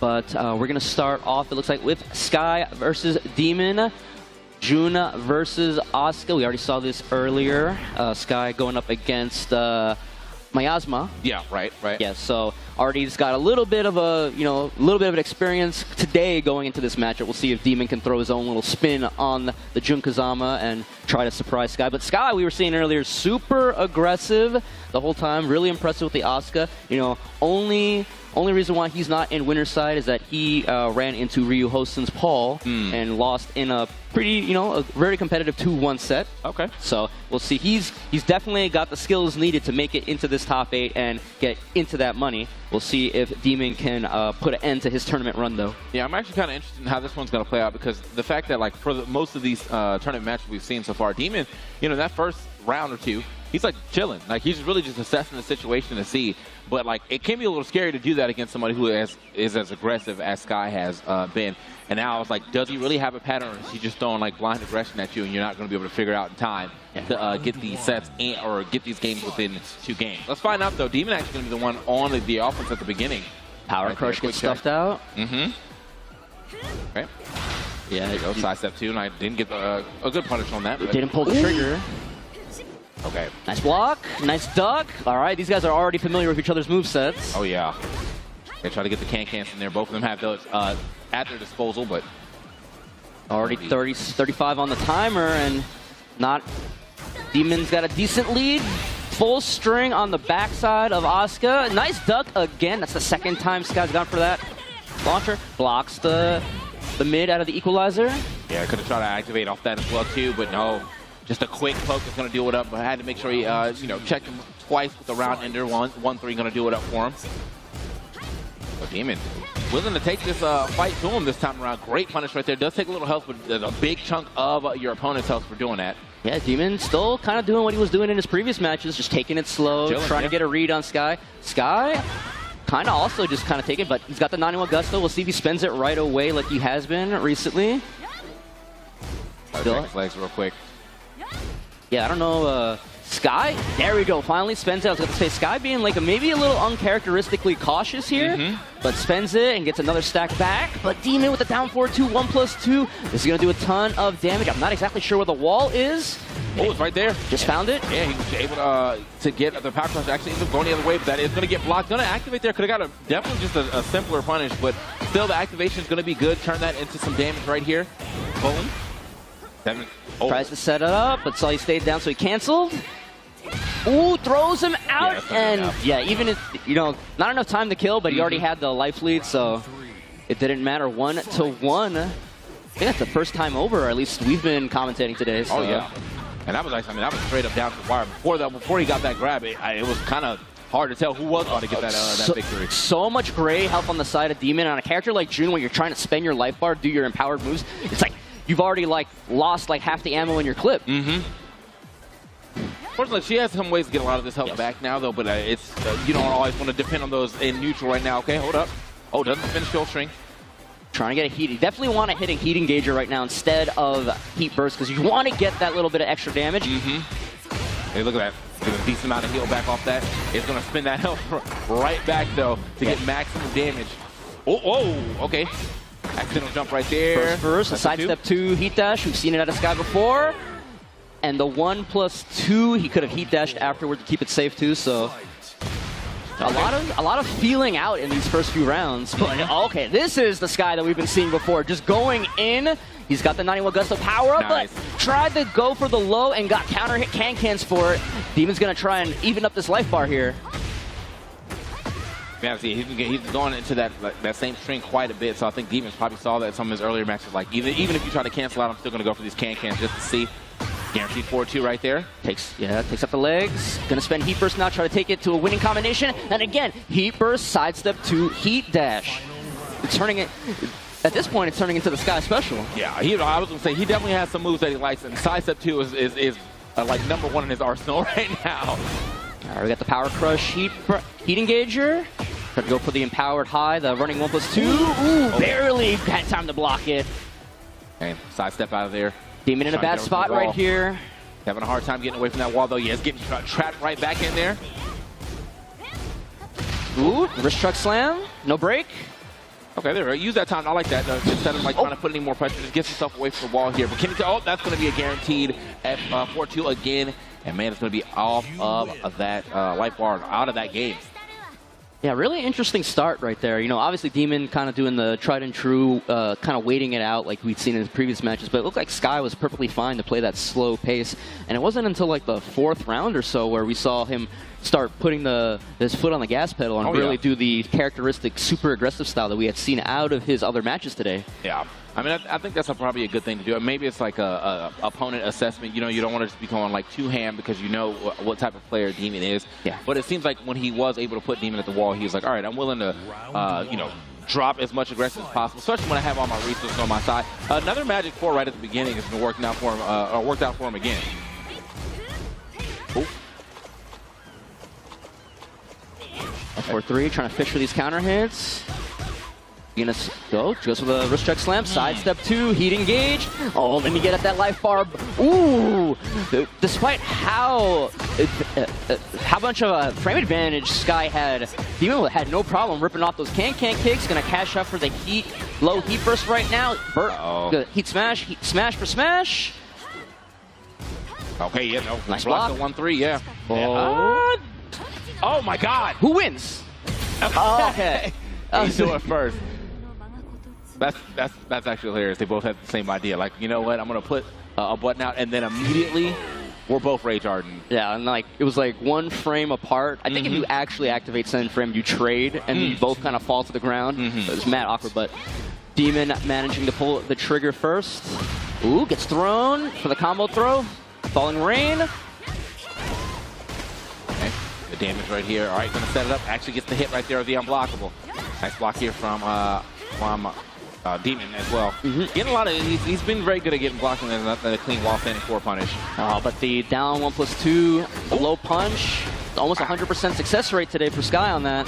But we're going to start off, it looks like, with Sky versus Demon. June versus Asuka. We already saw this earlier. Sky going up against Miasma. Yeah, right. Yeah, so already's got a little bit of an experience today going into this matchup. We'll see if Demon can throw his own little spin on the Jun Kazama and try to surprise Sky. But Sky, we were seeing earlier, super aggressive the whole time. Really impressive with the Asuka. You know, only reason why he's not in winner's side is that he ran into Ryu Hosen's Paul and lost in a pretty, a very competitive 2-1 set. Okay. So we'll see. He's definitely got the skills needed to make it into this top 8 and get into that money. We'll see if Demon can put an end to his tournament run, though. Yeah, I'm actually kind of interested in how this one's going to play out, because the fact that, like, for most of these tournament matches we've seen so far, Demon, that first round or two, he's like chilling. Like, he's really just assessing the situation to see. But like, it can be a little scary to do that against somebody who is as aggressive as Sky has been. And now I was like, does he really have a pattern, or is he just throwing like blind aggression at you and you're not going to be able to figure it out in time to get these sets or get these games within 2 games? Let's find out though. Demon actually going to be the one on the offense at the beginning. Power Crush gets stuffed out. Okay. Yeah, there you go. Sidestep 2, and I didn't get a good punish on that. But didn't pull the trigger. Okay. Nice block, nice duck. All right, these guys are already familiar with each other's movesets. Oh, yeah. They try to get the can-cans in there. Both of them have those at their disposal, but... Already 35 on the timer, and not... Demon's got a decent lead. Full string on the backside of Asuka. Nice duck again. That's the 2nd time Sky's gone for that. Launcher blocks the mid out of the equalizer. Yeah, could have tried to activate off that as well, too, but no. Just a quick poke is going to do it up, but I had to make sure he, checked him twice with the round ender. 1-3 going to do it up for him. So Demon willing to take this fight to him this time around. Great punish right there. Does take a little health, but there's a big chunk of your opponent's health for doing that. Yeah, Demon still kind of doing what he was doing in his previous matches, just taking it slow, trying to get a read on Sky. Sky kind of also just kind of taking, but he's got the 91 Gusto. We'll see if he spends it right away like he has been recently. Still legs real quick. Yeah, I don't know. Sky, there we go, finally spends it. I was going to say, Sky being like maybe a little uncharacteristically cautious here, but spends it and gets another stack back. But Demon with the down 4-2, 1+2. This is going to do a ton of damage. I'm not exactly sure where the wall is. Oh, it's right there. Just found it. Yeah, he was able to get the power crush. Actually ended up going the other way, but that is going to get blocked. Going to activate there. Could have got definitely just a simpler punish, but still the activation is going to be good. Turn that into some damage right here. Boom. Tries to set it up, but saw he stayed down, so he canceled. Ooh, throws him out, yeah, even if, you know, not enough time to kill, but he already had the life lead, so it didn't matter. 1-1. I think that's the first time over, or at least we've been commentating today. So. Oh, yeah. And that was like, I mean, that was straight up down to the wire. Before he got that grab, it was kind of hard to tell who was going to get that victory. So much gray health on the side of Demon. On a character like June, when you're trying to spend your life bar, do your empowered moves, it's like you've already like lost like half the ammo in your clip. Fortunately, she has some ways to get a lot of this health back now, though, but it's you don't always want to depend on those in neutral right now. Okay, hold up. Oh, doesn't finish kill string. Trying to get a heat. You definitely want to hit a heat engager right now instead of heat burst because you want to get that little bit of extra damage. Hey, look at that. Get a decent amount of heal back off that. It's going to spin that health right back, though, to get maximum damage. Oh, okay. Accidental jump right there. First, a sidestep 2 heat dash. We've seen it out of Sky before. And the 1+2, he could have heat dashed afterward to keep it safe too. So a lot of feeling out in these first few rounds. But okay, this is the Sky that we've been seeing before. Just going in. He's got the 91 Gusto power up, but tried to go for the low and got counter hit can-cans for it. Demon's gonna try and even up this life bar here. Yeah, see, he's going into that same string quite a bit, so I think Demons probably saw that in some of his earlier matches. Like, even if you try to cancel out, I'm still going to go for these can-cans just to see. Guaranteed 4-2 right there. Takes up the legs. Gonna spend Heat Burst now, try to take it to a winning combination. And again, Heat Burst, sidestep 2, Heat Dash. It's turning it, at this point, it's turning into the Sky special. Yeah, I was going to say, he definitely has some moves that he likes, and sidestep 2 is like #1 in his arsenal right now. All right, we got the Power Crush Heat Engager. Try to go for the Empowered High, the running 1+2. Ooh, barely had time to block it. And sidestep out of there. Demon in a bad spot right here. Having a hard time getting away from that wall, though. Yes, getting trapped right back in there. Ooh, wrist truck slam. No break. Okay, there we go. Use that time. I like that. Instead of like trying to put any more pressure, just gets himself away from the wall here. But can he tell? Oh, that's going to be a guaranteed F4-2 again. And man, it's going to be off of that life bar, out of that game. Yeah, really interesting start right there. You know, obviously Demon kind of doing the tried and true, kind of waiting it out like we'd seen in his previous matches, but it looked like Sky was perfectly fine to play that slow pace. And it wasn't until like the 4th round or so where we saw him start putting his foot on the gas pedal and really do the characteristic super aggressive style that we had seen out of his other matches today. Yeah. I mean, I think that's probably a good thing to do. Maybe it's like a opponent assessment. You know, you don't want to just be going like too ham because you know what type of player Demon is. Yeah. But it seems like when he was able to put Demon at the wall, he was like, all right, I'm willing to, you know, drop as much aggression as possible, especially when I have all my resources on my side. Another Magic 4 right at the beginning has been working out for him, or worked out for him again. Ooh. 4-3, trying to fish for these counter hits. Gonna go, goes for the wrist check slam, sidestep 2, heat engage. Oh, let me get at that life bar. Ooh! Despite how much of a frame advantage Sky had, Demon had no problem ripping off those can-can kicks. Gonna cash out for the low heat burst right now. Heat smash for smash. Okay, yeah, no. Nice block. The 1-3, yeah. Oh my God! Who wins? Okay. He's doing it first. That's actually hilarious. They both had the same idea. Like, you know what? I'm gonna put a button out, and then immediately we're both rage hardened. Yeah, and like it was like 1 frame apart. I think if you actually activate send frame, you trade, and you both kind of fall to the ground. It was mad awkward, but Demon managing to pull the trigger first. Ooh, gets thrown for the combo throw. Falling rain. Okay, the damage right here. All right, gonna set it up. Actually gets the hit right there of the unblockable. Nice block here from Demon as well. Getting a lot of, he's been very good at getting blocking the clean wall standing 4 punish. Oh, but the down 1+2, the low punch, almost 100% success rate today for Sky on that.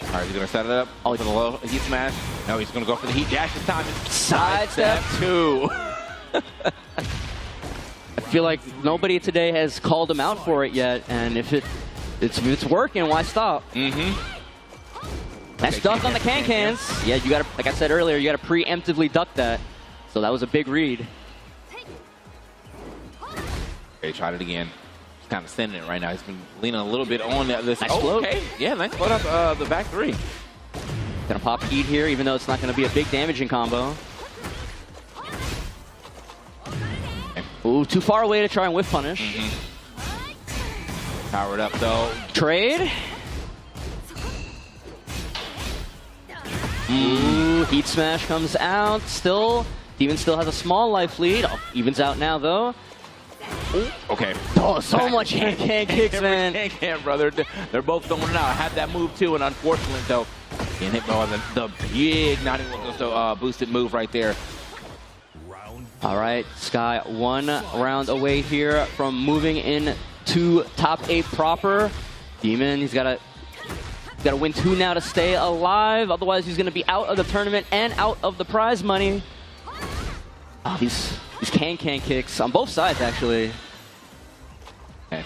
All right, he's gonna set it up. Oh, for the low heat smash. No, he's gonna go for the heat dash this time. Sidestep 2. feel like nobody today has called him out for it yet, and if it's working, why stop? Nice duck on the can-cans. Yeah, you gotta, like I said earlier, you gotta preemptively duck that. So that was a big read. Okay, tried it again. He's kind of sending it right now. He's been leaning a little bit on this. Nice float. Okay, yeah, nice float up the back three. Gonna pop heat here, even though it's not gonna be a big damaging combo. Ooh, too far away to try and whiff punish. Powered up though. Trade. Ooh, heat smash comes out. Still, Demon still has a small life lead. Oh, evens out now though. Ooh, okay. Oh, so much hand kicks, man. Can, brother. They're both throwing it out. I had that move too, and unfortunately though, getting hit by the big 91 boosted move right there. All right, Sky, one round away here from moving in to top 8 proper. Demon, he's got to win 2 now to stay alive. Otherwise, he's going to be out of the tournament and out of the prize money. Oh, these can kicks on both sides, actually. Okay.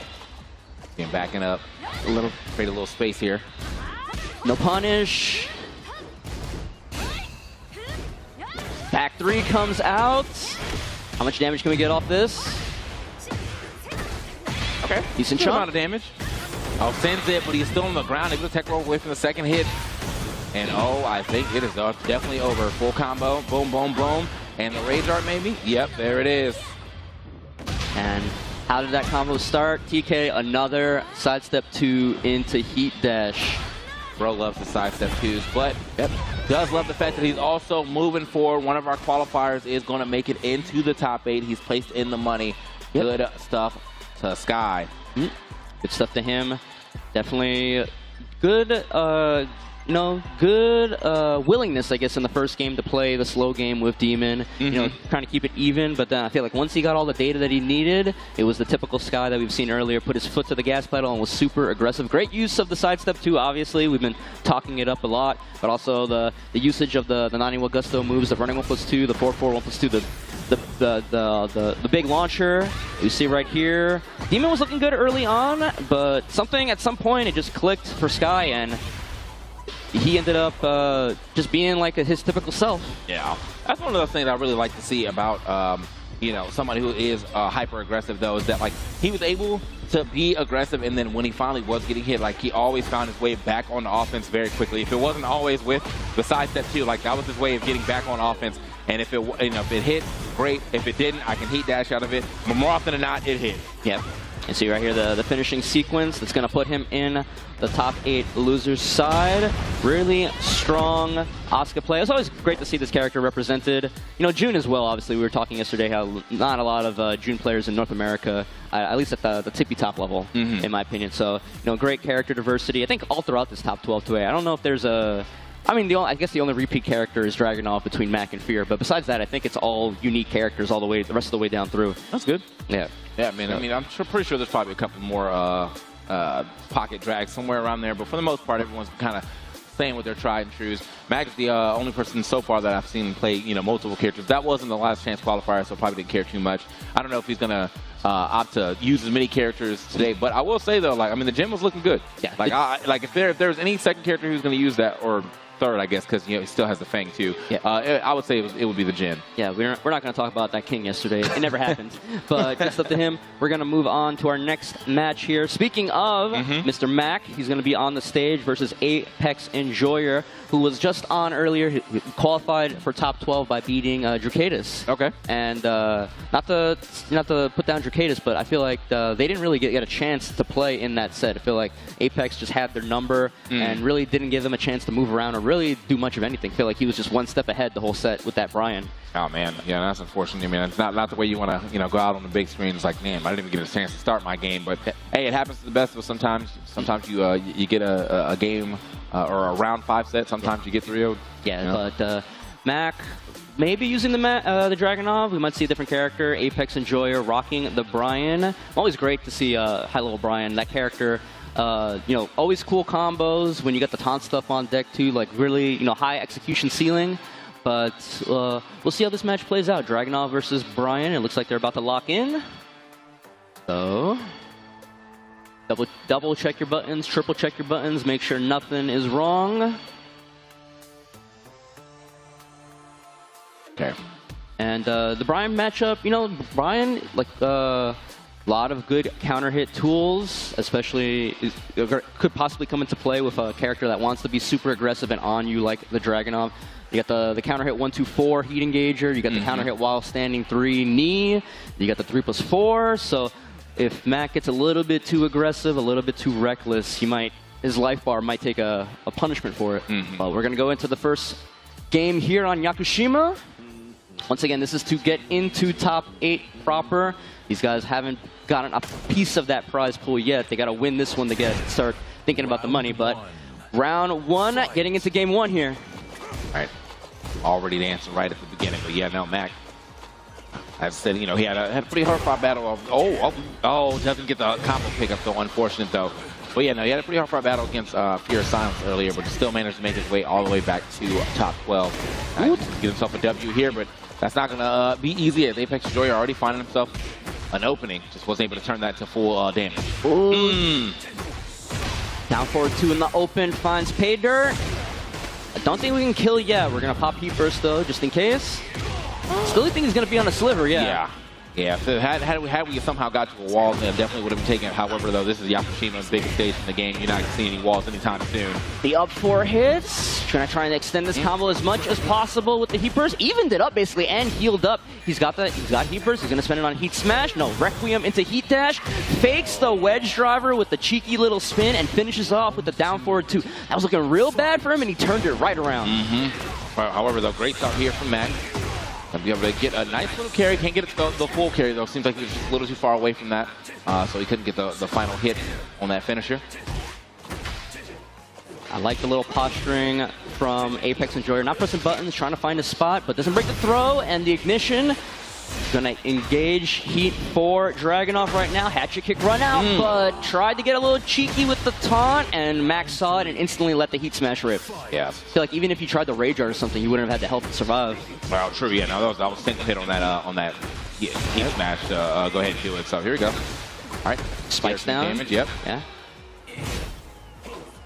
Again, backing up. Create a little space here. No punish. Back 3 comes out. How much damage can we get off this? Okay. Decent Good chunk. amount of damage. Oh, sends it, but he's still on the ground. Able to tech roll away from the second hit. And oh, I think it is definitely over. Full combo. Boom, boom, boom. And the rage art maybe? Yep, there it is. And how did that combo start? TK, another sidestep 2 into heat dash. Bro loves the sidestep 2s, but does love the fact that he's also moving forward. One of our qualifiers is going to make it into the top 8. He's placed in the money. Good stuff to Sky. Good stuff to him. Definitely good, good willingness, I guess, in the first game to play the slow game with Demon. You know, trying to keep it even, but then I feel like once he got all the data that he needed, it was the typical Sky that we've seen earlier. Put his foot to the gas pedal and was super aggressive. Great use of the sidestep too, obviously. We've been talking it up a lot, but also the usage of the 91 Gusto moves, the running 1+2, the 4-4, 1+2, the big launcher you see right here. Demon was looking good early on, but something at some point it just clicked for Sky, and he ended up just being like his typical self. Yeah, that's one of those things I really like to see about somebody who is hyper aggressive though, is that like he was able to be aggressive, and then when he finally was getting hit, like he always found his way back on the offense very quickly. If it wasn't always with the sidestep 2, like that was his way of getting back on offense. And if it if it hit, great. If it didn't, I can heat dash out of it. But more often than not, it hit. Yep. And see right here the finishing sequence that's going to put him in the top 8 losers side. Really strong Asuka play. It's always great to see this character represented. You know, June as well, obviously. We were talking yesterday how not a lot of June players in North America, at least at the tippy top level, in my opinion. So, great character diversity. I think all throughout this top 12 2A. I don't know if there's a... I mean, I guess the only repeat character is Dragunov between Mac and Fear, but besides that, I think it's all unique characters all the way, the rest of the way down through. That's good. Yeah. Yeah, I'm pretty sure there's probably a couple more pocket drags somewhere around there, but for the most part, everyone's kind of staying with their tried and trues. Mac is the only person so far that I've seen play, multiple characters. That wasn't the last chance qualifier, so probably didn't care too much. I don't know if he's gonna opt to use as many characters today, but I will say though, the gym was looking good. Yeah. If there's any second character who's gonna use that, or third, I guess, because he still has the Fang too. Yeah. I would say it would be the Jin. Yeah, we're not going to talk about that King yesterday. It never happened. But just up to him. We're going to move on to our next match here. Speaking of Mr. Mac, he's going to be on the stage versus Apex Enjoyer, who was just on earlier. He qualified for top 12 by beating Drukatus. Okay. And not to put down Drukatus, but I feel like they didn't really get a chance to play in that set. I feel like Apex just had their number and really didn't give them a chance to move around or really do much of anything. I feel like he was just one step ahead the whole set with that Brian. Oh man, yeah, that's unfortunate. It's not the way you want to go out on the big screen. It's like, man, I didn't even get a chance to start my game. But hey, it happens to the best of us sometimes. Sometimes you get a game or a round 5 set. Sometimes you get 3-0. Yeah, but Mac maybe using the Dragunov. We might see a different character. Apex Enjoyer rocking the Brian. Always great to see high level Brian. That character. Always cool combos when you got the taunt stuff on deck too, like really, high execution ceiling. But we'll see how this match plays out. Dragunov versus Brian. It looks like they're about to lock in. So, double check your buttons, triple check your buttons, make sure nothing is wrong. Okay. And the Brian matchup, you know, Brian, like, a lot of good counter hit tools, especially could possibly come into play with a character that wants to be super aggressive and on you, like the Dragunov. You got the counter hit 1-2-4 heat engager. You got the counter hit while standing 3 knee. You got the 3+4. So if Mac gets a little bit too aggressive, a little bit too reckless, his life bar might take a punishment for it. But we're gonna go into the first game here on Yakushima. Once again, this is to get into top 8 proper. These guys haven't gotten a piece of that prize pool yet. They got to win this one to start thinking about the money. But round 1, getting into game 1 here. All right. Already dancing right at the beginning. But yeah, now Mac, as I said, you know, he had a pretty hard-fought battle. Doesn't get the combo pickup, though. Unfortunate, though. But yeah, no, he had a pretty hard-fought battle against Fear of Silence earlier, but still managed to make his way all the way back to top 12. Get himself a W here, but that's not going to be easy, as Apex Joy already finding himself an opening. Just wasn't able to turn that to full damage. Down forward 2 in the open, finds Pay Dirt. I don't think we can kill yet. We're going to pop Heat Burst, though, just in case. Still think he's going to be on the sliver, yeah. Yeah, so had we somehow got to a wall, then definitely would have been taken. However, though, this is Yakushima's biggest stage in the game. You're not going to see any walls anytime soon. The up 4 hits. Trying to extend this combo as much as possible with the Heat Burst. Evened it up, basically, and healed up. He's got Heat Burst. He's going to spend it on Heat Smash. No, Requiem into Heat Dash. Fakes the Wedge Driver with the cheeky little spin and finishes off with the down forward 2. That was looking real bad for him, and he turned it right around. However, though, great start here from Mac. Be able to get a nice little carry. Can't get the full carry, though. Seems like he was just a little too far away from that, so he couldn't get the final hit on that finisher. I like the little posturing from Apex Enjoyer. Not pressing buttons, trying to find a spot, but doesn't break the throw, and the ignition. Gonna engage Heat for Dragunov right now. Hatchet kick run out, but tried to get a little cheeky with the taunt, and Max saw it and instantly let the Heat Smash rip. Yeah. I feel like even if you tried the Rage Art or something, you wouldn't have had the help to survive. Well, true, yeah. No, that was single hit on that Heat Smash to go ahead and do it. So here we go. All right. Spikes down. Damage, yep. Yeah.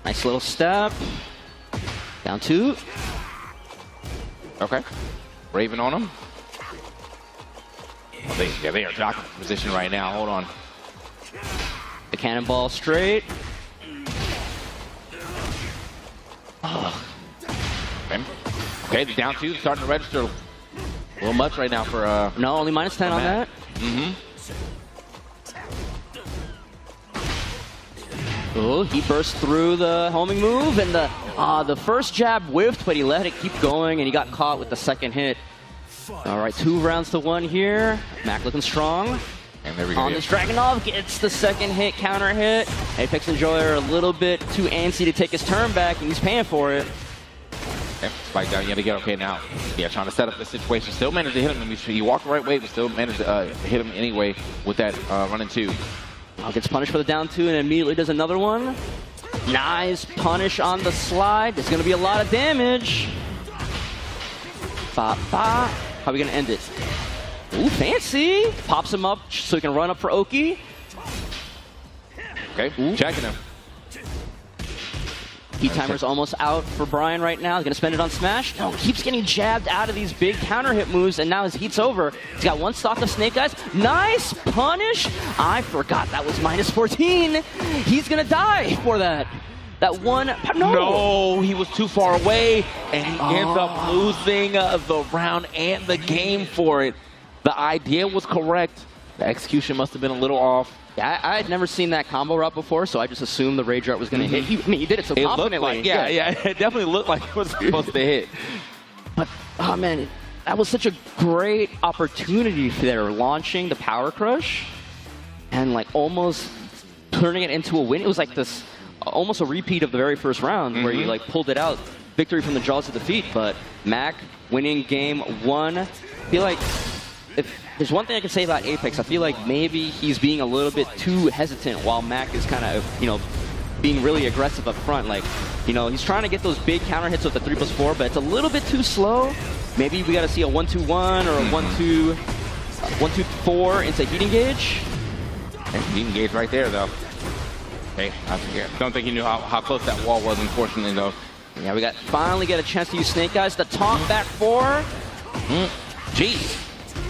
Nice little step. Down 2. Okay. Raven on him. They are jockeying position right now. Hold on. The cannonball straight. Okay, the down 2 starting to register a little much right now for No, only -10 on that. Oh, he burst through the homing move, and the first jab whiffed, but he let it keep going, and he got caught with the second hit. All right, 2 rounds to 1 here. Mac looking strong. And there we go. On this Dragunov, gets the second hit, counter hit. Apex Enjoyer a little bit too antsy to take his turn back, and he's paying for it. Okay, spike down yet again. Okay, now, yeah, trying to set up the situation. Still managed to hit him. He walked the right way, but still managed to hit him anyway with that running 2. Gets punished for the down 2 and immediately does another one. Nice punish on the slide. There's going to be a lot of damage. How are we going to end it? Ooh, fancy. Pops him up so he can run up for Oki. Okay, checking him. Heat timer's almost out for Brian right now. He's going to spend it on Smash. No, keeps getting jabbed out of these big counter hit moves, and now his heat's over. He's got 1 stock of Snake Eyes. Nice punish. I forgot that was -14. He's going to die for that. That one. No, he was too far away, and he ends up losing the round and the game for it. The idea was correct. The execution must have been a little off. Yeah, I had never seen that combo route before, so I just assumed the Rage Art was going to hit. He did it so confidently. Like, yeah, it definitely looked like it was supposed to hit. But, oh man, that was such a great opportunity there, launching the Power Crush and like almost turning it into a win. It was like this, almost a repeat of the very first round where you like pulled it out. Victory from the jaws of defeat, but Mac winning game 1. I feel like if there's one thing I can say about Apex, I feel like maybe he's being a little bit too hesitant while Mac is kind of, you know, being really aggressive up front. Like, you know, he's trying to get those big counter hits with the 3+4, but it's a little bit too slow. Maybe we got to see a 1-2-1 or a 1-2-4 into heat engage. He engaged right there, though. Okay, I don't think he knew how close that wall was, unfortunately, though. Yeah, we finally get a chance to use Snake Eyes. The taunt back four. Jeez.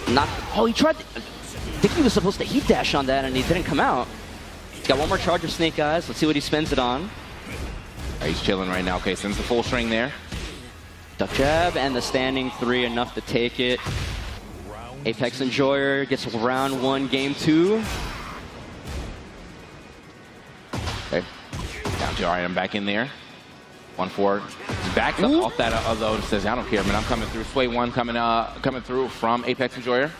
He tried to, I think he was supposed to heat dash on that and he didn't come out. He's got one more charge of Snake Eyes. Let's see what he spends it on. He's chilling right now. Okay, sends the full string there. Duck jab and the standing 3 enough to take it. Apex Enjoyer gets round 1, game 2. Okay. Down to I'm back in there. 1-4. Backs up off that though and says, I don't care, man. I'm coming through. Sway 1 coming through from Apex Enjoyer.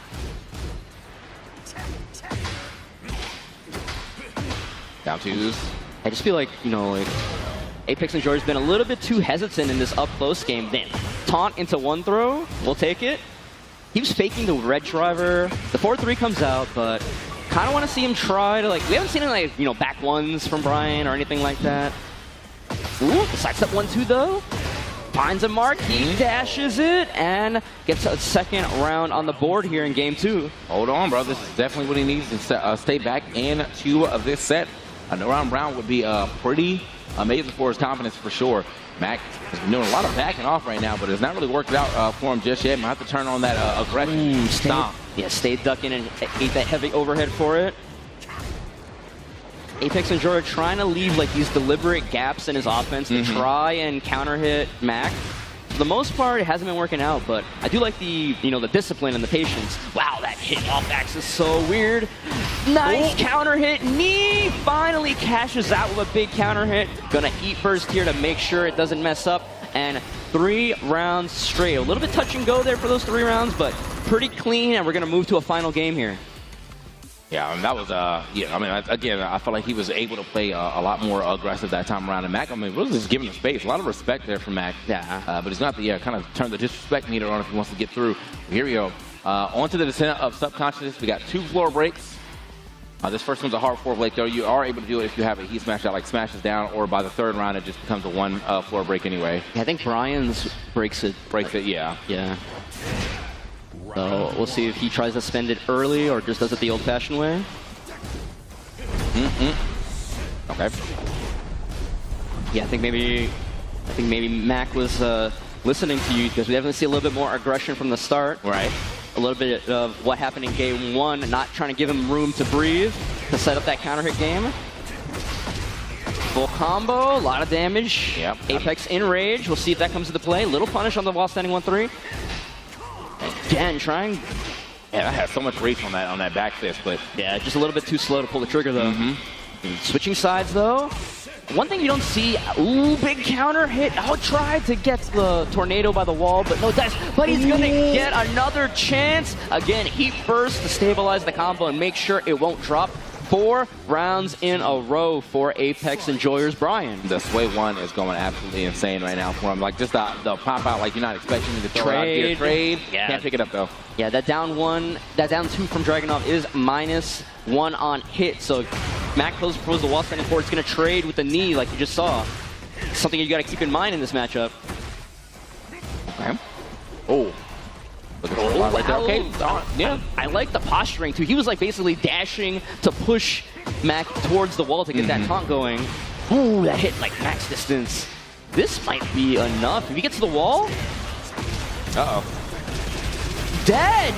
Down twos. I just feel like, Apex Enjoyer's been a little bit too hesitant in this up-close game. Then taunt into 1 throw. We'll take it. He was faking the red driver. The 4-3 comes out, but kind of want to see him try to, we haven't seen any, back ones from Brian or anything like that. Ooh, the sidestep 1-2 though. Finds a mark, he dashes it, and gets a second round on the board here in game 2. Hold on, bro. This is definitely what he needs to stay back into this set. Around round would be pretty amazing for his confidence for sure. Mac has been doing a lot of backing off right now, but it's not really worked out for him just yet. Might have to turn on that aggression. Stomp. Yeah, stayed ducking and ate that heavy overhead for it. Apex Enjoyer trying to leave these deliberate gaps in his offense to try and counter hit Mac. For the most part, it hasn't been working out, but I do like the the discipline and the patience. Wow, that hit off axis is so weird. Nice counter hit. Knee finally cashes out with a big counter hit. Gonna eat first here to make sure it doesn't mess up. And 3 rounds straight. A little bit touch and go there for those 3 rounds, but pretty clean, and we're gonna move to a final game here. Yeah, that was, again, I felt like he was able to play a lot more aggressive that time around. And Mac, really just giving him space. A lot of respect there from Mac. Yeah. But he's not kind of turn the disrespect meter on if he wants to get through. Here we go. On to the descent of subconsciousness. We got 2 floor breaks. This first one's a hard floor break, though. You are able to do it if you have a heat smash that smashes down, or by the 3rd round, it just becomes a 1 floor break anyway. Yeah, I think Brian's breaks it. Breaks it, yeah. Yeah. So we'll see if he tries to spend it early or just does it the old-fashioned way. Okay. Yeah, I think maybe Mac was listening to you because we definitely see a little bit more aggression from the start. Right. A little bit of what happened in game 1, not trying to give him room to breathe to set up that counter hit game. Full combo, a lot of damage. Yep. Apex in rage. We'll see if that comes into play. Little punish on the wall standing 1-3. Again, trying. Yeah, I had so much reach on that back fist, but yeah, just a little bit too slow to pull the trigger though. Switching sides though. One thing you don't see, big counter hit. I'll try to get the tornado by the wall, but no dice. But he's gonna get another chance. Again, heat first to stabilize the combo and make sure it won't drop. 4 rounds in a row for Apex Enjoyers Brian. The Sway 1 is going absolutely insane right now for him. Just the pop out, you're not expecting him to throw out here. Trade. Yeah. Can't pick it up though. Yeah, that down 2 from Dragunov is -1 on hit. So Mac closes the wall standing forward. It's going to trade with the knee like you just saw. Something you got to keep in mind in this matchup. Okay. Oh. Look at that right there. Okay. Yeah. I like the posturing too. He was basically dashing to push Mac towards the wall to get that taunt going. Ooh, that hit max distance. This might be enough. If he gets to the wall. Uh-oh. Dead!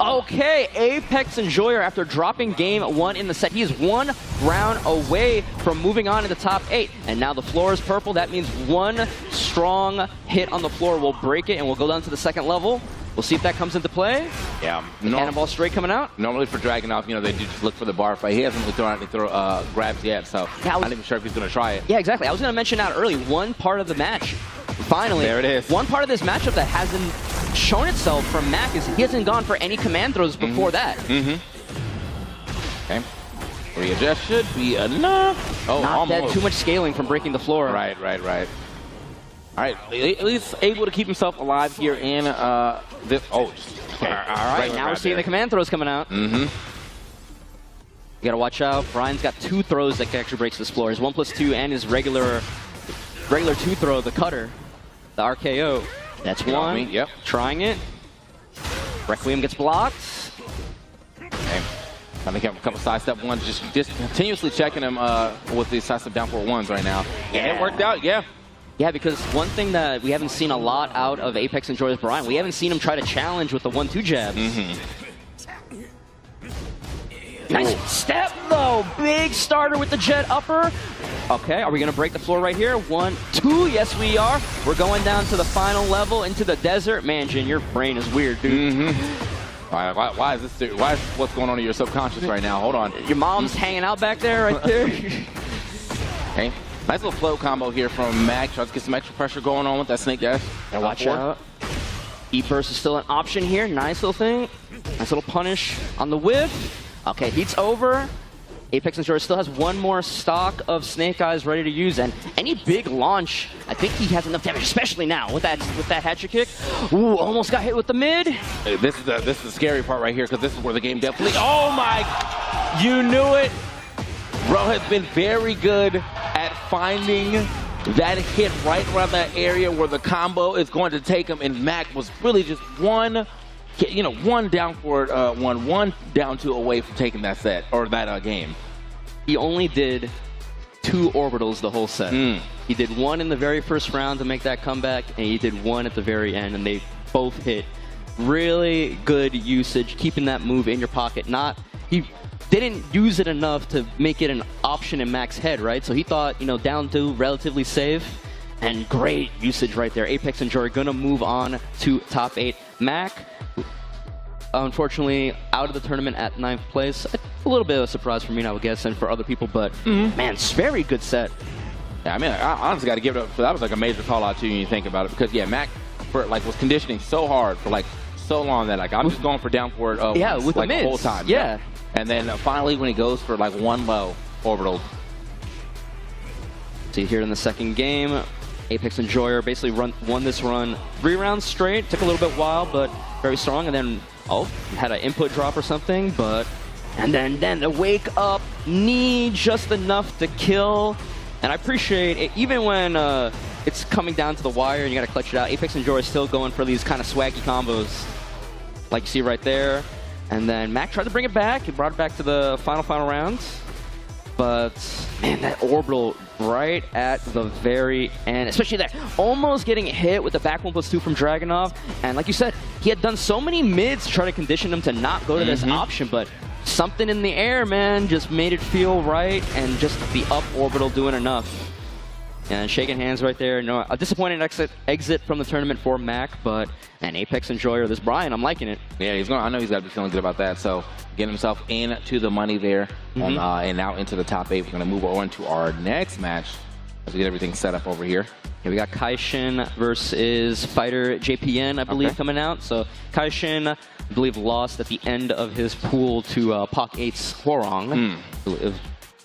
Okay, Apex Enjoyer, after dropping game 1 in the set, he is 1 round away from moving on to the top 8. And now the floor is purple. That means 1 strong hit on the floor will break it, and we'll go down to the 2nd level. We'll see if that comes into play. Yeah. Cannonball straight coming out. Normally for Dragunov, they do just look for the bar fight. He hasn't really thrown out any grabs yet, so I'm not even sure if he's going to try it. Yeah, exactly. I was going to mention that early. One part of the match, finally. There it is. One part of this matchup that hasn't shown itself from Mac is he hasn't gone for any command throws before that. Okay. Readjust should be enough. Oh, Not almost. that too much scaling from breaking the floor. Right. All right, at least able to keep himself alive here in this. Oh, okay. All right, now we're seeing the command throws coming out. You gotta watch out. Brian's got 2 throws that actually breaks this floor. His 1+2 and his regular 2 throw, the cutter, the RKO. That's 1. Yep. Trying it. Requiem gets blocked. Okay. I think I have a couple sidestep ones, just continuously checking him with the sidestep down forward ones right now. Yeah. And it worked out, yeah. Yeah, because one thing that we haven't seen a lot out of Apex and Joyous Brian, we haven't seen him try to challenge with the 1-2 jabs. Nice step, though. Big starter with the jet upper. Okay, are we going to break the floor right here? 1, 2. Yes, we are. We're going down to the final level into the desert. Man, Jin, your brain is weird, dude. Why is this? Why is what's going on in your subconscious right now? Hold on. Your mom's hanging out back there, right there. Okay. Nice little float combo here from Mac. Tries to get some extra pressure going on with that snake dash. Watch out. E-burst is still an option here. Nice little thing. Nice little punish on the whiff. Okay, heat's over. Apex and Joyous still has one more stock of Snake Eyes ready to use, and any big launch, I think he has enough damage, especially now with that hatchet kick. Ooh, almost got hit with the mid. This is the scary part right here, because this is where the game definitely. Oh my! You knew it. Bro has been very good at finding that hit right around that area where the combo is going to take him, and Mac was really just one down forward, one down two away from taking that set, or that game. He only did 2 orbitals the whole set. He did 1 in the very first round to make that comeback, and he did 1 at the very end, and they both hit. Really good usage, keeping that move in your pocket. He didn't use it enough to make it an option in Mac's head, right? So he thought, down 2, relatively safe, and great usage right there. Apex and Jory gonna move on to top 8. Mac, unfortunately, out of the tournament at 9th place. A little bit of a surprise for me, I would guess, and for other people, but man, it's a very good set. Yeah, I mean, I honestly got to give it up. That was like a major call out too when you think about it, because yeah, Mac was conditioning so hard for so long that I'm just going for down forward with the mids. whole time. Yeah. And then finally when he goes for 1 low orbital. See here in the second game, Apex and Joyer basically won this run 3 rounds straight. Took a little bit while, but very strong. And then had an input drop or something, and then the wake up knee just enough to kill. And I appreciate it, even when it's coming down to the wire and you gotta clutch it out. Apex and Joy is still going for these kind of swaggy combos, like you see right there. And then Mac tried to bring it back. He brought it back to the final rounds. But man, that orbital right at the very end, especially that almost getting hit with the back 1+2 from Dragunov. And like you said, he had done so many mids to try to condition him to not go to this option, but something in the air, man, just made it feel right, and just the up orbital doing enough. And shaking hands right there. No, a disappointing exit from the tournament for Mac, but an Apex enjoyer. This Brian, I'm liking it. Yeah, I know he's got to be feeling good about that. So getting himself into the money there, and now into the top 8. We're going to move on to our next match as we get everything set up over here. Yeah, we got Kaishin versus Fighter JPN, I believe, coming out. So Kaishin, I believe, lost at the end of his pool to Pak 8's Hwoarang.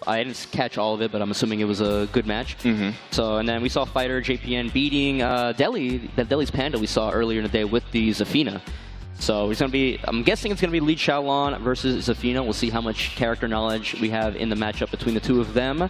I didn't catch all of it, but I'm assuming it was a good match. So, and then we saw Fighter JPN beating Delhi's Panda we saw earlier in the day with the Zafina. So it's going to be, I'm guessing it's going to be Li Xiaolon versus Zafina. We'll see how much character knowledge we have in the matchup between the two of them.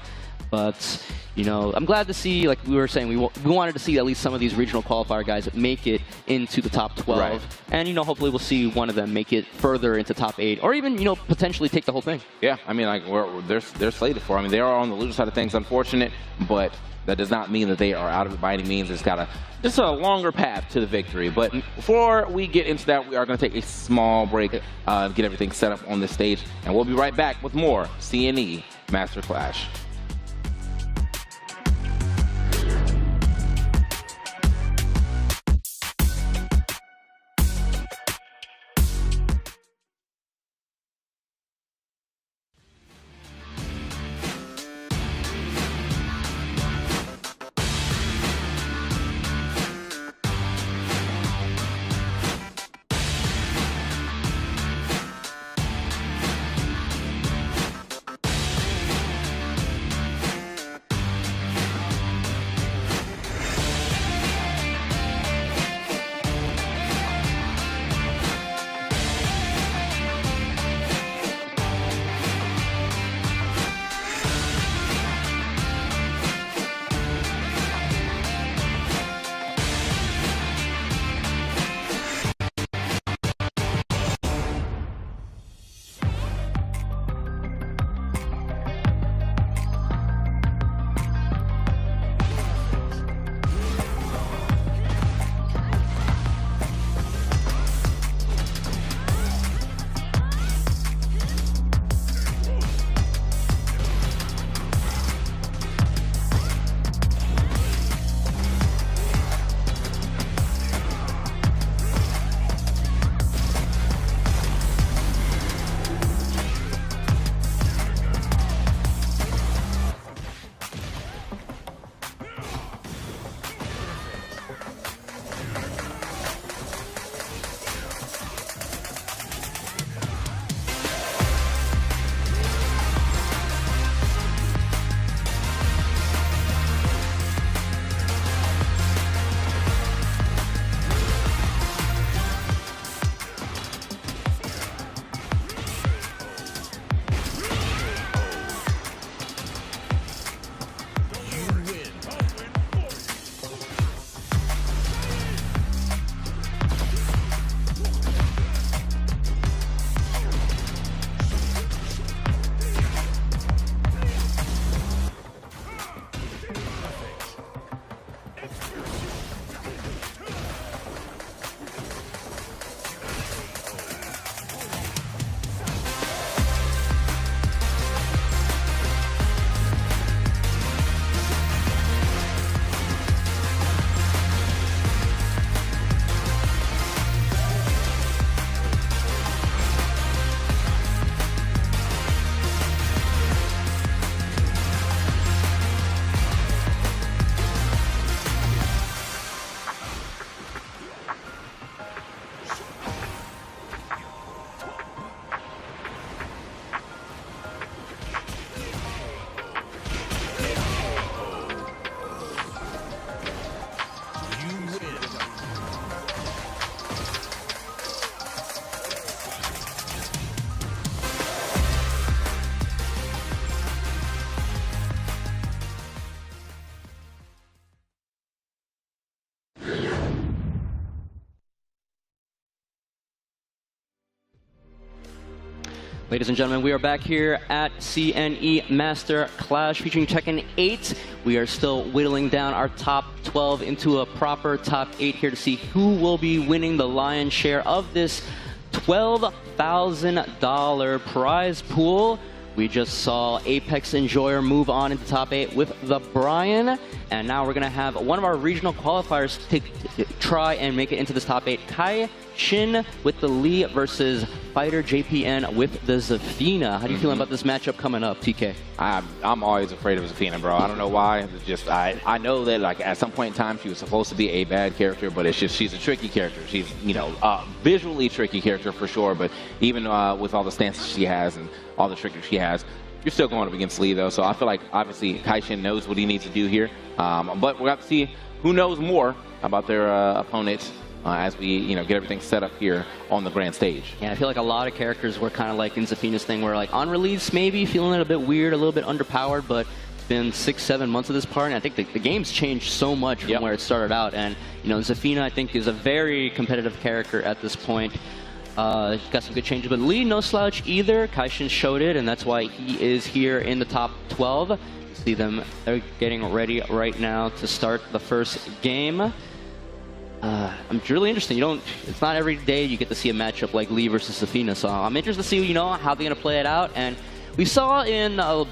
But, you know, I'm glad to see, like we were saying, we wanted to see at least some of these regional qualifier guys make it into the top 12. Right. And, you know, hopefully we'll see one of them make it further into top 8, or even, you know, potentially take the whole thing. Yeah, I mean, like, they're slated for. I mean, they are on the loser side of things, unfortunate, but that does not mean that they are out of it by any means. It's got just a longer path to the victory. But before we get into that, we are going to take a small break, get everything set up on this stage, and we'll be right back with more CNE Master Clash. Ladies and gentlemen, we are back here at CNE Master Clash featuring Tekken 8. We are still whittling down our top 12 into a proper top 8 here to see who will be winning the lion's share of this $12,000 prize pool. We just saw Apex Enjoyer move on into top 8 with the Brian. And now we're going to have one of our regional qualifiers try and make it into this top 8. Kai Shin with the Lee versus Fighter JPN with the Zafina. How do you feel about this matchup coming up, TK? I'm always afraid of Zafina, bro. I don't know why. It's just I know that like at some point in time she was supposed to be a bad character, but it's just she's a tricky character. She's visually tricky character for sure. But even with all the stances she has and all the trickery she has, you're still going up against Lee though. So I feel like obviously Kai Shin knows what he needs to do here. But we'll have to see who knows more about their opponents. As we, get everything set up here on the grand stage. Yeah, I feel like a lot of characters were kind of like in Zafina's thing, where like on release maybe feeling it a bit weird, a little bit underpowered, but it's been 6-7 months of this part, and I think the game's changed so much from where it started out. And Zafina, I think, is a very competitive character at this point. Got some good changes, but Lee no slouch either. Kaishin showed it, and that's why he is here in the top 12. See them, they're getting ready right now to start the first game. I'm really interested. It's not every day you get to see a matchup like Lee versus Zafina, so I'm interested to see, how they're going to play it out. And we saw in a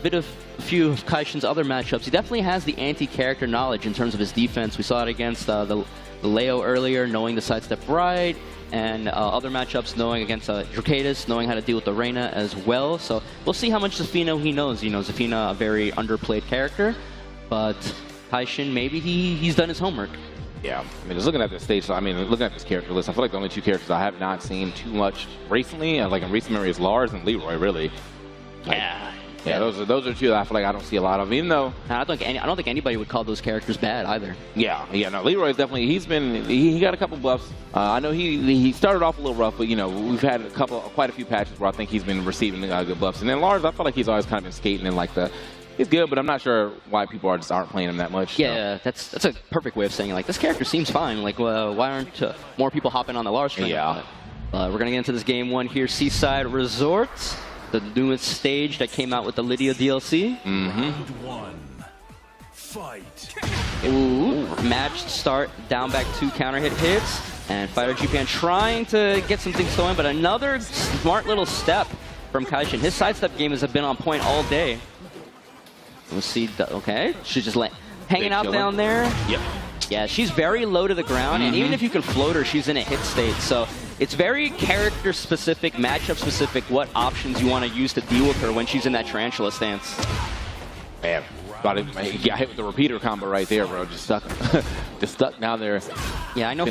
few of Kaishin's other matchups, he definitely has the anti-character knowledge in terms of his defense. We saw it against the Leo earlier, knowing the sidestep right, and other matchups knowing against Dracadis, knowing how to deal with the Reina as well. So we'll see how much Zafina he knows. Zafina, a very underplayed character, but Kaishin, maybe he's done his homework. Yeah, just looking at this stage, looking at this character list, I feel like the only two characters I have not seen too much recently, like in recent memory, is Lars and Leroy, really. Yeah, those are two that I feel like I don't see a lot of, even though... I don't think anybody would call those characters bad either. Yeah, no, Leroy is definitely, he got a couple buffs. I know he started off a little rough, but, we've had quite a few patches where I think he's been receiving good buffs. And then Lars, I feel like he's always kind of been skating in like the... He's good, but I'm not sure why people aren't playing him that much. Yeah, that's a perfect way of saying it. Like, this character seems fine. Like, why aren't more people hopping on the Lars train? Yeah. We're going to get into this game one here. Seaside Resort, the newest stage that came out with the Lydia DLC. Round one, fight. Ooh, matched start, down back 2 counter hits. And Fighter GPN trying to get some things going, but another smart little step from Kaishin. His sidestep game has been on point all day. We'll see. Okay, she's just hanging out down there. Yep. Yeah, she's very low to the ground, and even if you can float her, she's in a hit state. So it's very character specific, matchup specific, what options you want to use to deal with her when she's in that tarantula stance. Man, got hit with the repeater combo right there, bro. Just stuck down there. Yeah, I know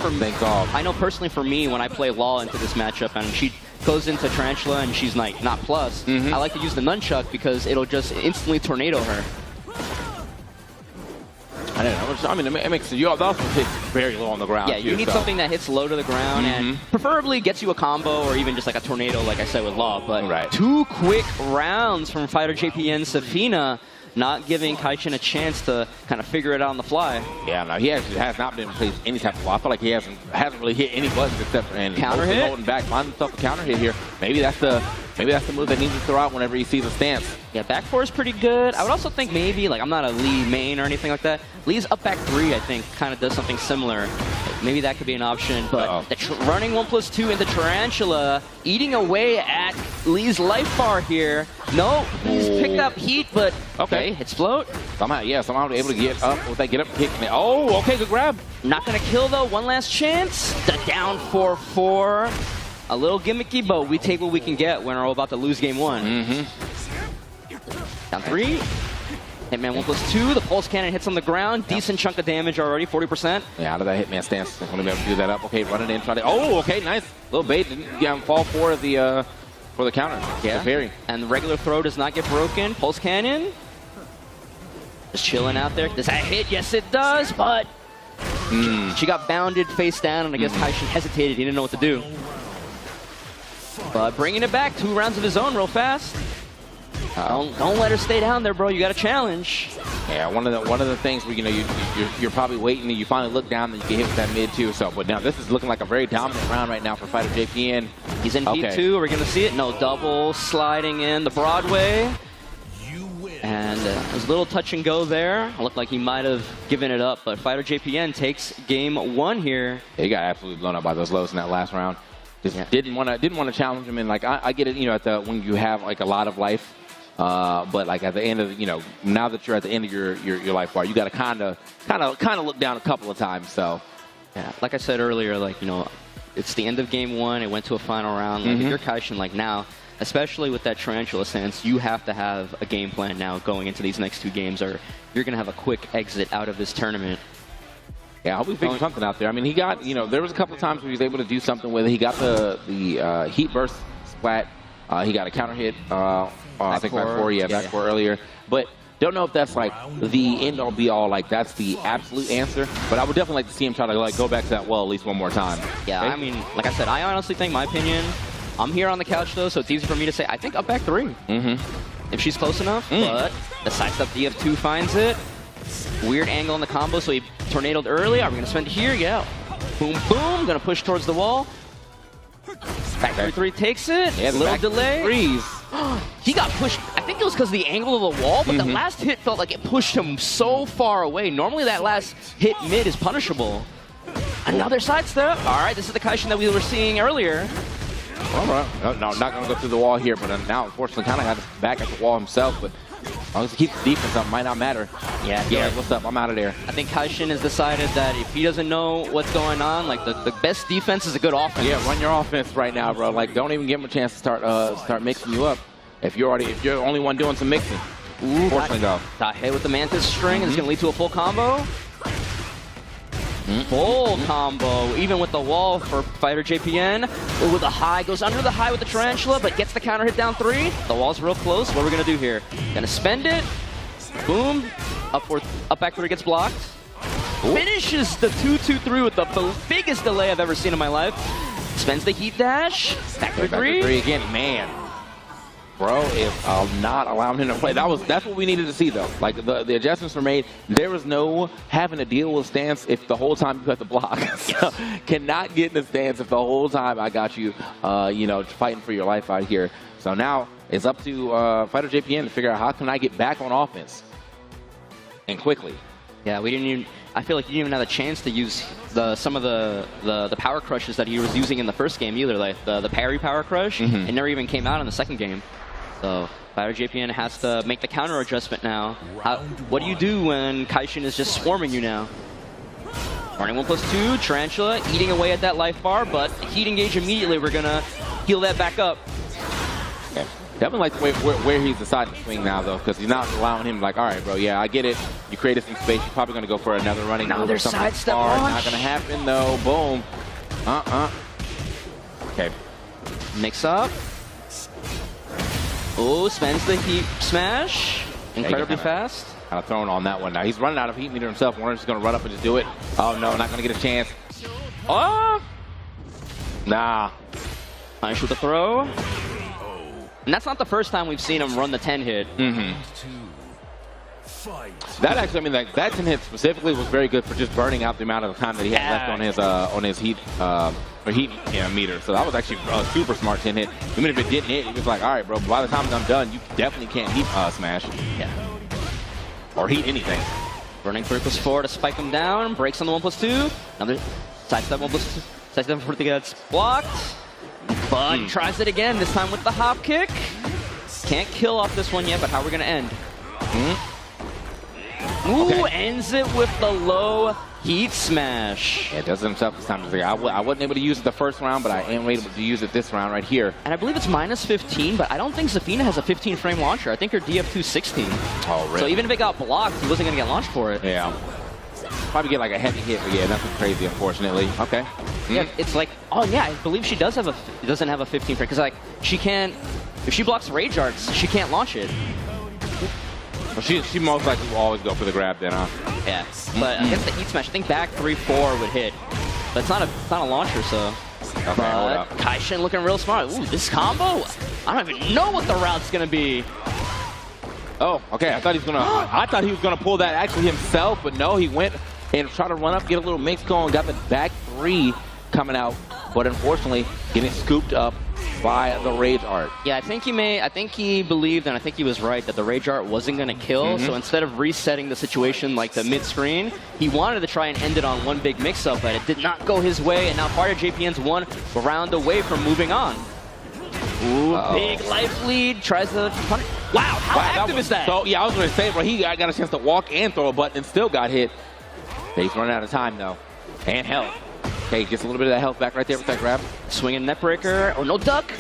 personally for me, when I play Law into this matchup and she goes into Tarantula and she's like not plus, I like to use the nunchuck because it'll just instantly tornado her. I don't know. It makes you also hit very low on the ground. Yeah, you need something that hits low to the ground and preferably gets you a combo or even just like a tornado, like I said with Law. But 2 quick rounds from Fighter JPN Zafina, not giving Kaishin a chance to kind of figure it out on the fly. Yeah, no, he actually has not been placed any type of Law. I feel like he hasn't really hit any buttons except for counter hit, holding back, finding himself a counter hit here. Maybe that's the move that needs to throw out whenever he sees a stance. Yeah, back 4 is pretty good. I would also think maybe, like, I'm not a Lee main or anything like that. Lee's up back 3, I think, kind of does something similar. Maybe that could be an option, but running 1+2 into Tarantula, eating away at Lee's life bar here. No, he's picked up heat, but okay, hits float. Somehow able to get up with that get up kick. Oh, okay, good grab. Not gonna kill though, one last chance. The down 4-4. A little gimmicky, but we take what we can get when we're about to lose game 1. Down 3. Hitman 1+2, the pulse cannon hits on the ground, decent chunk of damage already, 40%. Yeah, out of that Hitman stance, want to be able to do that up. Okay, running in, trying to. Oh, okay, nice little bait. Didn't fall for the counter. Yeah, parry. And the regular throw does not get broken. Pulse cannon, just chilling out there. Does that hit? Yes, it does. But she got bounded face down, and I guess Kaishin hesitated. He didn't know what to do. But bringing it back, 2 rounds of his own real fast. Don't let her stay down there, bro. You got a challenge. Yeah, one of the things where you're probably waiting and you finally look down and you get hit with that mid too. So, but now this is looking like a very dominant round right now for fighter JPN. He's in heat 2. We're gonna see it. No, double sliding in the Broadway. And there's a little touch and go there. It looked like he might have given it up, but fighter JPN takes game 1 here. Yeah, he got absolutely blown up by those lows in that last round. Just didn't want to challenge him. And like I get it, when you have like a lot of life. But like at the end of now that you're at the end of your life bar, you got to kind of look down a couple of times. So yeah, like I said earlier, like it's the end of game 1. It went to a final round. Like if you're Kaishin, like now, especially with that tarantula stance, you have to have a game plan now going into these next 2 games, or you're gonna have a quick exit out of this tournament. Yeah, I hope we figure something out there. I mean, he got there was a couple of times where he was able to do something with it. He got the heat burst splat. He got a counter hit. I think back 4, back 4 earlier. But don't know if that's like the end all be all, like that's the absolute answer. But I would definitely like to see him try to like go back to that wall at least one more time. Yeah, I mean, like I said, I honestly think, my opinion, I'm here on the couch though, so it's easy for me to say, I think up back 3. If she's close enough, but the sidestep DF2 finds it. Weird angle on the combo, so he tornadoed early. Are we gonna spend it here? Yeah. Boom, boom, gonna push towards the wall. Back 3 takes it. Yeah, little delay. Freeze. He got pushed. I think it was because of the angle of the wall, but the last hit felt like it pushed him so far away. Normally that last hit mid is punishable. Another sidestep. All right, this is the Kaishin that we were seeing earlier. All right. No, not going to go through the wall here, but now unfortunately kind of had to back at the wall himself. But as long as he keeps the defense up, might not matter. Yeah, what's up? I'm out of there. I think Kaishin has decided that if he doesn't know what's going on, like the best defense is a good offense. Yeah, run your offense right now, bro. Like, don't even give him a chance to start mixing you up. If you're the only one doing some mixing. Unfortunately, though. Got hit with the Mantis string, and it's going to lead to a full combo. Full combo, even with the wall for fighter JPN. With the high, goes under the high with the tarantula, but gets the counter hit down 3. The wall's real close. What are we gonna do here? Gonna spend it. Boom. Up back 3 gets blocked. Finishes the 2-2-3 with the biggest delay I've ever seen in my life. Spends the heat dash. Back 3 again, man. Bro is not allowing him to play. That's what we needed to see, though. Like, the adjustments were made. There was no having to deal with stance if the whole time you have to block. So, cannot get in the stance if the whole time I got you, fighting for your life out here. So now it's up to fighter JPN to figure out how can I get back on offense and quickly. Yeah, we didn't even. I feel like you didn't even have a chance to use some of the power crushes that he was using in the first game either. Like the parry power crush, it never even came out in the second game. So fighter JPN has to make the counter adjustment now. What do you do when Kaishin is just swarming you now? Running 1+2, tarantula eating away at that life bar, but heat engage immediately. We're gonna heal that back up. Yeah. Definitely like where he's deciding to swing now, though, because he's not allowing him, like, all right, bro, yeah, I get it. You created some space. You're probably going to go for another running move or something. Sidestep launch. Not going to happen, though. Boom. Okay. Mix up. Oh, spends the heat smash. Incredibly fast. Kind of thrown on that one. Now he's running out of heat meter himself. Warner's just going to run up and just do it. Oh, no, not going to get a chance. Oh! Nah. Punish with the throw. And that's not the first time we've seen him run the 10 hit. That actually, I mean, like, that 10 hit specifically was very good for just burning out the amount of time that he had left on his heat meter. So that was actually a super smart 10 hit. Even if it didn't hit, he was like, all right, bro, by the time I'm done, you definitely can't heat smash. Yeah. Or heat anything. Burning 3+4 to spike him down. Breaks on the 1+2. Another sidestep 1+2. Sidestep before he gets blocked. But he tries it again, this time with the hop kick. Can't kill off this one yet, but how are we going to end? Ooh, ends it with the low heat smash. Yeah, does it himself this time. I wasn't able to use it the first round, but I am able to use it this round right here. And I believe it's -15, but I don't think Zafina has a 15-frame launcher. I think her DF2 is 16. Oh, really? So even if it got blocked, he wasn't going to get launched for it. Yeah. Probably get like a heavy hit, but yeah, nothing crazy, unfortunately. Okay. Yeah, it's like, oh yeah, I believe she doesn't have a 15 frame because like she can't, if she blocks rage arts, she can't launch it. Well, she most likely will always go for the grab then, huh? Yeah, but against the heat smash, I think back 3-4 would hit, but it's not a launcher, so. Okay, hold up. Kaishin looking real smart. Ooh, this combo, I don't even know what the route's gonna be. Oh, okay. I thought he was gonna pull that actually himself, but no, he went and tried to run up, get a little mix going, got the back 3 coming out, but unfortunately getting scooped up by the Rage Art. Yeah, I think he believed, and I think he was right, that the Rage Art wasn't going to kill, so instead of resetting the situation like the mid-screen, he wanted to try and end it on one big mix-up, but it did not go his way, and now FighterJPN's 1 round away from moving on. Ooh, big life lead, tries to punish. Wow, how active is that? So, yeah, I was going to say, bro, he got a chance to walk and throw a button and still got hit. He's running out of time, though, and health. Okay, gets a little bit of that health back right there with that grab. Swinging net breaker. Oh, no duck.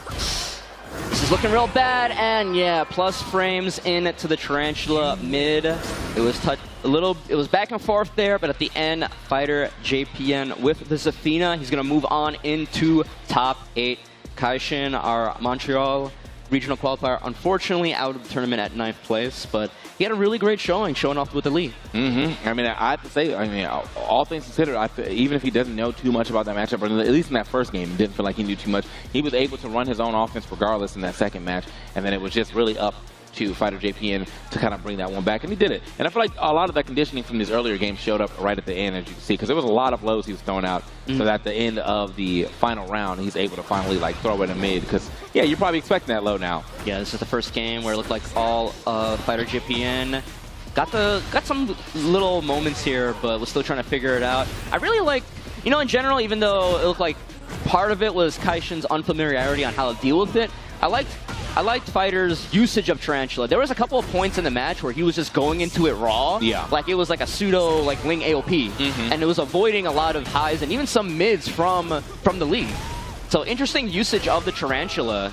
This is looking real bad. And yeah, plus frames in to the Tarantula mid. It was it was back and forth there, but at the end, FighterJPN with the Zafina. He's going to move on into top 8. Kaishin, our Montreal regional qualifier, unfortunately out of the tournament at 9th place, but he had a really great showing off with the lead. I mean, I have to say, all things considered, even if he doesn't know too much about that matchup, or at least in that first game, he didn't feel like he knew too much, he was able to run his own offense regardless in that second match, and then it was just really up to FighterJPN to kind of bring that one back, and he did it. And I feel like a lot of that conditioning from these earlier games showed up right at the end, as you can see, because there was a lot of lows he was throwing out, so that at the end of the final round, he's able to finally like throw it in mid, because yeah, you're probably expecting that low now. Yeah, this is the first game where it looked like all FighterJPN got some little moments here, but was still trying to figure it out. I really like, in general, even though it looked like part of it was Kaishin's unfamiliarity on how to deal with it, I liked Fighter's usage of Tarantula. There was a couple of points in the match where he was just going into it raw. Yeah. Like it was like a pseudo wing AOP. And it was avoiding a lot of highs and even some mids from the lead. So interesting usage of the Tarantula.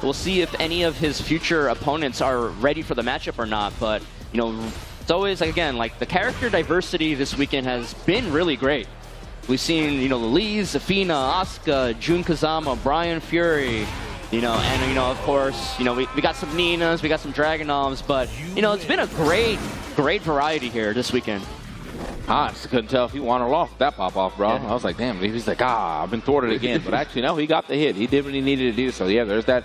We'll see if any of his future opponents are ready for the matchup or not. But, it's always, again, like the character diversity this weekend has been really great. We've seen, the Lees, Zafina, Asuka, Jun Kazama, Brian Fury, and, of course, we got some Ninas, we got some Dragunovs, but, it's been a great variety here this weekend. I just couldn't tell if he won or lost that pop-off, bro. Yeah. I was like, damn, he's like, I've been thwarted again. But actually, no, he got the hit. He did what he needed to do. So, yeah, there's that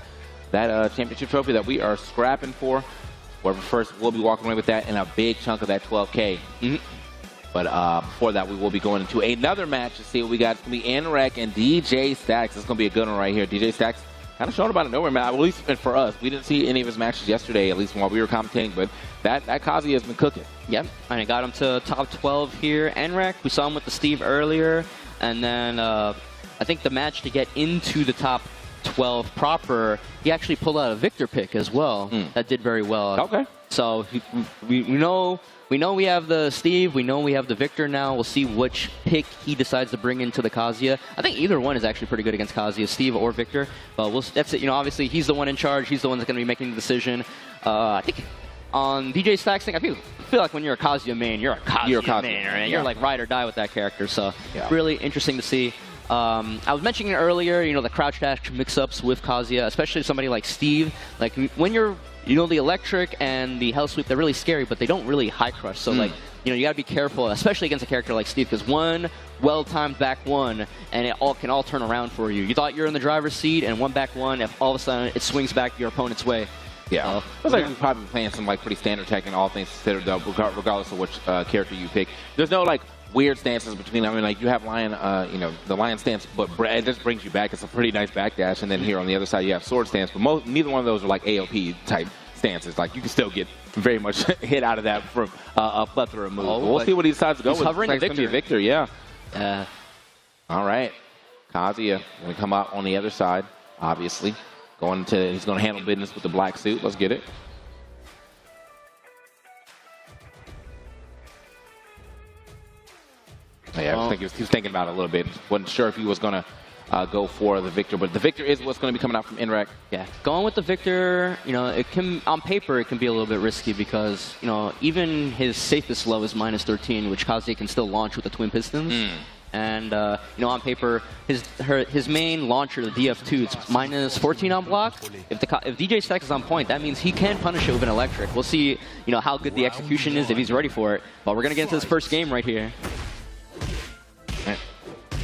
championship trophy that we are scrapping for. Whoever first, we'll be walking away with that and a big chunk of that 12K. But before that, we will be going into another match to see what we got. It's going to be Anurek and DJ Stacks. It's going to be a good one right here. DJ Stacks kind of showing about it nowhere, man. At least for us, we didn't see any of his matches yesterday, at least while we were commentating. But that Kazuya has been cooking. Yep, and it got him to top 12 here. Enrek, we saw him with the Steve earlier, and then I think the match to get into the top 12 proper, he actually pulled out a Victor pick as well. That did very well. Okay. So we know we have the Steve, we know we have the Victor now. We'll see which pick he decides to bring into the Kazuya. I think either one is actually pretty good against Kazuya, Steve or Victor. But that's it. Obviously he's the one in charge. He's the one that's going to be making the decision. I think on DJ Stacks thing, I feel like when you're a Kazuya main, you're a Kazuya main, right? You're like ride or die with that character. So really interesting to see. I was mentioning earlier, the crouch dash mix-ups with Kazuya, especially somebody like Steve. Like when you're, the electric and the hell sweep, they're really scary, but they don't really high crush. So like, you got to be careful, especially against a character like Steve, because one well-timed back one, and it can all turn around for you. You thought you're in the driver's seat, and one back one, if all of a sudden it swings back your opponent's way. Yeah, it was like we're probably playing some pretty standard tech and all things considered, though, regardless of which character you pick. There's no weird stances between them. I mean, you have Lion, the Lion stance, but it just brings you back. It's a pretty nice backdash, and then here on the other side you have Sword stance, but neither one of those are AOP type stances. You can still get very much hit out of that from a plethora of moves. We'll see what he decides to go with. Hovering it's Victor. Victor, yeah. All right, Kazuya going to come out on the other side, obviously. He's going to handle business with the black suit. Let's get it. Yeah, I think he was thinking about it a little bit. Wasn't sure if he was going to go for the Victor, but the Victor is what's going to be coming out from Enrek. Yeah, going with the Victor, it can, on paper, it can be a little bit risky because, even his safest low is -13, which Kazuya can still launch with the twin pistons. And, on paper, his main launcher, the DF2, it's -14 on block. If DJ Stacks is on point, that means he can punish it with an electric. We'll see, how good the execution is if he's ready for it. But we're going to get into this first game right here.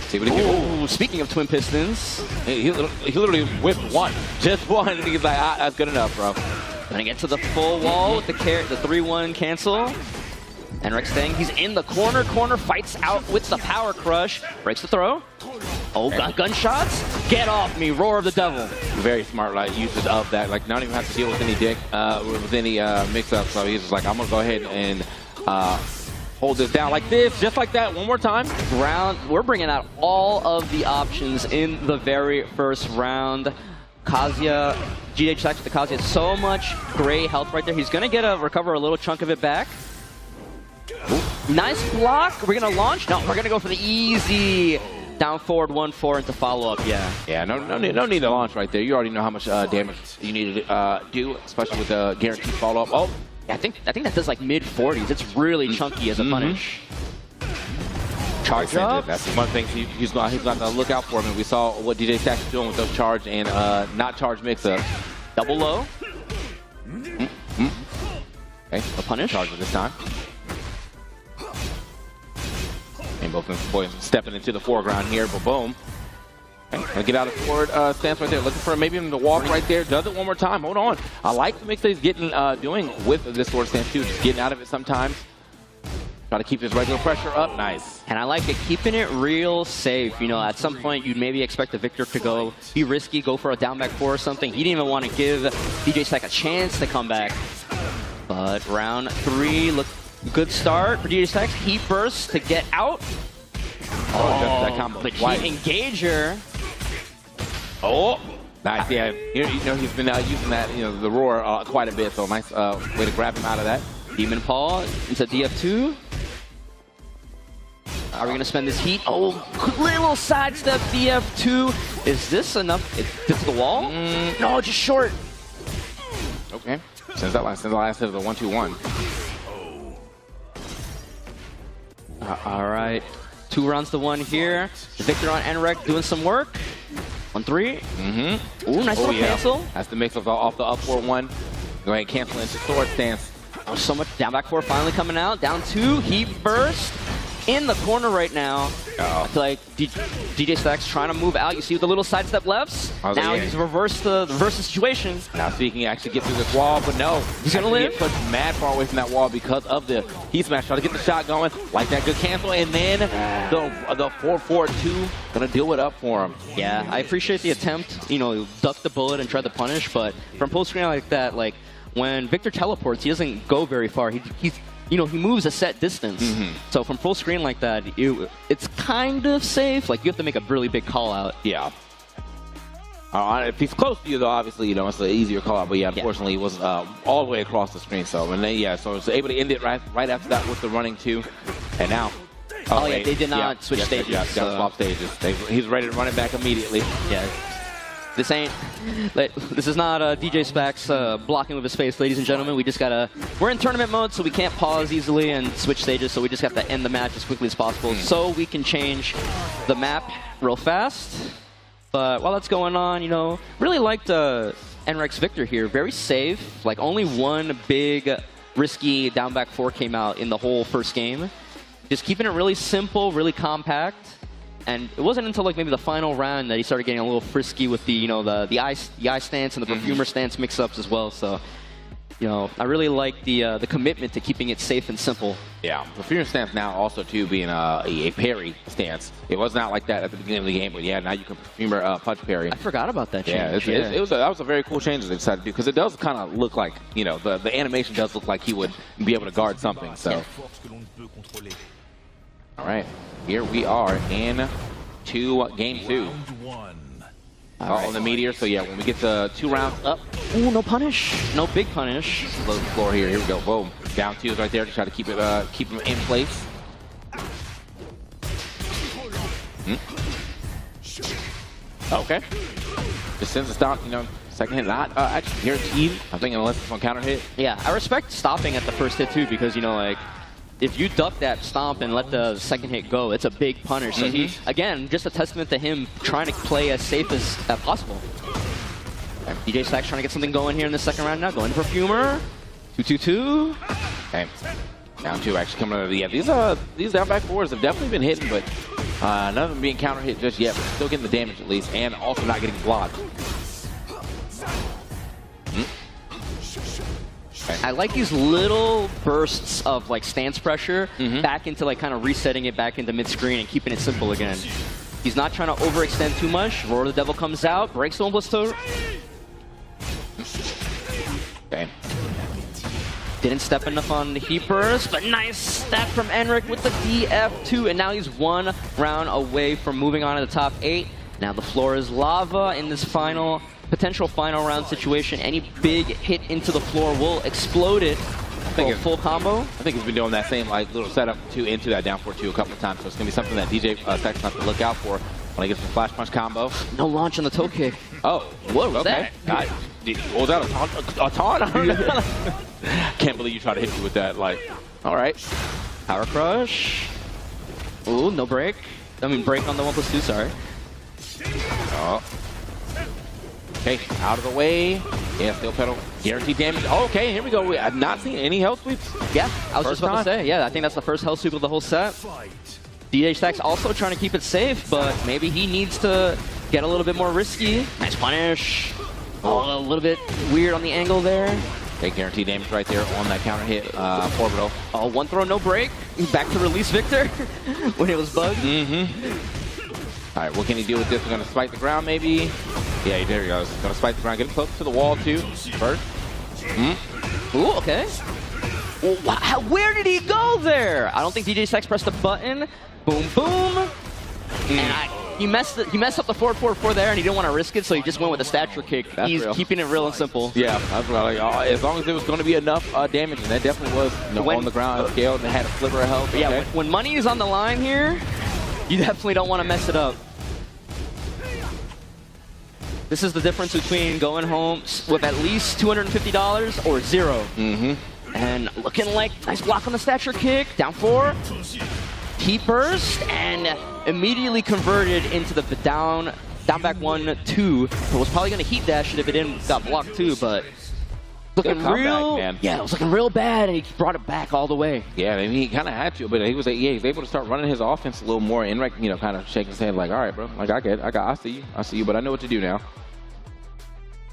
See what he can. Speaking of twin pistons, he literally whipped one. Just one, and he's like, that's good enough, bro. Gonna get to the full wall with the 3-1 cancel. Enrek staying, he's in the corner. Corner fights out with the power crush. Breaks the throw. Oh, gunshots? Get off me, Roar of the Devil. Very smart usage of that. Like, not even have to deal with any mix-up. So he's just like, I'm gonna go ahead and hold this down like this, just like that, one more time. We're bringing out all of the options in the very first round. Kazuya, GH Stacks with the Kazuya, so much gray health right there. He's gonna recover a little chunk of it back. Ooh. Nice block. We're gonna launch. No, we're gonna go for the easy down forward 1-4 into follow-up. Yeah, no need to launch right there. You already know how much damage you need to do, especially with the guaranteed follow-up. Oh, yeah, I think that does like mid-40s. It's really chunky as a punish. Charge up. That's one thing he's going to look out for him. We saw what DJ Stacks is doing with those charge and not charge mix-ups. Double low. Okay, a punish. Charge this time. And both of them boys stepping into the foreground here, but boom. Okay, gonna get out of forward stance right there. Looking for maybe him to walk right there. Does it one more time. Hold on. I like the mix that he's getting doing with this forward stance too. Just getting out of it sometimes. Try to keep his regular pressure up. Nice. And I like it, keeping it real safe. You know, at some point you'd maybe expect the Victor to be risky, go for a down back 4 or something. He didn't even want to give DJ Stack a chance to come back. But round 3, look, good start for DJ Stacks. Heat burst to get out. Oh, that combo. The heat engager. Oh, nice. Yeah, you know he's been using that, the roar quite a bit. So nice way to grab him out of that. Demon Paw into DF2. Are we going to spend this heat? Oh, little sidestep DF2. Is this enough? It gets to the wall? No, just short. Okay. Since the last hit of the 1-2-1. All right. 2 rounds to 1 here. Victor on Enrek doing some work. 1-3. Ooh, nice little cancel. That's the mix off the up 4-1. Go ahead and cancel into sword stance. Oh, so much down back 4 finally coming out. Down 2. Heat burst. In the corner right now. I feel like DJ Stacks trying to move out. You see with the little sidestep lefts. Now he's reversed the situation. Now see if he can actually get through this wall, but no. He's gonna live. He pushed mad far away from that wall because of the heat smash. Trying to get the shot going. Like that good cancel, and then the 4-4-2 gonna deal it up for him. Yeah, I appreciate the attempt. Duck the bullet and try to punish, but from post screen like that, like when Victor teleports, he doesn't go very far. He moves a set distance. So from full screen like that, it's kind of safe. Like, you have to make a really big call out. Yeah. If he's close to you, though, obviously, it's an easier call out. But yeah, unfortunately, he wasn't all the way across the screen. So, and then, so it's able to end it right after that with the running 2. And now. Oh, yeah, they did not switch stages. Yeah, swap stages. He's ready to run it back immediately. Yeah. This is not DJ Stacks blocking with his face, ladies and gentlemen. We're in tournament mode, so we can't pause easily and switch stages, so we just have to end the match as quickly as possible so we can change the map real fast. But while that's going on, really liked Enrek's Victor here. Very safe. Like, only one big, risky down back 4 came out in the whole first game. Just keeping it really simple, really compact. And it wasn't until like maybe the final round that he started getting a little frisky with the the eye stance and the perfumer stance mix-ups as well. So I really like the commitment to keeping it safe and simple. Yeah, perfumer stance now also too being a parry stance. It was not like that at the beginning of the game, but yeah, now you can perfumer punch parry. I forgot about that change. Yeah, that was a very cool change that they decided to do because it does kind of look like the animation does look like he would be able to guard something. So. All right, here we are in game 2. On the Meteor, so yeah, when we get the 2 rounds up. Ooh, no punish. No big punish. Low floor here. Here we go. Boom. Down 2 is right there to try to keep him in place. Okay. Just sends a stop, second hit not actually guaranteed. I'm thinking unless it's on counter hit. Yeah, I respect stopping at the first hit too because, if you duck that stomp and let the second hit go, it's a big punish. So again, just a testament to him trying to play as safe as possible. DJ Stacks trying to get something going here in the second round now. Going to Perfumer. 2-2-2. Okay. Down 2 actually coming out of these down back 4s have definitely been hitting, but none of them being counter hit just yet, but still getting the damage at least, and also not getting blocked. I like these little bursts of like stance pressure back into like kind of resetting it back into mid-screen and keeping it simple again. He's not trying to overextend too much. Roar of the Devil comes out, breaks the 1+2. Okay. Didn't step enough on the Heapers, but nice step from Enric with the DF2, and now he's 1 round away from moving on to the top 8. Now the floor is lava in this potential final round situation. Any big hit into the floor will explode it for a full combo. I think he's been doing that same like little setup into that down 4-2 a couple of times, so it's going to be something that DJ Stacks has to look out for when he gets the flash punch combo. No launch on the toe kick. Oh, what was that? Was that a taunt? I don't know. Can't believe you tried to hit me with that. Like, all right. Power crush. Ooh, no break. I mean, break on the 1+2, sorry. Oh. Okay, out of the way. Yeah, steel pedal. Guaranteed damage. Oh, okay, here we go. I've not seen any health sweeps. Yeah, I was just about to say. Yeah, I think that's the first health sweep of the whole set. DJ Stacks also trying to keep it safe, but maybe he needs to get a little bit more risky. Nice punish. Oh, a little bit weird on the angle there. Okay, guaranteed damage right there on that counter hit, Orbital. Oh, 1 throw, no break. Back to release Victor when it was bugged. All right, what can he do with this? We're going to spike the ground, maybe. Yeah, there he goes. Going to spike the ground. Get him close to the wall, too. First. Ooh, okay. Well, wow, where did he go there? I don't think DJ Stacks pressed the button. Boom, boom. And he messed up the 4-4-4 there, and he didn't want to risk it, so he just went with a stature kick. He's keeping it real and simple. Yeah, that's right. Like, as long as it was going to be enough damage, and that definitely was on the ground, scaled, and had a sliver of health. Yeah, when money is on the line here, you definitely don't want to mess it up. This is the difference between going home with at least $250 or 0. And looking like nice block on the stature kick. Down 4. Heat burst and immediately converted into the down back 1-2. It was probably going to heat dash it if it didn't got blocked too, but looking real. Man. Yeah, it was looking real bad, and he brought it back all the way. Yeah, I mean, he kind of had to, but he was able to start running his offense a little more. Enric, kind of shaking his head like, all right, bro, like I see you, but I know what to do now.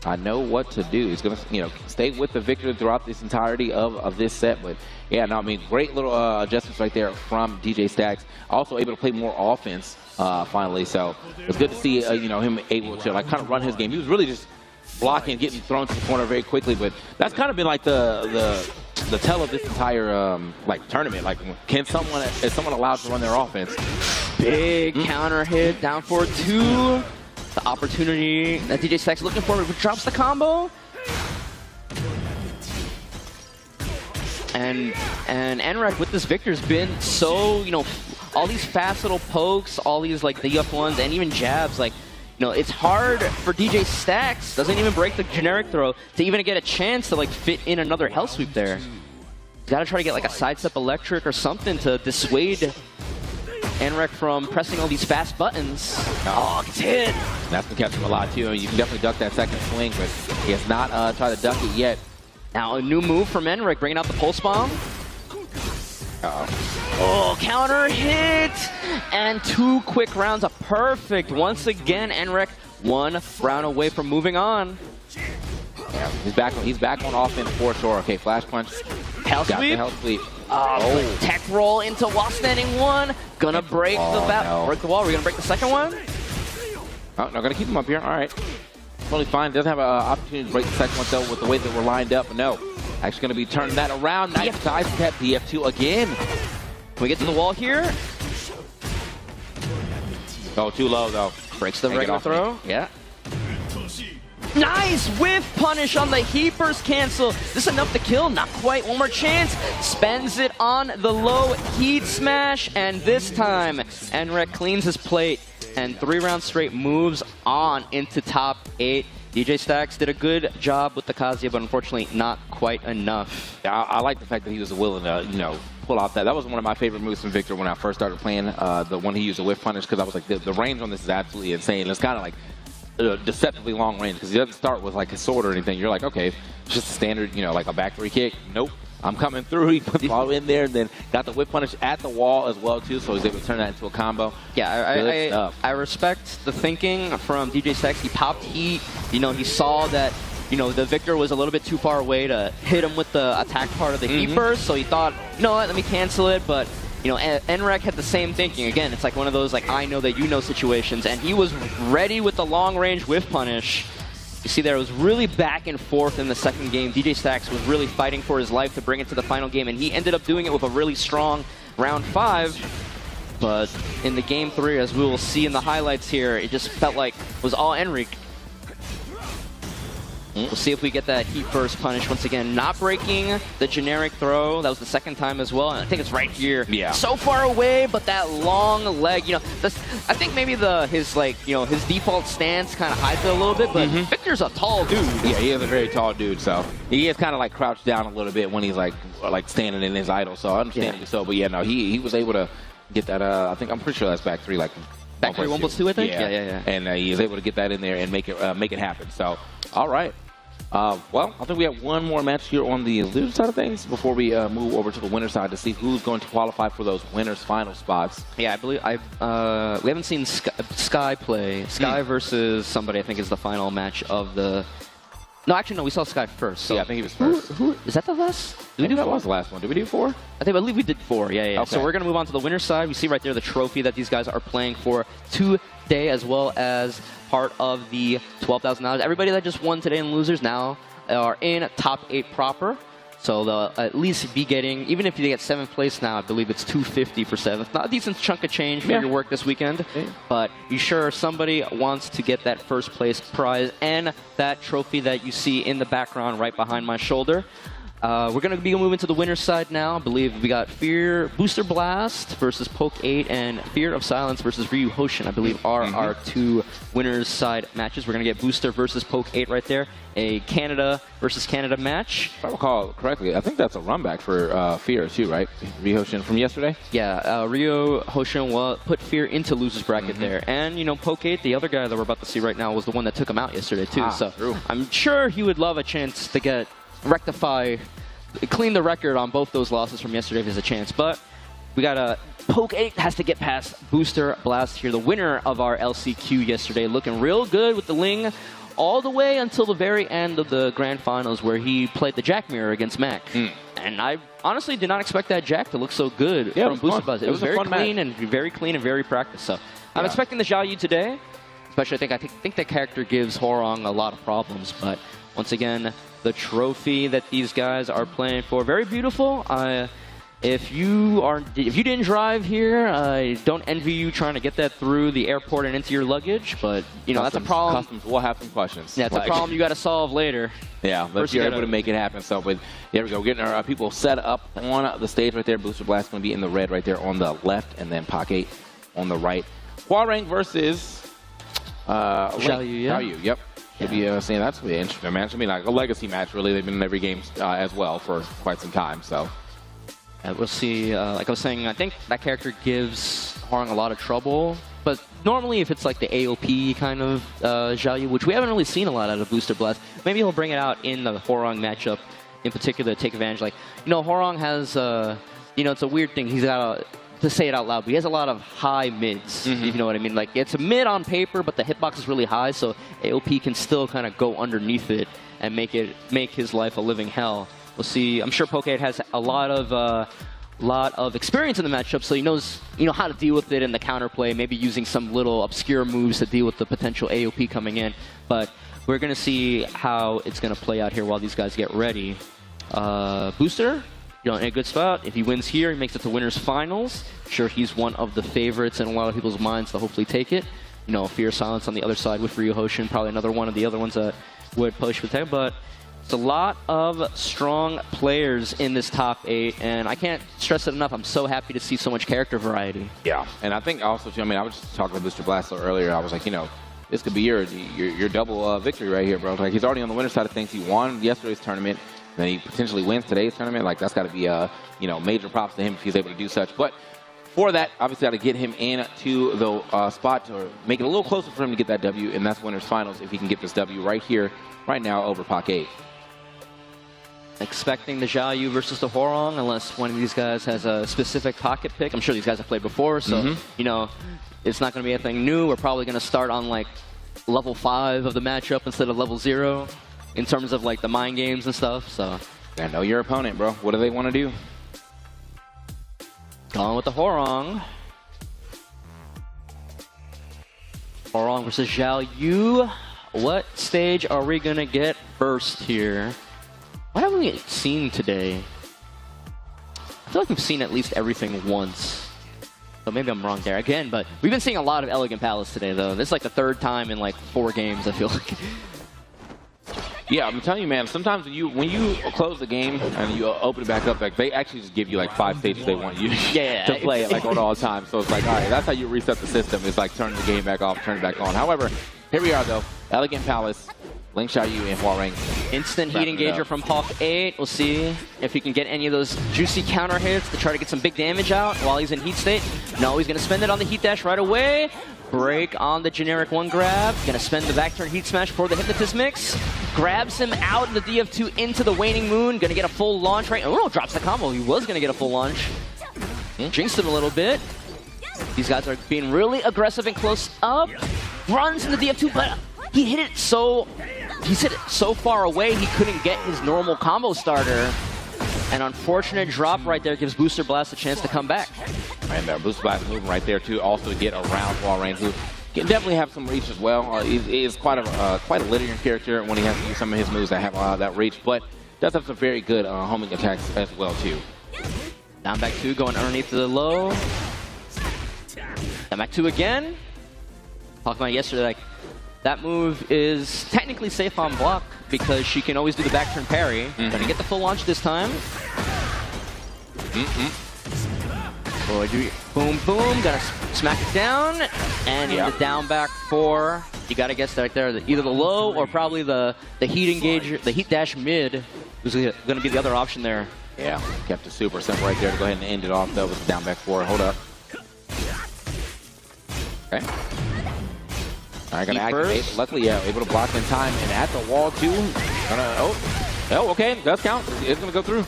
I know what to do. He's going to, stay with the victor throughout this entirety of this set. But, yeah, no, I mean, great little adjustments right there from DJ Stacks. Also able to play more offense finally. So it's good to see, him able to, like, kind of run his game. He was really just blocking, getting thrown to the corner very quickly. But that's kind of been, like, the tell of this entire, tournament. Like, is someone allowed to run their offense? Big counter hit, down 4-2. The opportunity that DJ Stacks looking for, drops the combo. And Enric with this victor has been so, all these fast little pokes, all these like the UF1s and even jabs, like, it's hard for DJ Stacks, doesn't even break the generic throw, to even get a chance to like fit in another health sweep there. Got to try to get like a sidestep electric or something to dissuade Enric from pressing all these fast buttons. Oh, gets hit. That's been kept him alive too. You can definitely duck that second swing, but he has not tried to duck it yet. Now a new move from Enric, bringing out the pulse bomb. Oh, counter hit! And 2 quick rounds of perfect. Once again, Enric 1 round away from moving on. Yeah, he's back on offense for sure. Okay, flash punch. Hell sweep. Hell sweep. Oh, tech roll into while standing 1. Gonna break break the wall. We're gonna break the second one. Oh, no, gonna keep him up here. All right. Totally fine. Doesn't have an opportunity to break the second one though with the way that we're lined up. But no, actually gonna be turning that around. Nice side step. DF2 again. Can we get to the wall here? Oh, too low though. Breaks the regular throw. Yeah. Nice whiff punish on the Heapers cancel. Is this enough to kill? Not quite. One more chance. Spends it on the low heat smash. And this time, Enric cleans his plate. And 3 rounds straight moves on into top 8. DJ Stacks did a good job with the Kazuya, but unfortunately not quite enough. Yeah, I like the fact that he was willing to, pull out that. That was one of my favorite moves from Victor when I first started playing. The one he used a whiff punish, because I was like, the range on this is absolutely insane. It's kind of like deceptively long range, because he doesn't start with like a sword or anything. You're like, okay, it's just a standard, like a back 3 kick. Nope. I'm coming through. He put the ball in there and then got the whip punish at the wall as well too, so he's able to turn that into a combo. Yeah, I respect the thinking from DJ Stacks. He popped heat. He saw that you know, the Victor was a little bit too far away to hit him with the attack part of the heat burst, so he thought, you know what, let me cancel it, but you know, Enrek had the same thinking. Again, it's like one of those like I know that you know situations, and he was ready with the long-range whiff punish. You see there, it was really back and forth in the second game. DJ Stacks was really fighting for his life to bring it to the final game, and he ended up doing it with a really strong round 5. But in the game 3, as we will see in the highlights here, it just felt like it was all Enric. We'll see if we get that heat burst punish once again. Not breaking the generic throw. That was the second time as well. And I think it's right here. Yeah. So far away, but that long leg, you know, I think maybe his default stance kind of hides it a little bit, but Victor's a tall dude. Yeah, he is a very tall dude, so he is kind of like crouched down a little bit when he's like standing in his idle, so understandably so. But yeah, no, he was able to get that, I'm pretty sure that's back 3, like back 3 1+2, I think? Yeah. And he was able to get that in there and make it happen. So, all right. Well, I think we have one more match here on the loser side of things before we move over to the winner side to see who's going to qualify for those winners' final spots. Yeah, I believe we haven't seen Sky play. Sky versus somebody, I think, is the final match of the. No, actually, no. We saw Sky first. So yeah, I think he was first. Who is that? The last? Did we do that? Was the last one? Did we do 4? I believe we did 4. Yeah. Okay. So we're gonna move on to the winner's side. We see right there the trophy that these guys are playing for today, as well as part of the $12,000. Everybody that just won today in losers now are in top 8 proper. So they'll at least be getting, even if you get 7th place now, I believe it's $250 for 7th. Not a decent chunk of change for your work this weekend, but you sure somebody wants to get that first place prize and that trophy that you see in the background right behind my shoulder. We're going to be moving to the winner's side now. I believe we got Booster Blast versus Poke 8 and Fear of Silence versus Ryu Hoshin, I believe, are our 2 winner's side matches. We're going to get Booster versus Poke 8 right there. A Canada versus Canada match. If I recall correctly, I think that's a run back for Fear too, right? Ryu Hoshin from yesterday? Yeah, Ryu Hoshin put Fear into loser's bracket there. And, you know, Poke 8, the other guy that we're about to see right now, was the one that took him out yesterday too. So true. I'm sure he would love a chance to clean the record on both those losses from yesterday if there's a chance. But we got a Poke 8 has to get past Booster Blast here, the winner of our LCQ yesterday, looking real good with the Ling all the way until the very end of the grand finals where he played the Jack Mirror against Mac. And I honestly did not expect that Jack to look so good from Booster Blast. It was very clean and very practiced. So I'm expecting the Xiaoyu today. Especially, I think that character gives Horong a lot of problems. But once again, the trophy that these guys are playing for, very beautiful. If you didn't drive here, I don't envy you trying to get that through the airport and into your luggage. But you know, that's a problem. Customs will have some questions. Yeah, it's a problem you got to solve later. Yeah, but you're able to make it happen. So, but here we go. Getting our people set up on the stage right there. Booster Blast going to be in the red right there on the left, and then Pocket on the right. Huarang versus Xiaoyu, yep. Should be saying that's going to be an interesting match. I mean, like a legacy match, really. They've been in every game as well for quite some time. So we'll see. Like I was saying, I think that character gives Horong a lot of trouble. But normally, if it's like the AOP kind of Xiaoyu, which we haven't really seen a lot out of Booster Blast, maybe he'll bring it out in the Horong matchup in particular to take advantage. Like, you know, Horong has, you know, it's a weird thing. He's got to say it out loud, but he has a lot of high mids, if you know what I mean. Like, it's a mid on paper, but the hitbox is really high, so AOP can still kind of go underneath it and make his life a living hell. We'll see. I'm sure Poke has a lot of experience in the matchup, so he knows, you know, how to deal with it in the counterplay, maybe using some little obscure moves to deal with the potential AOP coming in. But we're going to see how it's going to play out here while these guys get ready. Booster, you know, in a good spot. If he wins here, he makes it to winners finals. Sure, he's one of the favorites in a lot of people's minds to hopefully take it. You know, Fear Silence on the other side with Ryu Hoshin, probably another one of the other ones that would push with him. But it's a lot of strong players in this top 8, and I can't stress it enough. I'm so happy to see so much character variety. Yeah, and I think also, too, I mean, I was just talking to Booster Blast earlier. I was like, you know, this could be your double victory right here, bro. Like, he's already on the winner's side of things. He won yesterday's tournament. Then he potentially wins today's tournament. Like, that's got to be, you know, major props to him if he's able to do such. But for that, obviously, got to get him into the spot to make it a little closer for him to get that W, and that's winners finals if he can get this W right here, right now, over Pocket. Expecting the Xiaoyu versus the Horong, unless one of these guys has a specific pocket pick. I'm sure these guys have played before, so, you know, it's not going to be anything new. We're probably going to start on, like, level 5 of the matchup instead of level 0. in terms of like the mind games and stuff. So I know your opponent, bro. What do they want to do? going with the Horong. Horong versus Zhao Yu. What stage are we gonna get first here? What haven't we seen today? I feel like we've seen at least everything once. So maybe I'm wrong there again, but we've been seeing a lot of Elegant Palace today, though. This is like the third time in like 4 games, I feel like. Yeah, I'm telling you, man, sometimes when you close the game and you open it back up, like they actually just give you like 5 stages they want you to play like on all time. So it's like, all right, that's how you reset the system. It's like turning the game back off, turn it back on. However, here we are, though. Elegant Palace, Ling Xiaoyu and Huarong. Instant heat engager from Hulk 8. We'll see if he can get any of those juicy counter hits to try to get some big damage out while he's in heat state. No, he's going to spend it on the heat dash right away. Break on the generic 1 grab. Going to spend the back turn heat smash for the Hypnotist mix. Grabs him out in the DF2 into the Waning Moon. Going to get a full launch right. Oh no, drops the combo. He was going to get a full launch. Jinxed him a little bit. These guys are being really aggressive and close up. Runs in the DF2, but he hit it so far away he couldn't get his normal combo starter. An unfortunate drop right there gives Booster Blast a chance to come back. And Booster Blast moving right there too, also to get around Huarong, who can definitely have some reach as well. He is quite a linear character when he has to use some of his moves that have that reach, but does have some very good homing attacks as well too. Down back 2 going underneath the low. Down back 2 again. Talked about yesterday, like that move is technically safe on block because she can always do the back turn parry. Gonna get the full launch this time. Boom, boom. Gotta smack it down. And the down back 4. You gotta guess right there, either the low or probably the heat engager, the heat dash mid was gonna be the other option there. Yeah, kept it super simple right there to go ahead and end it off though with the down back 4. Hold up. Okay. All right, gonna activate. Luckily, yeah, able to block in time and at the wall too. Okay, does count. It's gonna go through.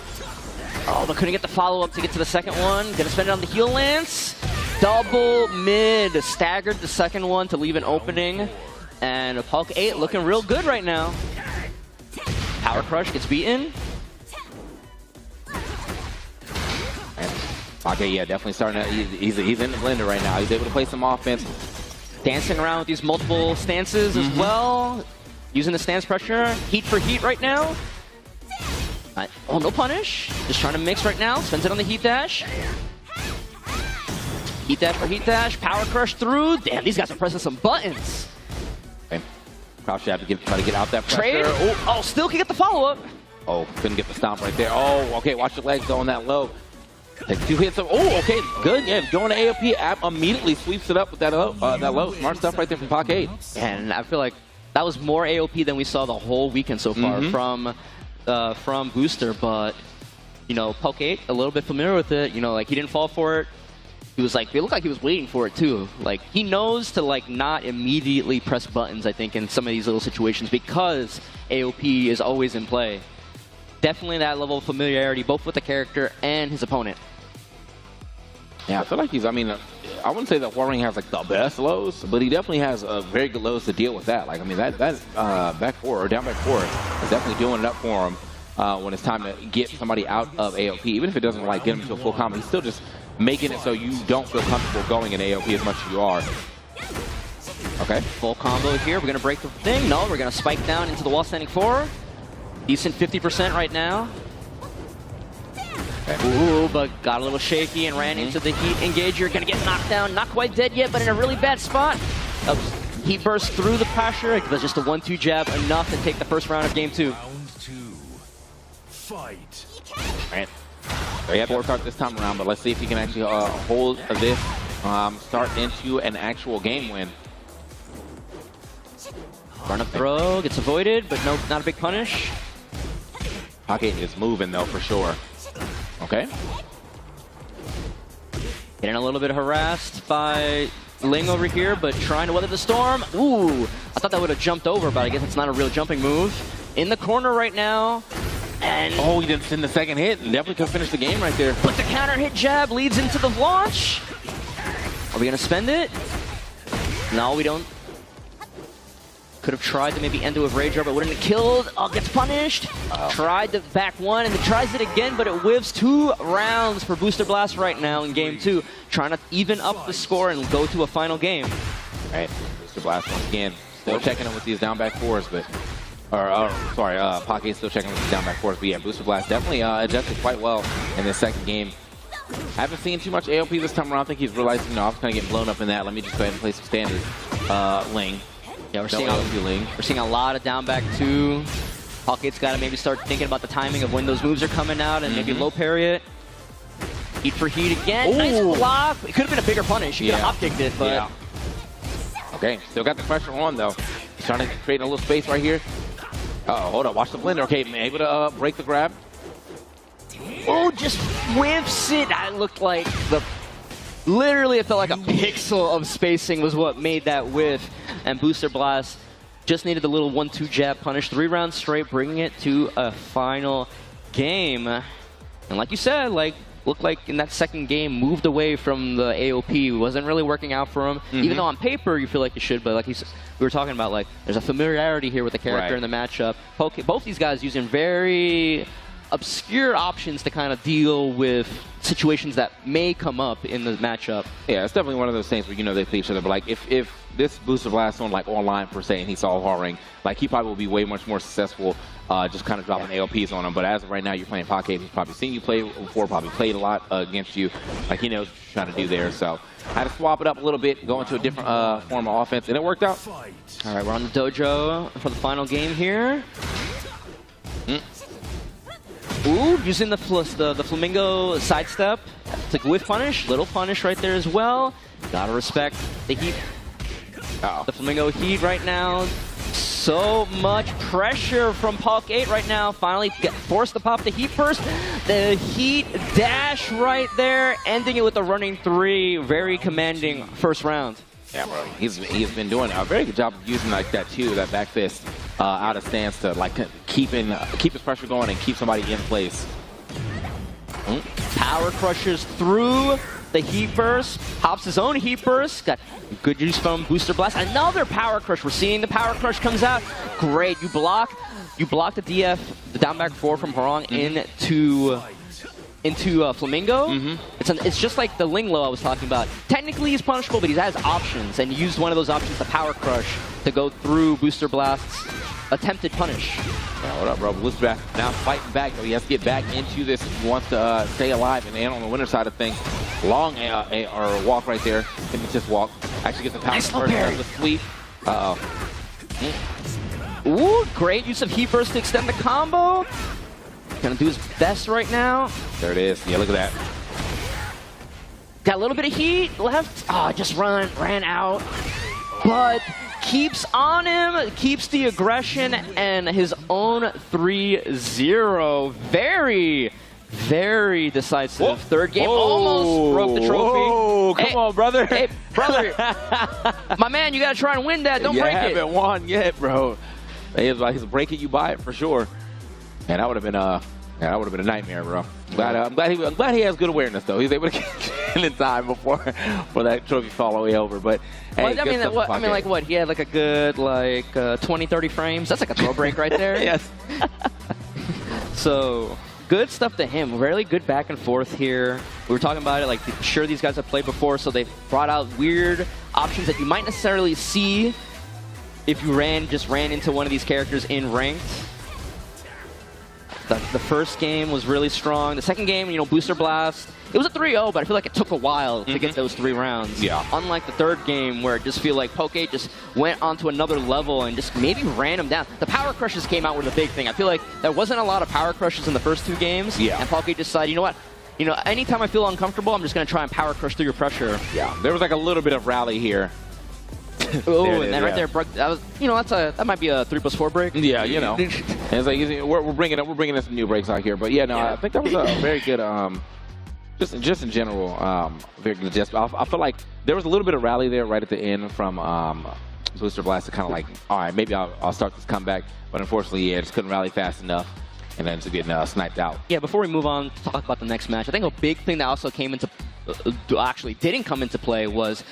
Oh, but couldn't get the follow-up to get to the second one. Gonna spend it on the heal lance. Double mid. Staggered the second one to leave an opening. And Hulk 8 looking real good right now. Power Crush gets beaten. Okay, yeah, definitely starting to, he's in the blender right now. He's able to play some offense. Dancing around with these multiple stances as well. Using the stance pressure. Heat for heat right now. Oh, no punish. Just trying to mix right now. Spends it on the heat dash. Heat dash for heat dash. Power Crush through. Damn, these guys are pressing some buttons. Okay. Probably should have to try to get out that pressure. Trade. Oh, still can get the follow-up. Oh, couldn't get the stomp right there. Oh, okay, watch your legs going that low. Take 2 hits. Oh, okay, good. Yeah, going to AOP, immediately sweeps it up with that low. Smart stuff right there from Hulk 8. And I feel like that was more AOP than we saw the whole weekend so far from Booster. But, you know, Hulk 8, a little bit familiar with it. You know, like, he didn't fall for it. He was like, it looked like he was waiting for it, too. Like, he knows to, like, not immediately press buttons, I think, in some of these little situations because AOP is always in play. Definitely that level of familiarity, both with the character and his opponent. Yeah, I feel like he's, I mean, I wouldn't say that Huarong has like the best lows, but he definitely has very good lows to deal with that. Like, I mean, that back 4 or down back 4 is definitely doing it up for him when it's time to get somebody out of AOP. Even if it doesn't like get him to a full combo, he's still just making it so you don't feel comfortable going in AOP as much as you are. Okay. Full combo here. We're going to break the thing. No, we're going to spike down into the wall standing 4. Decent 50% right now. Ooh, but got a little shaky and ran into the heat engager. Gonna get knocked down. Not quite dead yet, but in a really bad spot. Heat burst through the pressure. It was just a 1-2 jab enough to take the first round of game 2. Round 2. Fight. All right. So he had to start this time around, but let's see if he can actually hold this, start into an actual game win. Run up throw, gets avoided, but no, not a big punish. Pocket is moving though, for sure. Okay. Getting a little bit harassed by Ling over here, but trying to weather the storm. Ooh, I thought that would have jumped over, but I guess it's not a real jumping move. In the corner right now. And oh, he didn't send the second hit. Definitely could finish the game right there. But the counter hit jab leads into the launch. Are we going to spend it? No, we don't. Could have tried to maybe end it with Rage Art, but wouldn't have killed. Oh, gets punished. Tried the back one, and then tries it again, but it whiffs 2 rounds for Booster Blast right now in game 2. Trying to even up the score and go to a final game. All right, Booster Blast once again. Still checking him with these down back 4s, but... sorry, Pocket still checking with these down back 4s, but yeah, Booster Blast definitely adjusted quite well in this second game. Haven't seen too much AOP this time around. I think he's realizing, you know, I was kind of getting blown up in that. Let me just go ahead and play some standard Ling. Yeah, we're seeing a lot of down back 2. Pocket's got to maybe start thinking about the timing of when those moves are coming out and maybe low parry it. Heat for heat again. Ooh. Nice block. It could have been a bigger punish. He could have hop-kicked it, but... Yeah. Okay, still got the pressure on, though. He's trying to create a little space right here. Uh-oh, hold up. Watch the blender. Okay, able to break the grab. Oh, just whiffs it. That looked like the... Literally, it felt like a pixel of spacing was what made that whiff. And Booster Blast just needed the little 1-2 jab punish. 3 rounds straight, bringing it to a final game. And like you said, like, looked like in that second game, moved away from the AOP. Wasn't really working out for him. Even though on paper, you feel like you should, but like we were talking about, like, there's a familiarity here with the character in the matchup. Both these guys using very obscure options to kind of deal with situations that may come up in the matchup. Yeah, it's definitely one of those things where, you know, they play each other, but like if this Booster Blast on like online per se and he saw Hard-Ring, like he probably will be way much more successful just kind of dropping AOPs on him. But as of right now, you're playing Pocket. He's probably seen you play before, probably played a lot against you. Like he knows what you're trying to do there. So I had to swap it up a little bit, go into a different form of offense, and it worked out. All right, we're on the dojo for the final game here. Ooh, using the Flamingo sidestep. It's like whiff punish, little punish right there as well. Gotta respect the heat. The Flamingo heat right now. So much pressure from Palk 8 right now. Finally forced to pop the heat first. The heat dash right there, ending it with a running 3. Very commanding first round. Yeah, bro. He's been doing a very good job of using like that too, that back fist out of stance to like keep his pressure going and keep somebody in place. Power crushes through the heat burst, hops his own heat burst. Got good use from Booster Blast. Another power crush. We're seeing the power crush comes out. Great. You block the DF, the down back 4 from Harong into Flamingo. It's just like the Ling Low I was talking about. Technically he's punishable, but he has options, and he used one of those options, the Power Crush, to go through Booster Blast's attempted punish. Yeah, what up, bro? Booster Blast now fighting back, though. He has to get back into this if he wants to stay alive. And on the winner side of things, long or walk right there. Can just walk. Actually gets the power first of the sweep. Ooh, great use of Heat Burst to extend the combo. Gonna do his best right now. There it is. Yeah, look at that. Got a little bit of heat left. Oh, just ran out. But keeps on him, keeps the aggression, and his own 3-0. Very, very decisive. Whoa. Third game, almost broke the trophy. Oh, come on, brother. Hey, brother. My man, you gotta try and win that. Don't break it. You haven't won yet, bro. He's breaking you by it for sure. Man, that would have been a nightmare, bro. I'm glad he has good awareness though. He's able to get in time before that trophy fall all the way over. But hey, well, I mean, like what? He had like a good 20-30 frames. That's like a throw break right there. Yes. So good stuff to him. Really good back and forth here. We were talking about it. Like, sure, these guys have played before, so they brought out weird options that you might necessarily see if you just ran into one of these characters in ranked. The first game was really strong. The second game, you know, Booster Blast, it was a 3-0, but I feel like it took a while to get those 3 rounds. Yeah. Unlike the third game, where it just feel like Poke just went onto another level and just maybe ran him down. The power crushes came out with a big thing. I feel like there wasn't a lot of power crushes in the first 2 games. Yeah. And Poke decided, you know what? You know, anytime I feel uncomfortable, I'm just going to try and power crush through your pressure. Yeah. There was like a little bit of rally here. Oh, and then right there, that was, you know, that might be a 3+4 break. Yeah, you know, and it's like we're bringing in some new breaks out here, but yeah, no, I think that was a very good, just in general, very good adjustment. I feel like there was a little bit of rally there right at the end from Booster Blast to kind of like, all right, maybe I'll start this comeback, but unfortunately, yeah, just couldn't rally fast enough, and then just getting sniped out. Yeah, before we move on to talk about the next match, I think a big thing that also came into, actually didn't come into play was.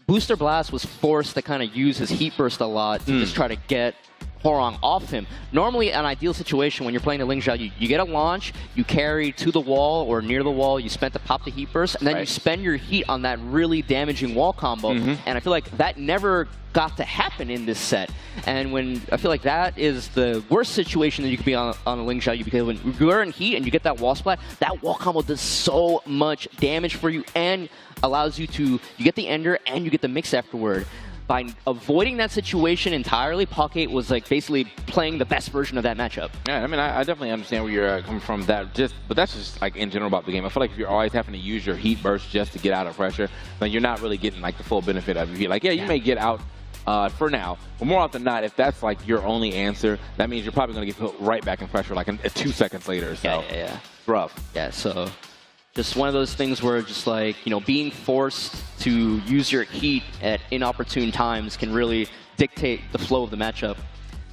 Booster Blast was forced to kind of use his Heat Burst a lot to just try to get Hwoarang off him. Normally, an ideal situation when you're playing the Ling Xiao, you get a launch, you carry to the wall or near the wall, you spend to pop the Heat Burst, and then you spend your Heat on that really damaging wall combo. And I feel like that never got to happen in this set. And when I feel like that is the worst situation that you could be on a Ling Xiao, because when you're in Heat and you get that wall splat, that wall combo does so much damage for you and allows you to, you get the Ender and you get the mix afterward. By avoiding that situation entirely, Pocket was like basically playing the best version of that matchup. Yeah, I mean, I definitely understand where you're coming from. But that's just like in general about the game. I feel like if you're always having to use your Heat Burst just to get out of pressure, then you're not really getting like the full benefit of it. Like, yeah, you may get out for now, but more often than not, if that's like your only answer, that means you're probably going to get put right back in pressure like 2 seconds later. So yeah. It's rough. Yeah, so just one of those things where just like, you know, being forced to use your Heat at inopportune times can really dictate the flow of the matchup.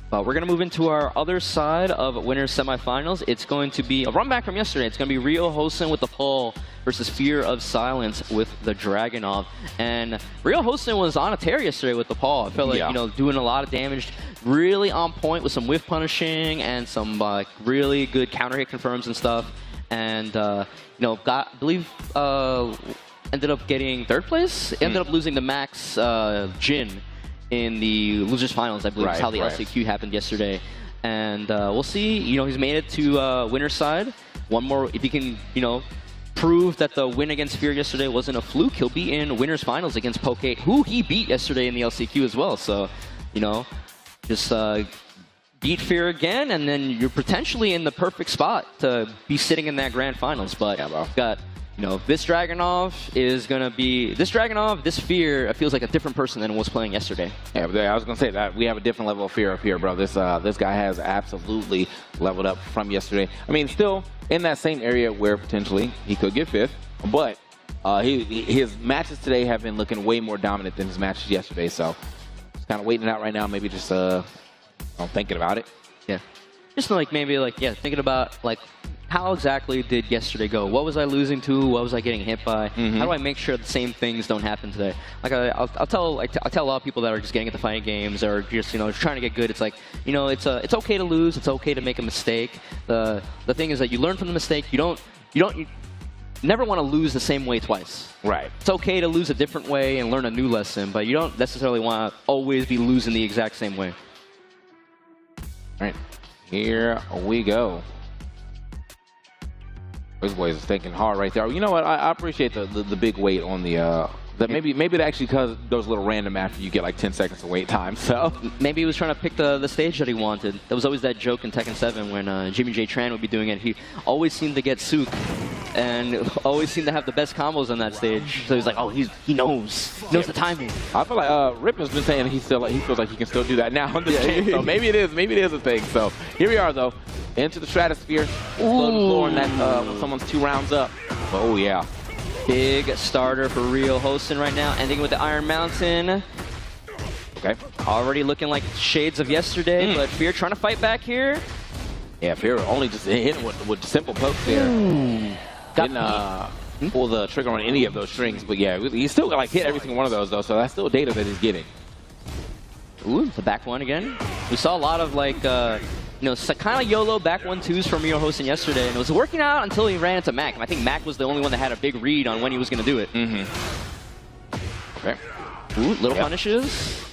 But we're going to move into our other side of winners semifinals. It's going to be a run back from yesterday. It's going to be Rio Hosen with the Paul versus Fear of Silence with the Dragunov. And Rio Hosen was on a tear yesterday with the Paul. I felt like, you know, doing a lot of damage, really on point with some whiff punishing and some really good counter hit confirms and stuff. And you know, I believe ended up getting 3rd place. Ended up losing to Max Jin in the losers finals, I believe. Is how the LCQ happened yesterday. And we'll see. You know, he's made it to winner's side. One more, if he can, you know, prove that the win against Fear yesterday wasn't a fluke, he'll be in winners finals against Poke, who he beat yesterday in the LCQ as well. So, you know, just beat Fear again, and then you're potentially in the perfect spot to be sitting in that grand finals. But got, you know, this Dragunov is going to be, this Fear feels like a different person than was playing yesterday. Yeah, but I was going to say that we have a different level of fear up here, bro. This guy has absolutely leveled up from yesterday. I mean, still in that same area where potentially he could get 5th, but his matches today have been looking way more dominant than his matches yesterday. So just kind of waiting it out right now, maybe just I'm thinking about it. Yeah. Just like maybe like, yeah, thinking about like how exactly did yesterday go? What was I losing to? What was I getting hit by? How do I make sure the same things don't happen today? Like I'll tell a lot of people that are just getting into fighting games or just, you know, trying to get good. It's like, you know, it's okay to lose. It's okay to make a mistake. The thing is that you learn from the mistake. You never want to lose the same way twice. Right. It's okay to lose a different way and learn a new lesson, but you don't necessarily want to always be losing the exact same way. All right, here we go. Those boys are thinking hard right there. You know what? I appreciate the big wait on the that maybe it actually goes a little random after you get like 10 seconds of wait time. So maybe he was trying to pick the stage that he wanted. There was always that joke in Tekken 7 when Jimmy J Tran would be doing it. He always seemed to get Sook and always seemed to have the best combos on that stage. So he's like, oh, he knows the timing. I feel like Rip has been saying he feels like he can still do that now on this game. So maybe it is a thing. So here we are though, into the stratosphere, exploring that when someone's 2 rounds up. Oh yeah. Big starter for Rio Hosen right now, ending with the Iron Mountain. Okay. Already looking like shades of yesterday, but Fear trying to fight back here. Yeah, Fear only just hitting with simple pokes there. Didn't pull the trigger on any of those strings, but yeah, he's still like hit every single one of those though, so that's still data that he's getting. Ooh, the back one again. We saw a lot of like, you know, kind of YOLO back 1-2s from Rio Hosen yesterday, and it was working out until he ran into Mac. And I think Mac was the only one that had a big read on when he was going to do it. Okay. Ooh, little punishes.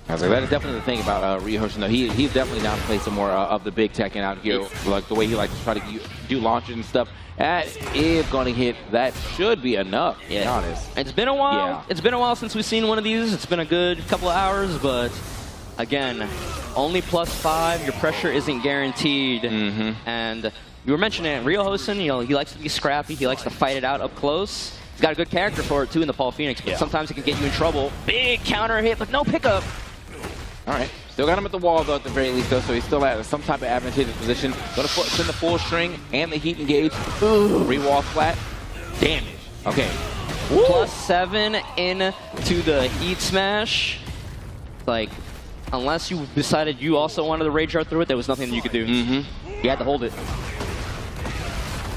I was like, that is definitely the thing about Rio Hosen, though. He's definitely down to play some more of the big Tekken out here, like the way he likes to try to do launches and stuff. That is going to hit. That should be enough, to be honest. It's been a while. Yeah. It's been a while since we've seen one of these. It's been a good couple of hours, but again, only +5. Your pressure isn't guaranteed. And you were mentioning it, Rio Hosen, you know, he likes to be scrappy. He likes to fight it out up close. He's got a good character for it, too, in the Paul Phoenix. But sometimes it can get you in trouble. Big counter hit, but no pickup. All right. Still got him at the wall, though, at the very least, though, so he's still at some type of advantageous position. Going to send the full string and the heat engage. Re-wall flat. Damage. Okay. +7 into the heat smash. Like, unless you decided you also wanted to rage art through it, there was nothing that you could do. You had to hold it.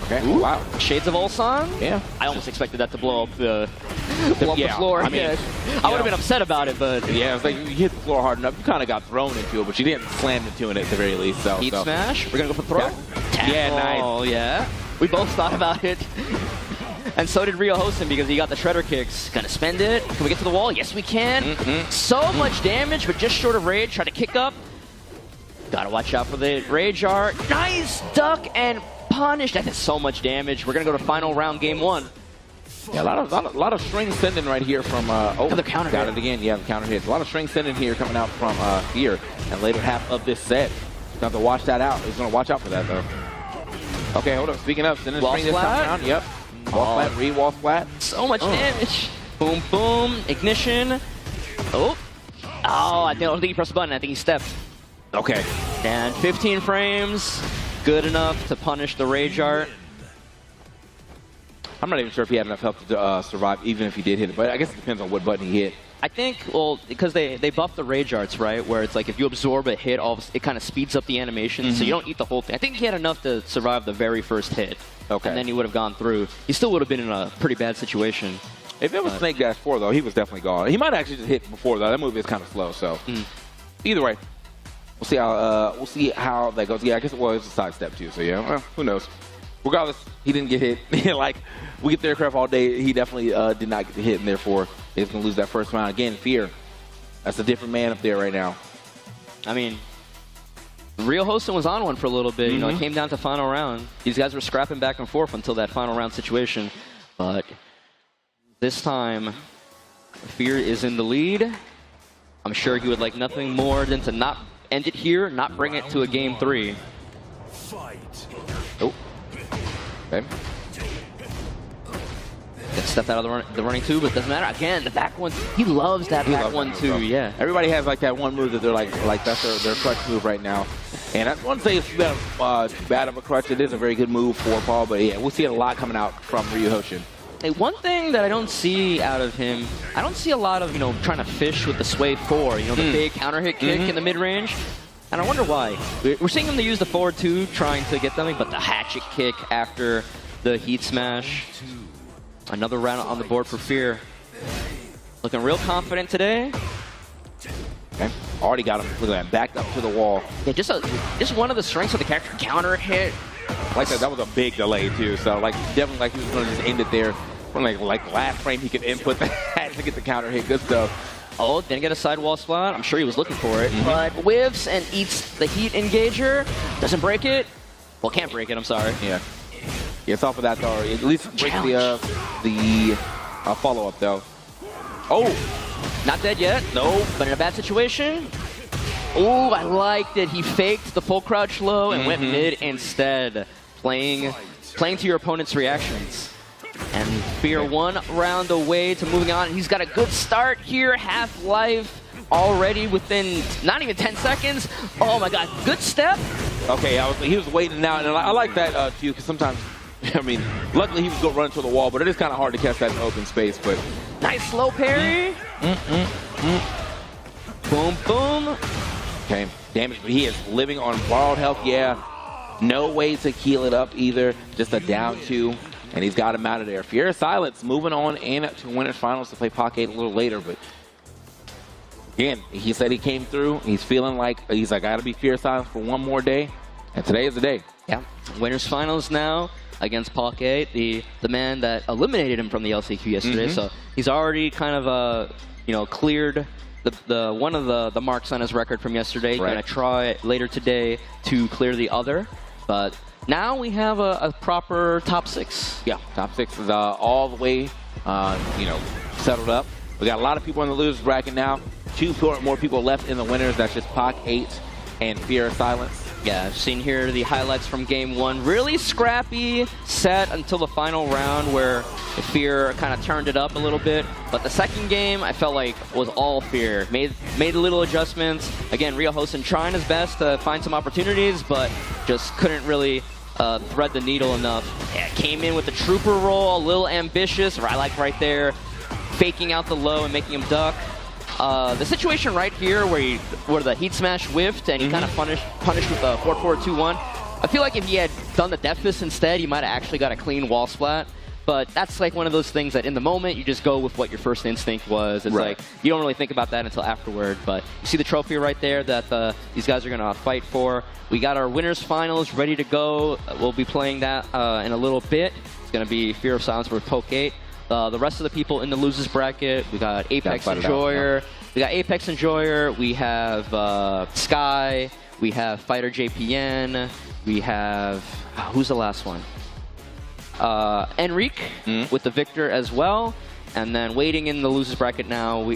Okay. Wow. Shades of Ulsan? Yeah. I almost expected that to blow up the Off the floor. I mean, I would have been upset about it, but yeah, it's like you hit the floor hard enough, you kind of got thrown into it, but you didn't slam into it at the very least. So heat smash. We're gonna go for throw. Yeah, nice. Oh yeah, we both thought about it. And so did Rio Hosen because he got the shredder kicks. Gonna spend it. Can we get to the wall? Yes, we can. So much damage, but just short of rage. Try to kick up. Gotta watch out for the rage art. Nice duck and punish. That is so much damage. We're gonna go to final round, game 1. Yeah, a lot of string sending right here from. The counter got hit. it again. Yeah, the counter hit. A lot of string sending here coming out from here, and later half of this set. He's gonna have to watch that out. He's gonna watch out for that though. Okay, hold up. Speaking of, sending string this time around. Yep. Wall flat, read wall flat. So much damage. Boom, boom. Ignition. Oh. Oh, I don't think he pressed the button. I think he stepped. Okay. And 15 frames. Good enough to punish the rage art. I'm not even sure if he had enough health to survive, even if he did hit it. But I guess it depends on what button he hit. I think, well, because they buffed the rage arts, right? Where it's like if you absorb a hit, it kind of speeds up the animation, so you don't eat the whole thing. I think he had enough to survive the very first hit. Okay. And then he would have gone through. He still would have been in a pretty bad situation. If it was Snake Dash 4, though, he was definitely gone. He might actually just hit before, though. That move is kind of slow, so. Either way, we'll see how that goes. Yeah, I guess it was a sidestep, too, so yeah, well, who knows. Regardless, he didn't get hit. Like, we get the aircraft all day. He definitely did not get the hit, and therefore he's going to lose that first round. Again, Fear. That's a different man up there right now. I mean, Rio Hosen was on one for a little bit. You know, it came down to final round. These guys were scrapping back and forth until that final round situation. But this time, Fear is in the lead. I'm sure he would like nothing more than to not end it here, not bring it to a game 3. Oh. Okay. Stepped out of the running too, but doesn't matter. Again, the back one, he loves that back one too, yeah. Everybody has like that one move that they're like that's their crutch move right now. And I wouldn't say it's bad of a crutch. It is a very good move for Paul, but yeah, we'll see a lot coming out from Ryu Hoshin. Hey, one thing that I don't see out of him, I don't see a lot of, trying to fish with the Sway 4, the big counter hit kick in the mid-range. And I wonder why. We're seeing him to use the forward 2, trying to get something, but the hatchet kick after the heat smash. Another round on the board for Fear. Looking real confident today. Okay. Already got him. Look at that. Backed up to the wall. Yeah, just one of the strengths of the character. Counter hit. Like that was a big delay too. So like definitely like he was going to just end it there. From like last frame he could input that to get the counter hit. Good stuff. Oh, didn't get a sidewall spot. I'm sure he was looking for it. But whiffs and eats the heat engager. Doesn't break it. Well, can't break it. I'm sorry. Yeah. Yeah, it's off of that though. At least break the follow-up though. Oh! Not dead yet. No, but in a bad situation. Oh, I liked it. He faked the full crouch low and went mid instead. Playing to your opponent's reactions. And Fear 1 round away to moving on. He's got a good start here. Half-life already within not even 10 seconds. Oh my god, good step. Okay, he was waiting out, and I like that too, because sometimes, I mean, luckily he was going to run into the wall, but it is kind of hard to catch that in open space. But nice slow parry. Boom, boom. Okay, damage, but he is living on borrowed health. Yeah, no way to heal it up either. Just a down 2, and he's got him out of there. Fear of Silence moving on into winners finals to play Pock 8 a little later, but again, he said he came through. He's feeling like I got to be Fear of Silence for one more day, and today is the day. Yeah, winners finals now against Pock 8, the man that eliminated him from the LCQ yesterday. So he's already kind of cleared the one of the marks on his record from yesterday. He's gonna try later today to clear the other, but now we have a proper top 6. Yeah, top 6 is all the way settled up. We got a lot of people in the losers bracket now. 2 more people left in the winners. That's just Pock 8 and Fear of Silence. Yeah, I've seen here the highlights from game 1. Really scrappy set until the final round where Fear kind of turned it up a little bit. But the second game, I felt like was all Fear. Made little adjustments. Again, Rio Hosen trying his best to find some opportunities, but just couldn't really thread the needle enough. Yeah, came in with the trooper roll, a little ambitious. I like right there, faking out the low and making him duck. The situation right here where the heat smash whiffed and he kind of punished with a 4-4-2-1. I feel like if he had done the death fist instead, he might have actually got a clean wall splat. But that's like one of those things that in the moment, you just go with what your first instinct was. It's like, you don't really think about that until afterward. But you see the trophy right there that these guys are going to fight for. We got our winners finals ready to go. We'll be playing that in a little bit. It's going to be Fear of Silence versus Poke 8. The rest of the people in the losers bracket, we got Apex Enjoyer. We got Apex Enjoyer. We have Sky. We have Fighter JPN. We have, who's the last one? Enrique with the victor as well. And then waiting in the losers bracket now,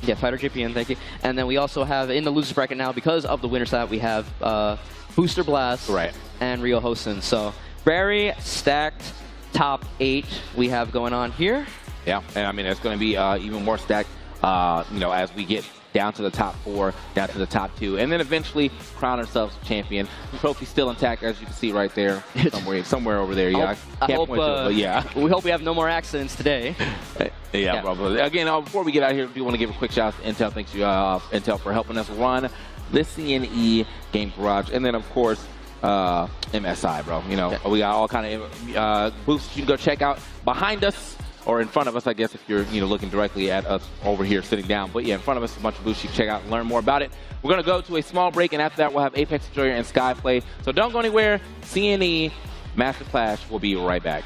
Fighter JPN, thank you. And then we also have in the losers bracket now, because of the winner side, we have Booster Blast and Rio Hosen. So very stacked top 8 we have going on here. Yeah, and I mean, it's going to be even more stacked, you know, as we get down to the top 4, down to the top 2, and then eventually crown ourselves champion. The trophy's still intact, as you can see right there, somewhere over there. Yeah, I can't point to it, but yeah. We hope we have no more accidents today. Yeah, bro. Again, before we get out of here, I do want to give a quick shout out to Intel. Thanks to Intel for helping us run the CNE Game Garage, and then of course MSI, bro. You know, we got all kind of booths you can go check out behind us. Or in front of us, I guess, if you're looking directly at us over here sitting down. But yeah, in front of us, a bunch of booths you can check out and learn more about it. We're going to go to a small break, and after that, we'll have Apex Enjoyer and Sky play. So don't go anywhere. CNE Master Clash will be right back.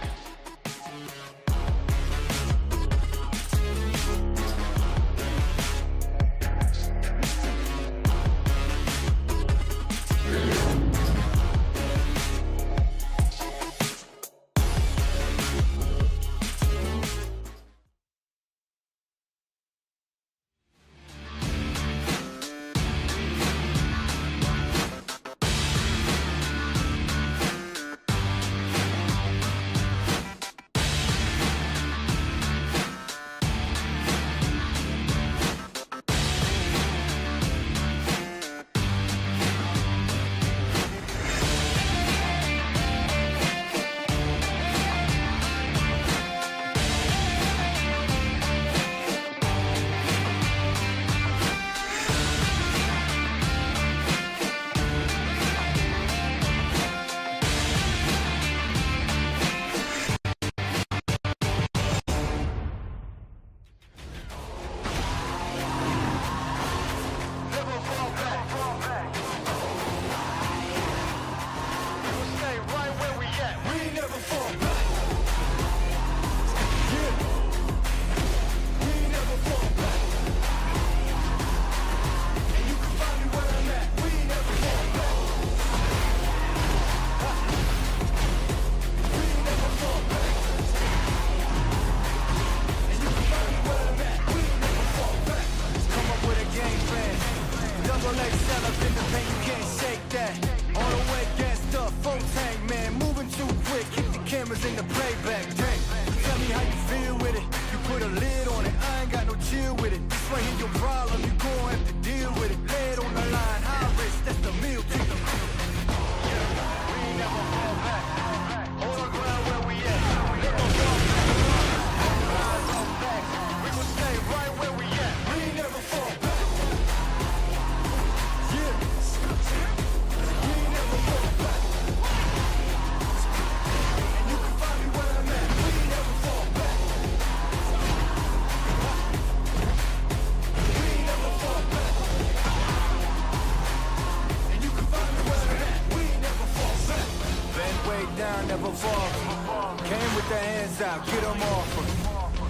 never fall. Came with the hands out, get them off.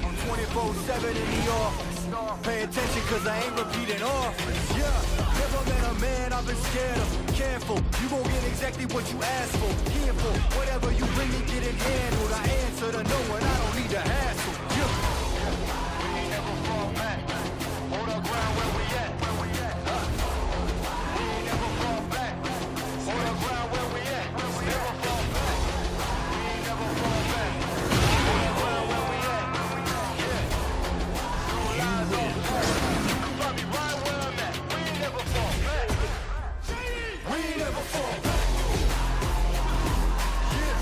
I'm 24/7 in the office. Pay attention cause I ain't repeating offers. Yeah, never met a man I've been scared of. Careful, you gon' get exactly what you asked for. Careful, whatever you bring me, get it handled. I answer to no one, I don't need a hassle. Yeah. We ain't never fall back. Hold our ground where we at. We ain't never fall back. Hold our ground where we at. Never fall back. We ain't never fall back. Hold our ground where we at. Yeah. No lies on the path. You find me right where I'm at. We ain't never fall back. We ain't never fall back. Yeah.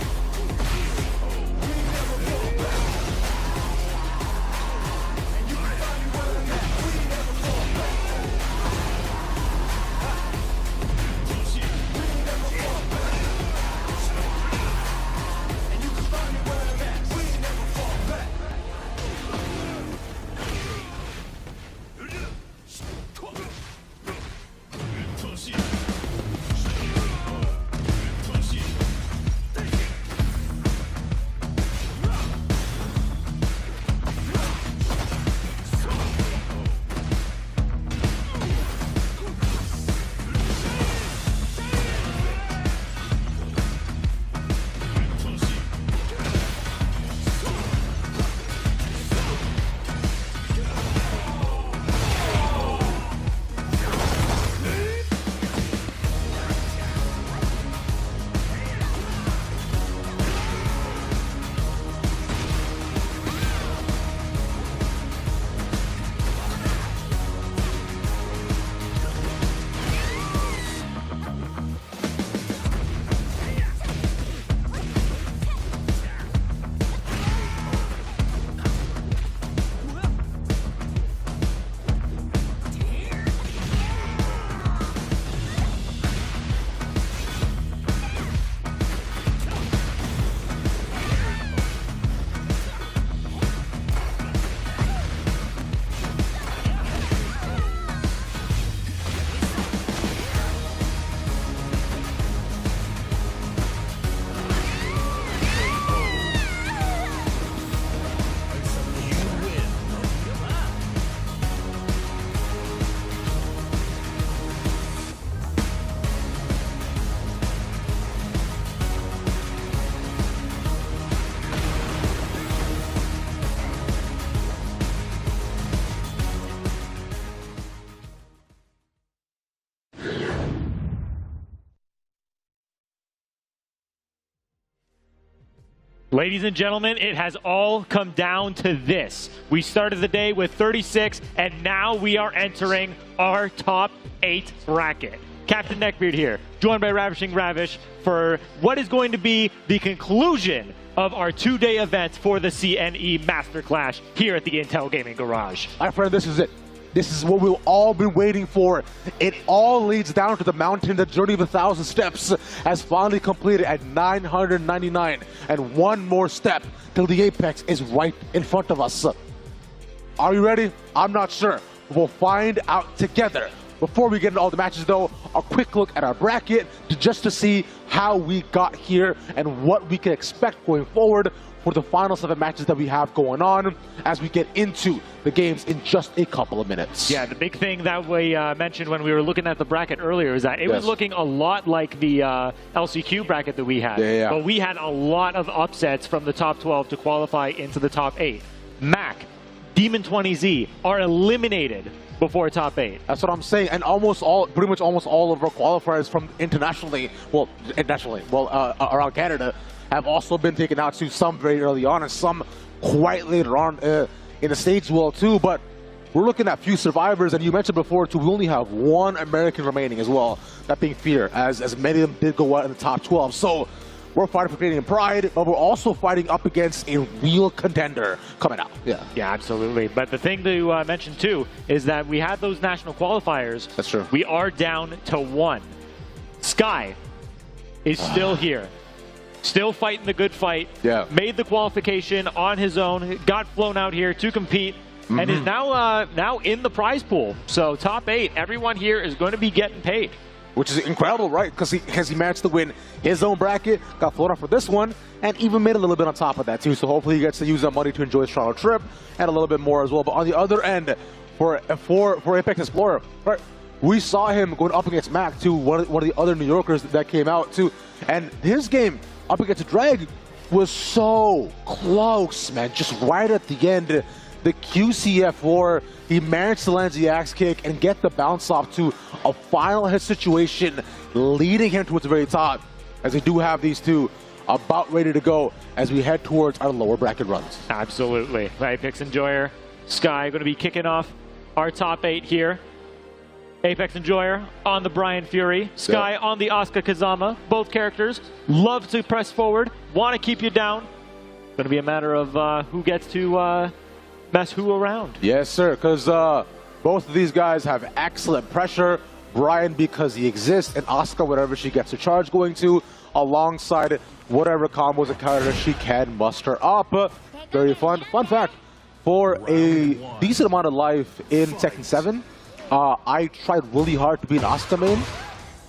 We Ladies and gentlemen, it has all come down to this. We started the day with 36, and now we are entering our top 8 bracket. Captain Neckbeard here, joined by Ravishing Ravish for what is going to be the conclusion of our 2-day event for the CNE Master Clash here at the Intel Gaming Garage. My friend, this is it. This is what we've all been waiting for. It all leads down to the mountain. The journey of 1,000 steps has finally completed at 999. And one more step till the apex is right in front of us. Are you ready? I'm not sure. We'll find out together. Before we get into all the matches, though, a quick look at our bracket just to see how we got here and what we can expect going forward for the final 7 matches that we have going on as we get into the games in just a couple of minutes. Yeah, the big thing that we mentioned when we were looking at the bracket earlier is that it was looking a lot like the LCQ bracket that we had. But we had a lot of upsets from the top 12 to qualify into the top 8. Mac, Demon 20Z are eliminated before top 8. That's what I'm saying, and pretty much almost all of our qualifiers from internationally, around Canada, have also been taken out to some very early on and some quite later on in the stage well too. But we're looking at few survivors, and you mentioned before too, we only have 1 American remaining as well, that being Fear, as many of them did go out in the top 12. So we're fighting for Canadian pride, but we're also fighting up against a real contender coming out. Yeah, absolutely. But the thing to mention too is that we had those national qualifiers. That's true. We are down to 1. Sky is still here. Still fighting the good fight. Yeah. Made the qualification on his own. Got flown out here to compete. And is now in the prize pool. So top 8, everyone here is going to be getting paid. Which is incredible, right? Because he managed to win his own bracket, got flown out for this one, and even made a little bit on top of that too. So hopefully he gets to use that money to enjoy his Toronto trip and a little bit more as well. But on the other end, for Apex Explorer, right, we saw him going up against Mac too, one of the other New Yorkers that came out too. And his game up against Drag was so close, man. Just right at the end, the QCF4, he managed to land the axe kick and get the bounce off to a final hit situation, leading him towards the very top, as we do have these two about ready to go as we head towards our lower bracket runs. Absolutely. Apex Enjoyer, Sky going to be kicking off our top 8 here. Apex Enjoyer on the Brian Fury, Sky on the Asuka Kazama. Both characters love to press forward, want to keep you down. Going to be a matter of who gets to mess who around. Yes, sir, because both of these guys have excellent pressure. Brian because he exists, and Asuka whatever she gets her charge going to, alongside whatever combos and counters she can muster up. Very fun. Fun fact, for a decent amount of life in Tekken 7, I tried really hard to be an Asuka main,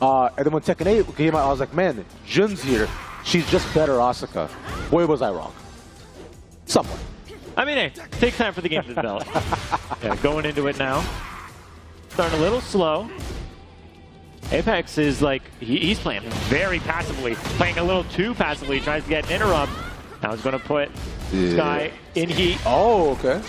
and then when Tekken 8 came out, I was like, man, Jun's here. She's just better Asuka. Boy, was I wrong. Somewhat. I mean, hey, takes time for the game to develop. Going into it now. Starting a little slow. Apex is like, he's playing very passively. Playing a little too passively. Tries to get an interrupt. Now he's going to put Sky in heat. Oh, okay.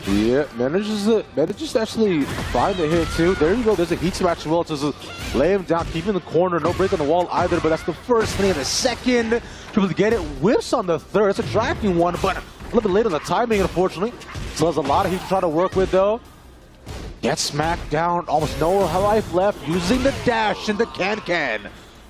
Yeah, manages to actually find the hit too. There you go. There's a heat smash as well. Just lay him down, keep him in the corner. No break on the wall either, but that's the first thing. And the second, able to get it. Whiffs on the third. It's a drafting one, but a little bit late on the timing, unfortunately. So there's a lot of heat to try to work with, though. Gets smacked down. Almost no life left. Using the dash and the can-can.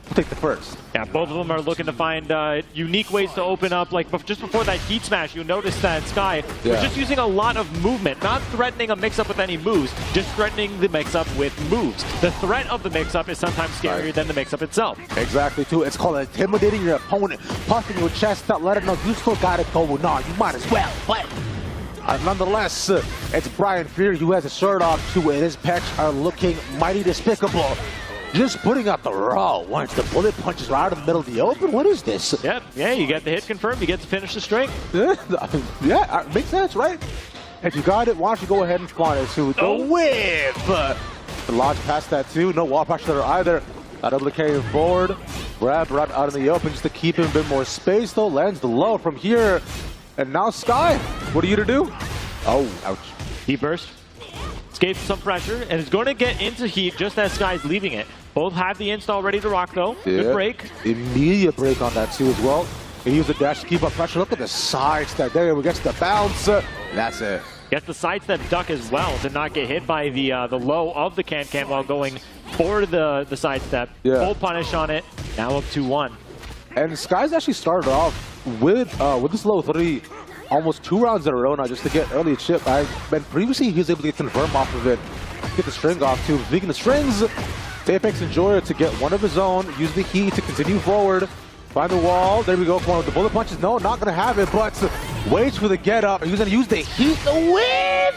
We'll take the first. Yeah, both of them are looking to find unique ways to open up. Like just before that heat smash, you'll notice that Sky was just using a lot of movement, not threatening a mix-up with any moves, just threatening the mix-up with moves. The threat of the mix-up is sometimes scarier than the mix-up itself. Exactly, too. It's called intimidating your opponent, puffing your chest out, letting know you still got it going on. You might as well, but nonetheless, it's Brian Fury who has a shirt off too, and his pecs are looking mighty despicable. Just putting out the raw once the bullet punches right out of the middle of the open. What is this? Yep, yeah, you get the hit confirmed, you get to finish the string. Yeah, makes sense, right? If you got it, why don't you go ahead and spawn it to the whip? The launch past that too, no wall pressure there either. That double carry forward, grab right out in the open just to keep him a bit more space though. Lands the low from here. And now Sky, what are you to do? Oh, ouch. Heat burst. Escapes some pressure and is going to get into heat just as Sky's leaving it. Both have the install ready to rock though. Good break. Immediate break on that too as well. He used the dash to keep up pressure. Look at the side step. There he gets the bounce. That's it. Gets the sidestep duck as well to not get hit by the low of the can while going for the sidestep. Yeah. Full punish on it. Now up 2-1. And Sky's actually started off with this low 3 almost 2 rounds in a row now just to get early chip. And previously he was able to get confirm off of it, get the string off too. Speaking of strings, Apex Enjoyer to get one of his own, use the heat to continue forward. Find the wall. There we go. For the bullet punches. No, not going to have it, but waits for the get up. He's going to use the heat to win.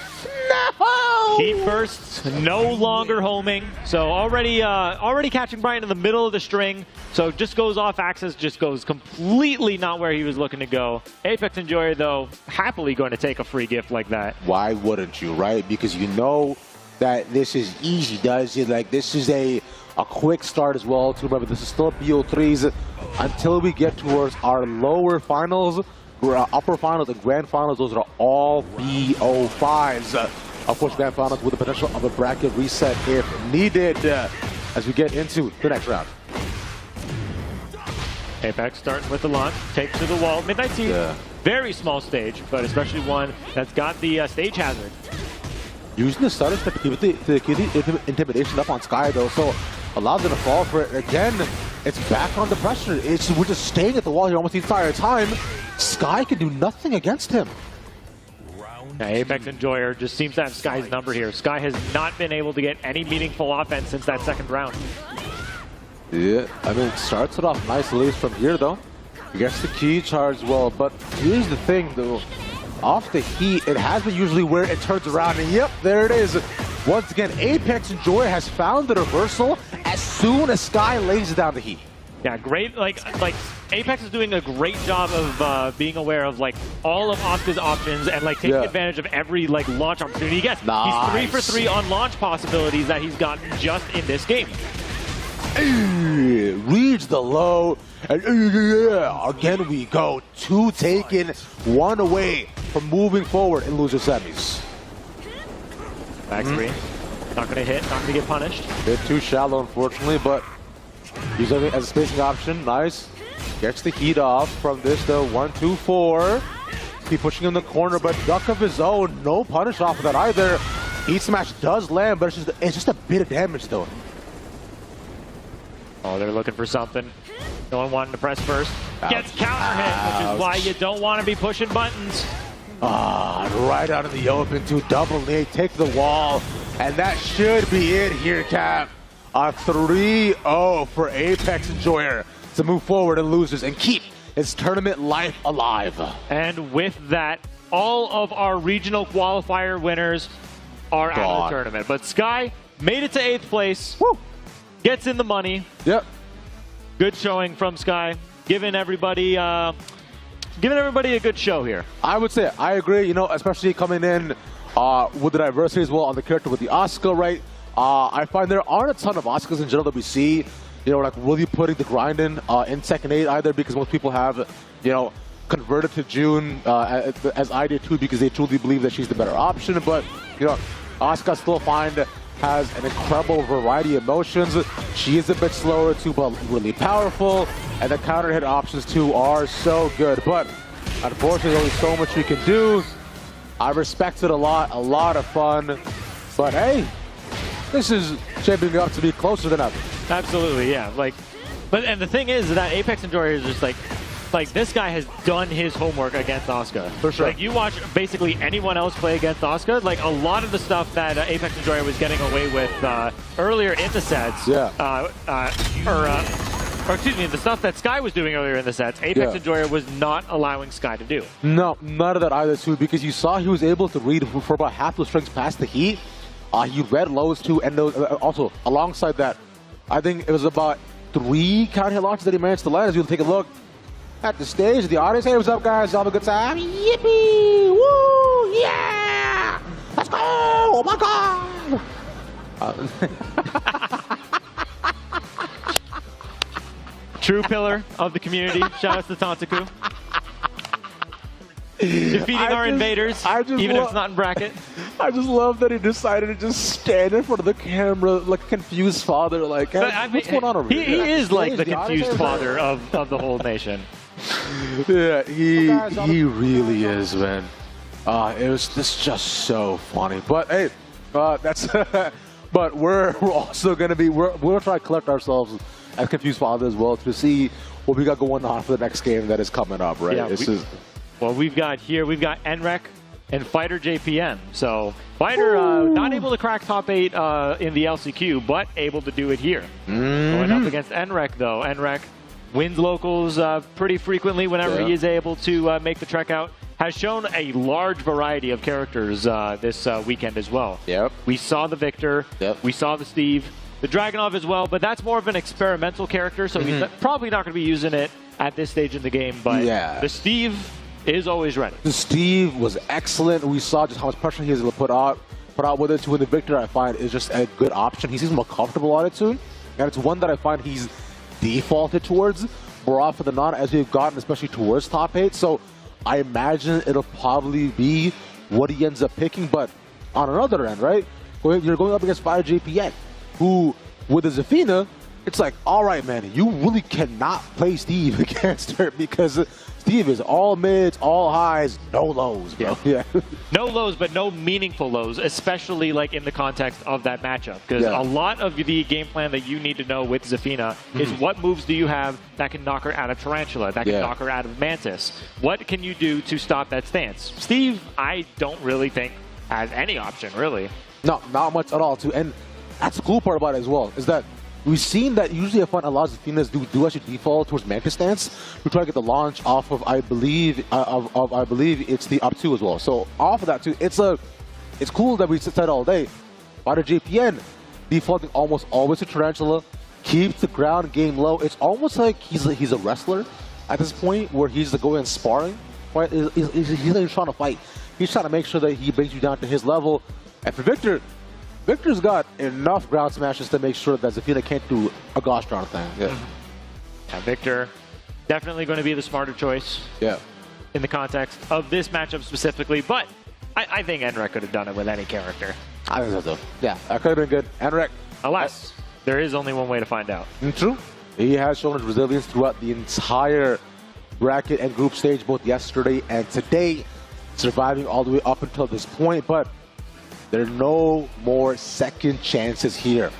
No! Heat bursts, no longer homing. So already catching Brian in the middle of the string. So just goes off axis, just goes completely not where he was looking to go. Apex Enjoyer, though, happily going to take a free gift like that. Why wouldn't you, right? Because you know that this is easy, does it? Like, this is a quick start as well. To remember, this is still BO3s until we get towards our lower finals, upper finals and grand finals. Those are all BO5s. Of course, grand finals with the potential of a bracket reset if needed as we get into the next round. Apex starting with the launch, takes to the wall. Midnight Sea, very small stage, but especially one that's got the stage hazard. Using the stutter step to keep the intimidation up on Sky, though, so allows them to fall for it. Again, it's back on the pressure. We're just staying at the wall here almost the entire time. Sky can do nothing against him. Now, Apex Enjoyer just seems to have Sky's number here. Sky has not been able to get any meaningful offense since that second round. Yeah, I mean, it starts it off nice at least from here, though. He gets the key charge well, but here's the thing, though. Off the heat, it has been usually where it turns around, and yep, there it is. Once again, Apex Enjoyer has found the reversal as soon as Sky lays down the heat. Yeah, great. Like Apex is doing a great job of being aware of like all of Asuka's options and like taking advantage of every like launch opportunity he gets. Nice. He's 3 for 3 on launch possibilities that he's gotten just in this game. Reads the low, and again we go. 2 taken, 1 away from moving forward in loser semis. Back 3, not gonna hit, not gonna get punished. Bit too shallow, unfortunately, but using it as a spacing option. Nice. Gets the heat off from this though. 1, 2, 4. Keep pushing in the corner, but duck of his own. No punish off of that either. Heat smash does land, but it's just a bit of damage though. Oh, they're looking for something. No one wanting to press first. Gets counter hit, which is why you don't want to be pushing buttons. Right out of the open to double A, take the wall, and that should be it here, Cap. A 3-0 for Apex Enjoyer to move forward and losers and keep its tournament life alive. And with that, all of our regional qualifier winners are out of the tournament. But Sky made it to 8th place. Woo! Gets in the money. Yep. Good showing from Sky, giving everybody a good show here. I would say, I agree, you know, especially coming in with the diversity as well on the character with the Asuka, right? I find there aren't a ton of Asukas in general that we see, you know, like really putting the grind in Tekken 8 either, because most people have, you know, converted to June as I did too, because they truly believe that she's the better option. But, you know, Asuka still has an incredible variety of motions. She is a bit slower too, but really powerful. And the counter hit options too are so good. But unfortunately, there's only so much you can do. I respect it a lot of fun. But hey, this is shaping up to be closer than ever. Absolutely, yeah. And the thing is that Apex Enjoyer is just like this guy has done his homework against Asuka. For sure. Like, you watch basically anyone else play against Asuka, like a lot of the stuff that Apex Enjoyer was getting away with earlier in the sets, or excuse me, the stuff that Sky was doing earlier in the sets, Apex Enjoyer was not allowing Sky to do. No, none of that either too, because you saw he was able to read for about half the strings past the heat. He read lows too, and those, also alongside that, I think it was about 3 counter hit launches that he managed to land. As you'll take a look at the stage, the audience, hey, what's up, guys? Y'all have a good time? Yippee! Woo! Yeah! Let's go! Oh my God! True pillar of the community. Shout out to Tantaku. Defeating our invaders, even if it's not in bracket. I just love that he decided to just stand in front of the camera like a confused father. Like, hey, what's going on over here? He is like the confused father of the whole nation. Yeah, he really is, man. This just so funny. But hey, that's. But we're also gonna be we'll try to collect ourselves as confused father as well to see what we got going on for the next game that is coming up, right? Yeah, well, we've got NREC and Fighter JPM. So Fighter not able to crack top 8 in the LCQ, but able to do it here. Going up against NREC though. NREC wins locals pretty frequently whenever he is able to make the trek out. Has shown a large variety of characters this weekend as well. Yep. We saw the Victor. Yep. We saw the Steve. The Dragunov as well, but that's more of an experimental character, so he's probably not going to be using it at this stage in the game. But the Steve is always ready. The Steve was excellent. We saw just how much pressure he was able to put out with it. To win the Victor, I find is just a good option. He seems more comfortable on it too, and it's one that I find he's defaulted towards more often than not as we've gotten, especially towards top 8. So I imagine it'll probably be what he ends up picking. But on another end, right, you're going up against Fighter JPN, who with a Zafina, it's like, all right, man, you really cannot play Steve against her because Steve is all mids, all highs, no lows, bro. Yeah. No lows, but no meaningful lows, especially like in the context of that matchup. Because a lot of the game plan that you need to know with Zafina is what moves do you have that can knock her out of Tarantula, that can knock her out of Mantis. What can you do to stop that stance? Steve, I don't really think has any option, really. No, not much at all, too. And that's the cool part about it as well, is that we've seen that usually I find a lot of Zafinas do actually default towards Mantis stance. We try to get the launch off of, I believe it's the up 2 as well. So off of that too, it's cool that we said all day. Fighter JPN defaulting almost always to Tarantula, keeps the ground game low. It's almost like he's a wrestler at this point where he's going and sparring. Right? He's not even trying to fight. He's trying to make sure that he brings you down to his level. And for Victor's got enough ground smashes to make sure that Zafina can't do a gosh darn thing. Yeah. Victor, definitely going to be the smarter choice. Yeah. In the context of this matchup specifically, but I think NREC could have done it with any character. I think so. Yeah, that could have been good. NREC. Alas, there is only one way to find out. True. He has shown his resilience throughout the entire bracket and group stage, both yesterday and today, surviving all the way up until this point, but there are no more second chances here.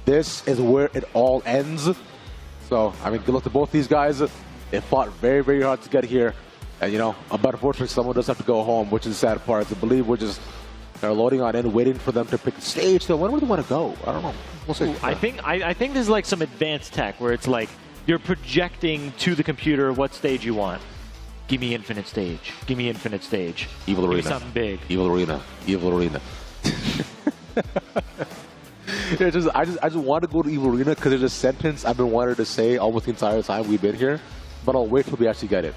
This is where it all ends. So, I mean, good luck to both these guys. They fought very, very hard to get here. And, you know, but unfortunately, someone does have to go home, which is the sad part. I believe they're loading on in, waiting for them to pick the stage. So, when do they want to go? I don't know. We'll see. I think there's like some advanced tech where it's like you're projecting to the computer what stage you want. Give me infinite stage. Give me infinite stage. Evil Arena. Give me something big. Evil Arena. Evil Arena. I just want to go to Evil Arena because there's a sentence I've been wanting to say almost the entire time we've been here, but I'll wait till we actually get it.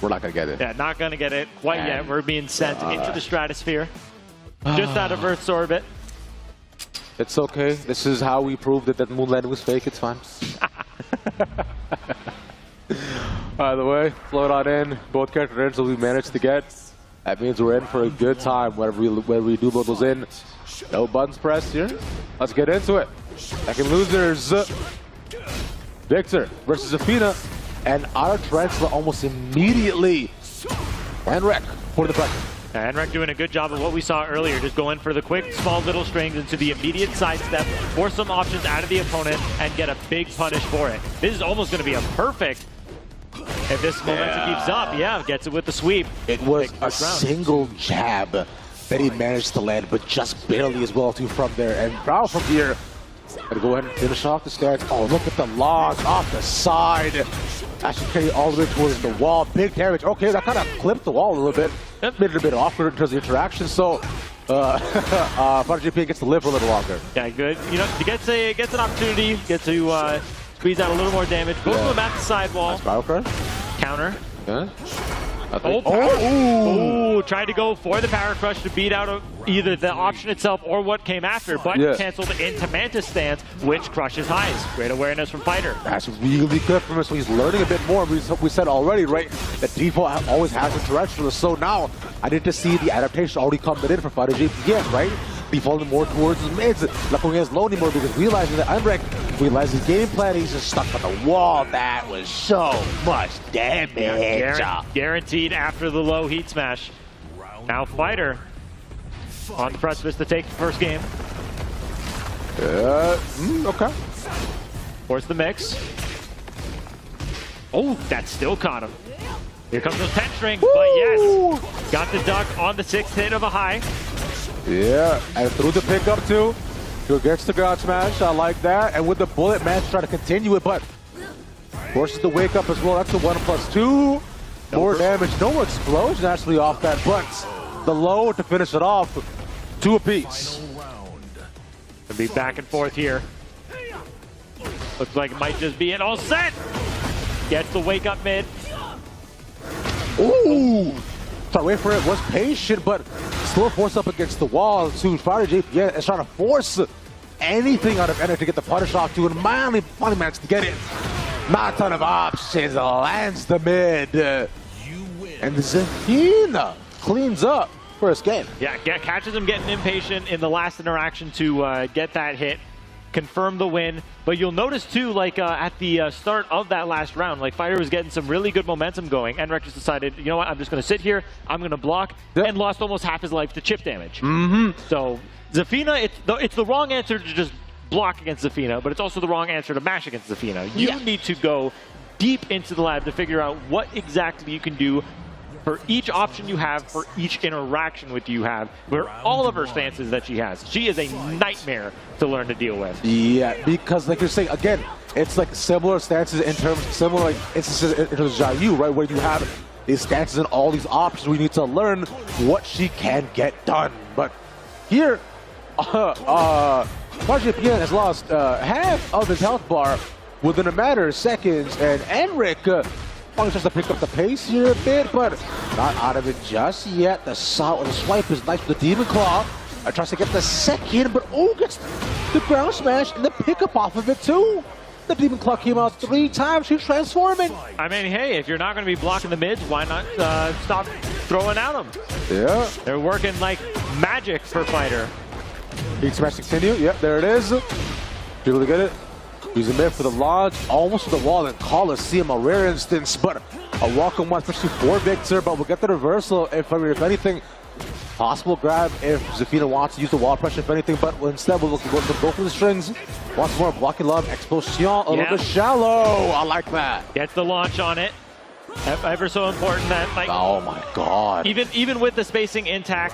We're not going to get it. Yeah, not going to get it quite yet. We're being sent into the stratosphere, just out of Earth's orbit. It's okay. This is how we proved that moon landing was fake. It's fine. By the way, float on in. Both character ends that we managed to get. That means we're in for a good time whenever we do load those in. No buttons pressed here. Let's get into it. Second losers. Victor versus Zafina. And out of Tarantula almost immediately. NREC for the pressure. NREC doing a good job of what we saw earlier, just going for the quick, small little strings into the immediate sidestep, force some options out of the opponent, and get a big punish for it. This is almost going to be a perfect, if this momentum keeps up, gets it with the sweep. It was a single jab that he managed to land, but just barely as well too from there. And now from here, gonna go ahead and finish off the stance. Oh, look at the logs off the side. Actually carry all the way towards the wall. Big damage. Okay, that kind of clipped the wall a little bit. Made it a bit awkward in terms of interaction. So, Fighter JPN gets to live for a little longer. Yeah, good. You know, he gets an opportunity, gets to squeeze out a little more damage. Goes to him at the sidewall. Nice battle card. Counter. Yeah. Tried to go for the Power Crush to beat out either the option itself or what came after, but canceled into Mantis stance, which crushes highs. Great awareness from Fighter. That's really good from him, so he's learning a bit more. We said already, right, that default always has a Tarantula, so now I need to see the adaptation already coming in for Fighter JPN, right? Defaulting more towards his mids, not going against low anymore because realizing that NREC realize his game plan, he's just stuck on the wall. That was so much damage. Guaranteed after the low heat smash. Now Fighter on the precipice to take the first game. Okay. Force the mix. Oh, that still caught him. Here comes the 10 string, but yes, got the duck on the 6th hit of a high. Yeah, and through the pickup too. He gets the ground smash, I like that. And with the bullet, man, try to continue it, but forces the wake up as well. That's a 1+2. More damage, no explosion actually off that, but the low to finish it off. 2 apiece. Gonna be back and forth here. Looks like it might just be it. All set. Gets the wake up mid. Ooh! Tried to wait for it, was patient, but still forced up against the wall. To Fighter JPN is trying to force anything out of Ender to get the punish off to, and finally managed to get it. Not a ton of options, lands the mid. And Zafina cleans up first game. Yeah, catches him getting impatient in the last interaction to get that hit. Confirm the win, but you'll notice too, like at the start of that last round, like Fighter was getting some really good momentum going. Enrek just decided, you know what, I'm just going to sit here, I'm going to block, and lost almost half his life to chip damage. So Zafina, it's the wrong answer to just block against Zafina, but it's also the wrong answer to mash against Zafina. You need to go deep into the lab to figure out what exactly you can do for each option you have, for each interaction with you have, for all of her stances that she has. She is a nightmare to learn to deal with. Yeah, because like you're saying, again, it's like similar stances in terms, similar like instances in terms of Xiaoyu, right, where you have these stances and all these options. We need to learn what she can get done. But here, JPN has lost half of his health bar within a matter of seconds, and Enric probably tries to pick up the pace here a bit, but not out of it just yet. The swipe is nice with the Demon Claw. Tries to get the second, but gets the ground smash and the pickup off of it too. The Demon Claw came out 3 times. She's transforming. I mean, hey, if you're not going to be blocking the mids, why not stop throwing at them? Yeah. They're working like magic for Fighter. Heat smash continue. Yep, there it is. Able to get it. Using mid for the launch, almost to the wall, and Coliseum, a rare instance, but a welcome one, especially for Victor, but we'll get the reversal if anything. Possible grab if Zafina wants to use the wall pressure, if anything, but instead we'll go for the strings. Once more, blocking love, explosion, a little bit shallow. I like that. Gets the launch on it. Ever so important that, like, oh my god. Even with the spacing intact,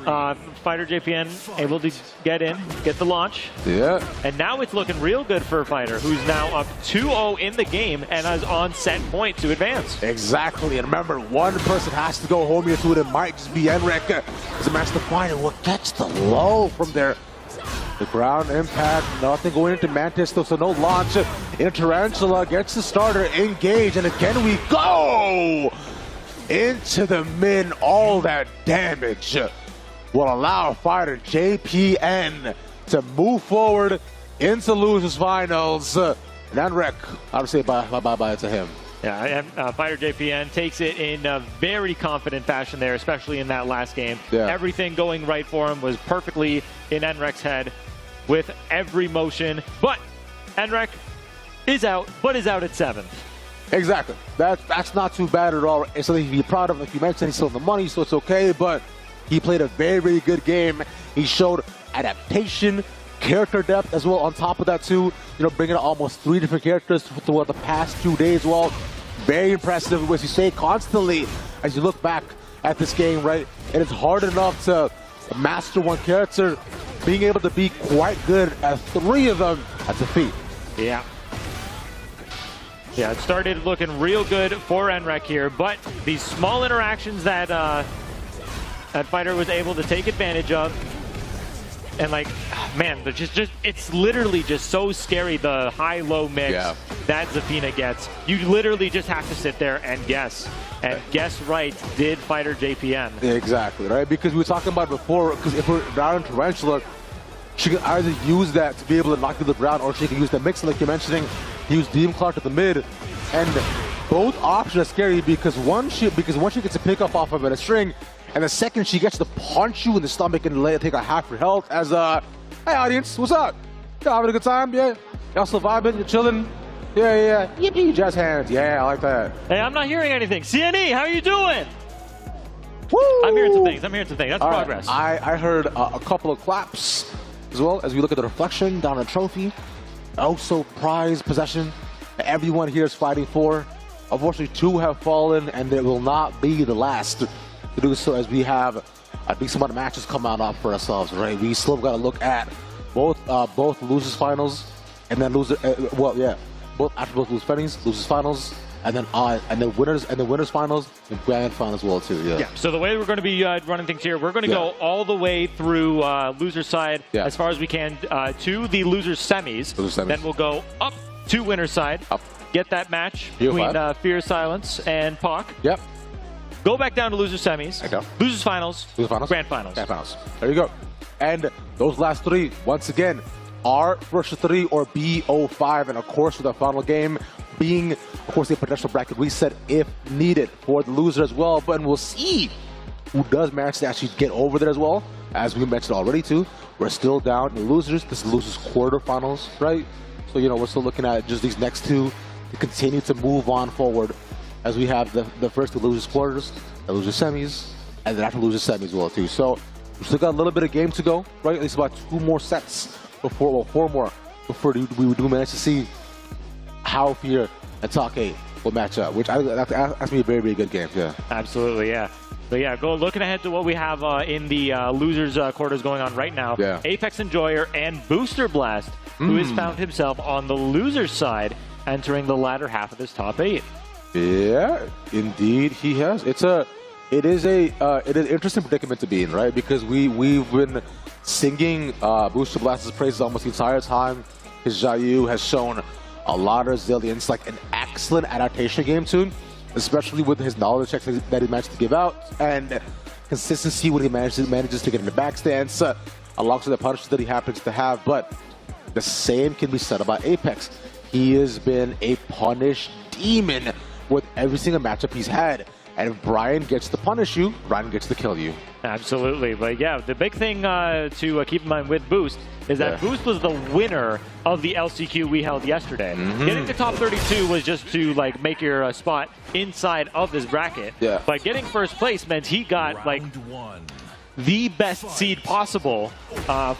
Fighter JPN able to get the launch. Yeah. And now it's looking real good for Fighter, who's now up 2-0 in the game and is on set point to advance. Exactly. And remember, one person has to go home here to it. It might just be Enric as a match to find it. What gets the low from there? The ground impact, nothing going into Mantis, so no launch. Into Tarantula, gets the starter, engage, and again we go! Into the mid, all that damage will allow Fighter JPN to move forward into losers finals. And Enric, I would say bye-bye to him. Yeah, and Fighter JPN takes it in a very confident fashion there, especially in that last game. Yeah. Everything going right for him was perfectly in Enric's head with every motion. But Enric is out, but is out at 7th. Exactly. That's not too bad at all. It's something to be proud of. Like you mentioned, he's still in the money, so it's okay, but he played a very, very good game. He showed adaptation, character depth as well on top of that too. You know, bringing almost 3 different characters throughout the past 2 days. Well, very impressive, as you say constantly as you look back at this game, right? It is hard enough to master one character. Being able to be quite good at 3 of them, that's a feat. Yeah. Yeah, it started looking real good for Enric here, but these small interactions that that Fighter was able to take advantage of, and like, man, they're just it's literally just so scary, the high-low mix that Zafina gets. You literally just have to sit there and guess. And guess right, did Fighter JPN. Exactly, right? Because we were talking about before, because if we're down in Tarantula, she can either use that to be able to knock through the ground, or she can use the mix, like you're mentioning, use Demon Clark at the mid. And both options are scary because once she gets a pickup off of it, a string, and the second she gets to punch you in the stomach and take a half your health as hey audience, what's up? Y'all having a good time? Yeah? Y'all still vibing? You chilling? Yeah. Yippee, jazz hands. Yeah, I like that. Hey, I'm not hearing anything. CNE, how are you doing? Woo! I'm hearing some things. That's All progress. Right. I heard a couple of claps as well as we look at the reflection down a trophy. Also prize possession that everyone here is fighting for. Unfortunately, 2 have fallen, and they will not be the last to do so, as we have a decent amount of matches come out for ourselves, right? We still got to look at both losers finals, and then both losers finals, and then winners finals and grand finals as well too. Yeah. So the way we're going to be running things here, we're going to go all the way through loser side as far as we can to the losers semis. Then we'll go up to winner side. Get that match between Fear Silence and Pac. Yep. Go back down to loser semis. Losers finals. Grand finals. There you go. And those last 3, once again, are first 3 or BO5, and of course with the final game being, of course, a potential bracket reset if needed for the loser as well. But we'll see who does manage to actually get over there as well. As we mentioned already too, we're still down in losers. This is losers quarterfinals, right? So we're still looking at just these next 2 to continue to move on forward, as we have the first 2 losers quarters, the losers semis, and then after losers semis as well too. So we still got a little bit of game to go, right? At least about 2 more sets before, well, 4 more before we do manage to see how Fear and TEKKEN will match up, which that's going to be a very, very good game. Yeah. Absolutely, yeah. But yeah, looking ahead to what we have in the losers quarters going on right now. Yeah. Apex Enjoyer and Booster Blast, who has found himself on the loser side, entering the latter half of this top 8. Yeah, indeed he has. It is an interesting predicament to be in, right? Because we've been singing Booster Blast's praises almost the entire time. His Xiaoyu has shown a lot of resilience, like an excellent adaptation game too, especially with his knowledge checks that he managed to give out, and consistency when he manages to get in the back stance, alongside the punishes that he happens to have. But the same can be said about Apex. He has been a punish demon with every single matchup he's had. And if Brian gets to punish you, Brian gets to kill you. Absolutely. But yeah, the big thing to keep in mind with Boost is that Boost was the winner of the LCQ we held yesterday. Getting to top 32 was just to make your spot inside of this bracket. Yeah. But getting first place meant he got the best seed possible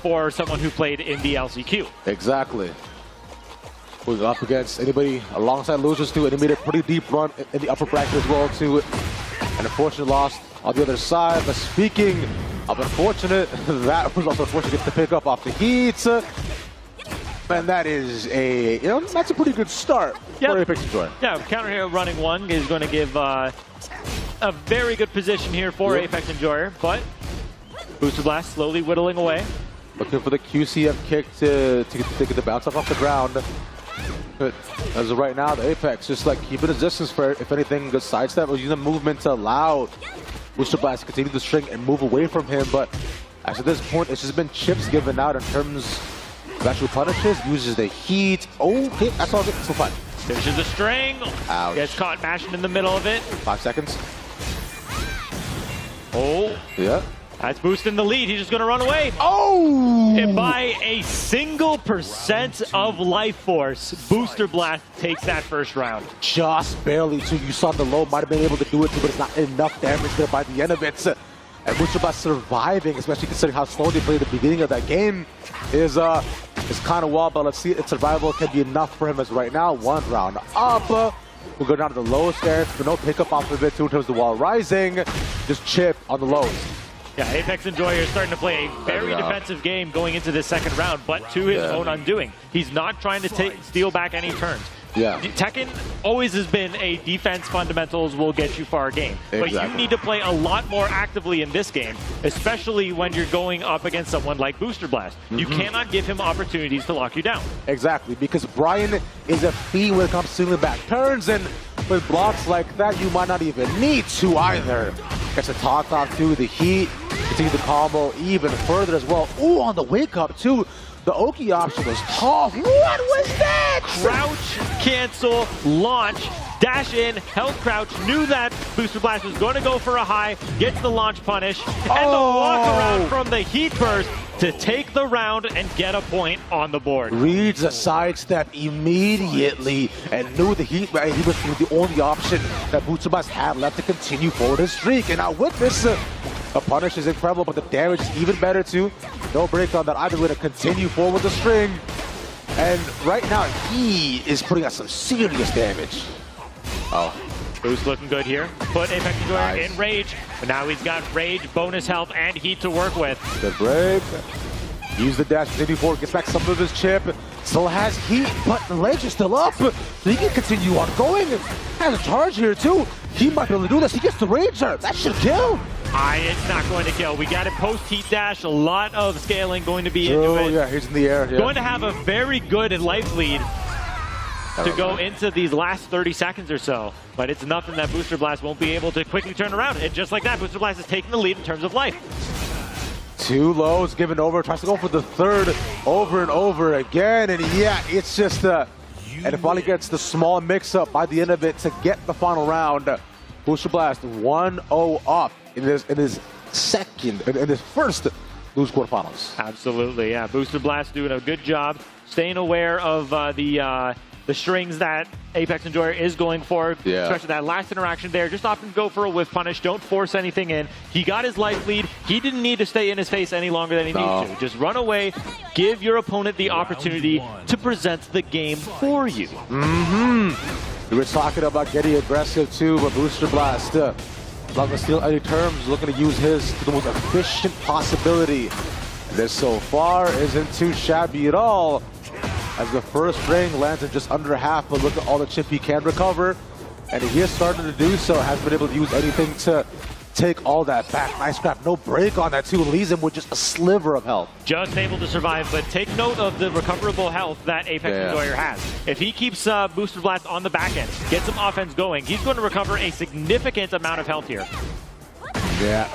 for someone who played in the LCQ. Exactly. We're up against anybody alongside losers too, and he made a pretty deep run in the upper bracket as well too. An unfortunate loss on the other side. But speaking of unfortunate, that was also unfortunate to pick up off the heat. And that is that's a pretty good start for Apex Enjoyer. Yeah, counter hero running 1 is going to give a very good position here for Apex Enjoyer, but Booster Blast slowly whittling away. Looking for the QCF kick to get the bounce off the ground. But as of right now, the Apex just keeping his distance for, if anything, good sidestep, or using movement to allow Booster Blast to continue to string and move away from him. But as at this point, it's just been chips given out in terms of actual punishes. Uses the heat. Okay, that's all good. So fun. Finishes the string. Ouch. Gets caught mashing in the middle of it. 5 seconds. Oh. Yeah. That's boosting the lead. He's just going to run away. Oh! And by a single % of life force, Booster Blast takes that first round. Just barely too. You saw the low might have been able to do it too, but it's not enough damage there by the end of it. And Booster Blast surviving, especially considering how slow they played at the beginning of that game, is kind of wild. But let's see if survival can be enough for him as right now. 1 round up. We'll go down to the lowest there, but no pickup off of it too in terms of the wall rising. Just chip on the lows. Yeah, Apex Enjoyer is starting to play a very defensive game going into this second round, but to his own undoing. He's not trying to steal back any turns. Yeah. TEKKEN always has been a defense fundamentals will get you far game. But you need to play a lot more actively in this game, especially when you're going up against someone like Booster Blast. You cannot give him opportunities to lock you down. Exactly, because Brian is a fiend when it comes to stealing back turns, and with blocks like that, you might not even need to either. Gets a talk off to the heat, continue the combo even further as well. Ooh, on the wake up too. The Oki option was tough. What was that? Crouch, cancel, launch. Dash in, held crouch, knew that Booster Blast was going to go for a high, gets the launch punish, and the walk around from the Heat Burst to take the round and get a point on the board. Reads a sidestep immediately and knew the Heat he was the only option that Booster Blast had left to continue forward his streak. And now with this, the punish is incredible, but the damage is even better too. No break on that either way to continue forward with the string. And right now, he is putting out some serious damage. Oh, Boost looking good here. Put Apex Enjoyer in Rage, but now he's got Rage, bonus health, and Heat to work with. Good break. Use the dash, continue forward, gets back some of his chip. Still has Heat, but the ledge is still up. So he can continue on going. Has a charge here too. He might be able to do this. He gets the Rager. That should kill. It's not going to kill. We got it post Heat Dash. A lot of scaling going to be into it. Yeah, he's in the air. Yeah. Going to have a very good life lead to go into these last 30 seconds or so. But it's nothing that Booster Blast won't be able to quickly turn around. And just like that, Booster Blast is taking the lead in terms of life. Two lows given over. Tries to go for the third over and over again. And yeah, it's just and it finally gets the small mix-up by the end of it to get the final round. Booster Blast 1-0 up in his first lose quarterfinals. Absolutely, yeah. Booster Blast doing a good job staying aware of the strings that Apex Enjoyer is going for, especially that last interaction there. Just often go for a whiff punish. Don't force anything in. He got his life lead. He didn't need to stay in his face any longer than he needs to. Just run away. Give your opponent the opportunity to present the game for you. We were talking about getting aggressive too, but Booster Blast, not going to steal any terms, looking to use his to the most efficient possibility. This so far isn't too shabby at all, as the first ring lands in just under half, but look at all the chip he can recover. And he is starting to do so, hasn't been able to use anything to take all that back. Nice grab, no break on that too, leaves him with just a sliver of health. Just able to survive, but take note of the recoverable health that Apex Enjoyer has. If he keeps Booster Blast on the back end, gets some offense going, he's going to recover a significant amount of health here. Yeah,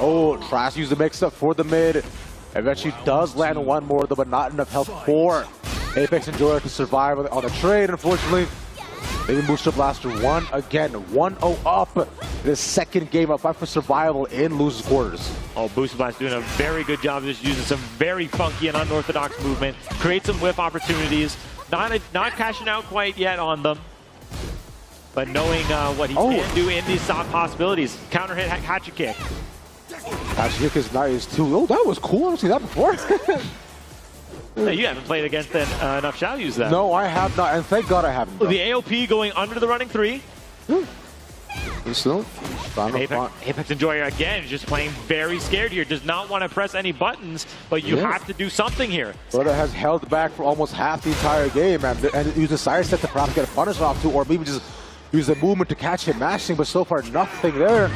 tries to use the mix-up for the mid. Eventually does land one more, though, but not enough health for Apex Enjoyer to survive on the trade, unfortunately. Maybe Booster Blaster won again, 1-0 up. This second game up, fight for survival in losers quarters. Booster Blast doing a very good job of just using some very funky and unorthodox movement. Create some whiff opportunities. Not cashing out quite yet on them, but knowing what he can do in these soft possibilities. Counter hit, hatchet kick. Hatchet kick is nice too. Oh, that was cool. I haven't seen that before. Hey, you haven't played against enough Shao use that. No, I have not, and thank God I haven't. The AOP going under the running three. Still, Apex Enjoyer again, just playing very scared here. Does not want to press any buttons, but you have to do something here. Brother has held back for almost half the entire game, and use a side step to perhaps get a punish off too, or maybe just use the movement to catch him mashing, but so far nothing there.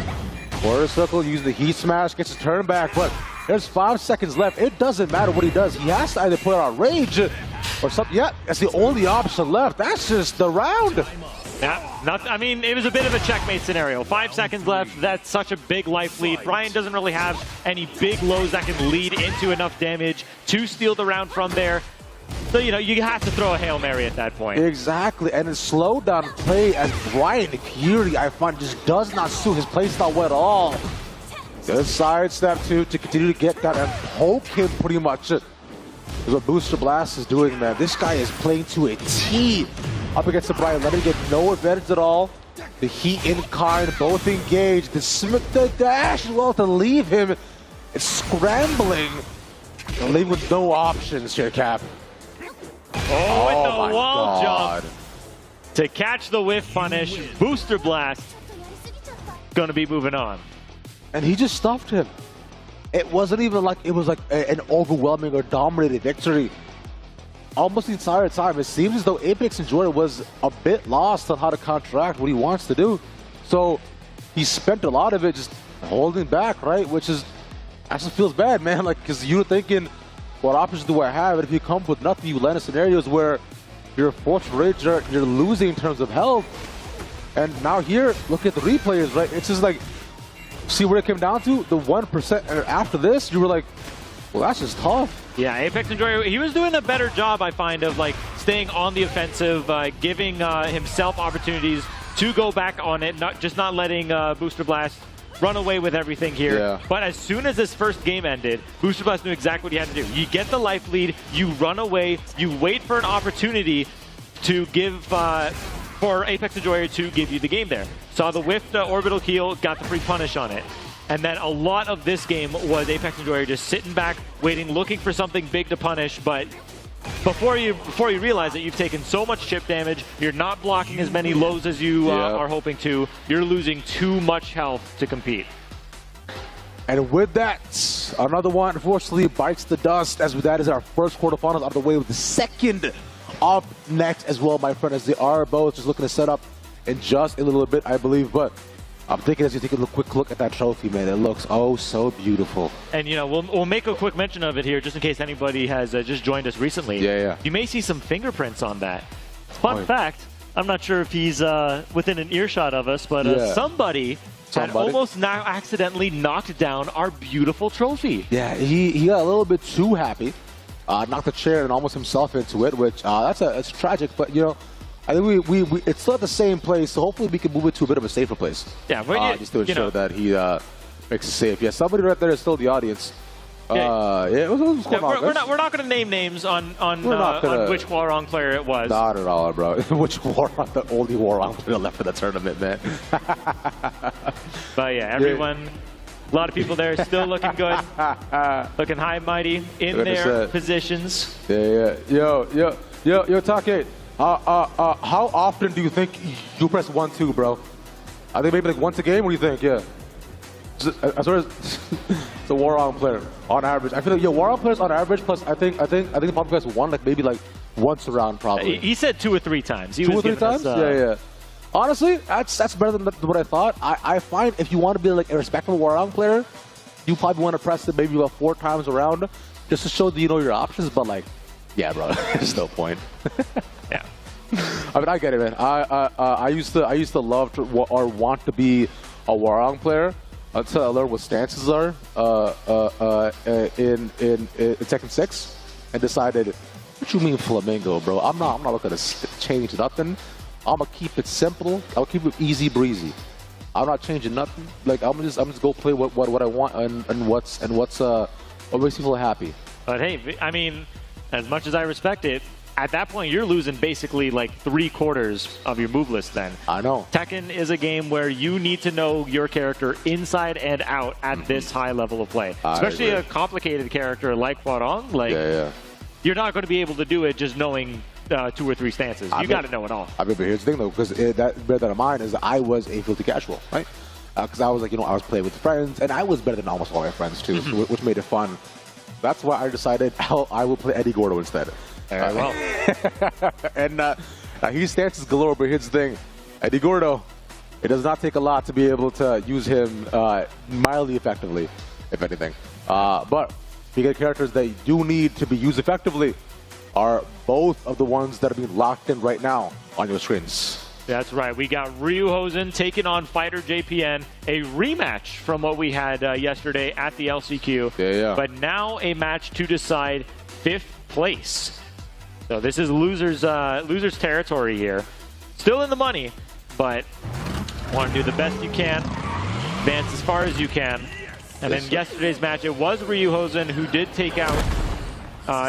Quarter circle, use the heat smash, gets his turn back, but there's 5 seconds left. It doesn't matter what he does. He has to either put out Rage or something. Yeah, that's the only option left. That's just the round. Yeah, I mean, it was a bit of a checkmate scenario. 5 seconds left. That's such a big life lead. Brian doesn't really have any big lows that can lead into enough damage to steal the round from there. So, you know, you have to throw a Hail Mary at that point. Exactly, and his slowdown play as Brian Fury, I find, just does not suit his playstyle well at all. Good sidestep too to continue to get that and poke him pretty much. Is what Booster Blast is doing, man. This guy is playing to a T up against the Brian, letting him get no advantage at all. The heat in kind, both engaged. The dash as well to leave him scrambling and leave with no options here, Cap. Oh, with the wall jump to catch the whiff punish. Booster Blast going to be moving on. And he just stuffed him. It wasn't even like it was like an overwhelming or dominated victory. Almost the entire time, it seems as though Apex Enjoyer was a bit lost on how to counteract what he wants to do. So he spent a lot of it just holding back, right? Which is actually feels bad, man. Like, because you're thinking, what options do I have? And if you come with nothing, you land in scenarios where you're forced to rage, you're losing in terms of health. And now here, look at the replays, right? It's just like, see where it came down to? The 1%. And after this, you were like, well, that's just tough. Yeah, Apex Enjoyer, he was doing a better job, I find, of like staying on the offensive, giving himself opportunities to go back on it, not letting Booster Blast run away with everything here. Yeah. But as soon as this first game ended, Booster Blast knew exactly what he had to do. You get the life lead, you run away, you wait for an opportunity to give for Apex Enjoyer to give you the game there. Saw the whiffed orbital keel, got the free punish on it. And then a lot of this game was Apex Enjoyer just sitting back, waiting, looking for something big to punish, but before you realize that you've taken so much chip damage, you're not blocking as many lows as you are hoping to, you're losing too much health to compete. And with that, another one unfortunately bites the dust, as that is our first quarterfinals out of the way, with the second up next as well, my friend, as they are both just looking to set up in just a little bit, I believe. But I'm thinking as you take a quick look at that trophy, man, it looks oh so beautiful. And you know, we'll make a quick mention of it here, just in case anybody has just joined us recently. Yeah. You may see some fingerprints on that. Fun fact, I'm not sure if he's within an earshot of us, but somebody had almost now accidentally knocked down our beautiful trophy. Yeah, he got a little bit too happy, knocked the chair and almost himself into it, which it's tragic, but you know, I think it's still at the same place, so hopefully we can move it to a bit of a safer place. Yeah, but just to ensure that he makes it safe. Yeah, somebody right there is still the audience. We're not going to name names on which Warong player it was. Not at all, bro. Which Warong, the only Warong player left in the tournament, man. But yeah, everyone, a lot of people there still looking good, looking high and mighty in their positions. Yeah. Yo, Take. How often do you think you press 1-2, bro? I think maybe like once a game. What do you think? Yeah. As far as it's a Warong player on average, I feel like Warong players on average. Plus, I think the probably has one maybe like once around probably. He said 2 or 3 times. 2 or 3 times? Yeah. Honestly, that's better than what I thought. I find if you want to be like a respectable Warong player, you probably want to press it maybe about 4 times around, just to show that you know your options. But like, yeah, bro, there's no point. Yeah. I mean, I get it, man. I used to love to or want to be a Warong player until I learned what stances are in Tekken 6, and decided, what you mean flamingo, bro? I'm not looking to change nothing. I'm gonna keep it simple. I'll keep it easy breezy. I'm not changing nothing. Like I'm just go play what I want and what makes people happy. But hey, I mean, as much as I respect it, at that point, you're losing basically like 3/4 of your move list then. I know. Tekken is a game where you need to know your character inside and out at this high level of play. Especially a complicated character like Hwarong. Like, you're not going to be able to do it just knowing 2 or 3 stances. You got to know it all. I mean, but here's the thing, though, because better than mine is that I was a filthy casual, right? Because I was like, I was playing with friends, and I was better than almost all my friends, too, which made it fun. That's why I decided I will play Eddie Gordo instead. Well. And he stances galore, but here's the thing. Eddie Gordo, it does not take a lot to be able to use him mildly effectively, if anything. But you get characters that you do need to be used effectively are both of the ones that are being locked in right now on your screens. That's right. We got Ryuhosen taking on Fighter JPN, a rematch from what we had yesterday at the LCQ. Yeah. But now a match to decide 5th place. So this is losers territory here. Still in the money, but want to do the best you can, advance as far as you can. And then yesterday's match, it was Ryuhosen who did take out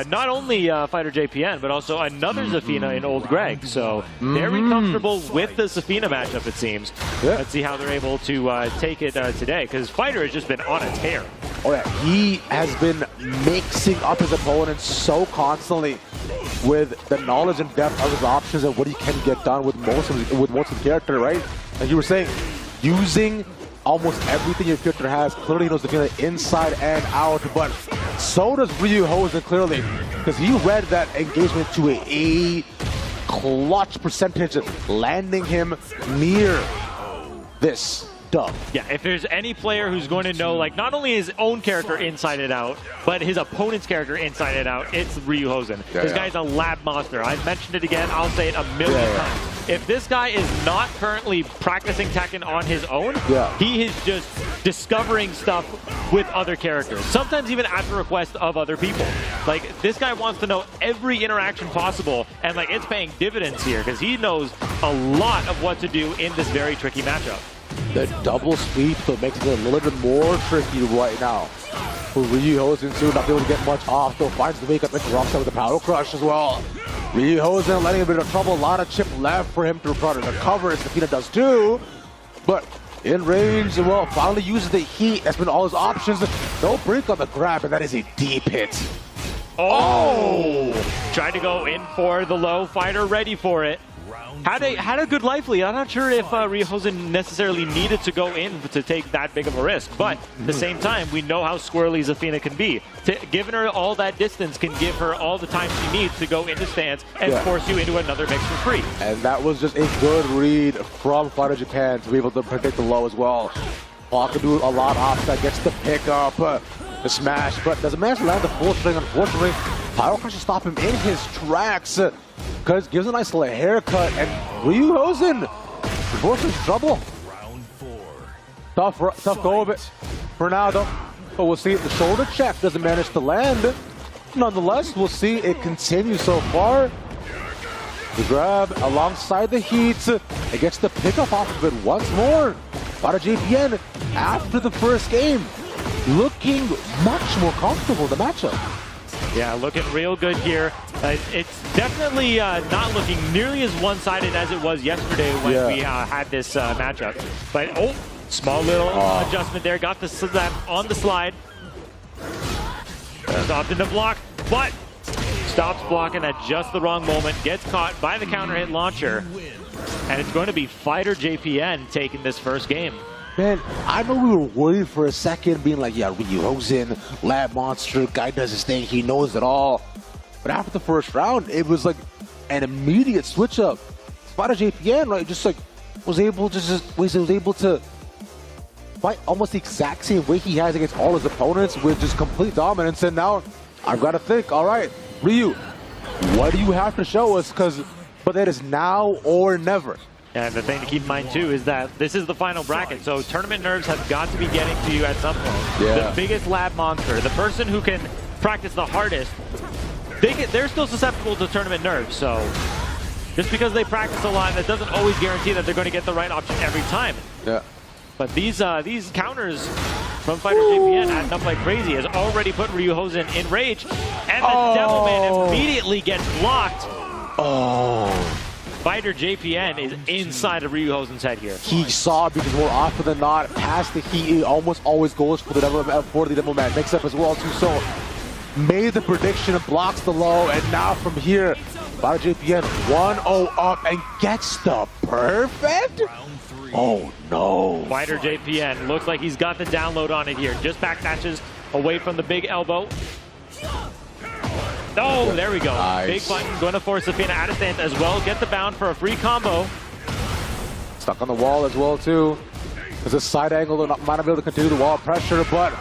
not only Fighter JPN, but also another Zafina in Old Greg. So very comfortable with the Zafina matchup, it seems. Yeah. Let's see how they're able to take it today, because Fighter has just been on a tear. Oh yeah, he has been mixing up his opponents so constantly with the knowledge and depth of his options and what he can get done with most of the character, right? Like you were saying, using almost everything your character has. Clearly he knows the feeling inside and out, but so does Ryuhosen clearly, because he read that engagement to a clutch percentage, landing him near this dub. Yeah, if there's any player who's going to know, like, not only his own character inside and out, but his opponent's character inside and out, it's Ryuhosen. This guy's a lab monster. I've mentioned it again. I'll say it a million times. if this guy is not currently practicing Tekken on his own, he is just discovering stuff with other characters. Sometimes even at the request of other people. Like, this guy wants to know every interaction possible, and like, it's paying dividends here because he knows a lot of what to do in this very tricky matchup. The double sweep so makes it a little bit more tricky right now. For Ryuhosen soon not be able to get much off, though finds the way up the drops out with the power crush as well. Ryuhosen letting a bit of trouble, a lot of chip left for him to try to recover, as Zafina does too. But in range, well, finally uses the heat. That's been all his options. No break on the grab, and that is a deep hit. Oh! Tried to go in for the low, fighter ready for it. Had a good life lead. I'm not sure if Ryuhosen necessarily needed to go in to take that big of a risk, but at the same time, we know how squirrely Zafina can be. Giving her all that distance can give her all the time she needs to go into stance and force you into another mix for free. And that was just a good read from Fighter Japan to be able to predict the low as well. Paul can do a lot off that, gets the pick up, the smash, but doesn't manage to land the full string, unfortunately. Power Crush to stop him in his tracks, because gives a nice little haircut, and Ryuhosen forces trouble. Tough go of it for now, though. But we'll see if the shoulder check doesn't manage to land. Nonetheless, we'll see it continue so far. The grab alongside the heat. It gets the pickup off of it once more. Fighter JPN, after the first game, looking much more comfortable in the matchup. Yeah, looking real good here. It's definitely not looking nearly as one-sided as it was yesterday when we had this matchup. But, small little adjustment there. Got the slap on the slide. Stopped in the block, but stops blocking at just the wrong moment. Gets caught by the counter hit launcher. And it's going to be Fighter JPN taking this first game. Man, I know we were worried for a second, being like, yeah, Ryuhosen, Lab Monster, guy does his thing, he knows it all. But after the first round, it was like an immediate switch up. Fighter JPN, right, just like was able to fight almost the exact same way he has against all his opponents with just complete dominance. And now I've got to think, all right, Ryu, what do you have to show us? But that is now or never. And the thing to keep in mind, too, is that this is the final bracket, so tournament nerves have got to be getting to you at some point. The biggest lab monster, the person who can practice the hardest, they're still susceptible to tournament nerves. So just because they practice a lot, that doesn't always guarantee that they're going to get the right option every time. But these counters from Fighter JPN adding up like crazy has already put Ryuhosen in rage, and the Devilman immediately gets blocked. Fighter JPN is inside of Ryuhosen's head here. He saw, because more often than not, past the heat, he almost always goes for the Devilman mix up as well too. So made the prediction and blocks the low, and now from here, Fighter JPN 1-0 up and gets the perfect. Oh no. Fighter JPN looks like he's got the download on it here. Just backdashes away from the big elbow. Oh, there we go. Nice. Big button, going to force Zafina out of stance as well. Get the bound for a free combo. Stuck on the wall as well too. There's a side angle that might not be able to continue the wall pressure, but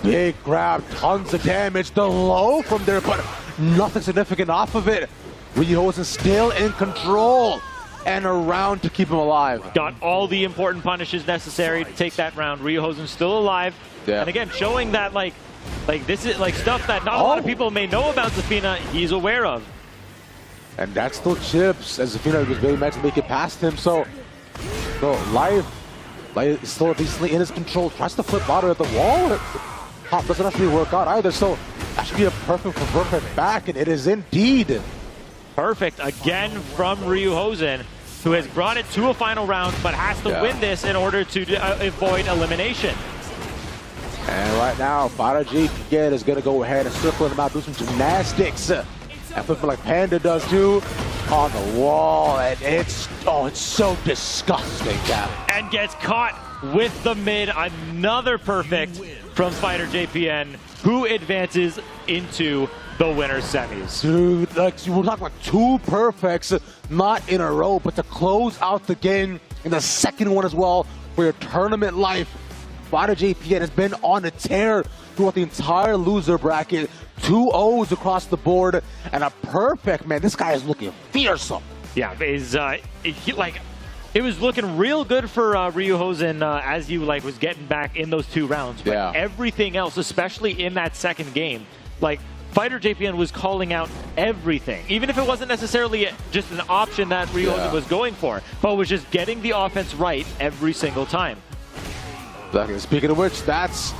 big grab, tons of damage. The low from there, but nothing significant off of it. Ryuhosen still in control and around to keep him alive. Got all the important punishes necessary to take that round. Ryuhosen still alive. And again, showing that like this is like stuff that not a lot of people may know about Zafina, he's aware of. And that still chips, as Zafina was very much to make it past him. So life is still decently in his control. Tries to flip out at the wall. Pop doesn't actually work out either. So that should be a perfect back, and it is indeed. Perfect again from Ryuhosen, who has brought it to a final round, but has to win this in order to avoid elimination. And right now, Fighter JPN is going to go ahead and circle him out, do some gymnastics. And flipping like Panda does too, on the wall. And it's so disgusting, Cap. And gets caught with the mid. Another perfect from Fighter JPN, who advances into the winner's semis. Dude, like we're talking about two perfects, not in a row, but to close out the game in the second one as well for your tournament life. Fighter JPN has been on a tear throughout the entire loser bracket. 2 O's across the board and a perfect, man. This guy is looking fearsome. Yeah, it was looking real good for Ryuhosen as you was getting back in those 2 rounds. But everything else, especially in that second game, Fighter JPN was calling out everything, even if it wasn't necessarily just an option that Ryuhosen was going for, but was just getting the offense right every single time. Speaking of which, that's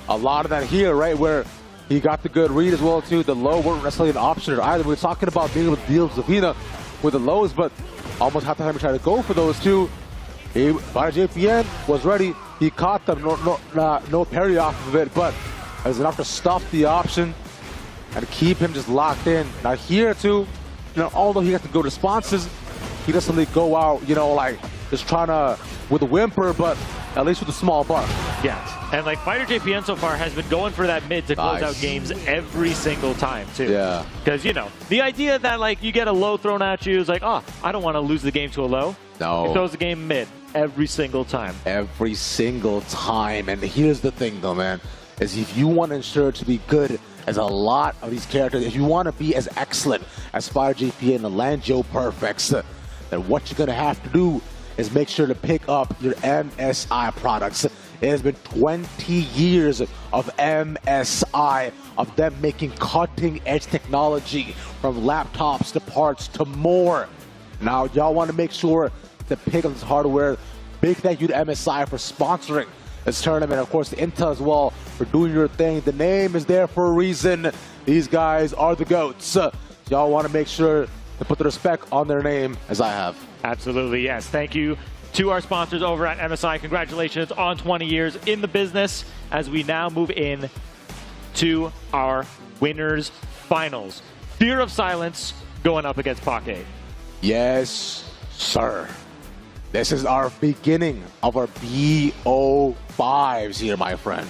a lot of that here, right, where he got the good read as well, too. The low weren't necessarily an option either. We were talking about being able to deal with Zavina with the lows, but almost half the time he tried to go for those, too. Fighter JPN was ready. He caught them. No parry off of it, but it was enough to stuff the option and keep him just locked in. Now here, too, although he has to go responses, he doesn't really go out, just trying to, with a whimper, but at least with a small bar. Yes, and Fighter JPN so far has been going for that mid to close out games every single time, too. Yeah. Because, the idea that, you get a low thrown at you is oh, I don't want to lose the game to a low. No. He throws the game mid every single time. Every single time. And here's the thing, though, man, is if you want to ensure to be good as a lot of these characters, if you want to be as excellent as Fighter JPN and land Joe Perfects, then what you're going to have to do is make sure to pick up your MSI products. It has been 20 years of MSI, of them making cutting-edge technology, from laptops to parts to more. Now, y'all want to make sure to pick up this hardware. Big thank you to MSI for sponsoring this tournament. Of course, Intel as well for doing your thing. The name is there for a reason. These guys are the GOATs. Y'all want to make sure to put the respect on their name, as I have. Absolutely, yes. Thank you to our sponsors over at MSI. Congratulations on 20 years in the business as we now move in to our winners finals. Fear of Silence going up against Pocket. Yes, sir. This is our beginning of our BO5s here, my friend.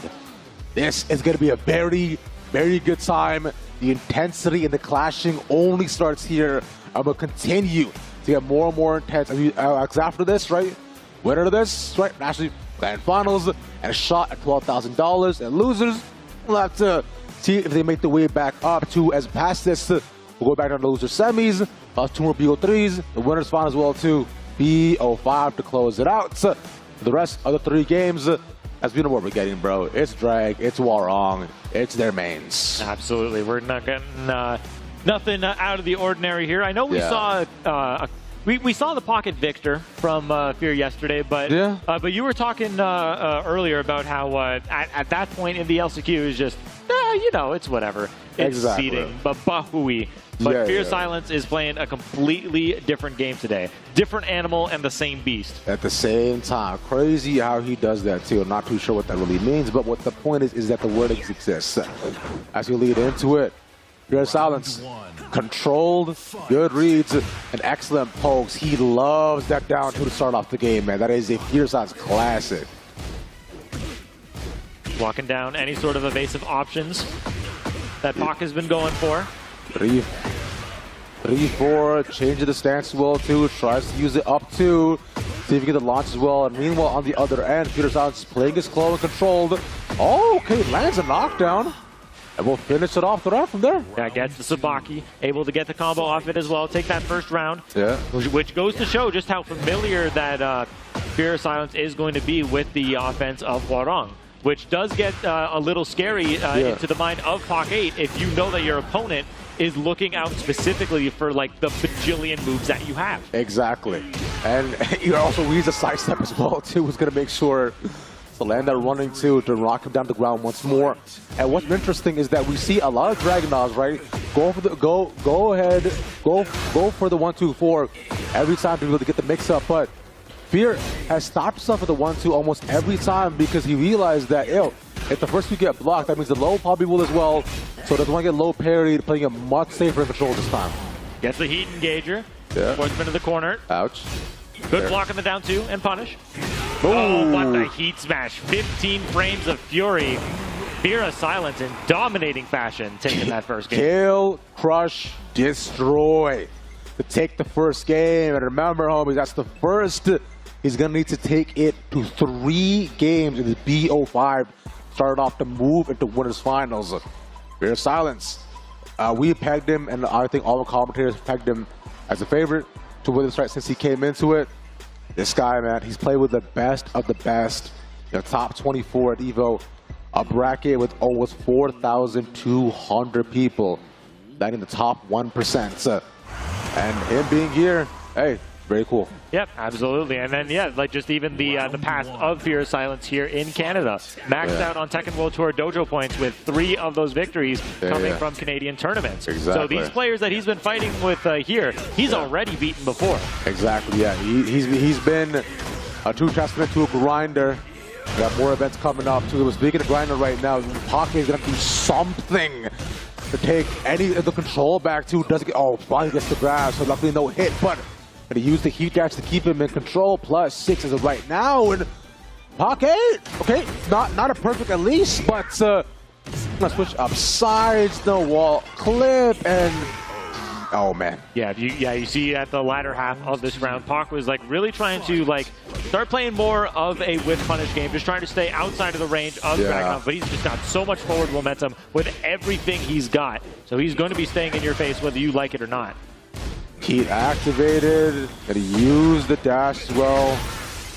This is going to be a very, very good time. The intensity and the clashing only starts here and will continue to get more and more intense. After this, right? Winner of this, right? National Grand Finals and a shot at $12,000. And losers, we'll have to see if they make the way back up to, as past this, we'll go back down to loser semis, 2 more BO3s, the winners final as well too, BO5 to close it out. For the rest of the 3 games, as we know what we're getting, bro. It's Drag, it's Warong, it's their mains. Absolutely, we're not getting nothing out of the ordinary here. I know we saw we saw the Pocket Victor from Fear yesterday, but but you were talking earlier about how at that point in the LCQ it was just it's whatever. It's seeding, but Bahui. But Fear Silence is playing a completely different game today. Different animal and the same beast. At the same time. Crazy how he does that too. I'm not too sure what that really means, but what the point is that the word exists. As you lead into it, Fear Silence, controlled, good reads, and excellent pokes. He loves that down two to start off the game, man. That is a Fear Silence classic. Walking down any sort of evasive options that Pak has been going for. 3-4, change the stance as well too, tries to use it up two, see if he can get the launch as well, and meanwhile on the other end, Fear Silence playing his claw and controlled. Oh, okay, lands a knockdown, and we'll finish it off the round from there. Yeah, gets the Sabaki, able to get the combo off it as well, take that first round, which goes to show just how familiar that Fear Silence is going to be with the offense of Hwarong, which does get a little scary into the mind of Pak 8 if you know that your opponent is looking out specifically for like the bajillion moves that you have. Exactly. And he also needs a sidestep as well too, who's going to make sure to land that running too, to knock him down to the ground once more. And what's interesting is that we see a lot of Dragonauts, right? Go for the go for the 1-2-4 every time to be able to get the mix up, but Fear has stopped himself at the 1-2 almost every time because he realized that, if the first two get blocked, that means the low probably will as well. So doesn't want to get low parried, playing it much safer in control this time. Gets the heat engager. Sportsman in the corner. Ouch. Good block on the down two and punish. Oh, what the heat smash. 15 frames of fury. Fear of Silence in dominating fashion taking that first game. Kill, crush, destroy. To take the first game. And remember, homies, that's the first. He's going to need to take it to 3 games in the BO5. Started off to move into winners finals. Fear Silence. We pegged him, and I think all the commentators pegged him as a favorite to win this right since he came into it. This guy, man, he's played with the best of the best. The top 24 at EVO. A bracket with almost 4,200 people. That in the top 1%. And him being here, hey, very cool. Yep, absolutely. And then, yeah, like just even the past of Fear of Silence here in Canada. Maxed out on Tekken World Tour dojo points with 3 of those victories coming from Canadian tournaments. Exactly. So these players that he's been fighting with here, he's already beaten before. Exactly, yeah. He's been a true testament to a grinder. We got more events coming up, too. Speaking of grinder right now, Pocket is going to do something to take any of the control back, too. Doesn't get, oh, finally gets the grab, so luckily no hit, but he used the heat dash to keep him in control, plus 6 as of right now, and Pocket, okay, not a perfect at least, but gonna switch up sides, no wall clip, and oh man. Yeah, you see at the latter half of this round, Pac was like really trying to like start playing more of a whiff punish game, just trying to stay outside of the range of Dragunov, but he's just got so much forward momentum with everything he's got. So he's going to be staying in your face whether you like it or not. Heat activated, and he used the dash as well.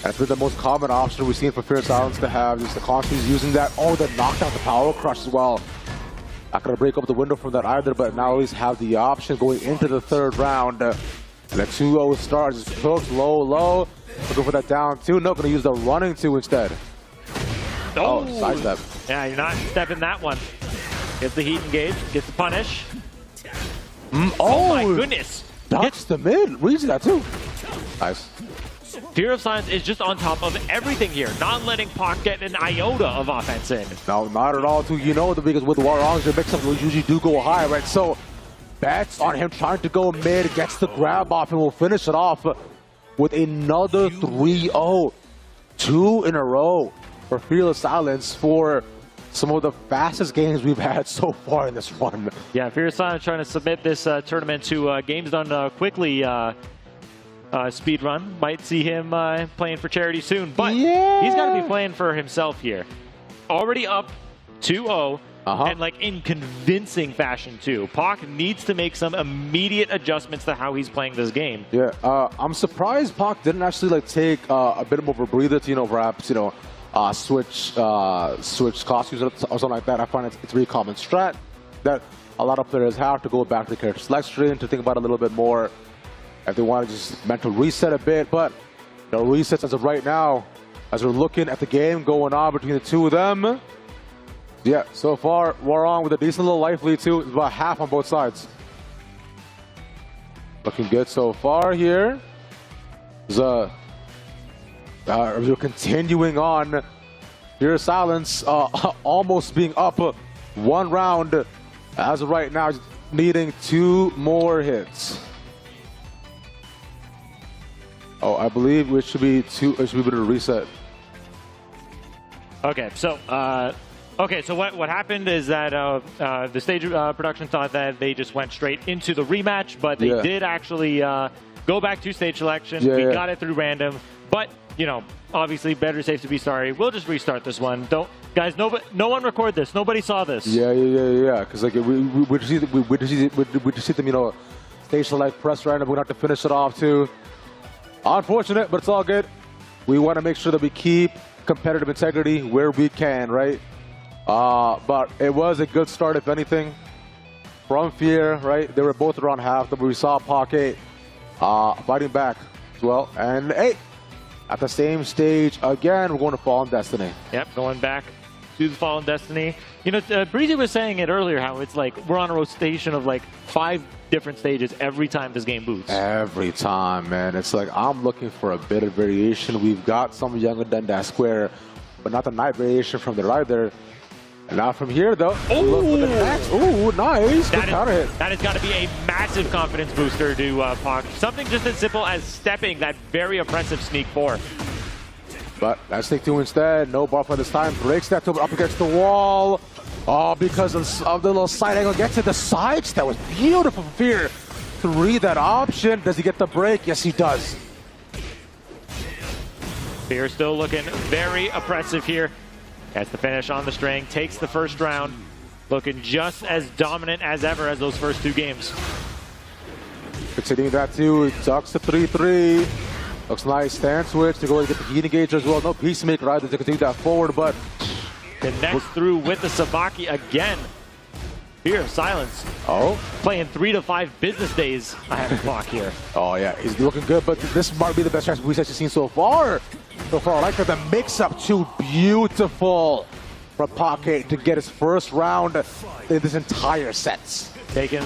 That's been the most common option we've seen for Fear of Silence to have, just the constantly using that. Oh, the knockdown, the power crush as well. Not going to break up the window from that either, but now at least have the option going into the third round. And the 2-0 start, just hooks low. Looking for that down 2. No, going to use the running 2 instead. Oh, sidestep. Yeah, you're not stepping that one. Gets the heat engaged, gets the punish. Oh my goodness. Ducks the mid, reads that too. Nice. Fear of Silence is just on top of everything here, not letting Pac get an iota of offense in. No, not at all too. You know, because with Warrongs, your mix-ups usually do go high, right? So, bets on him trying to go mid, gets the grab off, and will finish it off with another 3-0. 2 in a row for Fear of Silence for some of the fastest games we've had so far in this run. Yeah, Fear of Silence trying to submit this tournament to games done quickly speed run. Might see him playing for charity soon, but he's got to be playing for himself here. Already up 2-0, and like in convincing fashion too. Pac needs to make some immediate adjustments to how he's playing this game. Yeah, I'm surprised Pac didn't actually like take a bit more of a breather to, you know, perhaps, you know, switch costumes or something like that. I find it's a very common strat that a lot of players have to go back to the character select screen to think about it a little bit more if they want to just mental reset a bit. But the resets as of right now, as we're looking at the game going on between the two of them, yeah, so far we're on with a decent little life lead too. It's about half on both sides. Looking good so far here. We're continuing on. Fear of Silence almost being up 1 round as of right now, needing 2 more hits. Oh, I believe it should be 2. It should be able to reset. Okay, so what happened is that the stage production thought that they just went straight into the rematch, but they did actually go back to stage selection. We got it through random, but you know, obviously better safe to be sorry. We'll just restart this one. Don't, guys, no one record this. Nobody saw this. Yeah. Because like we just see them, you know, stage select, press random. We're gonna have to finish it off too. Unfortunate, but it's all good. We want to make sure that we keep competitive integrity where we can, right? But it was a good start, if anything, from Fear, right? They were both around half, but we saw Pocket fighting back as well. And hey, at the same stage again, we're going to Fallen Destiny. Yep, going back to the Fallen Destiny. You know, Breezy was saying it earlier, how it's like we're on a rotation of like 5 different stages every time this game boots. Every time, man. It's like I'm looking for a bit of variation. We've got some younger than that square, but not the night variation from there either. And now from here, though. Ooh, nice. Good counter hit. That has got to be a massive confidence booster to Pac. Something just as simple as stepping that very oppressive sneak 4. But that's sneak 2 instead. No buffer this time. Breaks that up against the wall. Oh, because of the little side angle. Gets to the sides. That was beautiful for Fear to read that option. Does he get the break? Yes, he does. Fear still looking very oppressive here. Gets the finish on the string, takes the first round, looking just as dominant as ever as those first 2 games. Continuing that too, ducks to 3-3. Looks nice, stand switch to go and get the heat engager as well. No Peacemaker either to continue that forward, but connects through with the Sabaki again. Fear of Silence. oh, Playing 3 to 5 business days ahead of clock here. oh yeah, he's looking good, but this might be the best chance we've actually seen so far. I like that the mix-up too beautiful from Pocket to get his first round in this entire set. Taking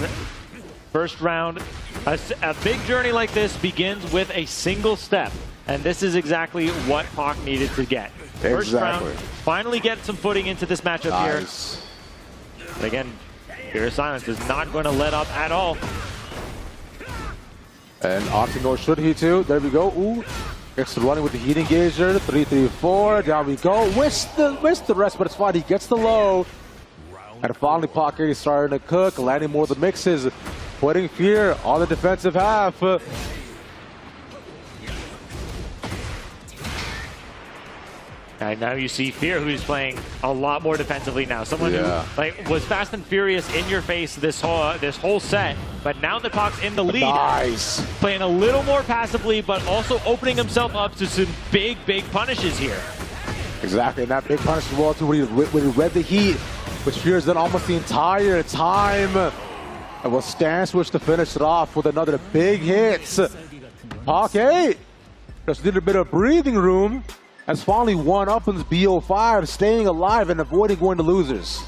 first round. A big journey like this begins with a single step, and this is exactly what Pac needed to get. First Exactly. round, finally get some footing into this matchup Nice. here. And again, Fear of Silence is not going to let up at all. And opting nor should he too. There we go. Ooh. Gets running with the heat engager. 3-3-4. Down we go. Missed the rest, but it's fine. He gets the low. And finally, Pocket is starting to cook, landing more of the mixes, putting Fear on the defensive half. And now you see Fear, who's playing a lot more defensively now. Someone who was fast and furious in your face this whole set, but now that Pac's in the lead, Nice. playing a little more passively, but also opening himself up to some big punishes here. Exactly, and that big punish as well too, when he read the heat, which Fear's done almost the entire time. And will stand switch to finish it off with another big hit. Pocket just did a bit of breathing room. Has finally won up in this BO5, staying alive and avoiding going to losers.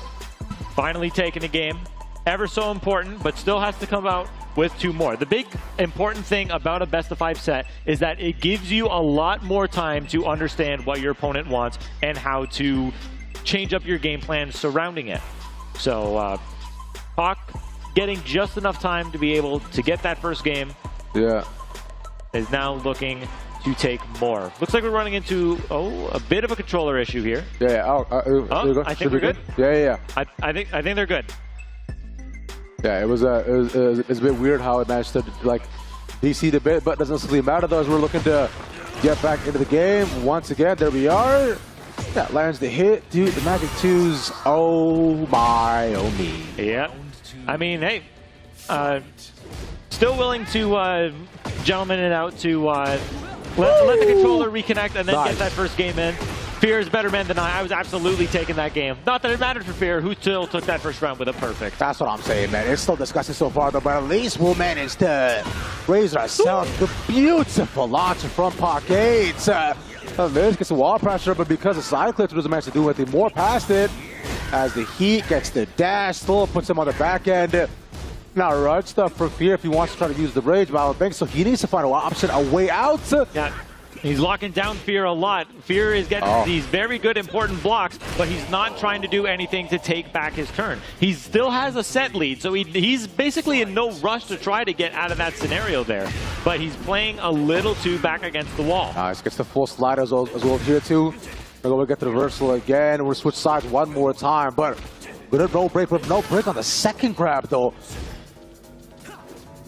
Finally taking a game. Ever so important, but still has to come out with 2 more. The big important thing about a best-of-5 set is that it gives you a lot more time to understand what your opponent wants and how to change up your game plan surrounding it. So, Pac getting just enough time to be able to get that first game is now looking to take more. Looks like we're running into a bit of a controller issue here. I think we're good. I think they're good. Yeah, it was a bit weird how it managed to like DC the bit, but doesn't necessarily matter though as we're looking to get back into the game once again. There we are. That lands the hit, dude. The Magic 2s. Oh my, oh me. Yeah. I mean, hey, still willing to gentleman it out to let the controller reconnect and then get that first game in. Fear is better man than I. I was absolutely taking that game. Not that it mattered for Fear, who still took that first round with a perfect. That's what I'm saying, man. It's still disgusting so far, though, but at least we'll manage to raise ourselves. The beautiful launcher from Pocket. Liz gets some wall pressure, but because the side clips doesn't manage to do anything more past it, as the heat gets the dash, still puts him on the back end. Now, Rudge stuff for Fear if he wants to try to use the rage, but I don't think so. He needs to find an option, a way out. Yeah, he's locking down Fear a lot. Fear is getting these very good, important blocks, but he's not trying to do anything to take back his turn. He still has a set lead, so he's basically in no rush to try to get out of that scenario there. But he's playing a little too back against the wall. Nice, gets the full slide as well here too. We're going to get the reversal again. We'll switch sides one more time, but good no break, but no break on the second grab though.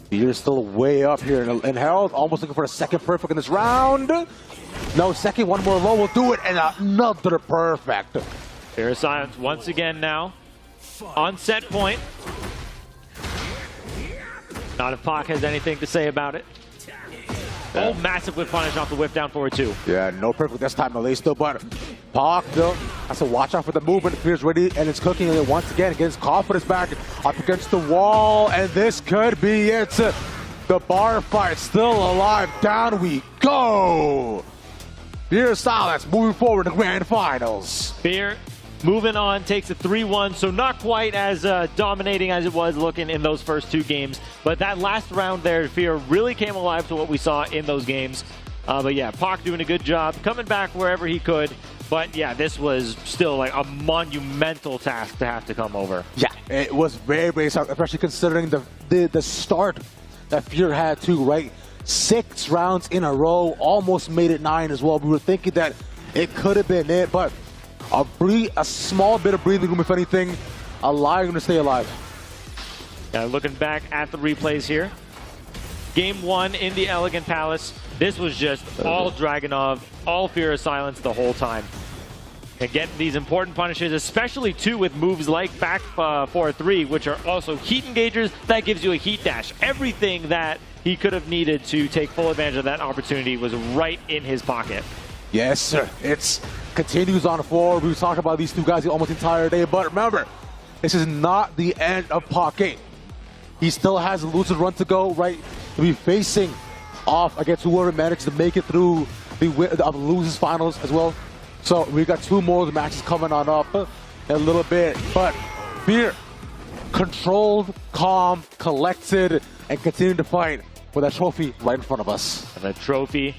Fear still way up here in health, almost looking for a second perfect in this round. No, second, one more low will do it, and another perfect. Fear of Silence once again now on set point. Not if Pac has anything to say about it. Oh, massive whip punish off the whip down forward two. Yeah, no perfect this time at least though, but Pac though has to watch out for the movement. Fear's ready and it's cooking it once again. Gets confidence back up against the wall, and this could be it. The bar fight still alive. Down we go. Fear of Silence moving forward to grand finals. Fear moving on, takes a 3-1, so not quite as dominating as it was looking in those first 2 games. But that last round there, Fear really came alive to what we saw in those games. But yeah, Pac doing a good job, coming back wherever he could. But yeah, this was still like a monumental task to have to come over. Yeah, it was very, very tough, especially considering the start that Fear had too, right? 6 rounds in a row, almost made it 9 as well. We were thinking that it could have been it, but a small bit of breathing room, if anything, allowing him to stay alive. Yeah, looking back at the replays here. Game 1 in the Elegant Palace. This was just all Dragunov, all Fear of Silence the whole time. and getting these important punishes, especially too with moves like back 4-3, which are also heat engagers. That gives you a heat dash. Everything that he could have needed to take full advantage of that opportunity was right in his pocket. Yes, sir. It's continues on forward. We've talked about these two guys almost the entire day, but remember, this is not the end of Pocket. He still has a losing run to go, right? To be facing off against whoever manages to make it through the losers finals as well. So we got 2 more matches coming on up in a little bit. But Fear, controlled, calm, collected, and continuing to fight for that trophy right in front of us. And that trophy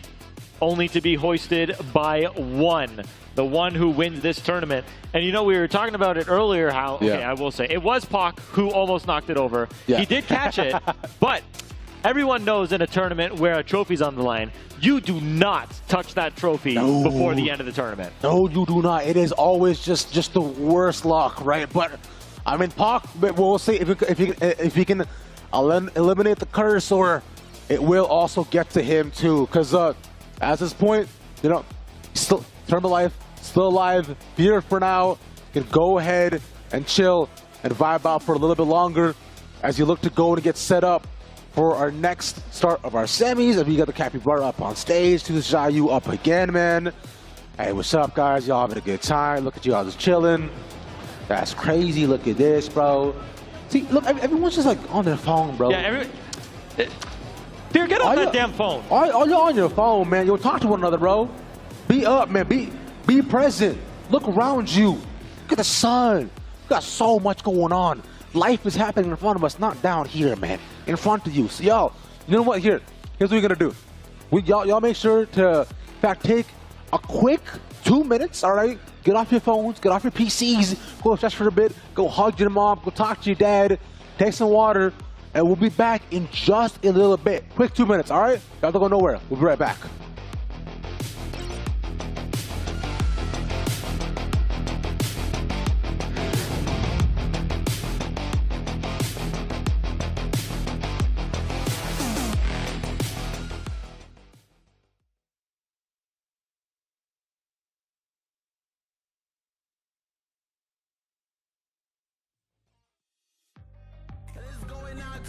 only to be hoisted by one. The one who wins this tournament. And you know, we were talking about it earlier how, okay, I will say, it was Pac who almost knocked it over. Yeah. He did catch it, but everyone knows in a tournament where a trophy's on the line, you do not touch that trophy before the end of the tournament. No, you do not. It is always just the worst luck, right? But, I mean, Pac, we'll see if he can eliminate the curse, or it will also get to him too. Because at this point, you know, still tournament life, still alive. Fear for now can go ahead and chill and vibe out for a little bit longer as you look to go and get set up for our next start of our semis. And we got the Capybara up on stage, to Xiaoyu up again, man. Hey, what's up, guys? Y'all having a good time? Look at y'all just chilling. That's crazy. Look at this, bro. See, look, everyone's just like on their phone, bro. Yeah, Fear, get off that damn phone. All y'all on your phone, man. You'll talk to one another, bro. Be up, man. Be present. Look around you. Look at the sun. We got so much going on. Life is happening in front of us, not down here, man. In front of you. So, y'all, you know what? Here's what we're gonna do. Y'all make sure to, in fact, take a quick 2 minutes. All right. Get off your phones. Get off your PCs. Go stretch for a bit. Go hug your mom. Go talk to your dad. Take some water. And we'll be back in just a little bit. Quick 2 minutes, all right? Y'all don't go nowhere. We'll be right back.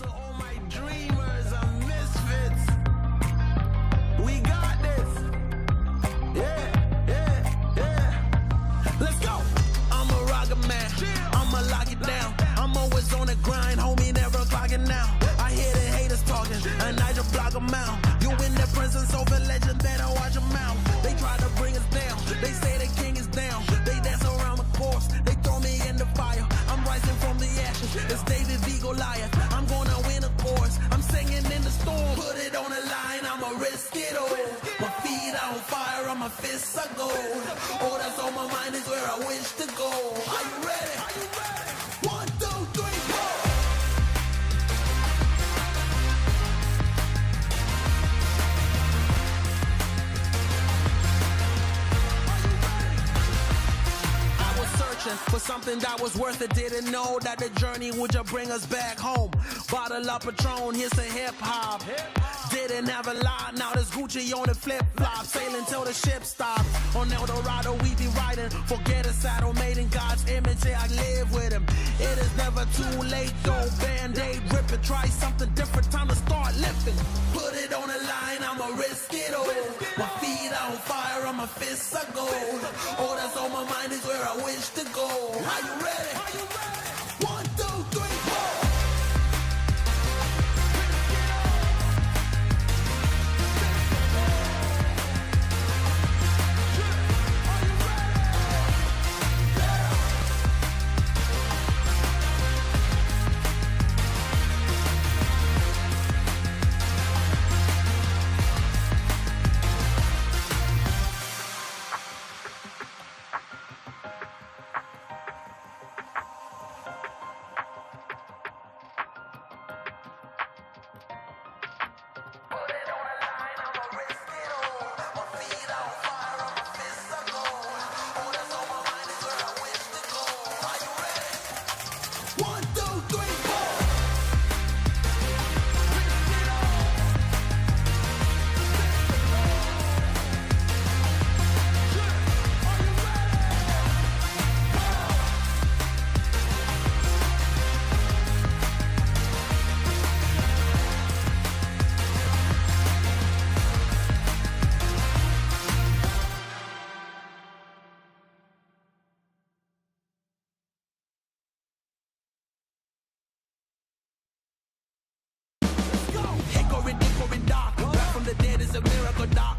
To all my dreamers and misfits, we got this. Yeah. Let's go. I'm a rocket man. I'ma lock it down. I'm always on the grind, homie, never clocking now. I hear the haters talking, and I just block them out. You in the presence of a legend, better watch them out. They try to bring us down. They say the king is down. They dance around the course. They throw me in the fire. I'm rising from the ashes. It's David v. Goliath. I'm gonna win, of course. I'm singing in the storm. Put it on the line, I'ma risk it all. My feet on fire, on my fists are gold. All that's on my mind is where I wish to go. Are you ready? 1, 2, 3, 4. For something that was worth it, didn't know that the journey would just bring us back home. Bottle up Patron, here's a hip-hop. Didn't have a lot, now there's Gucci on the flip-flop. Sailing till the ship stops. On El Dorado we be riding. Forget a saddle made in God's image, yeah, I live with him. It is never too late though, Band-Aid rip it. Try something different, time to start lifting. Put it on the line, I'ma risk it all. My feet on fire, on my fists are gold. All that's on my mind is where I wish to go. Are you ready? 1, 2, 3, 4.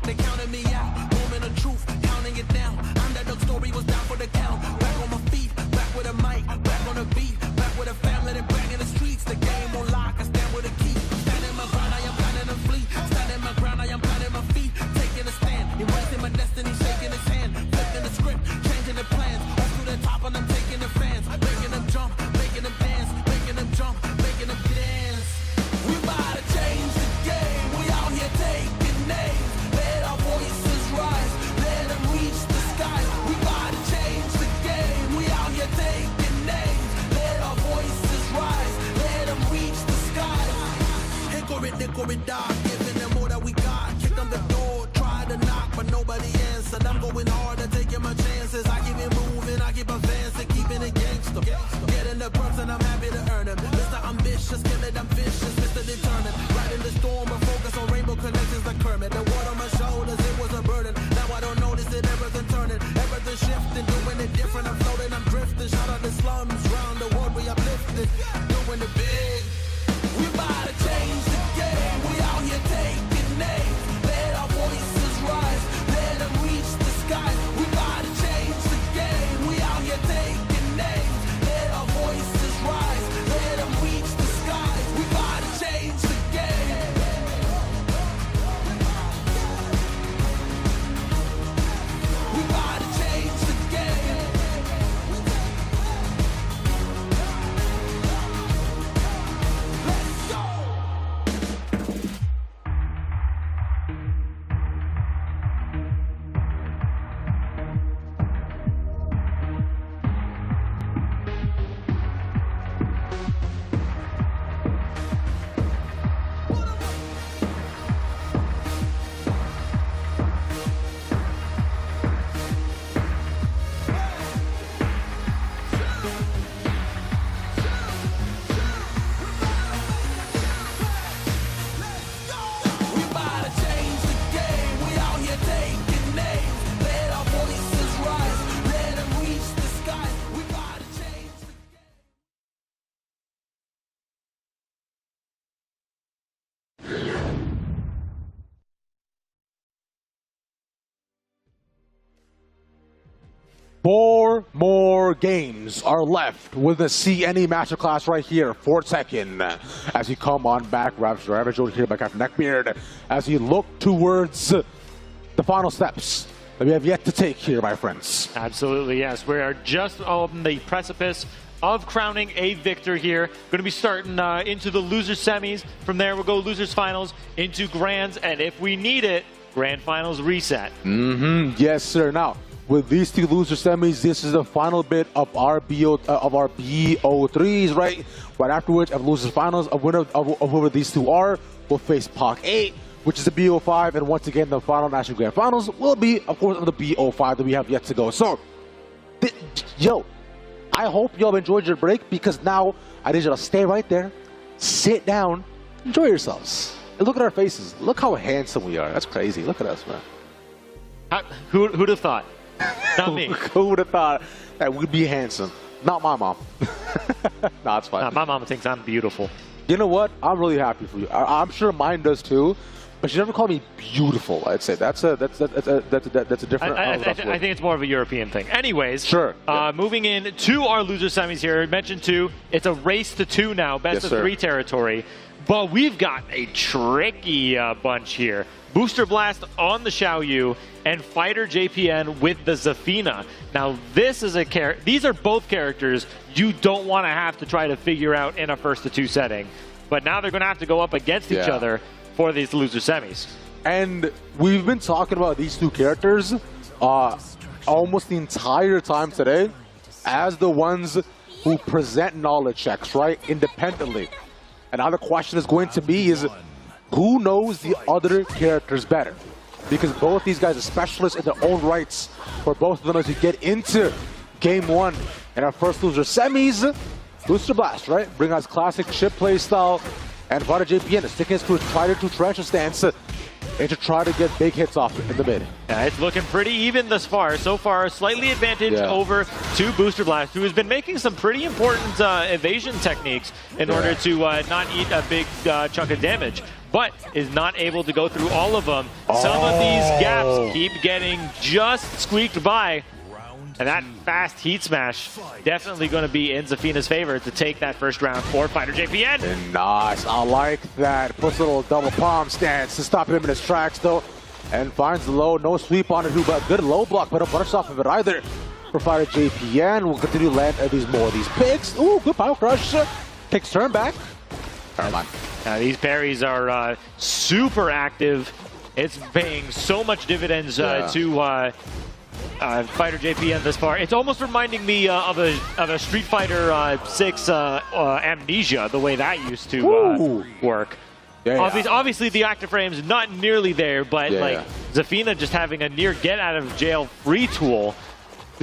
they counted me out. Moment of truth, counting it down. Underdog story was down for the count. Back on my feet, back with a mic, back on the beat, back with a family that bang in the streets. The game on lock, I stand with a key. Standing my ground, I am planning to flee. Standing my ground, I am planting my feet. Taking a stand, embracing my destiny, shaking his hand. Flipping the script, changing the plans. Up to the top and I'm taking the fans. Making them jump, making them dance. Making them jump, making them dance. We about to change the game. We out here taking names. Let our voices rise. Let them reach the sky. We about to change the game. We out here taking names. Let our voices rise. Let them reach the sky. Hickory dock, giving them all that we got. Kick on the door, try to knock, but nobody answered. I'm going hard and taking my chances. I keep it moving, I keep advancing, keeping it gangster. Getting the perks and I'm happy to earn them. Mr. Ambitious, kill it, I'm vicious, Mr. Determined. Riding the storm, but focus on rainbow connections like Kermit. The water on my shoulders, it was a burden. Now I don't notice it, everything turning, everything shifting, doing it different. I'm floating, I'm drifting. Shout out the slums, round the world we uplifted, doing it big. We about to change the game. We out here taking names. Let our voices rise. Let them reach the sky. We about to change the game. We out here taking names. Let our voices rise. Let them reach the sky. We about to change the game. We about to change the game. Let's go. 4 more games are left with the CNE Masterclass right here for Tekken. As you come on back, Ravage over here by Captain Neckbeard, as you look towards the final steps that we have yet to take here, my friends. Absolutely, yes. We are just on the precipice of crowning a victor here. Going to be starting into the loser semis. From there, we'll go losers finals into grands, and if we need it, grand finals reset. Yes, sir. Now, with these 2 loser semis, this is the final bit of our BO3s, right? Right afterwards, of losers finals, a winner of whoever these 2 are will face POC 8, which is the BO5, and once again, the final national grand finals will be, of course, on the BO5 that we have yet to go. So, yo, I hope y'all enjoyed your break, because now I need you to stay right there, sit down, enjoy yourselves. And look at our faces. Look how handsome we are. That's crazy. Look at us, man. Who'd have thought? Not me. Who would have thought that we'd be handsome? Not my mom. Nah, it's fine. My mom thinks I'm beautiful. You know what? I'm really happy for you. I'm sure mine does too. But she never called me beautiful. I'd say that's a different. I think it's more of a European thing. Anyways, sure. Moving in to our loser semis here. I mentioned 2. It's a race to 2 now, best of 3 territory. But we've got a tricky bunch here. Booster Blast on the Xiaoyu and Fighter JPN with the Zafina. Now, this is these are both characters you don't want to have to try to figure out in a 1-to-2 setting. But now they're going to have to go up against each other for these loser semis. And we've been talking about these 2 characters almost the entire time today as the ones who present knowledge checks, right, independently. And now the question is going to be is, who knows the other characters better? Because both these guys are specialists in their own rights for both of them as we get into game 1 and our first loser semis. Booster Blast, right? Bring us classic chip play style, and Fighter JPN is sticking to his tried to trench stance and to try to get big hits off in the mid. Yeah, it's looking pretty even thus far. So far, slightly advantage over to Booster Blast, who has been making some pretty important evasion techniques in order to not eat a big chunk of damage. but is not able to go through all of them. Some of these gaps keep getting just squeaked by. And that fast heat smash definitely going to be in Zafina's favor to take that first round for Fighter JPN. Nice, I like that. Puts a little double palm stance to stop him in his tracks though. And finds the low, no sweep on it, but good low block, but don't punish off of it either. For Fighter JPN, will continue to land more of these picks. Ooh, good power crush. Takes turn back. Never mind. These parries are super active. It's paying so much dividends to Fighter JPN this far. It's almost reminding me of a Street Fighter 6 Amnesia, the way that used to work. Obviously, the active frame's not nearly there, but Zafina just having a near get-out-of-jail-free tool.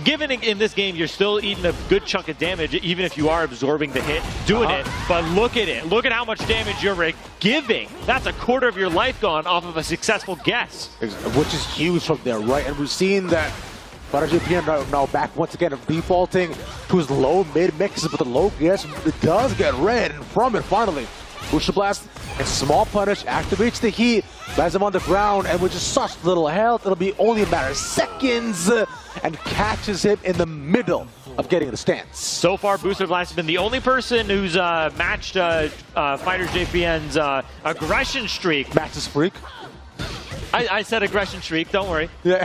Given in this game, you're still eating a good chunk of damage, even if you are absorbing the hit, doing it. But look at it. Look at how much damage you're giving. That's a quarter of your life gone off of a successful guess. Which is huge from there, right? And we've seen that Fighter JPN now back once again of defaulting to his low mid mixes, but the low guess it does get red, and from it finally, Booster Blast and small punish activates the heat, lands him on the ground, and with just such little health, it'll be only a matter of seconds, and catches him in the middle of getting the stance. So far, Booster Blast has been the only person who's matched Fighter JPN's aggression streak. Matches freak. I said aggression streak, don't worry. Yeah.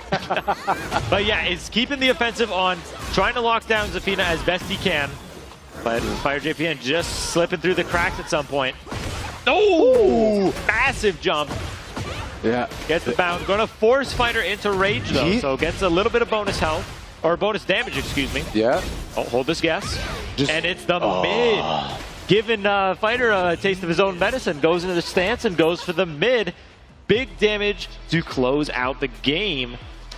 But yeah, it's keeping the offensive on, trying to lock down Zafina as best he can. But Fighter JPN just slipping through the cracks at some point. Oh! Massive jump. Yeah. Gets the bound. Going to force Fighter into rage though, so gets a little bit of bonus health. Or bonus damage, excuse me. Yeah. Oh, hold this guess. And it's the mid. Giving Fighter a taste of his own medicine. Goes into the stance and goes for the mid. Big damage to close out the game.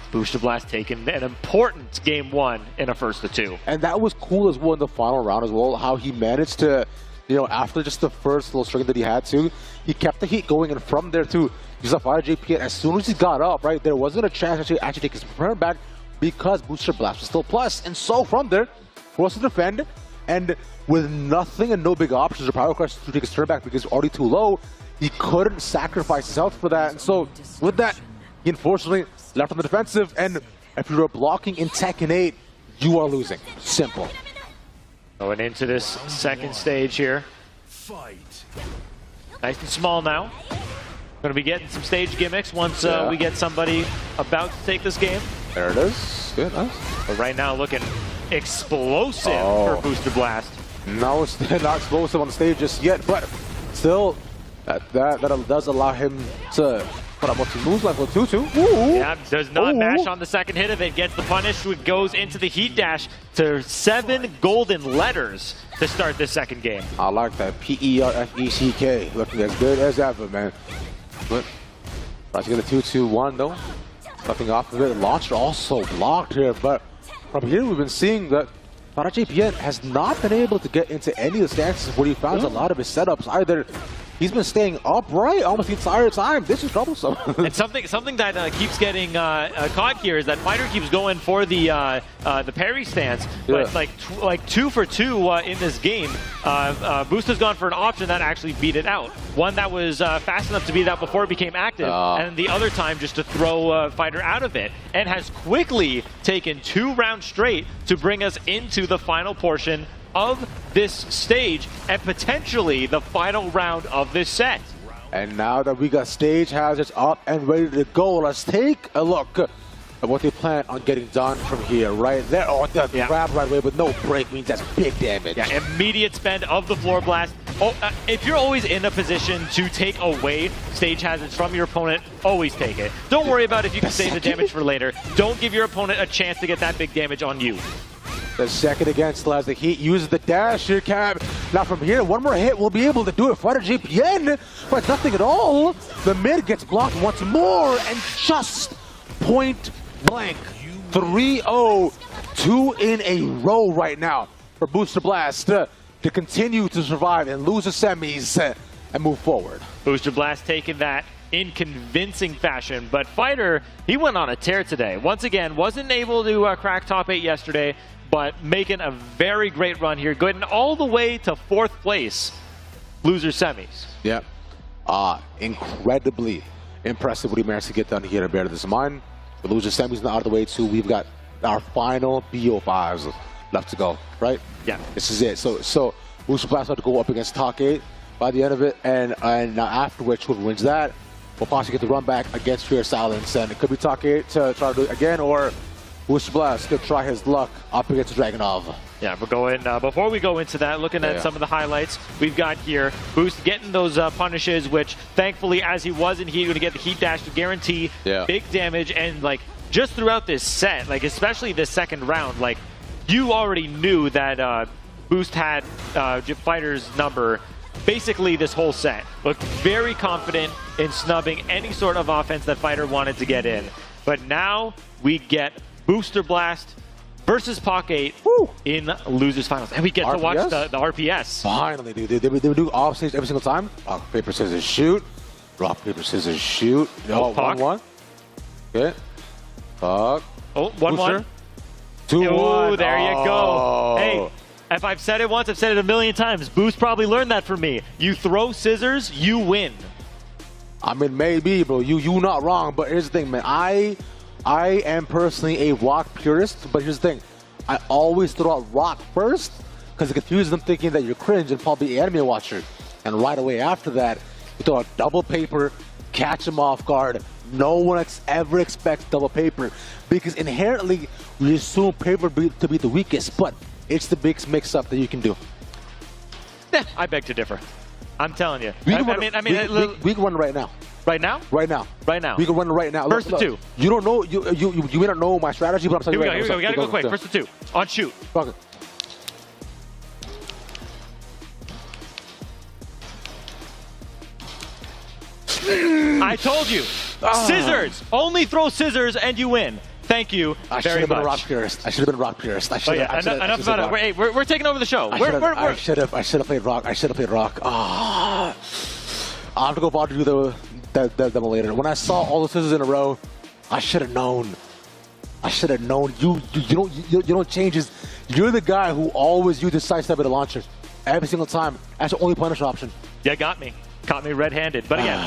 Booster Blast taking an important game one in a first of two. And that was cool as well in the final round as well, how he managed to, you know, after just the first little string that he had to, he kept the heat going, and from there too, he's a Fighter JPN. As soon as he got up, right, there wasn't a chance to actually take his turn back because Booster Blast was still plus. And so from there, forced to defend, and with nothing and no big options or power crush to take his turn back because he's already too low, he couldn't sacrifice his health for that. And so with that, he unfortunately left on the defensive, and if you're blocking in Tekken 8, you are losing. Simple. Going into this second stage here. Nice and small now. Going to be getting some stage gimmicks once we get somebody about to take this game. There it is. Good, nice. But right now looking explosive for Booster Blast. No, it's not explosive on the stage just yet, but still, that does allow him to put up moves like 2-2. Yeah, does not mash on the second hit of it. Gets the punish, goes into the heat dash to 7 golden letters to start this second game. I like that. P-E-R-F-E-C-K. Looking as good as ever, man. But tries to get a 2-2-1 though. Nothing off of it. Launcher also blocked here, but from here we've been seeing that Fighter JPN has not been able to get into any of the stances where he found a lot of his setups either. He's been staying upright almost the entire time. This is troublesome. And something that keeps getting caught here is that Fighter keeps going for the parry stance, but like 2 for 2 in this game. Booster's gone for an option that actually beat it out. One that was fast enough to beat it out before it became active, and the other time just to throw Fighter out of it, and has quickly taken 2 rounds straight to bring us into the final portion of this stage and potentially the final round of this set. And now that we got stage hazards up and ready to go, let's take a look at what they plan on getting done from here. Right there, the grab right away, but no break means that's big damage. Yeah, immediate spend of the floor blast. If you're always in a position to take away stage hazards from your opponent, always take it. Don't worry about if you can save the damage for later. Don't give your opponent a chance to get that big damage on you. The second again still has the heat, uses the dash here, Cam. Now from here, one more hit will be able to do it. Fighter JPN, but nothing at all. The mid gets blocked once more, and just point blank. 3-0, 2 in a row right now for Booster Blast to continue to survive and lose the semis and move forward. Booster Blast taking that in convincing fashion, but Fighter, he went on a tear today. Once again, wasn't able to crack top 8 yesterday, but making a very great run here, going all the way to 4th place, loser semis. Yeah. Incredibly impressive what he managed to get done here to Bear this mine. The loser semis not out of the way too. We've got our final BO5s left to go, right? Yeah. This is it. So Booster Blast have to go up against Talk 8 by the end of it, and after which, whoever wins that will possibly get the run back against Fear Silence, and it could be Talk 8 to try to do it again, or Booster Blast could try his luck up against Dragonov. Yeah, we're going, before we go into that, looking at some of the highlights we've got here. Boost getting those punishes, which thankfully, as he was in heat, going to get the heat dash to guarantee big damage. And like just throughout this set, like especially this second round, like you already knew that Boost had Fighter's number basically this whole set. Looked very confident in snubbing any sort of offense that Fighter wanted to get in. But now we get Booster Blast versus Pock 8 in losers finals, and we get to watch the RPS. Finally, dude. They would do off stage every single time. Rock, paper, scissors, shoot. Rock, paper, scissors, shoot. Oh, 1-1. Okay. Pock. Oh, 1-1. 2-1. Oh, there you go. Hey, if I've said it once, I've said it a million times. Boost probably learned that from me. You throw scissors, you win. I mean, maybe, bro. You not wrong, but here's the thing, man. I am personally a rock purist, but here's the thing. I always throw out rock first because it confuses them thinking that you're cringe and probably an anime watcher. And right away after that, you throw out double paper, catch them off guard. No one ever expects double paper because inherently we assume paper to be the weakest, but it's the biggest mix-up that you can do. I beg to differ. I'm telling you. We can run right now. Right now? Right now. Right now. We can run right now. First to two. You don't know. You may not know my strategy, but I'm telling you right now. Here we go. We gotta go quick. First to two. On shoot. Fuck it. I told you. Scissors. Only throw scissors and you win. Thank you very much. I should have been a rock purist. I should have been a rock purist. Enough about it. Hey, we're taking over the show. I should have played rock. I should have played rock. I'll have to go back to do the demo later. When I saw all the scissors in a row, I should have known. I should have known. You don't change this. You're the guy who always uses sidestep at the launcher every single time. That's the only punish option. Yeah, got me. Caught me red-handed. But again,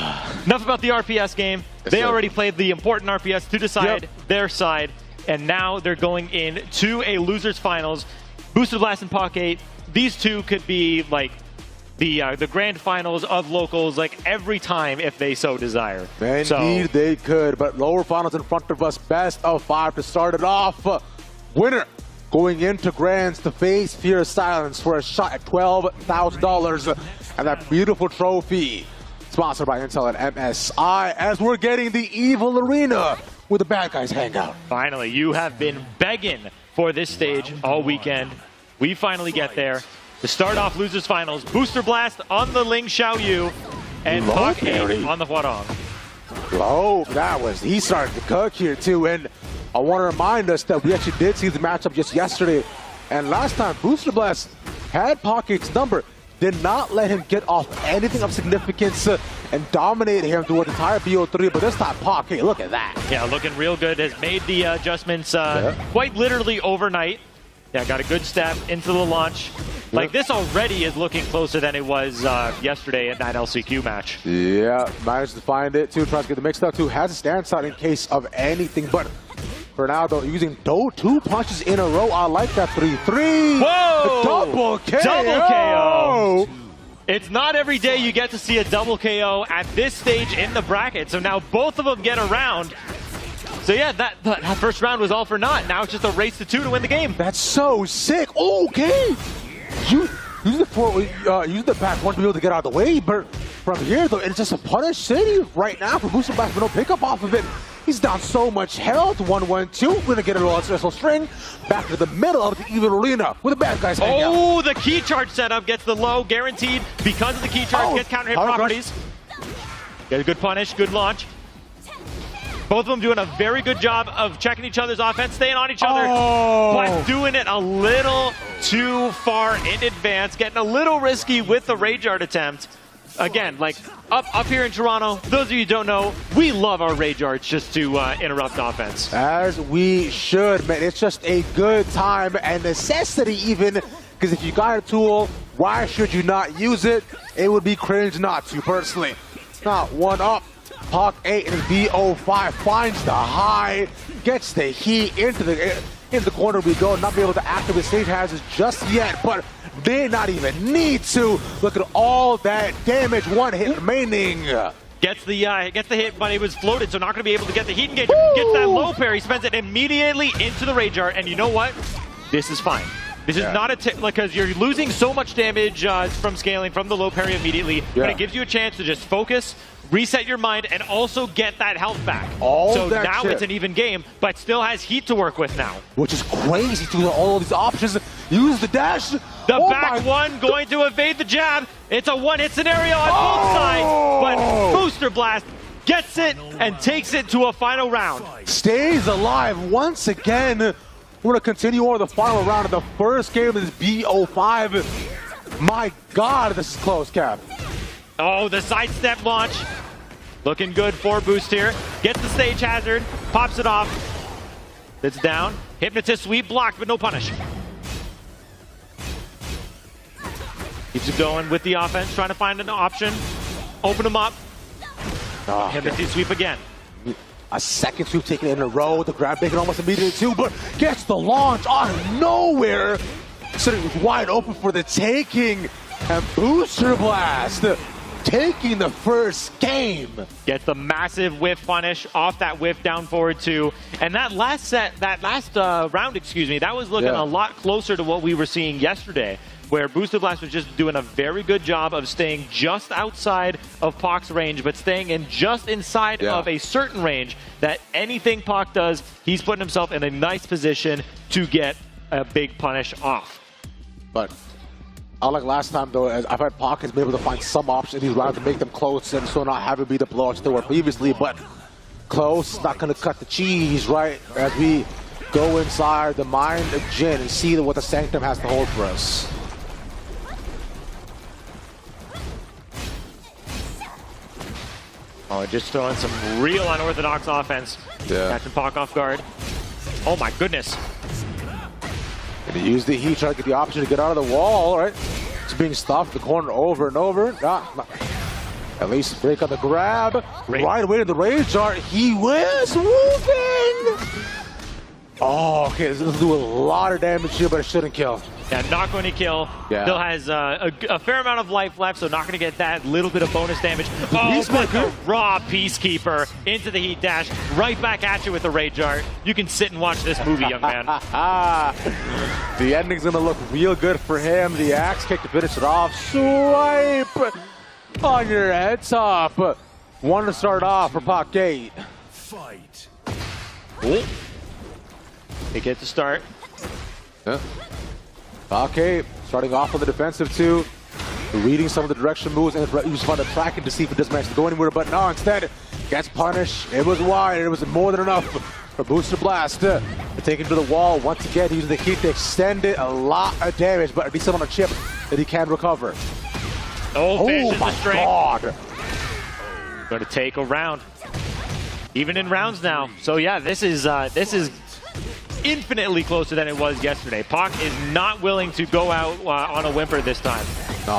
enough about the RPS game. They already played the important RPS to decide their side, and now they're going in to a losers finals. Booster Blast and Pock 8. These two could be like the grand finals of locals, like every time if they so desire. Indeed, they could. But lower finals in front of us. Best of 5 to start it off. Winner going into grands to face Fear Silence for a shot at $12,000 and that beautiful trophy. Sponsored by Intel and MSI, as we're getting the Evil Arena where the bad guys hang out. Finally, you have been begging for this stage all weekend. We finally get there. To start off losers finals, Booster Blast on the Ling Xiaoyu and Pock 8 on the Huarong. Oh, he started to cook here too, and I want to remind us that we actually did see the matchup just yesterday, and last time Booster Blast had Pock 8's number, did not let him get off anything of significance and dominated him through the entire BO3, but this time Pock 8, look at that. Yeah, looking real good, has made the adjustments quite literally overnight. Yeah, got a good step into the launch. Like, this already is looking closer than it was yesterday in that LCQ match. Yeah, managed to find it, too. Tries to get the mix up, too. Has a stance out in case of anything, but for now, though, using 2 punches in a row. I like that 3-3. Whoa! Double KO! Double KO! It's not every day you get to see a double KO at this stage in the bracket, so now both of them get around. So yeah, that first round was all for naught. Now it's just a race to 2 to win the game. That's so sick. Okay. Use the back one to be able to get out of the way, but from here, though, it's just a punish city right now for Booster Blast with no pickup off of it. He's down so much health. 1-1-2. We're going to get a little successful string. Back to the middle of the Evil Arena where the bad guys hang out. Oh, the key charge setup gets the low, guaranteed because of the key charge, gets counter hit properties. Get a good punish, good launch. Both of them doing a very good job of checking each other's offense, staying on each other, but doing it a little too far in advance, getting a little risky with the Rage Art attempt. Again, like up here in Toronto, those of you who don't know, we love our Rage Arts just to interrupt offense. As we should, man. It's just a good time and necessity even, because if you got a tool, why should you not use it? It would be cringe not to, personally. not one up. Hawk 8 and VO5 finds the high, gets the heat into the corner we go. Not be able to activate stage hazards just yet, but they not even need to. Look at all that damage. One hit remaining. Gets the hit, but it was floated, so not going to be able to get the heat engage. Gets that low parry, spends it immediately into the Rage Art, and you know what? This is fine. This is not because you're losing so much damage from scaling from the low parry immediately, but it gives you a chance to just focus, reset your mind, and also get that health back. So now it's an even game, but still has heat to work with now. Which is crazy to all of these options. Use the dash. The back one going to evade the jab. It's a one-hit scenario on both sides, but Booster Blast gets it and takes it to a final round. Stays alive once again. We're going to continue on the final round of the first game of this BO5. My God, this is close, Cap. Oh, the sidestep launch. Looking good for Boost here. Gets the stage hazard, pops it off. It's down. Hypnotist sweep blocked, but no punish. Keeps it going with the offense, trying to find an option. Open him up. Hypnotist sweep again. A second sweep taken in a row. The grab bacon almost immediately too, but gets the launch out of nowhere. Sitting wide open for the taking. And Booster Blast taking the first game. Get the massive whiff punish off that whiff down forward two. And that last round, excuse me, that was looking a lot closer to what we were seeing yesterday, where Booster Blast was just doing a very good job of staying just outside of Pac's range, but staying in just inside of a certain range that anything Pac does, he's putting himself in a nice position to get a big punish off. But unlike last time, though, I've had Pac has been able to find some options in these rounds to make them close and so not have it be the blowouts they were previously, but close, not going to cut the cheese, right? As we go inside the mind of Jin and see what the Sanctum has to hold for us. Oh, just throwing some real unorthodox offense. Catching Pac off guard. Oh my goodness. Gonna use the heat, try to get the option to get out of the wall, right? It's being stopped in the corner over and over. At least break on the grab. Right away to the Rage Art. He was moving! Oh, okay, this will do a lot of damage here, but it shouldn't kill. Yeah, not going to kill. Still has a fair amount of life left, so not going to get that little bit of bonus damage. Oh, but the raw Peacekeeper into the heat dash, right back at you with the Rage Art. You can sit and watch this movie, young man. The ending's going to look real good for him. The axe kick to finish it off. Swipe on your head top. One to start off for Pac 8. Fight. Cool. They get to start. Okay, starting off on the defensive too, reading some of the direction moves and just trying to track it to see if it doesn't manage to go anywhere, but no, instead gets punished. It was wide, it was more than enough for Booster Blast to take it to the wall. Once again, using the heat to extend it, a lot of damage, but at least on a chip that he can recover. Oh my God. Going to take a round. Even in rounds now. So yeah, this is infinitely closer than it was yesterday. Pac is not willing to go out on a whimper this time.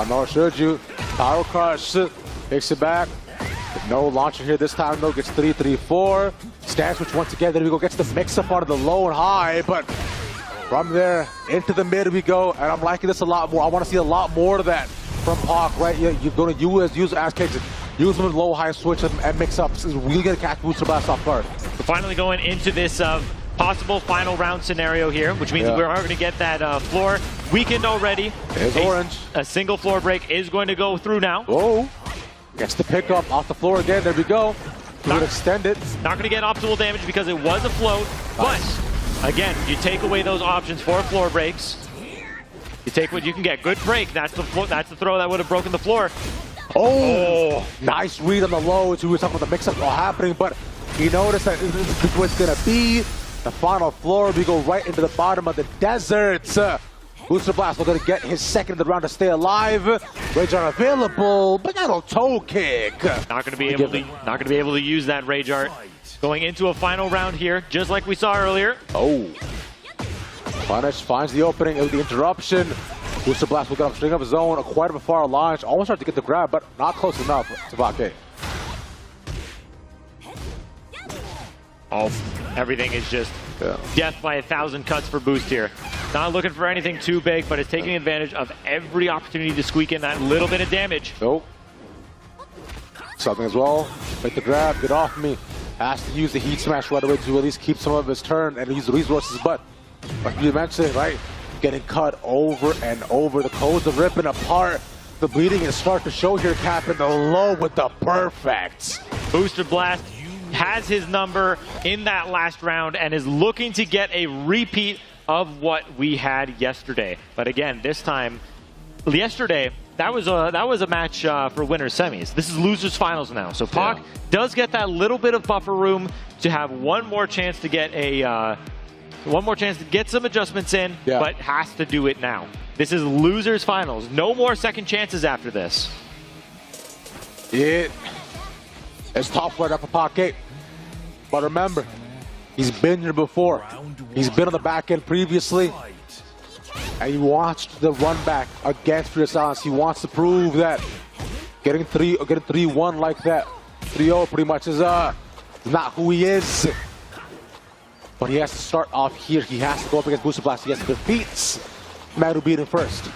No, should you. Power Crush takes it back. No launcher here this time, though. Gets 3-3-4. Stand switch once again. There we go. Gets the mix-up out of the low and high, but from there into the mid we go, and I'm liking this a lot more. I want to see a lot more of that from Pac, right? You're going to use ass kicks, use them with low-high switch and mix-ups. Is really going to catch Booster Blast off guard. We're finally going into this possible final round scenario here, which means we're going to get that floor weakened already. There's orange. A single floor break is going to go through now. Whoa. Gets the pickup off the floor again. There we go. Not extend it. Not going to get optimal damage because it was a float. Nice. But again, you take away those options for floor breaks. You take what you can get. Good break. That's the throw that would have broken the floor. Oh, nice read on the low. We were talking about the mix-up all happening, but you notice that this is what's going to be. The final floor, we go right into the bottom of the desert. Booster Blast will going to get his second of the round to stay alive. Rage Art available, but not a toe kick. Not going to be able to use that Rage Art. Going into a final round here, just like we saw earlier. Oh, Punish finds the opening of the interruption. Booster Blast will get up, string up his own, quite a far launch. Almost tried to get the grab, but not close enough to Pac 8. Oh, everything is just death by 1,000 cuts for Boost here. Not looking for anything too big, but is taking advantage of every opportunity to squeak in that little bit of damage. Nope. Something as well. Make the grab, get off me. Has to use the heat smash right away to at least keep some of his turn and use the resources, but like you mentioned, right? Getting cut over and over. The codes are ripping apart. The bleeding is starting to show here, Cap in the low with the perfects. Booster Blast has his number in that last round and is looking to get a repeat of what we had yesterday. But again, this time, yesterday, that was a match for winners semis. This is losers finals now. So Pak does get that little bit of buffer room to have one more chance to get some adjustments in, but has to do it now. This is losers finals. No more second chances after this. It's tough right up for Pocket. But remember, he's been here before. He's been on the back end previously. And he wants the run back against Fear Silence. He wants to prove that getting 3-1 like that, 3-0 pretty much is not who he is. But he has to start off here. He has to go up against Booster Blast. He has to defeat man who beat him first.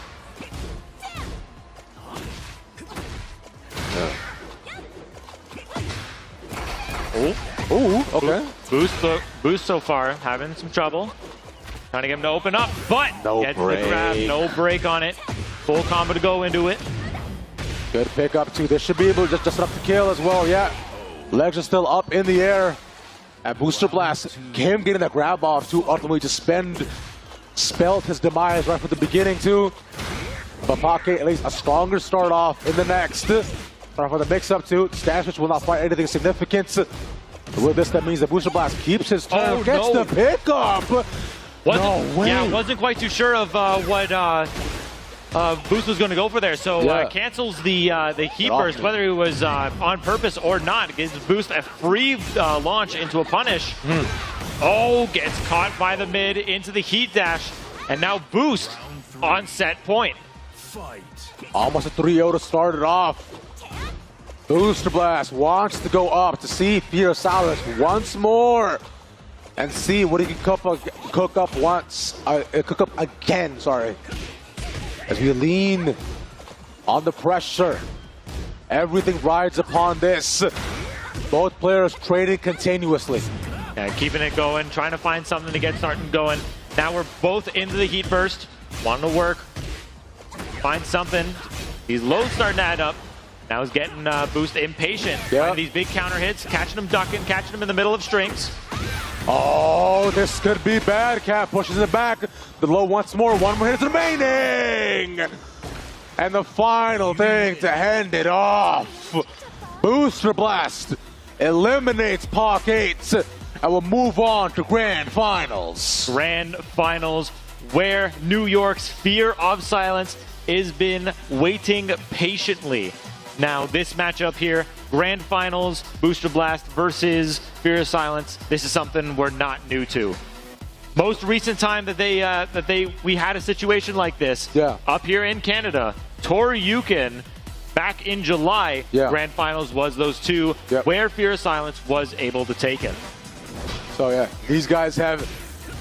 Oh, okay. Boost so far having some trouble. Trying to get him to open up, but gets the grab, no break on it. Full combo to go into it. Good pick up too. This should be able to just enough to kill as well, Legs are still up in the air. And Booster Blast, him getting the grab off too, ultimately just spelled his demise right from the beginning too. But Pocket at least a stronger start off in the next. For the mix-up too, Stanfish will not find anything significant. With this, that means the Booster Blast keeps his turn, gets the pickup. No way. Yeah, wasn't quite too sure of what Boost was going to go for there. So cancels the heat burst, whether it was on purpose or not. Gives Boost a free launch into a punish. Oh, gets caught by the mid into the heat dash. And now Boost on set point. Almost a 3-0 to start it off. Booster Blast wants to go up to see Fear Silence once more and see what he can cook up again, sorry. As we lean on the pressure, everything rides upon this. Both players trading continuously. Yeah, keeping it going, trying to find something to get starting going. Now we're both into the heat burst, wanting to work, find something. These lows starting to add up. Now he's getting Boost impatient. Finding these big counter hits, catching him ducking, catching him in the middle of strings. Oh, this could be bad. Cap pushes it back. The low once more. One more hit is remaining. And the final thing to end it off. Booster Blast eliminates Pak 8 and will move on to Grand Finals. Grand Finals, where New York's Fear of Silence has been waiting patiently. Now, this matchup here, Grand Finals, Booster Blast versus Fear of Silence. This is something we're not new to. Most recent time that we had a situation like this, up here in Canada, Toryuken, back in July, Grand Finals was those two, where Fear of Silence was able to take it. So these guys have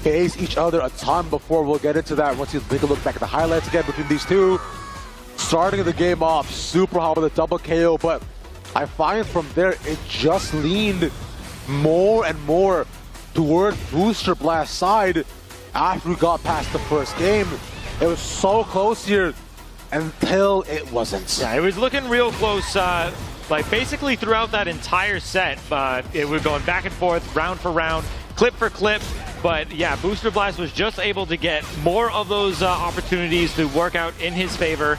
faced each other a ton before. We'll get into that once you take a look back at the highlights again between these two. Starting the game off super hot with a double KO, but I find from there it just leaned more and more toward Booster Blast side after we got past the first game. It was so close here until it wasn't. Yeah, it was looking real close, like basically throughout that entire set. It was going back and forth, round for round, clip for clip. But yeah, Booster Blast was just able to get more of those opportunities to work out in his favor.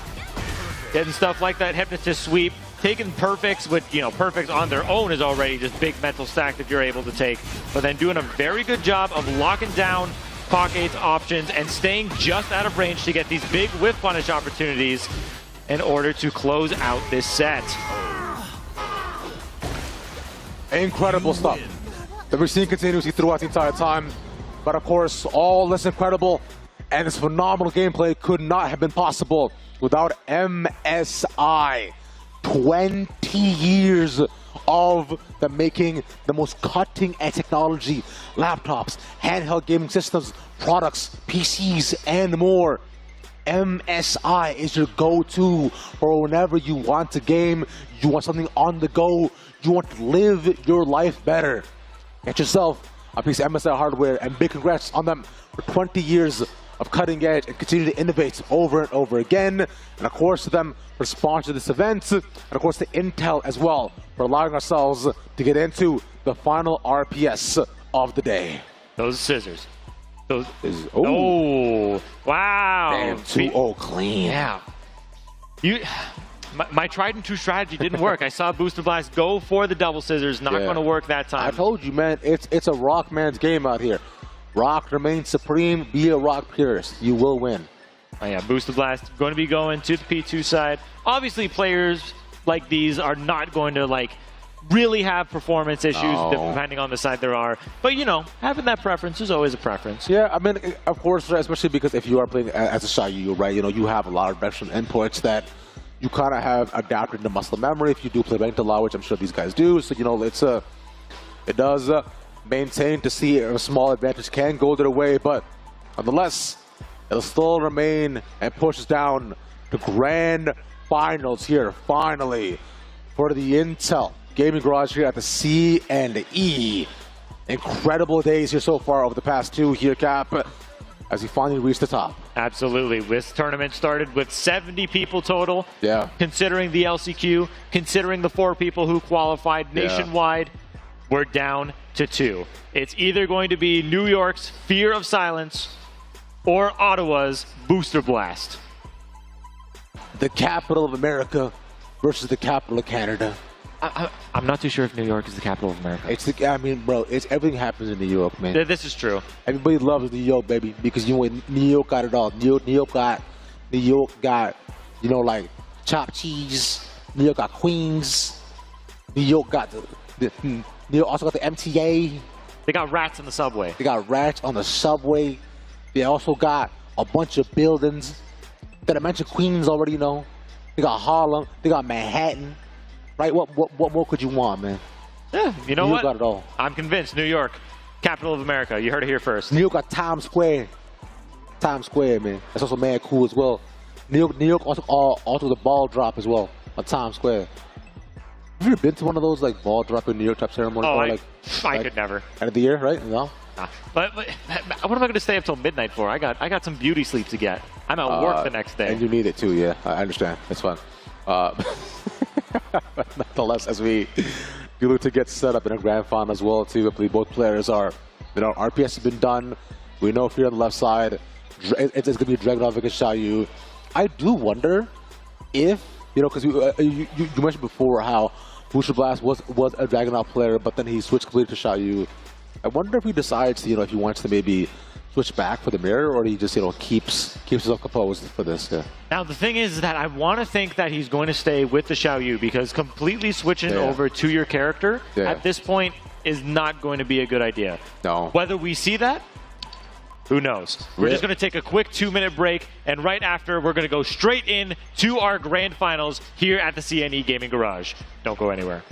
Getting stuff like that Hypnotist sweep, taking perfects, which, perfects on their own is already just big mental stack that you're able to take. But then doing a very good job of locking down Pak 8's options and staying just out of range to get these big whiff punish opportunities in order to close out this set. Incredible stuff that we're seeing continuously throughout the entire time. But of course, all this incredible and this phenomenal gameplay could not have been possible without MSI. 20 years of them making the most cutting-edge technology, laptops, handheld gaming systems, products, PCs, and more. MSI is your go-to for whenever you want to game, you want something on the go, you want to live your life better. Get yourself a piece of MSI hardware, and big congrats on them for 20 years of cutting edge and continue to innovate over and over again. And of course to them for sponsoring this event, and of course to Intel as well for allowing ourselves to get into the final RPS of the day. Those scissors. Those. Oh, Oh, wow. damn, 2-0 clean. Yeah. My tried and true strategy didn't work. I saw Booster Blast go for the double scissors. Not going to work that time. I told you, man, it's a rock man's game out here. Rock remains supreme. Be a rock purist. You will win. Oh, yeah, Booster Blast going to be going to the P2 side. Obviously, players like these are not going to really have performance issues depending on the side there are. But, you know, having that preference is always a preference. Yeah, I mean, of course, especially because if you are playing as a Xiaoyu, right, you know, you have a lot of veteran inputs that you kind of have adapted to muscle memory if you do play ranked a lot, which I'm sure these guys do. So, you know, it does maintain to see a small advantage can go their way, but nonetheless, it'll still remain and push us down to grand finals here, finally, for the Intel Gaming Garage here at the CNE. Incredible days here so far over the past two here, Cap, as we finally reach the top. Absolutely. This tournament started with 70 people total. Yeah. Considering the LCQ, considering the 4 people who qualified nationwide, we're down to 2. It's either going to be New York's Fear of Silence or Ottawa's Booster Blast. The capital of America versus the capital of Canada. I'm not too sure if New York is the capital of America. I mean, bro, everything happens in New York, man. This is true. Everybody loves New York, baby, because you know New York got it all. New York got, you know, like chopped cheese. New York got Queens. New York got New York also got the MTA. They got rats in the subway. They got rats on the subway. They also got a bunch of buildings. Did I mention Queens already? You know, they got Harlem. They got Manhattan. Right? What more could you want, man? Yeah, you know New what? York got it all. I'm convinced. New York, capital of America. You heard it here first. New York got Times Square. Times Square, man. That's also mad cool as well. New York also the ball drop as well on Times Square. Have you ever been to one of those like ball drop in New York type ceremonies? Oh, I could never. End of the year, right? No. Nah. But what am I going to stay up till midnight for? I got some beauty sleep to get. I'm at work the next day. And you need it too, yeah. I understand. It's fun. Nonetheless, as we look to get set up in a grand final as well, too, I believe both players are, you know, RPS has been done. We know here on the left side, it's going to be Dragunov against Xiaoyu. I do wonder if, you know, because you mentioned before how Booster Blast was a Dragunov player, but then he switched completely to Xiaoyu. I wonder if he decides, you know, if he wants to maybe switch back for the mirror, or he just, you know, keeps himself composed for this. Yeah. Now the thing is that I want to think that he's going to stay with the Xiaoyu, because completely switching over to your character at this point is not going to be a good idea. No. Whether we see that, who knows? We're just going to take a quick 2-minute break, and right after we're going to go straight in to our grand finals here at the CNE Gaming Garage. Don't go anywhere.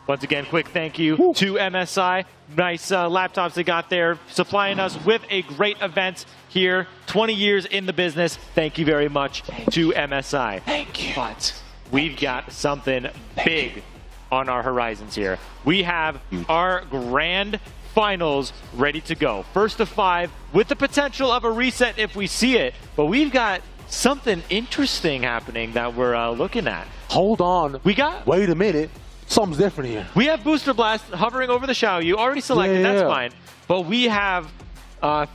Once again, quick thank you to MSI. Nice laptops they got there, supplying us with a great event here. 20 years in the business. Thank you very much to MSI. Thank you. But we've got something big on our horizons here. We have our grand finals ready to go. First of 5 with the potential of a reset if we see it. But we've got something interesting happening that we're looking at. Hold on. Wait a minute. Something's different here. We have Booster Blast hovering over the Xiaoyu, already selected, that's fine. But we have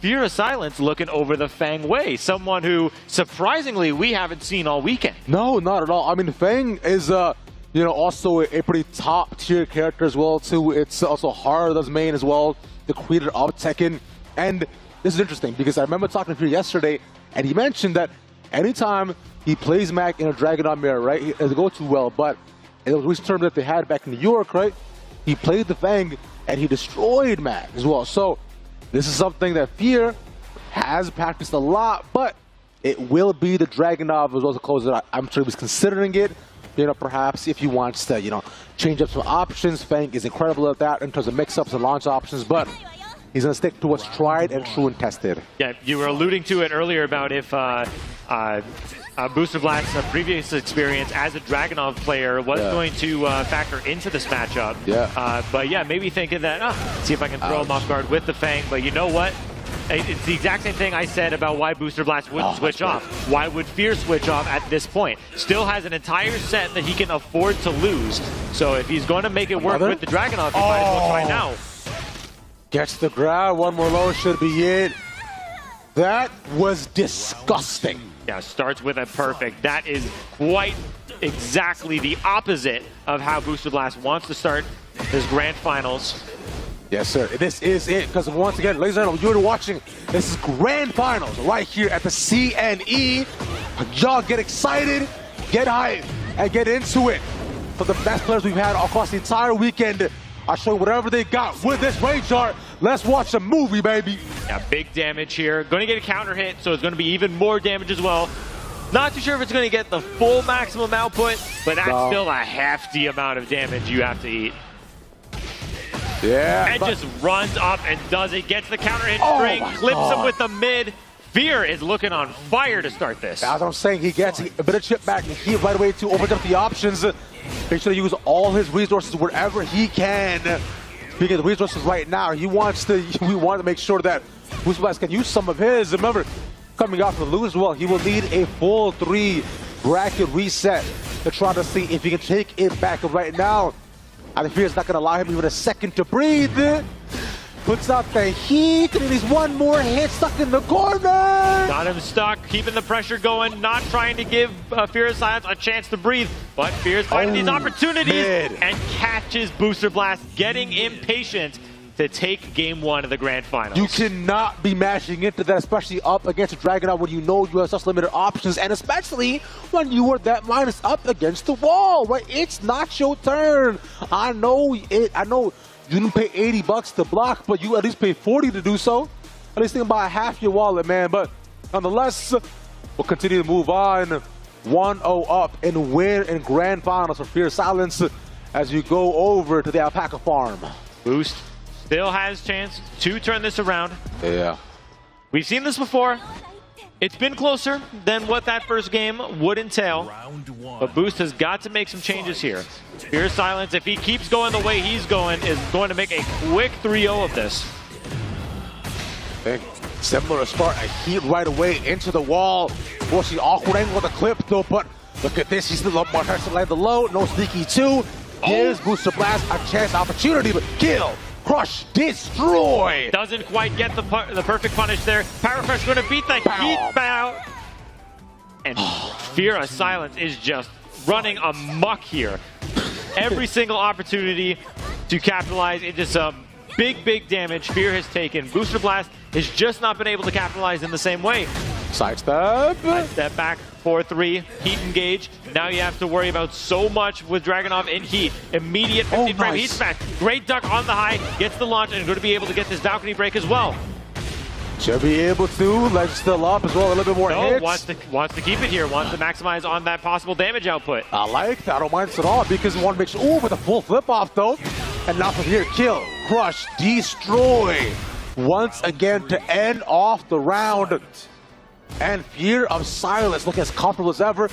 Fear of Silence looking over the Fang Wei, someone who, surprisingly, we haven't seen all weekend. No, not at all. I mean, Fang is, you know, also a pretty top-tier character as well, too. It's also Harada's main as well, the creator of Tekken. And this is interesting, because I remember talking to Fear yesterday, and he mentioned that anytime he plays Mac in a Dragon mirror, right, it doesn't go too well, but in the recent tournament that they had back in New York, right, he played the Fang, and he destroyed Mac as well. So this is something that Fear has practiced a lot, but it will be the Dragunov as well to close it out. I'm sure he was considering it. You know, perhaps if he wants to, you know, change up some options. Fang is incredible at that in terms of mix-ups and launch options, but he's going to stick to what's tried and true and tested. Yeah, you were alluding to it earlier about if Booster Blast's previous experience as a Dragunov player was going to factor into this matchup. Yeah. But yeah, maybe thinking that, see if I can throw him off guard with the Fang. But you know what? It's the exact same thing I said about why Booster Blast wouldn't switch off. Why would Fear switch off at this point? Still has an entire set that he can afford to lose. So if he's going to make it work with the Dragunov, he might as well try now. Gets the grab. One more low should be it. That was disgusting. Yeah, starts with a perfect. That is quite exactly the opposite of how Booster Blast wants to start his grand finals. Yes, sir. This is it. Because once again, ladies and gentlemen, you're watching. This is grand finals right here at the CNE. Y'all get excited, get hyped, and get into it. For the best players we've had across the entire weekend are showing whatever they got with this range chart. Let's watch a movie, baby. Yeah, big damage here. Going to get a counter hit, so it's going to be even more damage as well. Not too sure if it's going to get the full maximum output, but that's still a hefty amount of damage you have to eat. Yeah. And just runs up and does it. Gets the counter hit string, clips him with the mid. Fear is looking on fire to start this. As I'm saying, he gets a bit of chip back and he right away to open up the options. Make sure to use all his resources wherever he can. Speaking of the resources right now, we want to make sure that Booster Blast can use some of his. Remember, coming off the lose as well, he will need a full 3 bracket reset to try to see if he can take it back. And right now, I think Fear's not going to allow him even a second to breathe. Puts out the heat, and he's one more hit stuck in the corner. Got him stuck, keeping the pressure going, not trying to give Fear of Silence a chance to breathe, but Fear's finding these opportunities and catches Booster Blast, getting impatient to take game 1 of the grand finals. You cannot be mashing into that, especially up against a Dragunov when you know you have such limited options, and especially when you are that minus up against the wall, right? It's not your turn. I know it. I know you didn't pay $80 to block, but you at least pay $40 to do so. At least think about half your wallet, man. But nonetheless, we'll continue to move on. 1-0 up and win in grand finals for Fear Silence as you go over to the Alpaca Farm. Boost still has chance to turn this around. Yeah. We've seen this before. It's been closer than what that first game would entail. But Boost has got to make some changes here. Fear Silence, if he keeps going the way he's going, is going to make a quick 3-0 of this. Similar start, a heat right away into the wall. We'll see awkward angle with the clip though, but look at this. He's still up more tries to land the low. No sneaky 2. Gives Booster Blast a chance, opportunity, but kill. Crush, destroy! Doesn't quite get the perfect punish there. Power Crush going to beat the heat bout. And Fear of Silence is just running amok here. Every single opportunity to capitalize into some big damage Fear has taken. Booster Blast has just not been able to capitalize in the same way. Sidestep. Step back, 4-3, heat engage. Now you have to worry about so much with Dragunov in heat. Immediate 50-frame heat smash. Great duck on the high, gets the launch, and going to be able to get this balcony break as well. Should be able to. Legend still up as well, a little bit more hits. Wants to keep it here, wants to maximize on that possible damage output. I like that, I don't mind this at all, because we want to make sure, with a full flip off though. And now from here, kill, crush, destroy. Once again to end off the round. And Fear of Silence looking as comfortable as ever.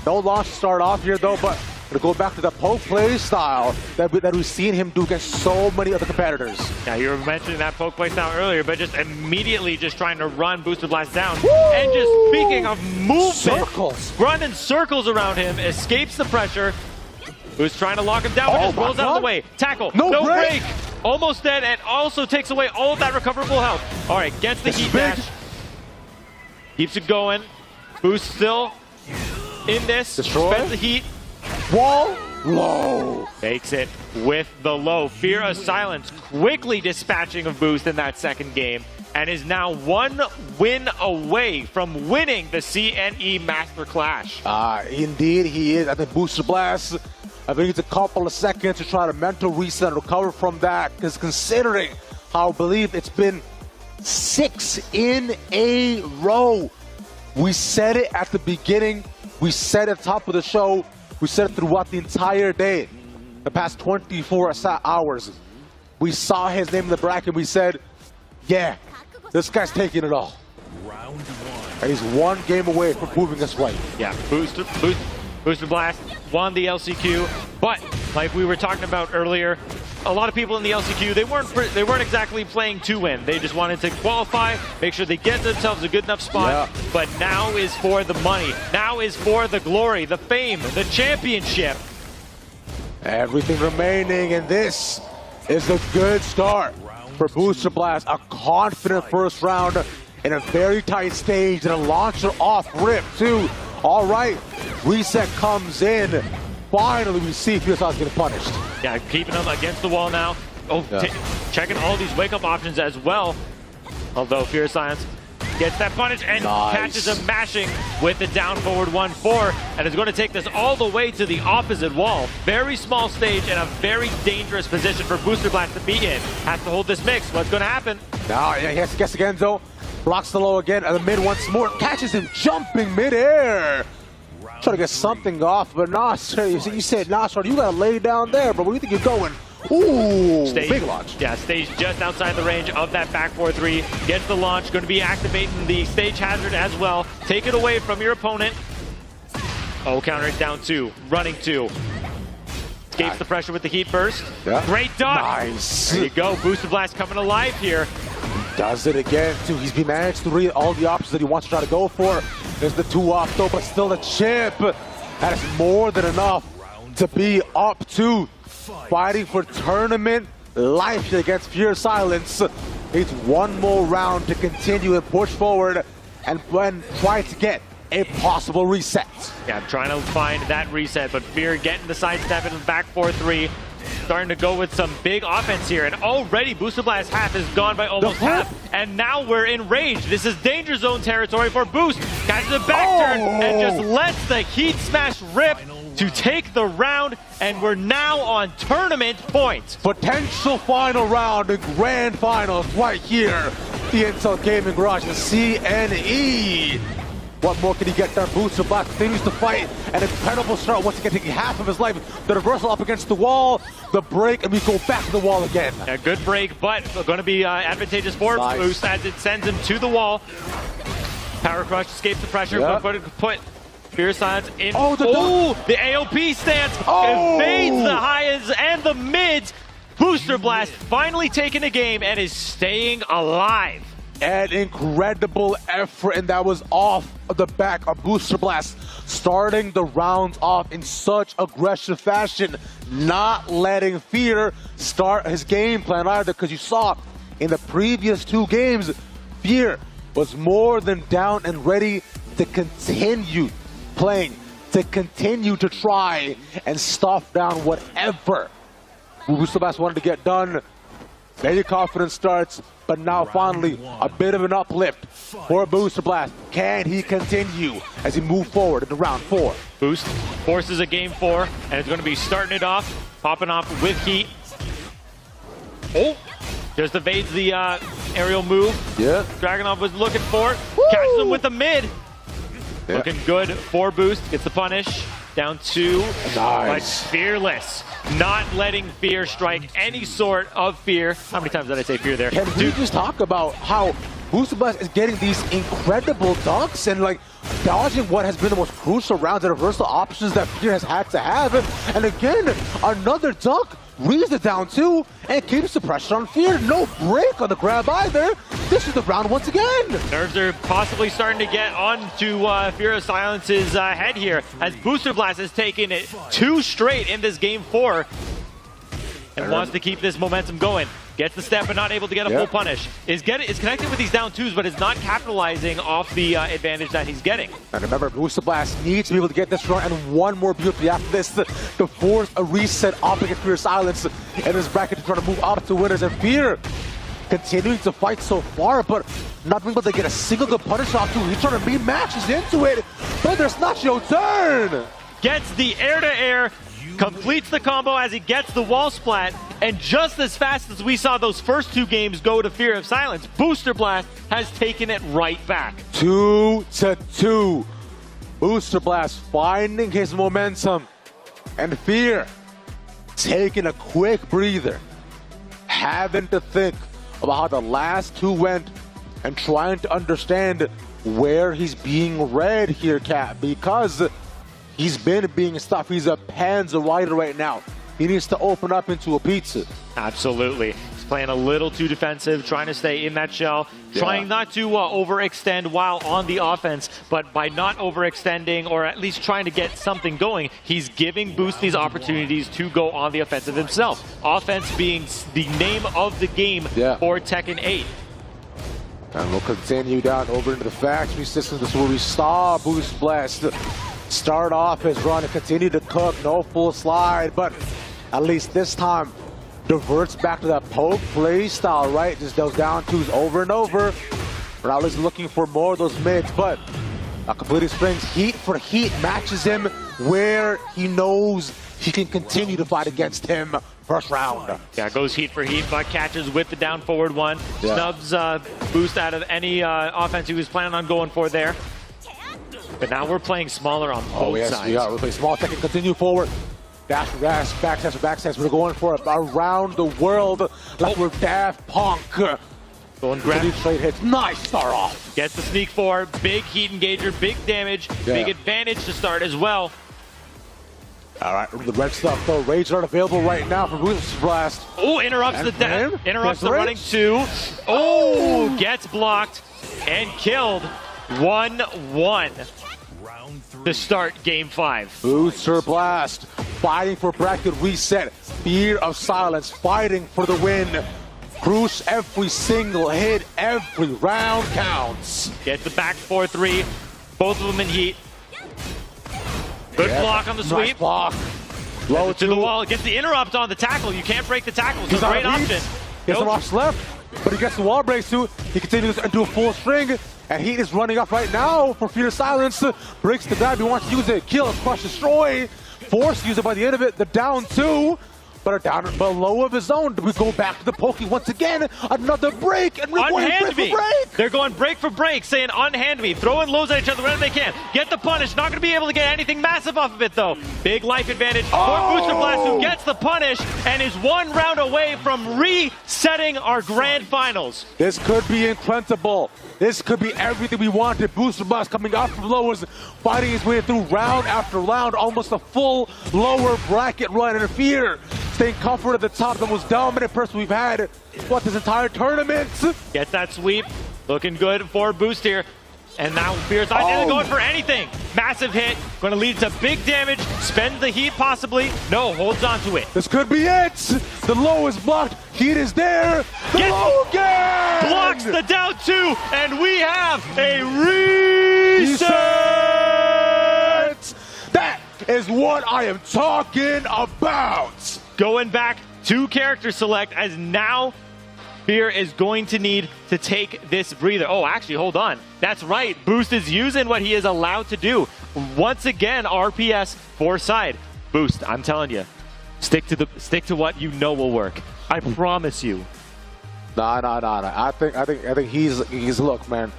No launch to start off here though, but to go back to the poke play style that we've seen him do against so many other competitors. Now, you were mentioning that poke play style earlier, but just immediately just trying to run Booster Blast down. Woo! And just speaking of movement, Circles. running circles around him, escapes the pressure. Who's trying to lock him down, but Oh just my rolls out of God. the way. Tackle, No break. break. Almost dead, and also takes away all of that recoverable health. All right, gets the This is heat big. dash. Keeps it going. Boost still in this. Destroy. Spends the heat. Wall low. Takes it with the low. Fear of Silence quickly dispatching of Boost in that second game, and is now 1 win away from winning the CNE Master Clash. Indeed, he is. I think Booster Blast, I think it's a couple of seconds to try to mental reset and recover from that, because considering how I believe it's been 6 in a row. We said it at the beginning. We said it at the top of the show. We said it throughout the entire day. The past 24 hours. We saw his name in the bracket. We said, yeah, this guy's taking it all. Round 1. And he's 1 game away from proving us right. Yeah, Booster Blast won the LCQ, but like we were talking about earlier, a lot of people in the LCQ, they weren't exactly playing to win. They just wanted to qualify, make sure they get themselves a good enough spot. Yeah. But now is for the money. Now is for the glory, the fame, the championship. Everything remaining, and this is a good start for Booster Blast. A confident first round in a very tight stage, and a launcher off rip too. All right, reset comes in. Finally, we see Fierce's getting punished. Yeah, keeping them against the wall now. Oh, Yeah. checking all these wake-up options as well. Although Fear Science gets that punish and Nice. catches him mashing with the down forward 1-4, and is going to take this all the way to the opposite wall. Very small stage and a very dangerous position for Booster Blast to be in. Has to hold this mix. What's going to happen? Now he has to guess again though. Blocks the low again, and the mid once more. Catches him jumping midair. Trying to get something off, but nah, sir, you said, nah, sir, you gotta lay down there, bro. Where do you think you're going? Ooh, Stage, big launch. Yeah, stage just outside the range of that back 4-3. Gets the launch. Going to be activating the stage hazard as well. Take it away from your opponent. Oh, countering down 2. Running 2. Escapes the pressure with the heat burst. Yeah. Great dodge. Nice. There you go. Booster Blast coming alive here. Does it again, too. He's been managed to read all the options that he wants to try to go for. There's the 2 off, though, but still a chip. That is more than enough to be up to fighting for tournament life here against Fear Silence. It's 1 more round to continue and push forward and try to get a possible reset. Yeah, trying to find that reset, but Fear getting the sidestep in the back 4-3. Starting to go with some big offense here, and already Booster Blast half is gone by almost half, and now we're in range. This is danger zone territory for Boost. Catches a back turn and just lets the heat smash rip to take the round, and we're now on tournament points. Potential final round, the grand finals right here. The Intel Gaming Garage, the CNE. What more can he get done? Booster Blast continues to fight. An incredible start once again, taking half of his life. The reversal up against the wall, the break, and we go back to the wall again. A good break, but going to be advantageous for Nice. Boost as it sends him to the wall. Power Crush escapes the pressure, Yep. but put Fear Silence in. Oh, the AOP stance Oh! evades the highs and the mids. Booster Blast finally taking a game and is staying alive. An incredible effort, and that was off of the back of Booster Blast, starting the rounds off in such aggressive fashion, not letting Fear start his game plan either, because you saw in the previous 2 games, Fear was more than down and ready to continue playing, to continue to try and stuff down whatever Booster Blast wanted to get done. Very confident starts, but now finally a bit of an uplift for Booster Blast. Can he continue as he moves forward into round 4? Boost forces a game 4, and it's going to be starting it off, popping off with heat. Oh, just evades the aerial move. Yeah. Dragunov was looking for it. Catches him with the mid. Yeah. Looking good for Boost. Gets the punish. Down 2. Nice. But Fearless. Not letting Fear strike any sort of fear. How many times did I say fear there? Can we just talk about how Booster Blast is getting these incredible dunks and like dodging what has been the most crucial rounds and reversal options that Fear has had to have. And again, another dunk reads it down too and keeps the pressure on Fear. No break on the grab either. This is the round once again. Nerves are possibly starting to get onto Fear of Silence's head here as Booster Blast has taken it 2 straight in this game 4 and wants to keep this momentum going. Gets the step but not able to get a full punish. Is connected with these down 2s but is not capitalizing off the advantage that he's getting. And remember, Booster Blast needs to be able to get this run and one more beauty after this to force a reset up against Fear of Silence in this bracket to try to move up to winners. And Fear continuing to fight so far, but not being able to get a single good punish off too. He's trying to beat matches into it, but there's not your turn. Gets the air-to-air, completes the combo as he gets the wall splat, and just as fast as we saw those first 2 games go to Fear of Silence, Booster Blast has taken it right back. 2-2. Booster Blast finding his momentum, and Fear taking a quick breather, having to think about how the last 2 went and trying to understand where he's being read here, Cat, because he's been being stuffed. He's a Panzer rider right now. He needs to open up into a pizza. Absolutely. He's playing a little too defensive, trying to stay in that shell, trying not to overextend while on the offense, but by not overextending or at least trying to get something going, he's giving Boost these opportunities to go on the offensive himself. Offense being the name of the game for Tekken 8. And we'll continue down over into the factory system. This is where we saw Boost Blast start off his run and continue to cook. No full slide, but at least this time diverts back to that poke play style, right? Just those down 2s over and over. We're at least looking for more of those mids, but completely springs heat for heat, matches him where he knows he can continue to fight against him. First round. Yeah, goes heat for heat, but catches with the down forward 1. Snubs Boost out of any offense he was planning on going for there. But now we're playing smaller on both sides. We are. We're playing small. Tekken continue forward. Dash for dash, backstage for backstage. We're going for it around the world like we're Daft Punk. Going grab. Trade hits. Nice start off. Gets the sneak 4. Big heat engager, big damage, big advantage to start as well. All right, the red stuff though. Rage not available right now for Booster Blast. Oh, interrupts the running 2. Oh, gets blocked and killed. 1-1 to start game 5. Booster Blast fighting for bracket reset. Fear of Silence fighting for the win. Crush every single hit, every round counts. Gets the back 4-3. Both of them in heat. Good block on the sweep. Nice block. Low to the wall. Gets the interrupt on the tackle. You can't break the tackle. It's a great option. Gets some options left, but he gets the wall breaks too. He continues into a full string. And Heat is running up right now for Fear of Silence. Breaks the grab. He wants to use it. Kill, crush, destroy. Force to use it by the end of it. The down 2. But a down below of his own. We go back to the pokey once again. Another break. And we're going break for break. They're going break for break, saying unhand me. Throwing lows at each other whenever they can. Get the punish. Not going to be able to get anything massive off of it, though. Big life advantage for Booster Blast, who gets the punish and is 1 round away from resetting our grand finals. This could be incredible. This could be everything we wanted. Booster Blast coming out from lowers, fighting his way through round after round. Almost a full lower bracket run. And Fear staying comfort at the top, the most dominant person we've had, this entire tournament. Gets that sweep. Looking good for Boost here. And now Fear's not going for anything. Massive hit. Going to lead to big damage. Spend the heat possibly. No, holds on to it. This could be it. The low is blocked. Heat is there. The low again. Blocks the down 2. And we have a reset. That is what I am talking about. Going back to character select as now Fear is going to need to take this breather. Oh, actually, hold on. That's right. Boost is using what he is allowed to do. Once again, RPS for side. Boost, I'm telling you, stick to what you know will work. I promise you. Nah. I think he's look, man.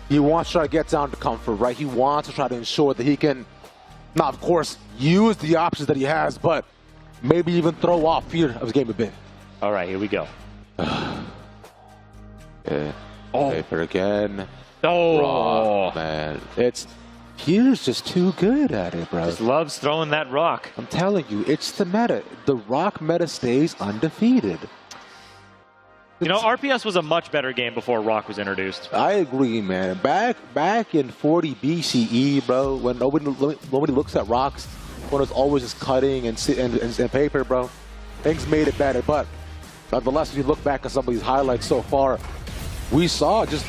He wants to try to get down to comfort, right? He wants to try to ensure that he can, not of course, use the options that he has, but maybe even throw off Fear of his game a bit. All right, here we go. Oh. Paper again. Oh. Rock, man. Here's just too good at it, bro. Just loves throwing that rock. I'm telling you, it's the meta. The rock meta stays undefeated. You know, RPS was a much better game before rock was introduced. I agree, man. Back in 40 BCE, bro, when nobody looks at rocks, when it's always just cutting and paper, bro, things made it better. But nonetheless, if you look back at some of these highlights so far, we saw just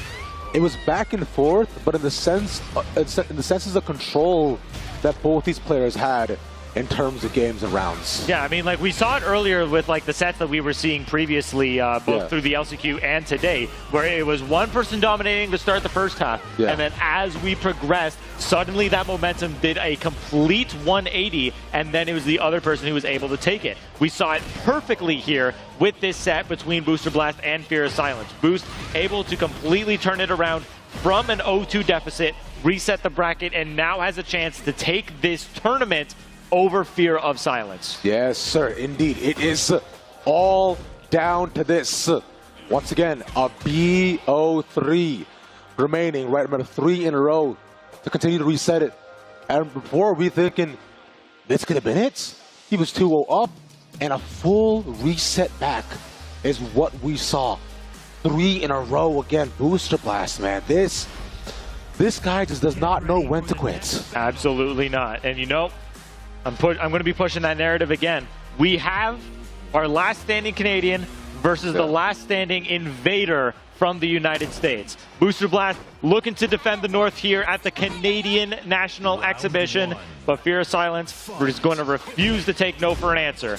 it was back and forth, but in the senses of control that both these players had in terms of games and rounds. Yeah, I mean, like we saw it earlier with like the sets that we were seeing previously, both through the LCQ and today, where it was one person dominating to start the first half, and then as we progressed, suddenly that momentum did a complete 180, and then it was the other person who was able to take it. We saw it perfectly here with this set between Booster Blast and Fear of Silence. Boost able to completely turn it around from an 0-2 deficit, reset the bracket, and now has a chance to take this tournament over Fear of Silence. Yes, sir, indeed. It is all down to this. Once again, a BO3 remaining, right? Remember, 3 in a row to continue to reset it. And before we thinking, this could have been it. He was 2-0 up, and a full reset back is what we saw. 3 in a row again. Booster Blast, man. This guy just does not know when to quit. Absolutely not. And you know, I'm going to be pushing that narrative again. We have our last standing Canadian versus the last standing invader from the United States. Booster Blast looking to defend the North here at the Canadian National Exhibition, but Fear of Silence is going to refuse to take no for an answer.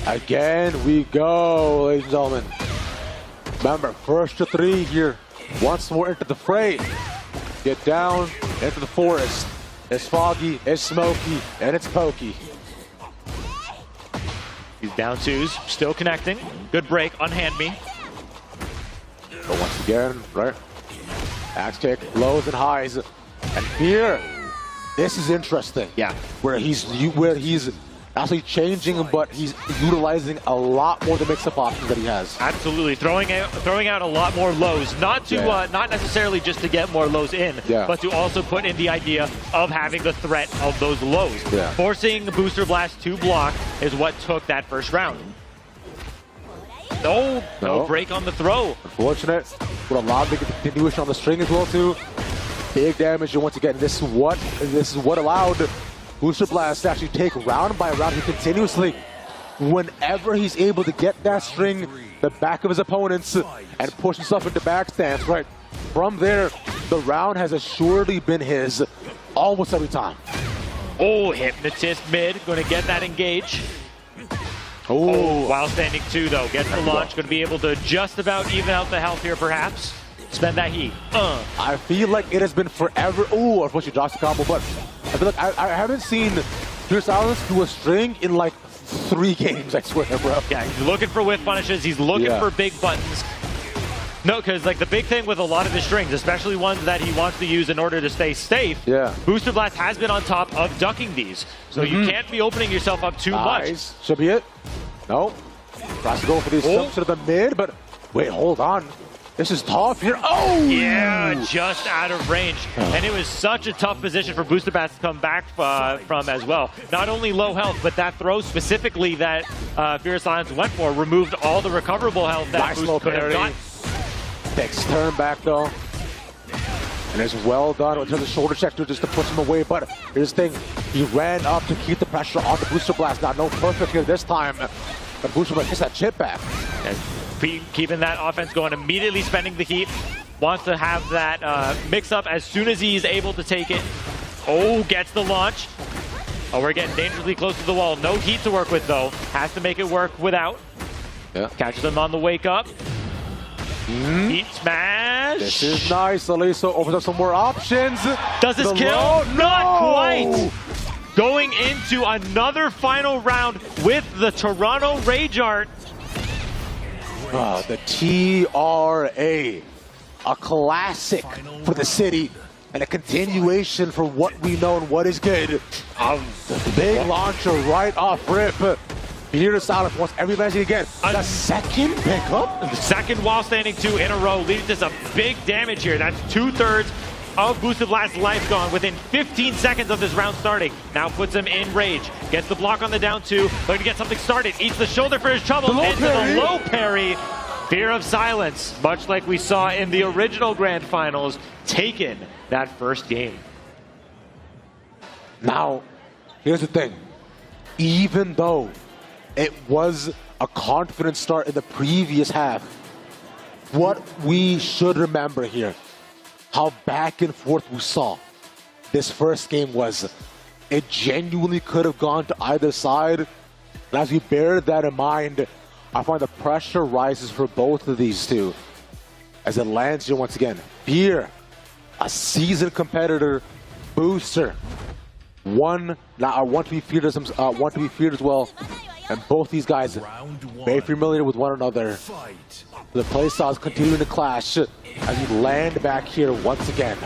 Again we go, ladies and gentlemen. Remember, first to 3 here. Once more into the fray. Get down into the forest. It's foggy, it's smoky, and it's pokey. He's down 2s, still connecting. Good break, unhand me. But once again, right? Axe kick, lows and highs. And here, this is interesting. Yeah. Where he's actually changing, but he's utilizing a lot more of the mix-up options that he has. Absolutely, throwing out a lot more lows, not necessarily just to get more lows in, but to also put in the idea of having the threat of those lows. Forcing Booster Blast to block is what took that first round. No break on the throw. Unfortunate. With a lot of continuation on the string as well too. Big damage, and once again, this is what allowed Booster Blast to actually take round by round. He continuously, whenever he's able to get that string, the back of his opponents, and push himself into back stance, right? From there, the round has assuredly been his almost every time. Oh, Hypnotist mid, going to get that engage. Oh, while standing 2 though, gets the launch, going to be able to just about even out the health here perhaps. Spend that heat. I feel like it has been forever. Oh, unfortunately drops the combo, but I feel like I haven't seen Fear of Silence do a string in like 3 games, I swear, bro. Yeah, he's looking for whiff punishes, he's looking for big buttons. No, because like the big thing with a lot of his strings, especially ones that he wants to use in order to stay safe, Booster Blast has been on top of ducking these. So you can't be opening yourself up too much. Should be it. No. Tries to go for these jumps to the mid, but wait, hold on. This is tough here. Oh! Yeah, just out of range. And it was such a tough position for Booster Blast to come back from as well. Not only low health, but that throw specifically that Fear of Silence went for removed all the recoverable health that Booster could have gotten. Takes turn back though. And it's well done with the shoulder check just to push him away. But here's the thing, he ran up to keep the pressure on the Booster Blast. Now no perfect here this time. But Booster Blast gets that chip back. Keeping that offense going, immediately spending the heat. Wants to have that mix-up as soon as he's able to take it. Oh, gets the launch. Oh, we're getting dangerously close to the wall. No heat to work with, though. Has to make it work without. Catches him on the wake up. Heat smash. This is nice. Aliso opens up some more options. Does this kill? Not quite. Going into another final round with the Toronto Rage Art. The TRA, a classic for the city and a continuation for what we know and what is good. The big launcher right off rip. Fear of Silence wants every advantage he can get. The second pickup? The second while standing 2 in a row leads to some big damage here. That's 2/3 of Boosted Blast's life gone within 15 seconds of this round starting. Now puts him in rage. Gets the block on the down 2. Looking to get something started. Eats the shoulder for his trouble. Into the low parry. Fear of Silence, much like we saw in the original Grand Finals, taken that first game. Now, here's the thing. Even though it was a confident start in the previous half, what we should remember here, how back and forth we saw this first game was. It genuinely could have gone to either side. And as we bear that in mind, I find the pressure rises for both of these two. As it lands here once again. Fear, a seasoned competitor, Booster, one to be feared as well. And both these guys very familiar with one another. The playstyles continuing to clash as we land back here once again.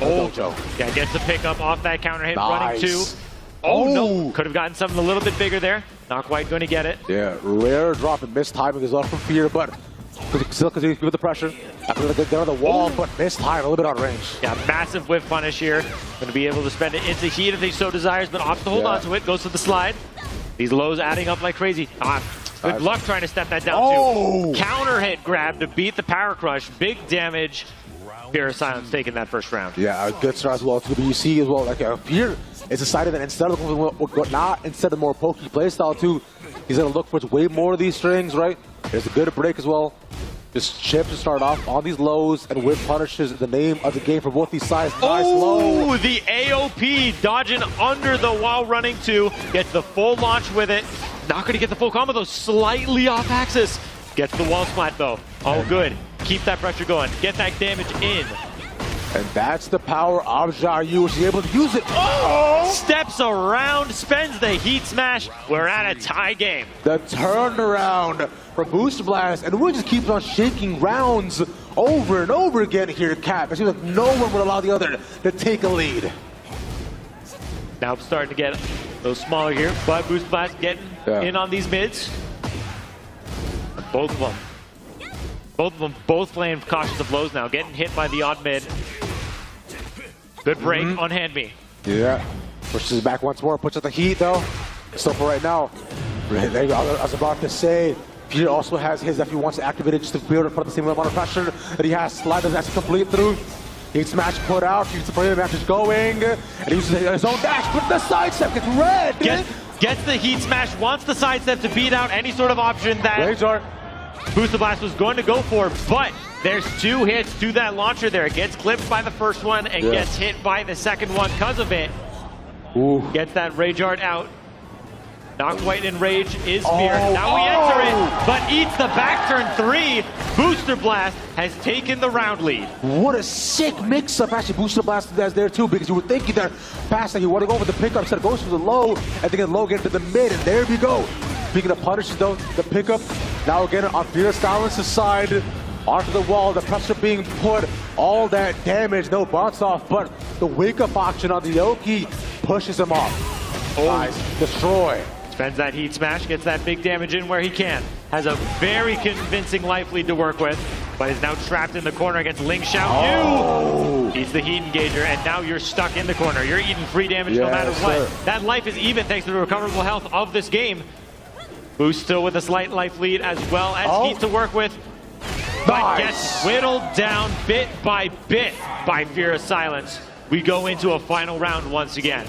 Oh, yeah, gets the pickup off that counter hit, Nice. running 2. Oh, no, could have gotten something a little bit bigger there. Not quite going to get it. Yeah, rare drop and missed timing as well from Fear, but still continues to give it the pressure. After they get down the wall, but missed time, a little bit out of range. Yeah, massive whiff punish here. Going to be able to spend it into heat if he so desires, but opts to hold on to it. Goes to the slide. These lows adding up like crazy. Good luck trying to step that down too. Counter hit grab to beat the power crush. Big damage. Fear of Silence taking that first round. Yeah, a good start as well to the BUC as well. Like Fear is decided that instead of the more pokey playstyle too, he's gonna look for way more of these strings, right? There's a good break as well. Just chip to start off on these lows, and whip punishes the name of the game for both these sides. Nice low. The AOP dodging under the wall, running 2. Gets the full launch with it. Not going to get the full combo though. Slightly off axis. Gets the wall splat though. Oh, good. Keep that pressure going. Get that damage in. And that's the power of Xiaoyu. She's able to use it. Oh! Steps around, spends the heat smash. We're at a tie game. The turnaround for Booster Blast, and we just keep on shaking rounds over and over again here, Cap. It seems like no one would allow the other to take a lead. Now it's starting to get a little smaller here, but Booster Blast getting in on these mids. Both of them playing cautious of lows now, getting hit by the odd mid. Good break on Hand Me. Yeah, pushes back once more, puts out the heat though. So for right now, I was about to say, Peter also has his if he wants to activate it just to be able to put the same amount of pressure that he has. Slide doesn't have to complete through. Heat smash put out, keeps the player match is going, and he uses his own dash, but the sidestep gets red! Gets the heat smash, wants the sidestep to beat out any sort of option that Booster Blast was going to go for, but there's 2 hits to that launcher there. It gets clipped by the first one and gets hit by the second one because of it. Gets that Rage Art out. Not quite in rage is Fear. Now we enter it, but eats the back turn 3. Booster Blast has taken the round lead. What a sick mix-up actually Booster Blast has there too, because you would think either pass that he want to go for the pickup, instead goes for the low, and then low get into the mid, and there we go. Speaking of punishes though, the pickup, now again on Fear of Silence's side, onto the wall, the pressure being put, all that damage, no bounce off, but the wake-up option on the Yoki pushes him off. Nice, destroy. Spends that heat smash, gets that big damage in where he can. Has a very convincing life lead to work with, but is now trapped in the corner against Ling Xiaoyu. Eats the heat engager, and now you're stuck in the corner. You're eating free damage no matter what. That life is even thanks to the recoverable health of this game. Boost still with a slight life lead as well as heat to work with, but gets whittled down bit by bit by Fear of Silence. We go into a final round once again.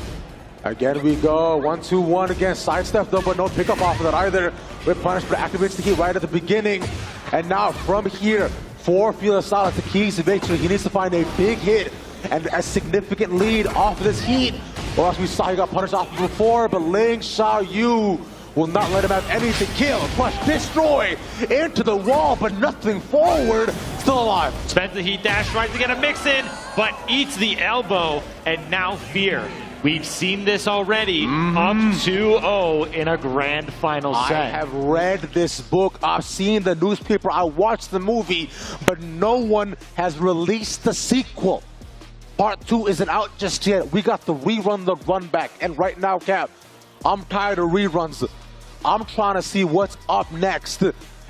Again we go, 1-2-1 again, sidestep though, but no pickup off of that either. With punish, but activates the heat right at the beginning. And now from here, for Fear of Silence, the keys to victory. He needs to find a big hit and a significant lead off of this heat. Or else we saw he got punished off before, but Ling Xiaoyu will not let him have anything. Kill, push, destroy, into the wall, but nothing forward. Still alive. Spends the heat dash, tries to get a mix in, but eats the elbow, and now Fear. We've seen this already, up 2-0 in a grand final set. I have read this book, I've seen the newspaper, I watched the movie, but no one has released the sequel. Part 2 isn't out just yet. We got the rerun, the run back, and right now, Cap, I'm tired of reruns. I'm trying to see what's up next.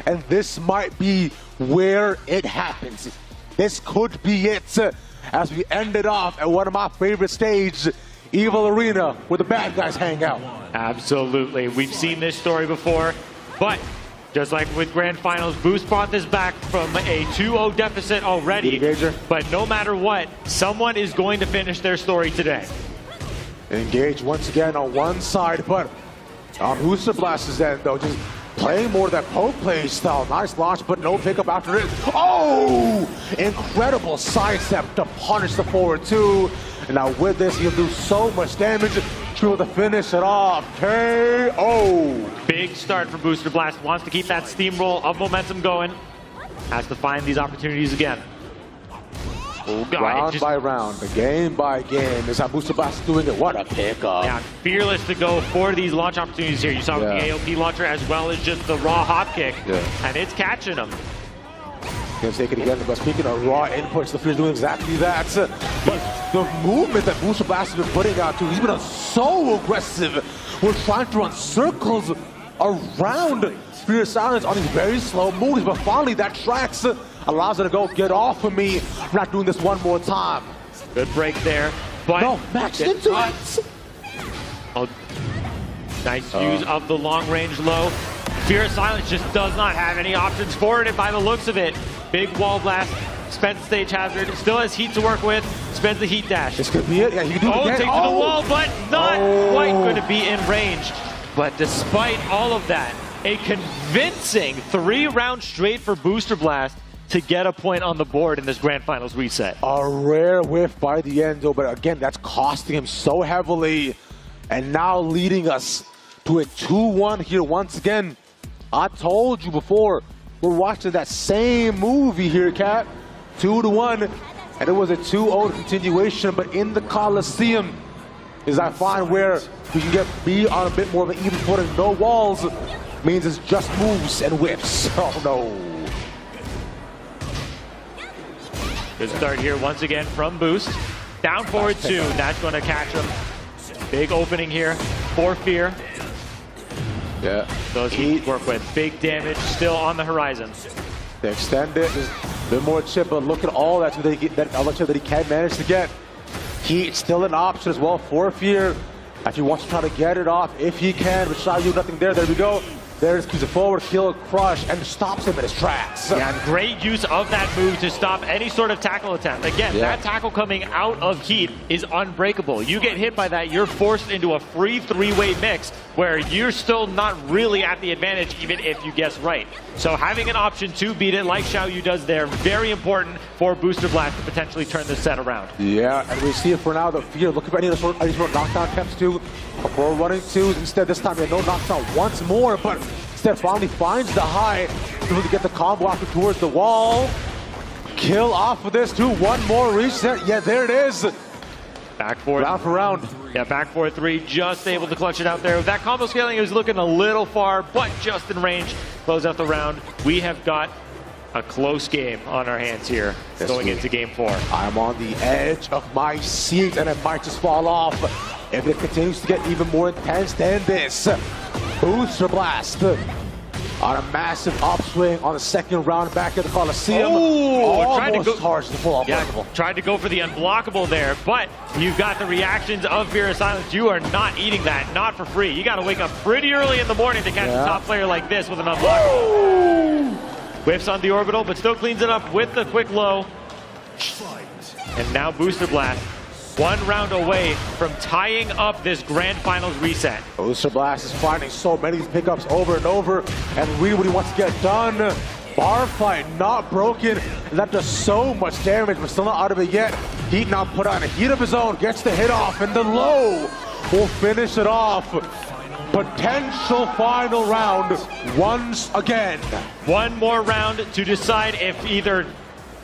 And this might be where it happens. This could be it. As we end it off at one of my favorite stages, Evil Arena, where the bad guys hang out. Absolutely. We've seen this story before, but just like with Grand Finals, Boost brought this back from a 2-0 deficit already. But no matter what, someone is going to finish their story today. Engage once again on one side, but on Booster Blast's end, though, just playing more of that poke play style. Nice launch, but no pickup after it. Oh! Incredible sidestep to punish the forward two. And now with this, he'll do so much damage to be able to finish it off. KO! Big start for Booster Blast. Wants to keep that steamroll of momentum going. Has to find these opportunities again. Oh, God, round by round, game by game, is how Booster Blast is doing it. What a pickup. Yeah, fearless to go for these launch opportunities here. You saw with the AOP launcher as well as just the raw hop kick. And it's catching them. Can't take it again, but speaking of raw inputs, the Fear's doing exactly that. But the movement that Booster Blast has been putting out too, he's been so aggressive. We're trying to run circles around Fear Silence on these very slow moves, but finally that tracks. Allows her to go, get off of me. I'm not doing this one more time. Good break there. But no, matched into it. Oh, nice use of the long range low. Fear of Silence just does not have any options for it by the looks of it. Big wall blast. Spends the stage hazard. Still has heat to work with. Spends the heat dash. This could be it. Yeah, he can do it again. Takes to the wall, but not quite going to be in range. But despite all of that, a convincing 3-round straight for Booster Blast to get a point on the board in this Grand Finals reset. A rare whiff by the end, though, but again, that's costing him so heavily. And now leading us to a 2-1 here once again. I told you before, we're watching that same movie here, Kat. 2-1, and it was a 2-0 continuation, but in the Coliseum is I find where we can be on a bit more of an even footing. No walls means it's just moves and whiffs. Oh no. Good start here once again from Boost. Down forward 2, that's going to catch him. Big opening here for Fear. Yeah. Those heat work with big damage still on the horizon. They extend it, there's a bit more chip, but look at all that other chip that he can manage to get. Heat still an option as well for Fear. If he wants to try to get it off, if he can, but Xiaoyu, nothing there. There we go. There's keeps it forward, kill, crush, and stops him in his tracks. Yeah, great use of that move to stop any sort of tackle attempt. Again, that tackle coming out of heat is unbreakable. You get hit by that, you're forced into a free 3-way mix where you're still not really at the advantage even if you guess right. So having an option to beat it like Xiaoyu does there, very important for Booster Blast to potentially turn this set around. Yeah, and we see it for now, the Fear looking for any sort of knockdown attempts too. Before running twos, instead this time he had no knockdown once more, but instead finally finds the high to really get the combo after towards the wall. Kill off of this too, one more reset. Yeah, there it is. Back forward. Round for round. Yeah, back 4-3, just able to clutch it out there. With that combo scaling, it was looking a little far, but just in range. Close out the round. We have got a close game on our hands here going into game 4. I'm on the edge of my seat and it might just fall off if it continues to get even more intense than this. Booster Blast on a massive upswing on the second round back at the Coliseum. Tried to go, charged the full unblockable. Tried to go for the unblockable there, but you've got the reactions of Fear of Silence. You are not eating that, not for free. You got to wake up pretty early in the morning to catch a top player like this with an unblockable. Whiffs on the orbital, but still cleans it up with the quick low. And now Booster Blast, 1 round away from tying up this Grand Finals reset. Booster Blast is finding so many pickups over and over, and really what he wants to get done. Bar fight not broken, and that does so much damage, but still not out of it yet. Heat now put on a heat of his own, gets the hit off, and the low will finish it off. Potential final round once again. One more round to decide if either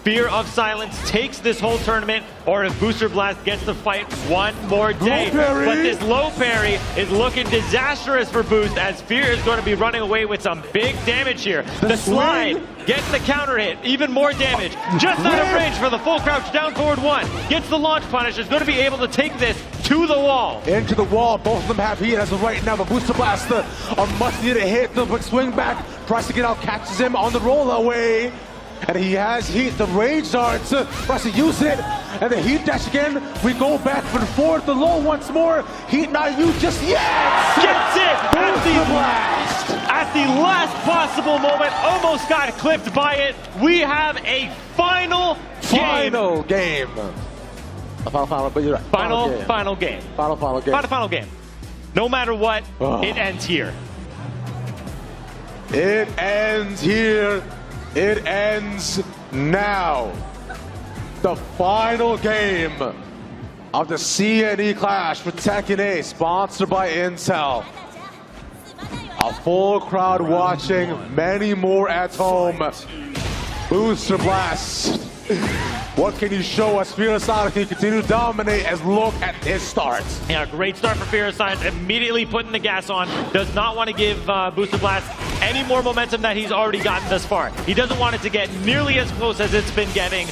Fear of Silence takes this whole tournament, or if Booster Blast gets to fight one more day. But this low parry is looking disastrous for Boost, as Fear is going to be running away with some big damage here. The slide gets the counter hit, even more damage. Just out of range for the full crouch down forward one. Gets the launch punish, is going to be able to take this to the wall. Into the wall, both of them have heat as of right now, but Booster Blast, a must-needed hit, the quick swing back, tries to get out, catches him on the roll away. And he has heat, the rage darts, tries to use it, and the heat dash again. We go back and forth, the low once more. Heat not used just yet. Gets it at the last possible moment, almost got clipped by it. We have a final game. But you're right. Final game. No matter what, it ends here. It ends here. It ends now. The final game of the CNE Clash for Tekken 8, sponsored by Intel. A full crowd watching, many more at home. Booster Blast. What can you show us? Fear of Silence can continue to dominate as look at his start. Yeah, great start for Fear of Silence. Immediately putting the gas on. Does not want to give Booster Blast any more momentum that he's already gotten thus far. He doesn't want it to get nearly as close as it's been getting,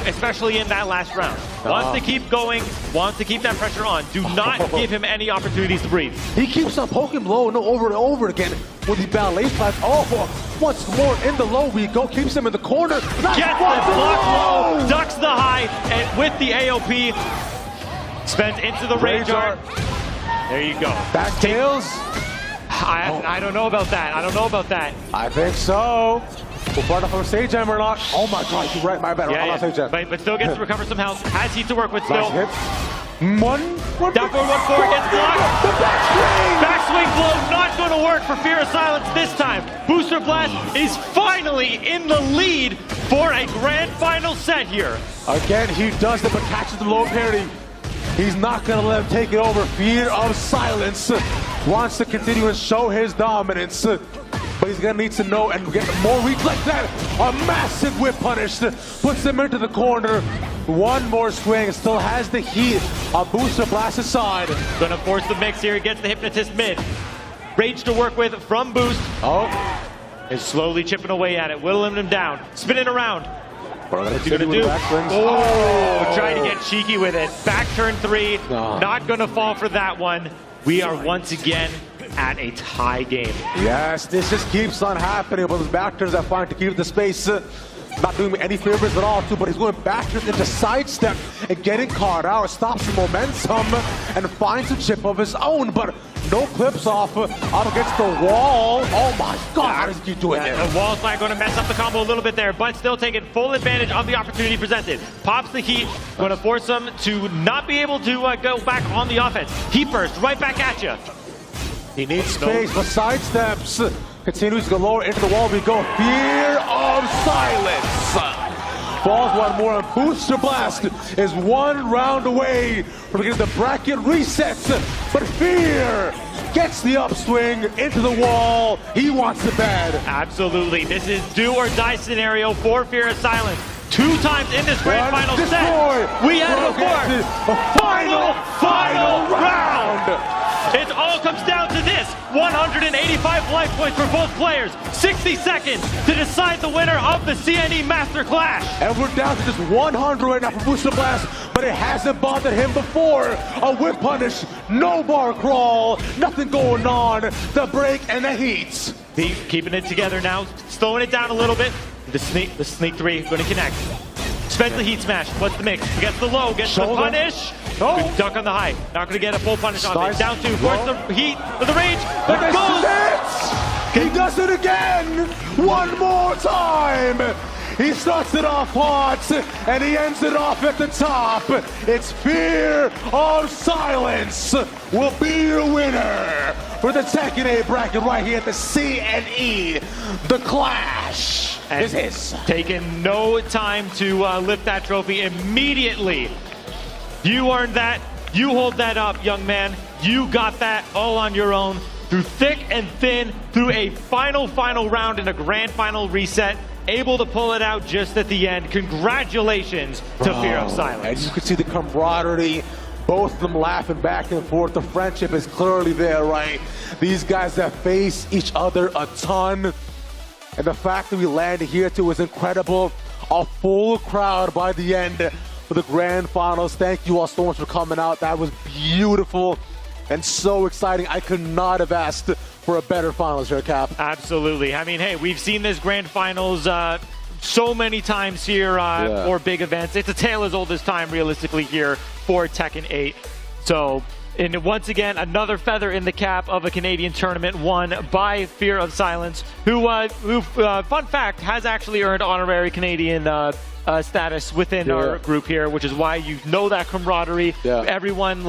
especially in that last round. Wants to keep going, wants to keep that pressure on. Do not give him any opportunities to breathe. He keeps on poking low over and over again with the ballet flash. Once more in the low we go, keeps him in the corner. Gets the block low, ducks the high, and with the AOP, spends into the rage art. There you go. Back tails. I don't know about that. I think so. We'll start off on stage jam or not. Oh my god, you're right, my bad. I'm on stage jam. But still gets to recover some health. Has heat to work with still. Nice hit. Down forward 1-4, gets blocked. The Backswing blow, not going to work for Fear of Silence this time. Booster Blast is finally in the lead for a grand final set here. Again, he does it, but catches the low parry. He's not going to let him take it over. Fear of Silence wants to continue and show his dominance. But he's going to need to know and get more reach like that. A massive whip punish puts him into the corner. One more swing, still has the heat on Booster Blast's side. Gonna force the mix here, gets the Hypnotist mid. Rage to work with from Boost. Is slowly chipping away at it, whittling him down, spinning around. What's he gonna do? Trying to get cheeky with it. Back turn 3, not gonna fall for that one. We are once again at a tie game. Yes, this just keeps on happening, but those back turns are fine to keep the space. Not doing me any favors at all, too, but he's going backwards into sidestep and getting caught out, stops the momentum, and finds a chip of his own, but no clips off out against the wall. Oh my god, how does he keep doing that? The wall's not going to mess up the combo a little bit there, but still taking full advantage of the opportunity presented. Pops the heat, going to force him to not be able to go back on the offense. Heat burst, right back at you. He needs space, but sidesteps. Continues to go lower into the wall. We go. Fear of Silence. Falls one more, and Booster Blast is one round away from getting the bracket resets. But Fear gets the upswing into the wall. He wants it bad. Absolutely. This is do or die scenario for Fear of Silence. 2 times in this grand final set. We had it before. A final round. It all comes down to this. 185 life points for both players. 60 seconds to decide the winner of the CNE Master Clash. And we're down to just 100 right now for Booster Blast, but it hasn't bothered him before. A whip punish, no bar crawl, nothing going on. The break and the heat. Keeping it together now, slowing it down a little bit. The sneak 3 going to connect. Spends the heat smash. What's the mix? Gets the low, gets the punish. Good duck on the high. Not going to get a full punish on it. Down 2, force the heat with the rage. But it goes. He does it again. One more time. He starts it off hot, and he ends it off at the top. It's Fear of Silence will be your winner for the Tekken 8 bracket right here at the CNE. The Clash is his. Taking no time to lift that trophy immediately. You earned that. You hold that up, young man. You got that all on your own through thick and thin, through a final round in a grand final reset. able to pull it out just at the end. Congratulations to Fear of Silence. And you can see the camaraderie, both of them laughing back and forth. The friendship is clearly there, right? These guys that face each other a ton. And the fact that we landed here too was incredible. A full crowd by the end for the grand finals. Thank you all so much for coming out. That was beautiful and so exciting. I could not have asked for a better finals here, Cap. Absolutely. I mean, hey, we've seen this grand finals so many times here for big events. It's a tale as old as time, realistically, here for Tekken 8. So, and once again, another feather in the cap of a Canadian tournament won by Fear of Silence, who fun fact, has actually earned honorary Canadian status within our group here, which is why you know that camaraderie. Everyone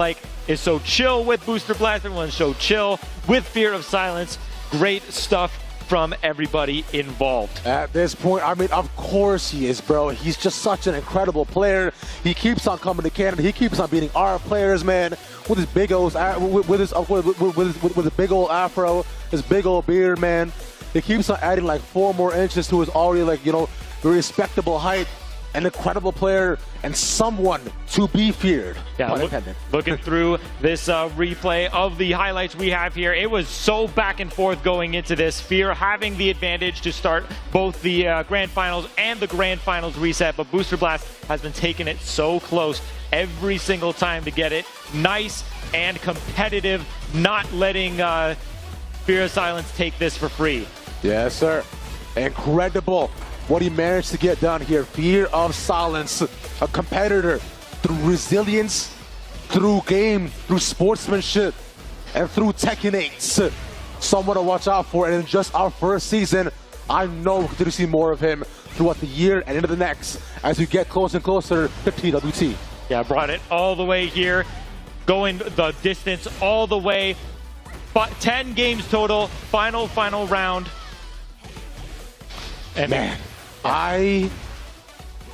is so chill with Booster Blast. Everyone's so chill with Fear of Silence. Great stuff from everybody involved. At this point, I mean, of course he is, bro. He's just such an incredible player. He keeps on coming to Canada. He keeps on beating our players, man. With his big old, with his big old afro, his big old beard, man. He keeps on adding like 4 more inches to his already very respectable height. An incredible player and someone to be feared. Yeah, looking through this replay of the highlights we have here, it was so back and forth going into this. Fear having the advantage to start both the Grand Finals and the Grand Finals reset, but Booster Blast has been taking it so close every single time to get it. Nice and competitive, not letting Fear of Silence take this for free. Yes, sir. Incredible what he managed to get done here. Fear of Silence, a competitor through resilience, through game, through sportsmanship, and through Tekken 8. Someone to watch out for, and in just our first season, I know we're going to see more of him throughout the year and into the next as we get closer and closer to TWT. Yeah, brought it all the way here, going the distance all the way. 10 games total, final round. And man, I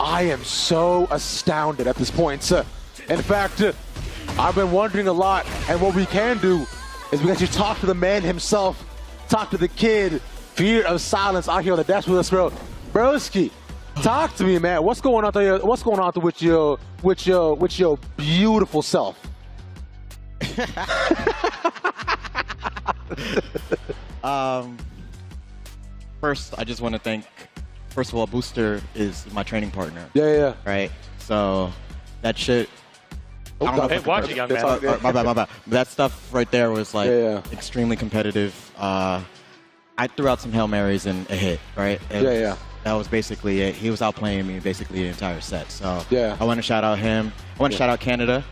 am so astounded at this point. In fact, I've been wondering a lot, and what we can do is we can actually talk to the man himself, talk to the kid. Fear of Silence out here on the desk with us, bro. Broski, talk to me, man. What's going on there? What's going on with your beautiful self? First, I just want to thank, first of all, Booster is my training partner. Yeah. Right? So, that shit... Hey, watch it, young man. My bad. That stuff right there was, extremely competitive. I threw out some Hail Marys and a hit, right? That was basically it. He was outplaying me basically the entire set. So, I want to shout out him. I want to shout out Canada,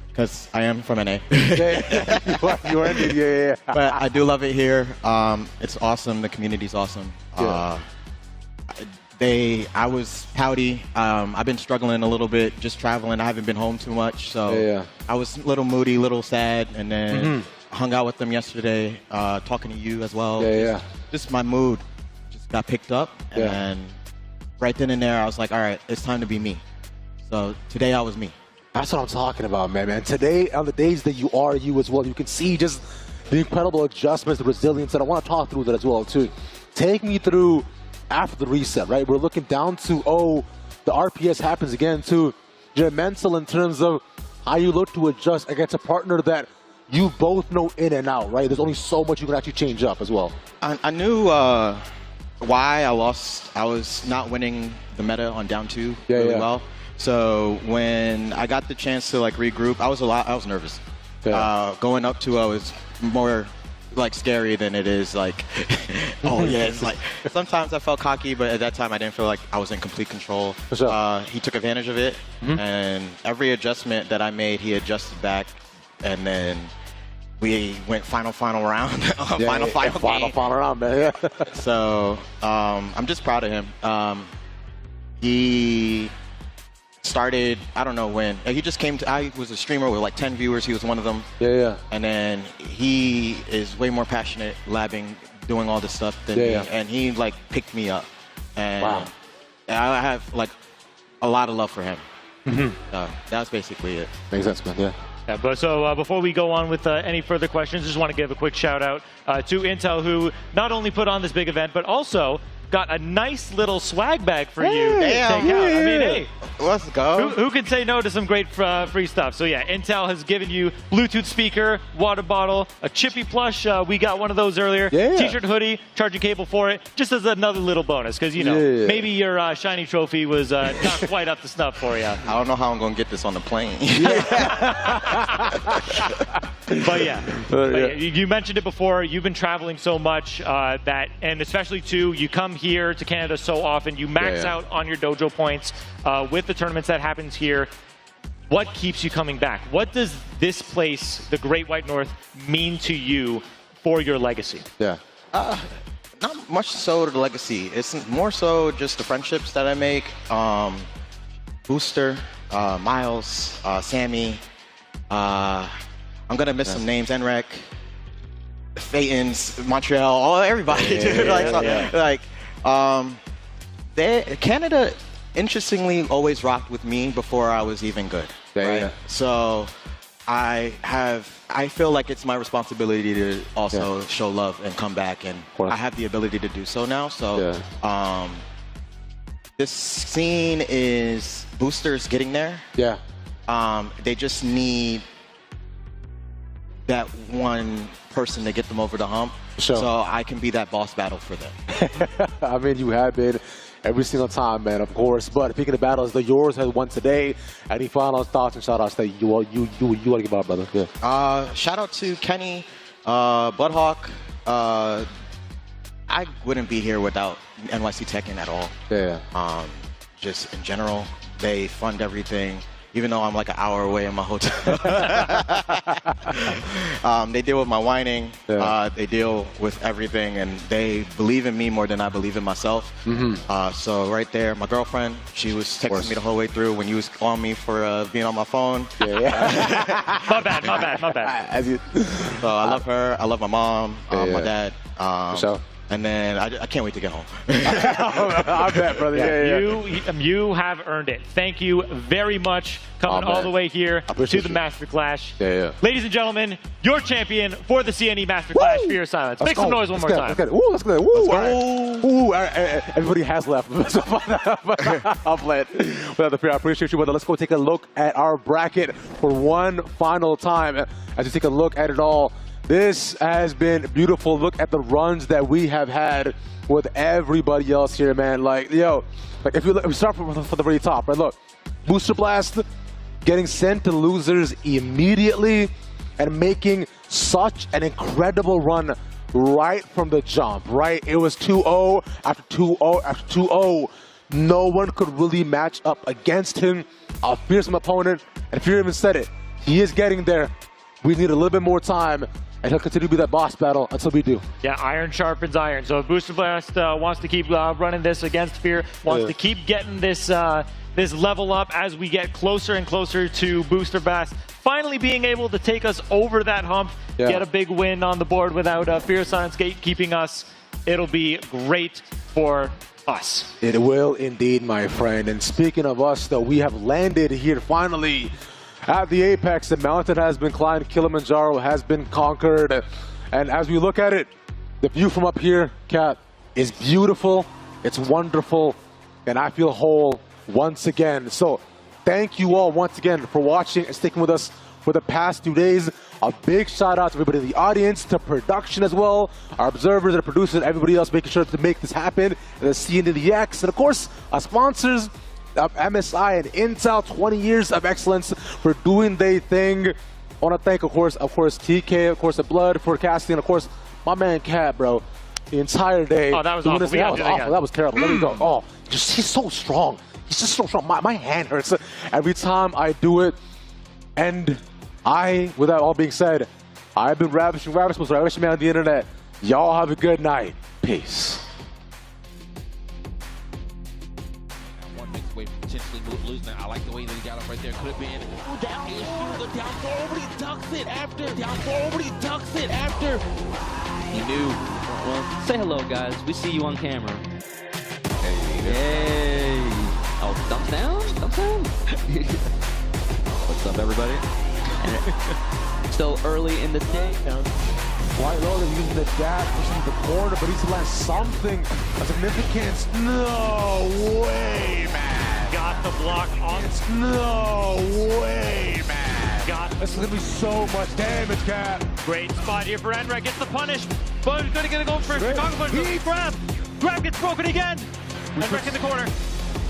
because I am from NA. You are indeed, But I do love it here. It's awesome. The community's awesome. I was pouty. I've been struggling a little bit, just traveling. I haven't been home too much, so I was a little moody, a little sad, and then hung out with them yesterday, talking to you as well. Just my mood just got picked up, and right then and there, I was like, all right, it's time to be me. So today I was me. That's what I'm talking about, man. Today, on the days that you are you as well, you can see just the incredible adjustments, the resilience, and I want to talk through that as well, too. Take me through after the reset, right? We're looking down to, the RPS happens again, too. Your mental in terms of how you look to adjust against a partner that you both know in and out, right? There's only so much you can actually change up as well. I knew why I lost. I was not winning the meta on down 2 really well. So when I got the chance to regroup, I was nervous. Going up 2-0 was more scary than it is it's sometimes I felt cocky, but at that time I didn't feel like I was in complete control. He took advantage of it, and every adjustment that I made, he adjusted back, and then we went final round, final round, man. So I'm just proud of him. He started, I don't know when. He just came to, I was a streamer with 10 viewers. He was one of them. And then he is way more passionate, labbing, doing all this stuff than me. And he picked me up. And I have a lot of love for him. That's basically it. Makes sense, man. But so before we go on with any further questions, just want to give a quick shout out to Intel, who not only put on this big event, but also got a nice little swag bag for you to Damn. take out. I mean, hey, Let's go. who can say no to some great free stuff? So yeah, Intel has given you Bluetooth speaker, water bottle, a Chippy plush. We got one of those earlier. Yeah. T-shirt, hoodie, charging cable for it, just as another little bonus, because you know maybe your shiny trophy was not quite up to snuff for you. I don't know how I'm going to get this on the plane. But yeah, you mentioned it before. You've been traveling so much and especially too, you come here to Canada so often. You max out on your dojo points with the tournaments that happens here. What keeps you coming back? What does this place, the Great White North, mean to you for your legacy? Yeah. Not much so to the legacy. It's more so just the friendships that I make. Booster, Miles, Sammy. I'm gonna miss some names. Enrec, Phaetons, Montreal, everybody. Canada, interestingly, always rocked with me before I was even good. So I feel like it's my responsibility to also show love and come back, and I have the ability to do so now. So this scene is boosters getting there. Yeah. They just need that one person to get them over the hump, so I can be that boss battle for them. I mean, you have been every single time, man, of course. But speaking of battles, yours has won today. Any final thoughts and shout outs that you want to give out, brother? Yeah. Shout out to Kenny, Budhawk. I wouldn't be here without NYC Tekken at all. Yeah. Just in general, they fund everything. Even though I'm like an hour away in my hotel. They deal with my whining. They deal with everything, and they believe in me more than I believe in myself. So right there, my girlfriend, she was texting me the whole way through when you was on me for being on my phone. My bad. So I love her. I love my mom, my dad. And then I can't wait to get home. I bet, brother. You have earned it. Thank you very much coming all the way here to the Master Clash. Ladies and gentlemen, your champion for the CNE Master Clash, Fear Silence. Make some noise one more time. Let's go. Ooh, everybody has left. I'll play it. Well, I appreciate you, brother. Let's go take a look at our bracket for one final time. As you take a look at it all, this has been beautiful. Look at the runs that we have had with everybody else here, man. Like, if we start from the very top, right? Look, Booster Blast getting sent to losers immediately and making such an incredible run right from the jump, right? It was 2-0 after 2-0 after 2-0. No one could really match up against him. A fearsome opponent, and Fear even said it. He is getting there. We need a little bit more time, and he'll continue to be that boss battle until we do. Yeah, iron sharpens iron. So if Booster Blast wants to keep running this against Fear, wants to keep getting this this level up as we get closer and closer to Booster Blast finally being able to take us over that hump, get a big win on the board without Fear Silence gatekeeping us, it'll be great for us. It will indeed, my friend. And speaking of us, though, we have landed here finally at the apex. The mountain has been climbed, Kilimanjaro has been conquered, and as we look at it, the view from up here, Kat, is beautiful, it's wonderful, and I feel whole once again. So thank you all once again for watching and sticking with us for the past 2 days. A big shout out to everybody in the audience, to production as well, our observers and producers, everybody else making sure to make this happen, and the CNDX, and of course our sponsors, MSI and Intel, 20 years of excellence for doing their thing. I want to thank, of course, TK, of course, the Blood for casting, and of course, my man Cat, bro, the entire day. Oh, that was awful. That was awful. That was terrible. Let me go. Oh, he's so strong. He's just so strong. My hand hurts every time I do it. And with that all being said, I've been ravishing man on the internet. Y'all have a good night. Peace. Potentially losing. I like the way that he got up right there. Could have been down throw, but he ducks it after. Down throw, but he ducks it after. He knew. Well, say hello, guys. We see you on camera. Hey. Oh, thumbs down? Thumbs down? What's up, everybody? Still early in the day. Quite low, they're using the dash, pushing the corner, but he's left something of significance. No way, man. Got the block on. No way, man. This is gonna be so much damage, Cap. Great spot here for Enrek. Gets the punish. But he's gonna get a go for Chicago punch. Grab. Grab gets broken again. Enrek in the corner.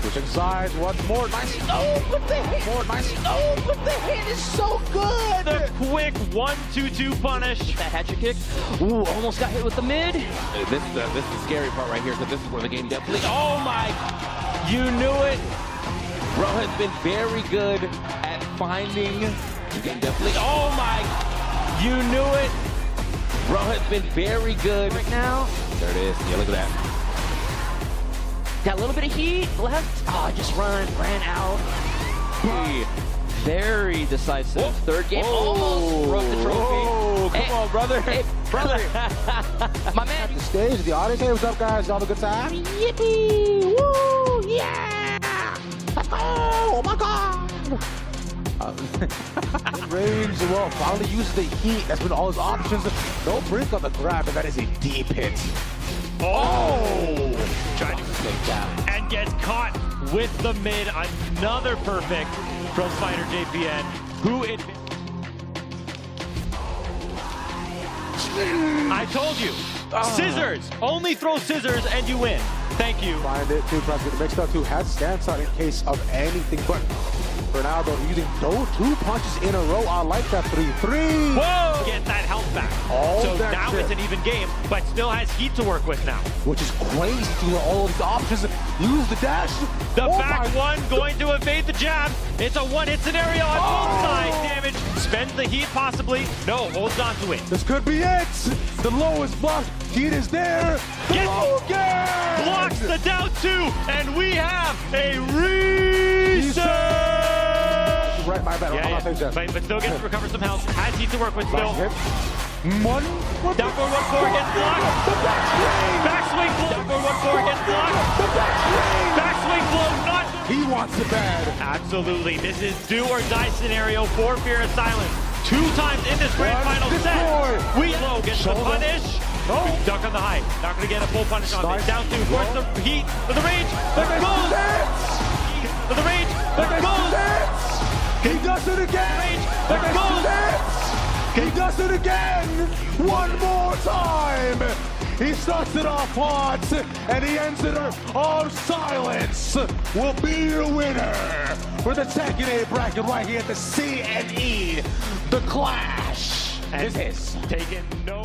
Switching sides once more. Nice. Oh, with the hit. More nice. Oh, with the hit is so good. The quick 1-2-2 punish. That hatchet kick. Ooh, almost got hit with the mid. This is the scary part right here, because this is where the game definitely. Oh my! You knew it. Bro has been very good at finding. You can definitely. Oh my! You knew it. Bro has been very good Right now. There it is. Yeah, look at that. Got a little bit of heat left. Oh, just ran out. Very decisive. Whoa. Third game. Almost broke the trophy. Oh, come on, brother. Hey, brother. My man. The stage, the audience. Hey, what's up, guys? Y'all have a good time? Yippee! Woo! Yeah! Let's go! Oh my God! Range, well, finally uses the heat. That's been all his options. No break on the grab, and that is a deep hit. Oh! Trying to take that. And gets caught with the mid. Another perfect from Fighter JPN. Who I told you. Scissors. Only throw scissors and you win. Thank you. Find it. Two tries to get mixed up. Two has stance on in case of anything. But for now, though, using those 2 punches in a row. I like that 3-3. Whoa! Get that health back. So that now shit. it's an even game, but still has heat to work with now. Which is crazy to all these options. Use the dash. The back one going to evade the jab. It's a one-hit scenario on both sides. Damage. Spends the heat possibly. No, holds on to it. This could be it. The lowest block. Heat is there. Logan! Blocks the down 2, and we have a reset. Right, my bad. Yeah, I'm not yeah. But still gets to recover some health. Has heat to work with still. One. Down forward 1-4 gets blocked. Backswing blow. Down forward 1-4 gets blocked. Backswing blow not. He wants it bad. Absolutely. This is do or die scenario for Fear of Silence. 2 times in this grand final set. Wheatlow gets the punish. Duck on the high. Not going to get a full punish on it. Down 2. Force the heat for the range. There goes. For the range. There goes. He does it again. There goes. He does it again. One more time. He starts it off hot, and he ends it on Silence. Will be your winner for the Tekken 8 bracket right here at the CNE. The Clash. And is taken no